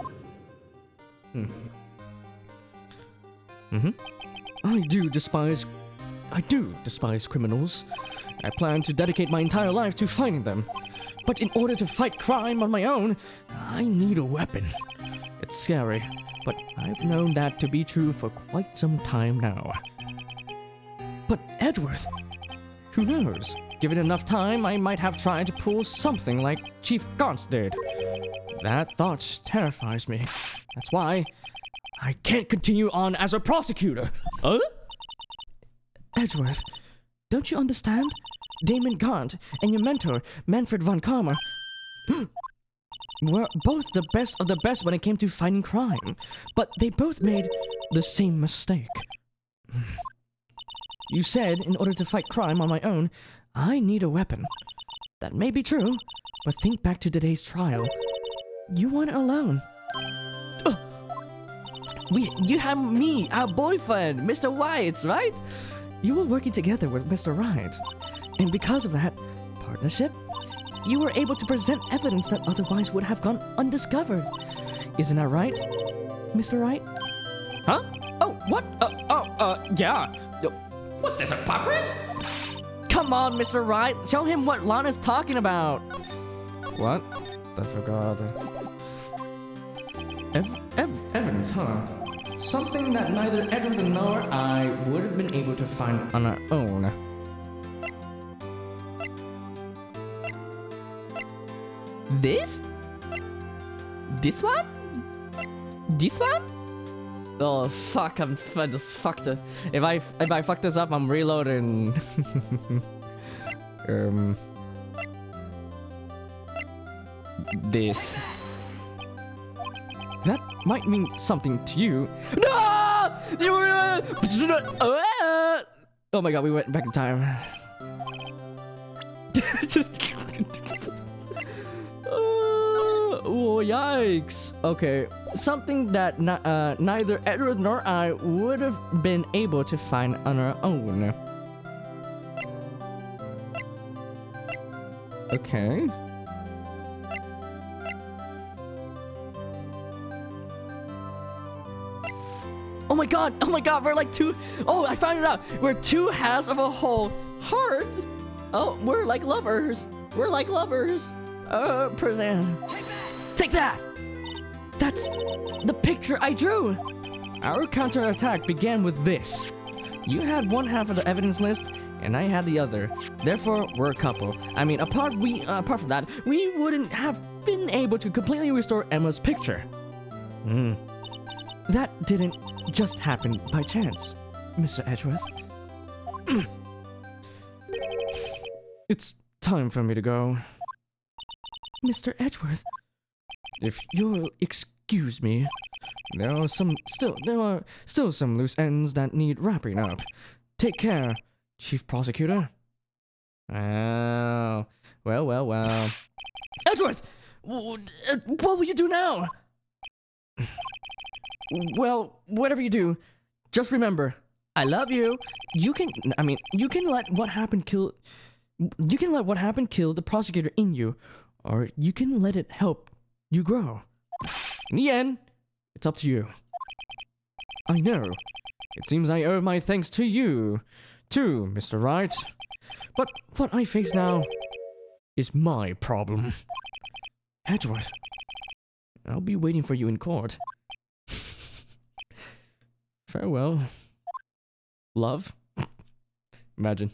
I do despise criminals. I plan to dedicate my entire life to fighting them. But in order to fight crime on my own, I need a weapon. It's scary, but I've known that to be true for quite some time now. But Edgeworth, who knows? Given enough time, I might have tried to pull something like Chief Gaunt did. That thought terrifies me. That's why I can't continue on as a prosecutor. Huh? Edgeworth, don't you understand? Damon Gaunt and your mentor, Manfred von Kammer, were both the best of the best when it came to fighting crime, but they both made the same mistake. You said, in order to fight crime on my own, I need a weapon. That may be true, but think back to today's trial. You weren't alone. You have me, our boyfriend, Mr. Wright, right? You were working together with Mr. Wright. And because of that partnership, you were able to present evidence that otherwise would have gone undiscovered. Isn't that right, Mr. Wright? Huh? Oh, what? Yeah. What's this, a poppers? Come on, Mr. Wright. Show him what Lana's talking about. What? I forgot. Evidence, huh? Something that neither Edward nor I would have been able to find on our own. This? This one? This one? Oh fuck! I'm just fucked. If I fuck this up, I'm reloading. This. That might mean something to you. No! Oh my god, we went back in time. Oh, yikes. Okay, something that neither Edward nor I would have been able to find on our own. Okay. Oh my god, we're like two. Oh, I found it out. We're two halves of a whole heart. Oh, we're like lovers. We're like lovers. Present. Take that! That's the picture I drew! Our counterattack began with this. You had one half of the evidence list, and I had the other. Therefore, we're a couple. I mean, apart from that, we wouldn't have been able to completely restore Emma's picture. That didn't just happen by chance, Mr. Edgeworth. It's time for me to go. Mr. Edgeworth, if you'll excuse me, there are still some loose ends that need wrapping up. Take care, Chief Prosecutor. Oh, well. Edgeworth! What will you do now? Well, whatever you do, just remember, I love you. You can let what happened kill the prosecutor in you, or you can let it help you grow. In the end, it's up to you. I know. It seems I owe my thanks to you, too, Mr. Wright. But what I face now is my problem. Edgeworth, I'll be waiting for you in court. Farewell. Love. Imagine.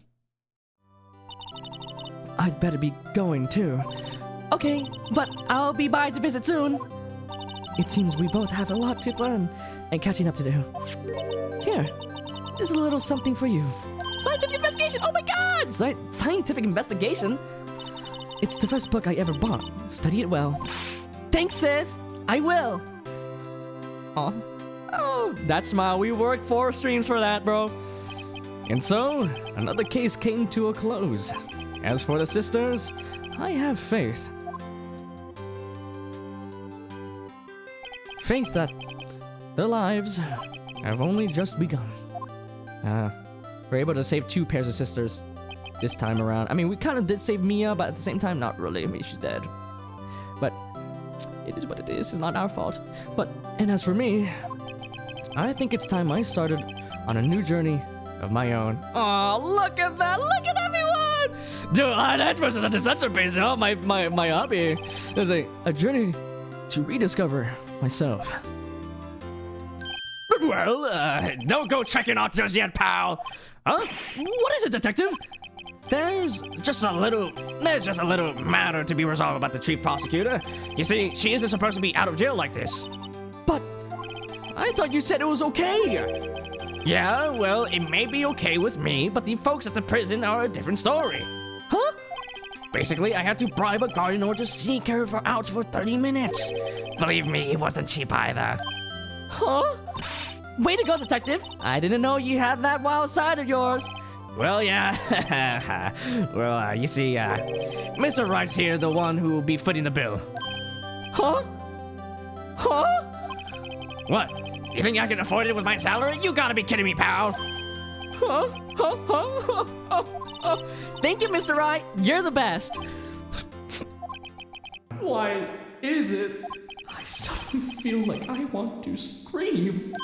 I'd better be going too. Okay, but I'll be by to visit soon. It seems we both have a lot to learn and catching up to do. Here, this is a little something for you. Scientific investigation! Oh my god! Scientific investigation? It's the first book I ever bought. Study it well. Thanks, sis! I will! Aw. Oh, that smile. We worked 4 streams for that, bro. And so, another case came to a close. As for the sisters, I have faith. Faith that their lives have only just begun. We're able to save 2 pairs of sisters. this time around. I mean, we kind of did save Mia, but at the same time, not really. I mean, she's dead. But it is what it is. It's not our fault. And as for me, I think it's time I started on a new journey of my own. Oh, look at that! Look at everyone! Dude, that versus a deception base. Oh, my hobby. There's a journey to rediscover myself. Well, don't go checking out just yet, pal. Huh? What is it, detective? There's just a little matter to be resolved about the chief prosecutor. You see, she isn't supposed to be out of jail like this. But I thought you said it was okay. Yeah, well, it may be okay with me, but the folks at the prison are a different story. Huh? Basically, I had to bribe a guard in order to sneak her out for 30 minutes. Believe me, it wasn't cheap either. Huh? Way to go, detective. I didn't know you had that wild side of yours. Well, yeah. Well, you see, Mr. Wright's here, the one who will be footing the bill. Huh? Huh? What? You think I can afford it with my salary? You gotta be kidding me, pal. Huh? Huh? Huh? Huh? Thank you, Mr. Wright. You're the best. Why is it? I suddenly feel like I want to scream.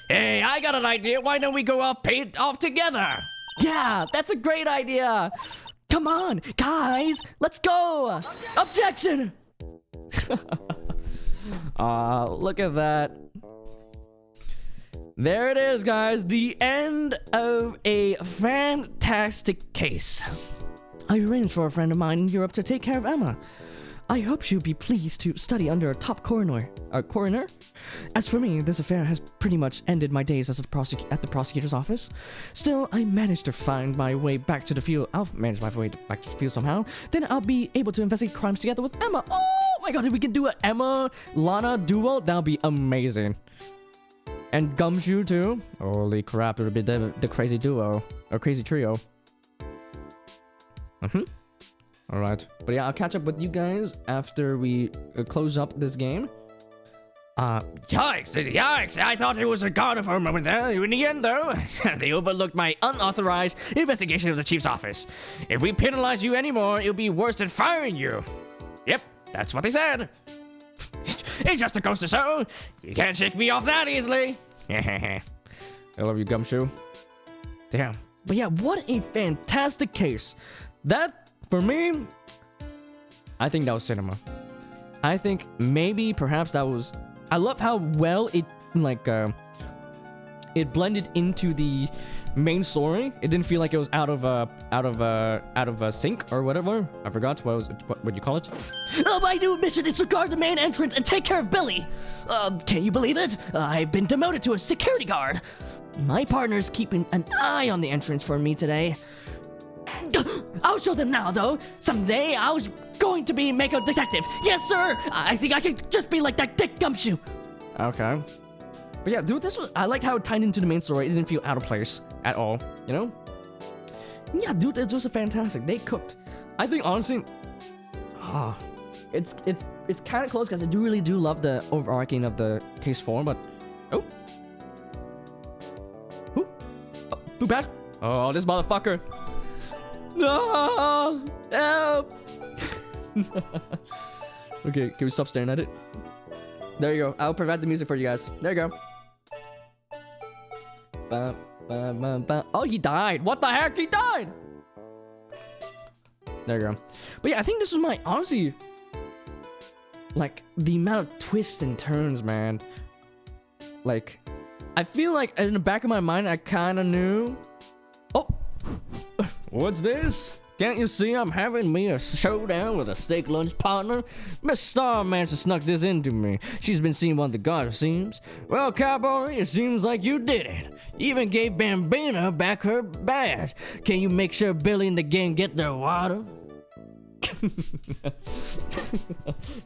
Hey, I got an idea. Why don't we go paid off together? Yeah, that's a great idea. Come on, guys, let's go. Objection. Look at that. There it is, guys. The end of a fantastic case. I arranged for a friend of mine in Europe to take care of Emma. I hope she'll be pleased to study under a top coroner. As for me, this affair has pretty much ended my days as at the prosecutor's office. Still, I managed to find my way back to the field. I'll manage my way back to the field somehow. Then I'll be able to investigate crimes together with Emma. Oh my god, if we can do an Emma-Lana duo, that'll be amazing. And Gumshoe too. Holy crap, it would be the crazy duo. Or crazy trio. Alright. But yeah, I'll catch up with you guys after we close up this game. Yikes! I thought it was a guard for a moment there. In the end, though, they overlooked my unauthorized investigation of the chief's office. If we penalize you anymore, it'll be worse than firing you. Yep, that's what they said. It just goes to show, you can't shake me off that easily. I love you, Gumshoe. Damn. But yeah, what a fantastic case. That, for me, I think that was cinema. I think maybe, perhaps that was... I love how well it, like, it blended into the main story. It didn't feel like it was out of sync or whatever. I forgot what you call it. My new mission is to guard the main entrance and take care of Billy. Can you believe it? I've been demoted to a security guard. My partner's keeping an eye on the entrance for me today. I'll show them now, though. Someday I was going to be make a detective. Yes, sir. I think I could just be like that Dick Gumshoe. Okay. But yeah, dude, I liked how it tied into the main story. It didn't feel out of place at all, you know? Yeah, dude, it was fantastic. They cooked. I think, honestly, it's kind of close because I really do love the overarching of the case form, but... Oh. Who back? Oh, this motherfucker. No! Help! Okay, can we stop staring at it? There you go. I'll provide the music for you guys. There you go. Oh, he died. What the heck? He died! There you go. But yeah, I think this was my, honestly, like, the amount of twists and turns, man. Like, I feel like in the back of my mind, I kind of knew. Oh! What's this? Can't you see I'm having me a showdown with a steak lunch partner? Miss Starmancer snuck this into me. She's been seeing one of the guards, it seems. Well, cowboy, it seems like you did it. You even gave Bambina back her badge. Can you make sure Billy and the gang get their water?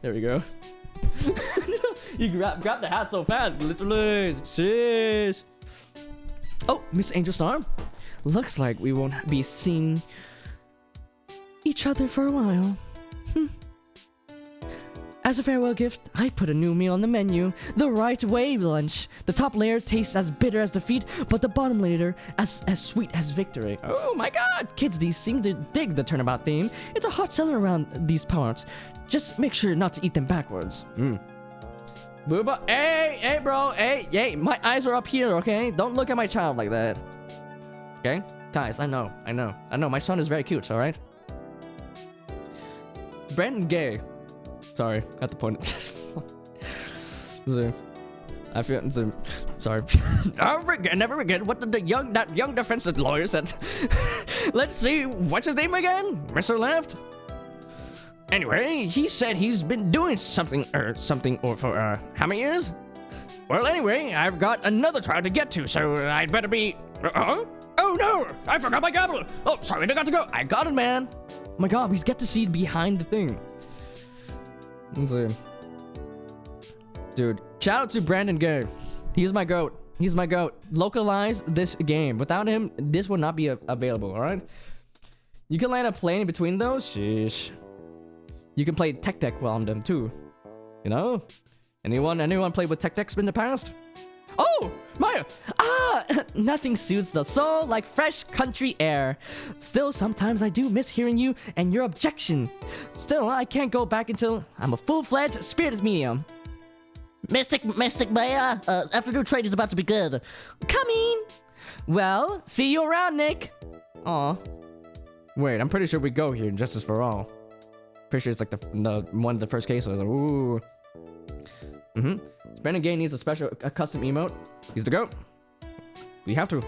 There we go. You grab the hat so fast, literally. Jeez. Oh, Miss Angel Star. Looks like we won't be seeing each other for a while. As a farewell gift, I put a new meal on the menu, the Right Way lunch. The top layer tastes as bitter as defeat, but the bottom layer as sweet as victory. Oh my god! Kids these seem to dig the turnabout theme. It's a hot seller around these parts. Just make sure not to eat them backwards. Booba, hey, bro, hey, my eyes are up here, okay? Don't look at my child like that. Okay? Guys, I know, my son is very cute, alright? Brandon Gay. Sorry, at the point. Zoom. I feel Zoom. Sorry. Never forget what that young defense lawyer said. Let's see, what's his name again? Mr. Left? Anyway, he said he's been doing something for how many years? Well, anyway, I've got another trial to get to, so I'd better be. Oh no! I forgot my gavel. Oh, sorry, I got to go. I got it, man. Oh my god, we get to see behind the thing. Let's see. Dude, shout out to Brandon Gay. He's my goat. He's my goat. Localize this game. Without him, this would not be available. All right. You can land a plane between those. Sheesh. You can play Tech Deck while on them too. You know? Anyone played with Tech Decks in the past? Oh, Maya! Nothing suits the soul like fresh country air. Still, sometimes I do miss hearing you and your objection. Still, I can't go back until I'm a full-fledged spirited medium. Mystic Maya, afternoon trade is about to be good. Coming! Well, see you around, Nick. Aw. Wait, I'm pretty sure we go here in Justice for All. Pretty sure it's like the one of the first cases. Ooh. Brandon Gay needs a custom emote. He's the GOAT. We have to.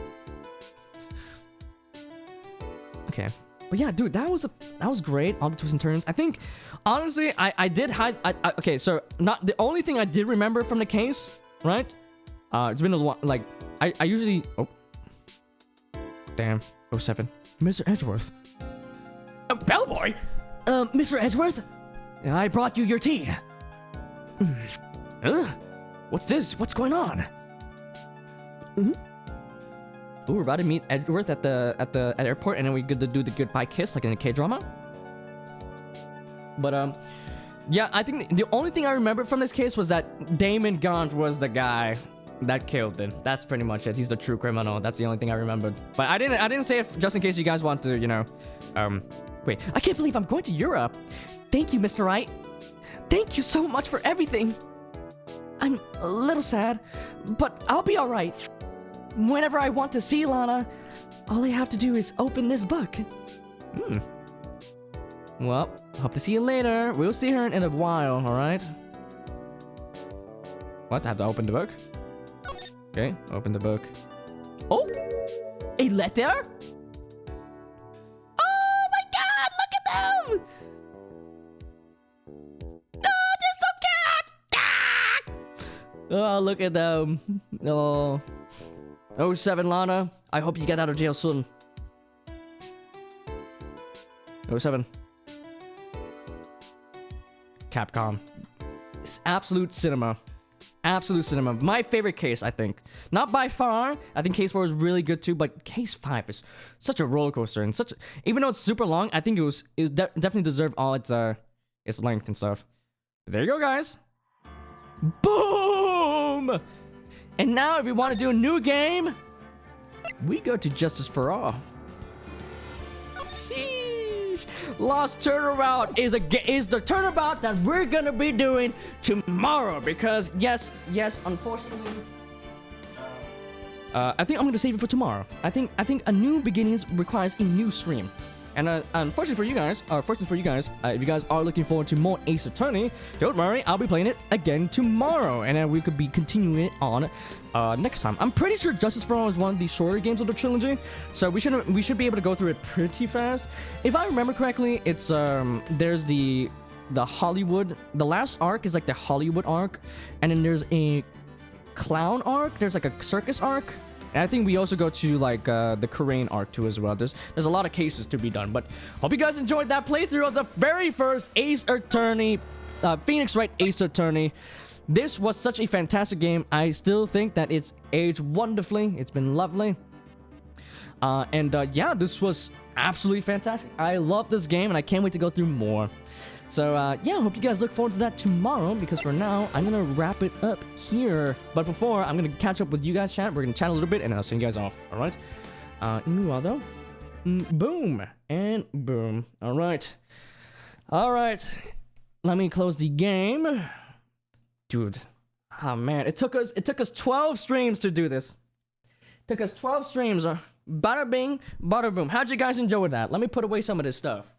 Okay. But yeah, dude, that was great. All the twists and turns. I think, honestly, I did hide. Okay, so not the only thing I did remember from the case, right? It's been a while. Like, I usually. Oh. Damn. 07. Mr. Edgeworth. Bellboy. Mr. Edgeworth, I brought you your tea. What's this? What's going on? Ooh, we're about to meet Edgeworth at the airport, and then we get to do the goodbye kiss like in a K-drama. But yeah, I think the only thing I remember from this case was that Damon Gaunt was the guy that killed him. That's pretty much it. He's the true criminal. That's the only thing I remembered. But I didn't say it just in case you guys want to, you know, wait, I can't believe I'm going to Europe. Thank you, Mr. Wright. Thank you so much for everything. I'm a little sad, but I'll be alright. Whenever I want to see Lana, all I have to do is open this book. Well, hope to see you later. We'll see her in a while, alright? What? I have to open the book? Okay, open the book. Oh! A letter? Oh my god, look at them! Oh, they're so cute! Ah! Oh, look at them. Oh. 07 Lana, I hope you get out of jail soon. 07. Capcom. It's absolute cinema. Absolute cinema. My favorite case, I think. Not by far. I think Case 4 is really good too, but Case 5 is such a roller coaster and such. Even though it's super long, I think it definitely deserved all its length and stuff. But there you go, guys. Boom! And now, if we want to do a new game, we go to Justice for All. Sheesh. Lost Turnabout is the turnabout that we're gonna be doing tomorrow because yes, unfortunately, I think I'm gonna save it for tomorrow. I think a new beginnings requires a new stream. And unfortunately for you guys, if you guys are looking forward to more Ace Attorney, don't worry, I'll be playing it again tomorrow, and then we could be continuing it on next time. I'm pretty sure Justice for All is one of the shorter games of the trilogy, so we should be able to go through it pretty fast. If I remember correctly, it's there's the Hollywood. The last arc is like the Hollywood arc, and then there's a clown arc. There's like a circus arc. And I think we also go to like the Korean arc too as well. There's a lot of cases to be done, but hope you guys enjoyed that playthrough of the very first Ace Attorney, Phoenix Wright Ace Attorney. This was such a fantastic game. I still think that it's aged wonderfully. It's been lovely. Yeah, this was absolutely fantastic. I love this game, and I can't wait to go through more. So, yeah, hope you guys look forward to that tomorrow, because for now, I'm gonna wrap it up here. But before, I'm gonna catch up with you guys, chat. We're gonna chat a little bit, and I'll send you guys off, alright? Meanwhile, though, boom, and boom. Alright. Alright. Let me close the game. Dude. Oh, man. It took us 12 streams to do this. Took us 12 streams. Bada bing, bada boom. How'd you guys enjoy that? Let me put away some of this stuff.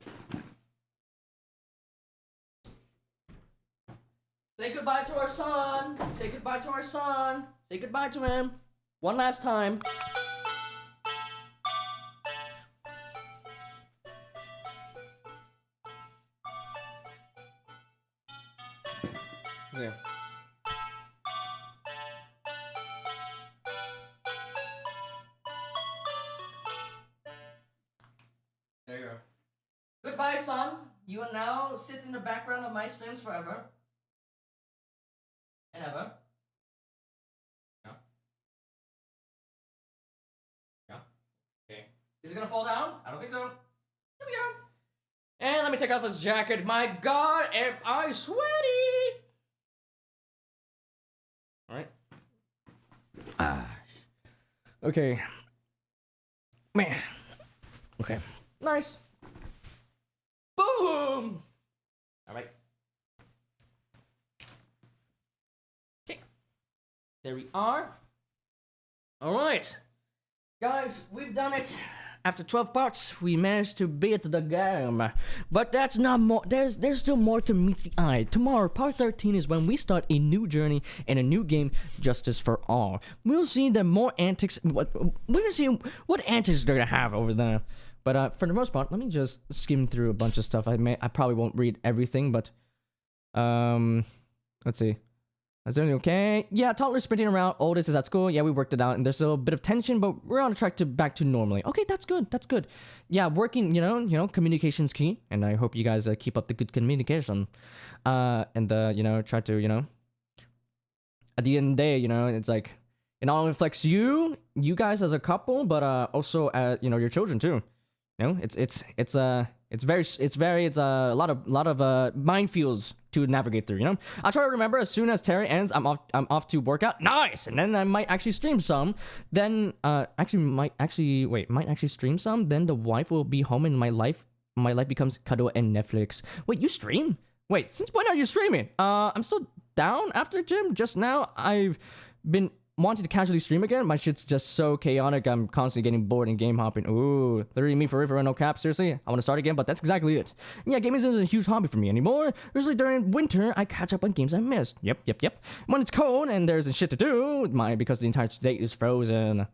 Say goodbye to our son. Say goodbye to our son. Say goodbye to him. One last time. There. There you go. Goodbye, son. You will now sit in the background of my streams forever. And ever. Yeah. Yeah. Okay. Is it gonna fall down? I don't think so. Here we go. And let me take off this jacket. My God, am I sweaty? Alright. Okay. Man. Okay. Nice. Boom! Alright. Okay. There we are. Alright. Guys, we've done it. After 12 parts, we managed to beat the game. But that's not more. There's still more to meet the eye. Tomorrow, part 13 is when we start a new journey and a new game, Justice for All. We'll see the more antics. We're gonna see what antics they're gonna have over there. But for the most part, let me just skim through a bunch of stuff. I probably won't read everything, but let's see. Is everything okay? Yeah, toddler sprinting around. Oldest is at school. Yeah, we worked it out, and there's still a bit of tension, but we're on track to back to normally. Okay, that's good. That's good. Yeah, working. You know, communication's key, and I hope you guys keep up the good communication. And try to, at the end of the day, it's like it not only reflects you guys as a couple, but also your children too. It's a lot of minefields to navigate through. I'll try to remember as soon as Terry ends, I'm off to work out. Nice. And then I might actually stream some. Then might actually stream some. Then the wife will be home and my life becomes cuddle and Netflix. Wait, you stream? Wait, since when are you streaming? I'm still down after gym. Just now I've been wanting to casually stream again. My shit's just so chaotic. I'm constantly getting bored and game hopping. Ooh, 30 me forever, no cap. Seriously, I want to start again, but that's exactly it. Yeah, gaming isn't a huge hobby for me anymore. Usually during winter, I catch up on games I missed. Yep. When it's cold and there's shit to do, because the entire state is frozen.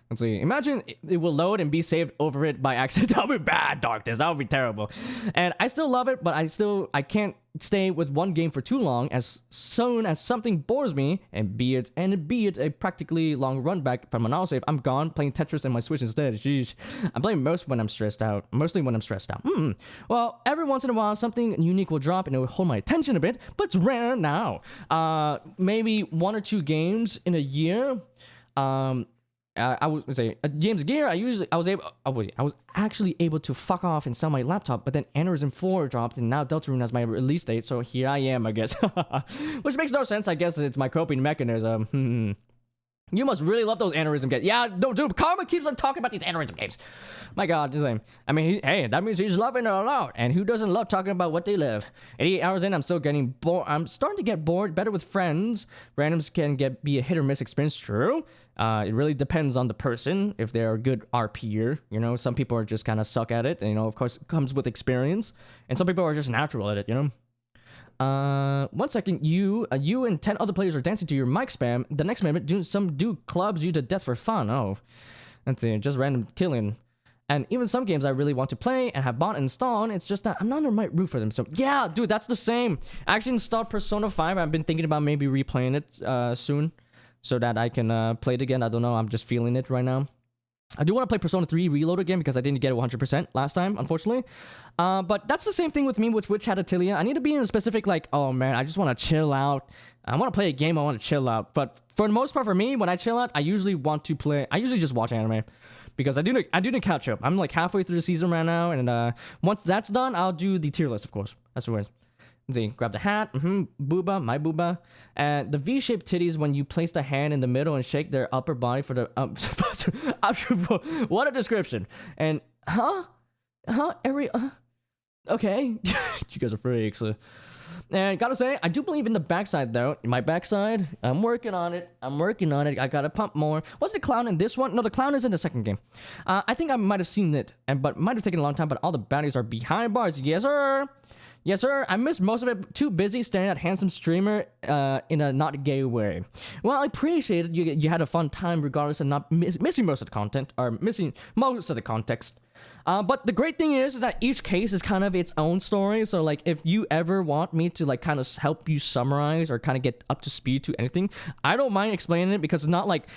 Let's see. Imagine it will load and be saved over it by accident. That would be bad, Darkness. That would be terrible. And I still love it, but I can't stay with one game for too long. As soon as something bores me, and be it a practically long run back from an autosave, I'm gone playing Tetris and my Switch instead. Jeez. I'm playing mostly when I'm stressed out. Well, every once in a while, something unique will drop and it will hold my attention a bit, but it's rare now. Maybe 1 or 2 games in a year. I would say James Gear. I was actually able to fuck off and sell my laptop, but then Aneurysm 4 dropped, and now Deltarune has my release date. So here I am, I guess, which makes no sense. I guess it's my coping mechanism. You must really love those Aneurysm games. Yeah, no, dude. Karma keeps on talking about these Aneurysm games. My God, I mean, hey, that means he's loving it a lot. And who doesn't love talking about what they live? 88 hours in, I'm still getting bored. I'm starting to get bored. Better with friends. Randoms can be a hit or miss experience. True. It really depends on the person. If they're a good RPer, some people are just kind of suck at it. And, of course, it comes with experience. And some people are just natural at it. 1 second, you and 10 other players are dancing to your mic spam. The next minute, some dude clubs you to death for fun. Oh, let's see, just random killing. And even some games I really want to play and have bought and installed, it's just that I'm not in the right route for them. So yeah, dude, that's the same. I actually installed Persona 5. I've been thinking about maybe replaying it soon, so that I can play it again. I don't know. I'm just feeling it right now. I do want to play Persona 3 Reload again because I didn't get it 100% last time, unfortunately. But that's the same thing with me with Witch Hat Atelier. I need to be in a specific, oh man, I just want to chill out. I want to play a game, I want to chill out. But for the most part, for me, when I chill out, I usually just watch anime. Because I do need to catch up. I'm halfway through the season right now, and once that's done, I'll do the tier list, of course. That's the way. let's see, grab the hat. Booba, my booba. And the V-shaped titties when you place the hand in the middle and shake their upper body for the what a description. And okay. You guys are freaks. And gotta say, I do believe in the backside though. My backside, I'm working on it. I gotta pump more. Was the clown in this one? No, the clown is in the second game. I think I might have seen it, but might have taken a long time. But all the baddies are behind bars. Yes, sir. Yes, sir. I missed most of it. Too busy staring at handsome streamer in a not gay way. Well, I appreciate it. You had a fun time regardless of not missing most of the content or missing most of the context. But the great thing is that each case is kind of its own story. So like if you ever want me to like kind of help you summarize or kind of get up to speed to anything, I don't mind explaining it because it's not like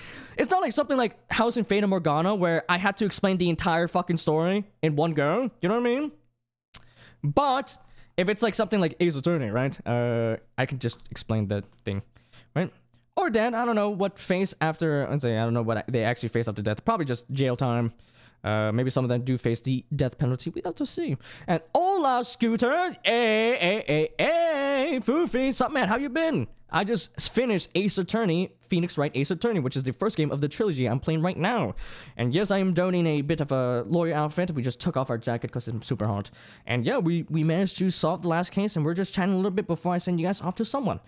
something like House and Fata Morgana where I had to explain the entire fucking story in one go. You know what I mean? But if it's like something like Ace Attorney, right? I can just explain the thing, right? Or then I don't know what face after. Let's say I don't know what they actually face after death. Probably just jail time. Maybe some of them do face the death penalty. We'd have to see. And hola, Scooter. Hey, Foofy. Sup, man? How you been? I just finished Ace Attorney, Phoenix Wright Ace Attorney, which is the first game of the trilogy I'm playing right now. And yes, I am donning a bit of a lawyer outfit. We just took off our jacket because it's super hot. And yeah, we managed to solve the last case, and we're just chatting a little bit before I send you guys off to someone.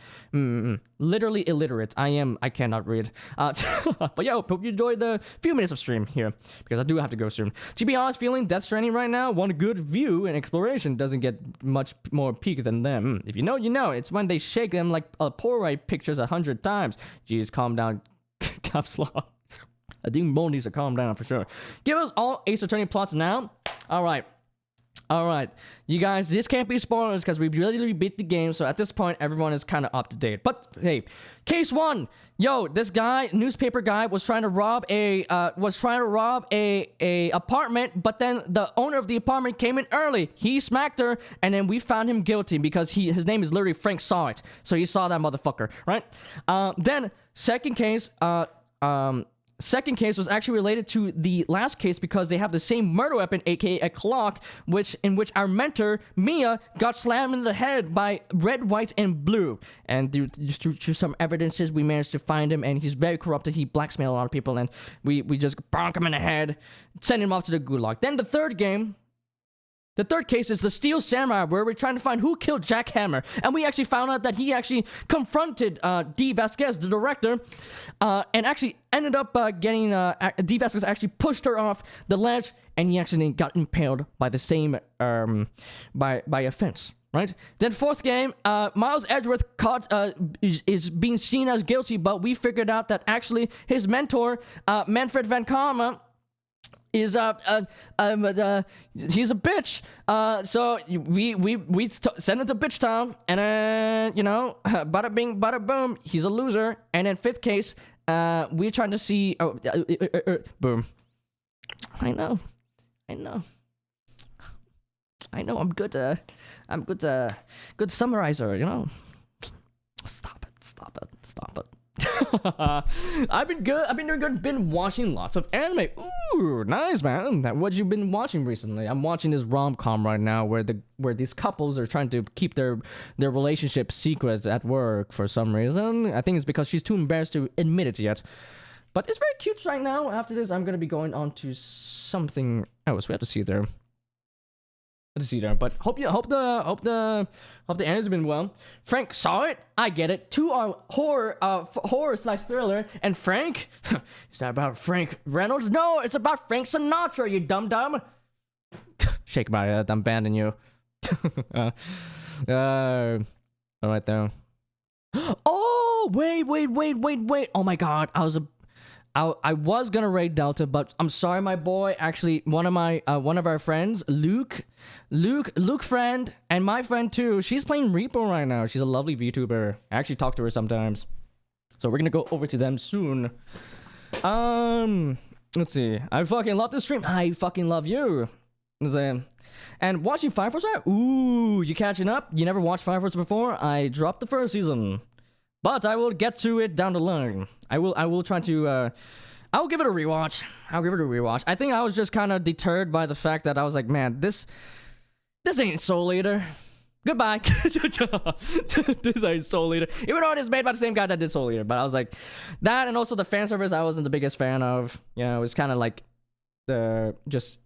Literally illiterate. I cannot read. But yeah, hope you enjoyed the few minutes of stream here, because I do have to go soon. To be honest, feeling Death Stranding right now, one good view and exploration doesn't get much more peak than them. If you know, you know. It's when they shake them like a Polaroid pictures 100 times. Jeez, calm down, caps lock. I think Mo needs to calm down for sure. Give us all Ace Attorney plots now. All right. You guys, this can't be spoilers because we really beat the game. So at this point, everyone is kind of up to date. But hey, case one. Yo, this guy, newspaper guy, was trying to rob a apartment, but then the owner of the apartment came in early. He smacked her, and then we found him guilty because his name is literally Frank Saw It. So he saw that motherfucker, right? Then second case, second case was actually related to the last case because they have the same murder weapon, aka a clock, in which our mentor Mia got slammed in the head by red, white, and blue. And through some evidences, we managed to find him, and he's very corrupted. He blackmailed a lot of people, and we just bonk him in the head, send him off to the gulag. Then the third case is the Steel Samurai, where we're trying to find who killed Jack Hammer. And we actually found out that he actually confronted D. Vasquez, the director, and actually ended up getting... D. Vasquez actually pushed her off the ledge, and he actually got impaled by the same... by a fence. Right? Then fourth game, Miles Edgeworth is being seen as guilty, but we figured out that actually his mentor, Manfred Van Karma, is he's a bitch. So we send him to bitch town, and then bada bing, bada boom, he's a loser. And then fifth case, we're trying to see. Boom. I know. I'm good. Good summarizer. You know. Stop it. I've been doing good. Been watching lots of anime. Ooh, nice, man. What you been watching recently? I'm watching this rom-com right now where these couples are trying to keep their relationship secret at work for some reason. I think it's because she's too embarrassed to admit it yet. But it's very cute right now. After this, I'm gonna be going on to something else. We have to see there. But hope the ending's been well. Frank Saw It. I get it. 2 are horror/thriller, and Frank. It's not about Frank Reynolds. No, it's about Frank Sinatra. You dumb. Shake my head. I'm banning you. All right there. Oh wait. Oh my God. I was gonna raid Delta, but I'm sorry, my boy. Actually, one of our friends, Luke friend, and my friend too. She's playing Repo right now. She's a lovely VTuber. I actually talk to her sometimes. So we're gonna go over to them soon. Let's see. I fucking love this stream. I fucking love you. And watching Fire Force. Ooh, you catching up? You never watched Fire Force before? I dropped the first season. But I will get to it down the line. I will try to, I'll give it a rewatch. I think I was just kind of deterred by the fact that I was like, man, this ain't Soul Eater. Goodbye. This ain't Soul Eater. Even though it is made by the same guy that did Soul Eater. But I was like, that and also the fan service I wasn't the biggest fan of. You know, it was kind of like just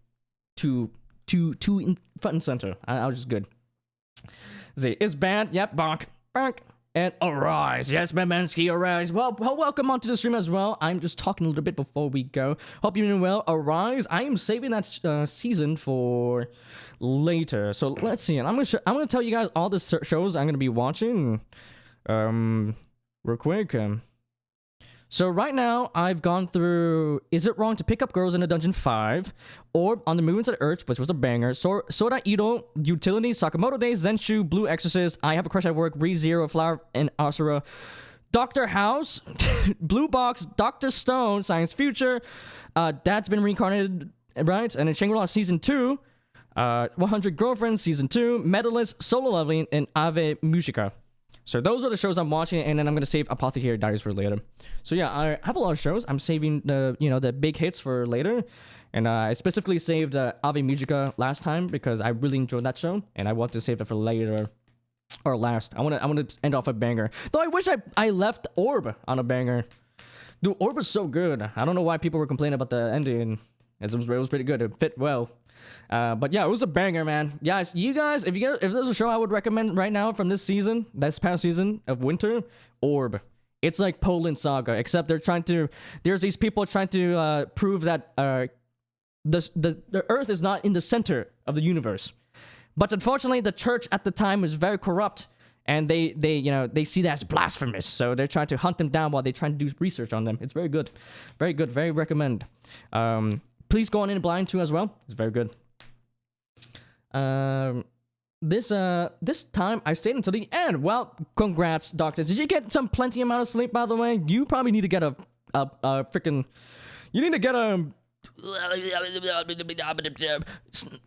too in front and center. I was just good. Let's see, it's bad. Yep, bonk. Bonk. And Arise. Yes, Memensky, Arise. Well, welcome onto the stream as well. I'm just talking a little bit before we go. Hope you're doing well. Arise. I am saving that season for later. So let's see. I'm gonna tell you guys all the shows I'm gonna be watching. Real quick. So right now, I've gone through Is It Wrong to Pick Up Girls in a Dungeon 5, Orb on the Movements of the Earth, which was a banger, Soda Ito, Utility, Sakamoto Days, Zenshu, Blue Exorcist, I Have a Crush at Work, ReZero, Flower, and Asura, Doctor House, Blue Box, Doctor Stone, Science Future, Dad's Been Reincarnated, right? And then Shangri-La Season 2, 100 Girlfriends Season 2, Medalist, Solo Leveling, and Ave Musica. So those are the shows I'm watching, and then I'm gonna save Apothecary Diaries for later. So yeah, I have a lot of shows. I'm saving the big hits for later, and I specifically saved Ave Musica last time because I really enjoyed that show, and I want to save it for later or last. I want to end off a banger. Though I wish I left Orb on a banger. Dude, Orb was so good. I don't know why people were complaining about the ending. It was pretty good. It fit well. But yeah, it was a banger, man. Yes, you guys, if there's a show I would recommend right now from this past season of winter, Orb. It's like Poland Saga, except there's these people trying to prove that the Earth is not in the center of the universe. But unfortunately, the church at the time was very corrupt, and they see that as blasphemous. So they're trying to hunt them down while they try to do research on them. It's very good, very recommend. Please go on in blind too as well. It's very good. This time I stayed until the end. Well, congrats, doctors. Did you get plenty amount of sleep, by the way? You probably need to get a freaking. You need to get a.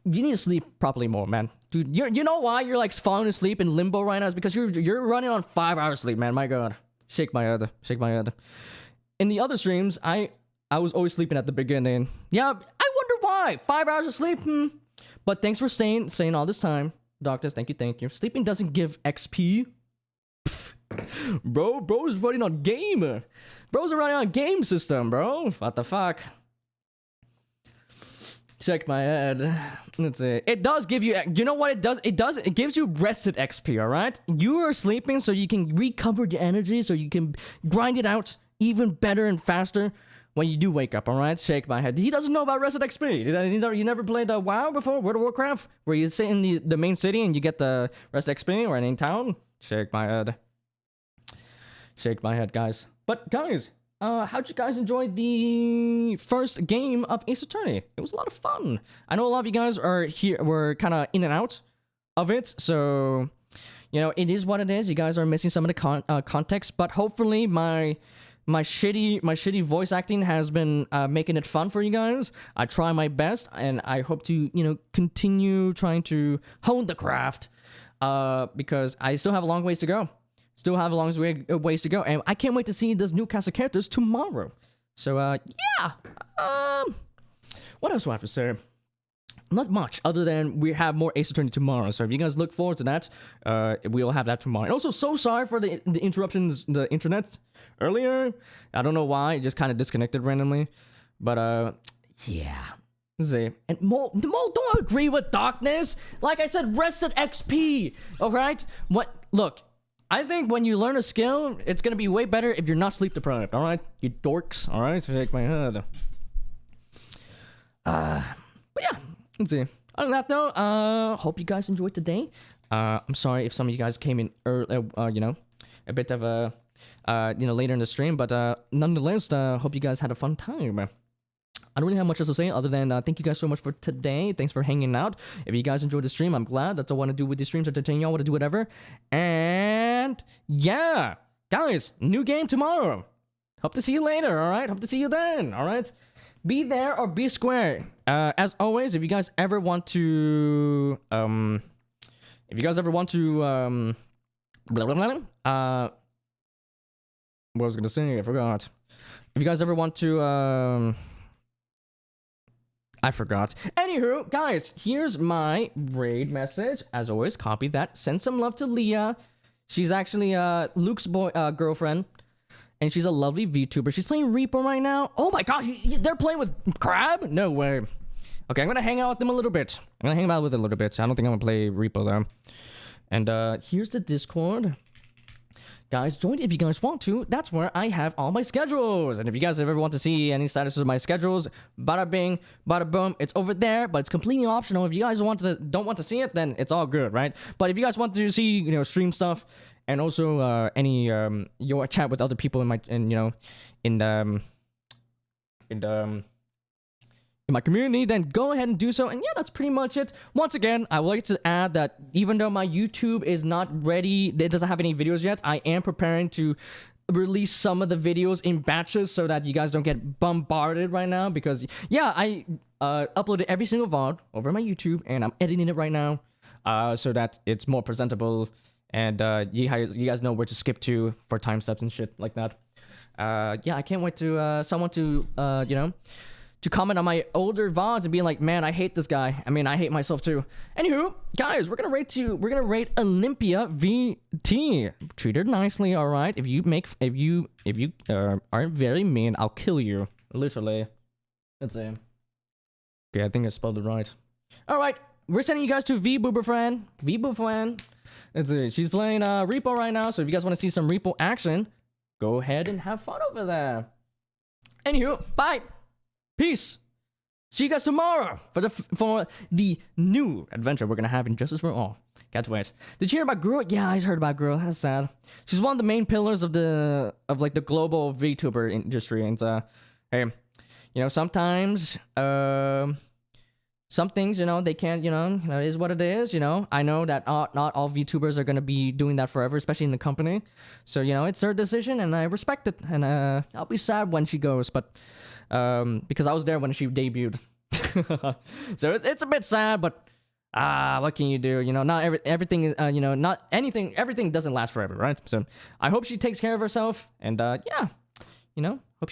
You need to sleep properly more, man. Dude, you know why you're like falling asleep in limbo right now? Is because you're running on 5 hours sleep, man. My God, shake my head. In the other streams, I was always sleeping at the beginning. Yeah, I wonder why. 5 hours of sleep. But thanks for staying all this time, doctors. Thank you. Sleeping doesn't give XP. Bro's running on game. Bro's running on game system, bro. What the fuck? Check my head. Let's see. It does give you. You know what it does? It gives you rested XP. All right. You are sleeping so you can recover your energy, so you can grind it out even better and faster when you do wake up. All right. Shake my head. He doesn't know about rested XP. You never played WoW before? World of Warcraft, where you sit in the main city and you get the rest XP, or in town? Shake my head. Shake my head, guys. But guys. How'd you guys enjoy the first game of Ace Attorney? It was a lot of fun. I know a lot of you guys were kind of in and out of it, so it is what it is. You guys are missing some of the context, but hopefully my shitty voice acting has been making it fun for you guys. I try my best, and I hope to continue trying to hone the craft, because I still have a long ways to go. Still have a long ways to go, and I can't wait to see this new cast of characters tomorrow. So, yeah. What else do I have to say? Not much, other than we have more Ace Attorney tomorrow. So if you guys look forward to that, we'll have that tomorrow. And also, so sorry for the interruptions, the internet earlier. I don't know why, it just kind of disconnected randomly. But, yeah. Let's see. And Mo, don't agree with Darkness. Like I said, rested XP. Alright? Look. I think when you learn a skill, it's going to be way better if you're not sleep deprived, alright? You dorks, alright? Shake my head. But yeah, let's see. Other than that, though, hope you guys enjoyed today. I'm sorry if some of you guys came in early, a bit of a, later in the stream, but nonetheless, hope you guys had a fun time. I don't really have much else to say other than thank you guys so much for today. Thanks for hanging out. If you guys enjoyed the stream, I'm glad. That's all I want to do with the streams. Entertain y'all. Want to do whatever. And yeah, guys, new game tomorrow. Hope to see you later. All right. Hope to see you then. All right. Be there or be square. As always, if you guys ever want to, blah, blah, blah, what was I gonna say? I forgot. If you guys ever want to, I forgot. Anywho, guys, here's my raid message. As always, copy that. Send some love to Leah. She's actually Luke's girlfriend. And she's a lovely VTuber. She's playing Reaper right now. Oh my gosh, they're playing with Crab? No way. Okay, I'm gonna hang out with them a little bit. I'm gonna hang out with it a little bit. I don't think I'm gonna play Reaper though. And here's the Discord. Guys, join if you guys want to. That's where I have all my schedules. And if you guys ever want to see any statuses of my schedules, bada bing, bada boom, it's over there. But it's completely optional. If you guys don't want to see it, then it's all good, right? But if you guys want to see, stream stuff and also any your chat with other people in my community, then go ahead and do so. And yeah, that's pretty much it. Once again, I would like to add that even though my YouTube is not ready, it doesn't have any videos yet, I am preparing to release some of the videos in batches so that you guys don't get bombarded right now. Because yeah, I uploaded every single VOD over my YouTube and I'm editing it right now so that it's more presentable and you guys know where to skip to for time steps and shit like that. Yeah, I can't wait to someone to to comment on my older VODs and being like, man, I hate this guy. I mean, I hate myself too. Anywho, guys, we're gonna rate Olympia VT. Treat her nicely, all right? If you aren't very mean, I'll kill you. Literally. Let's see. Okay, I think I spelled it right. All right, we're sending you guys to V-Booberfran. V-Booberfran. Let's see. She's playing Repo right now, so if you guys want to see some Repo action, go ahead and have fun over there. Anywho, bye. Peace. See you guys tomorrow for the new adventure we're gonna have in Justice for All. Can't wait. Did you hear about Girl? Yeah, I heard about Girl. That's sad. She's one of the main pillars of the global VTuber industry. And hey, sometimes some things they can't. It is what it is. I know that not all VTubers are gonna be doing that forever, especially in the company. So it's her decision, and I respect it. And I'll be sad when she goes, but. Because I was there when she debuted. So it's a bit sad, but what can you do? Not everything not anything, everything doesn't last forever, right? So I hope she takes care of herself, and yeah, hope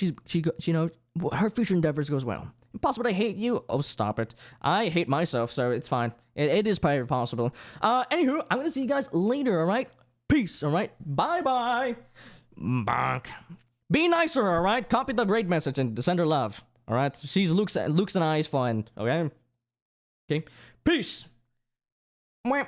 her future endeavors goes well. Impossible to hate you? Oh, stop it. I hate myself, so it's fine. It is probably possible. Anywho, I'm gonna see you guys later, alright? Peace, alright? Bye-bye. Bonk. Be nicer, alright? Copy the raid message and send her love. Alright? She's Luke's and I's friend, okay? Okay? Peace! Mwah.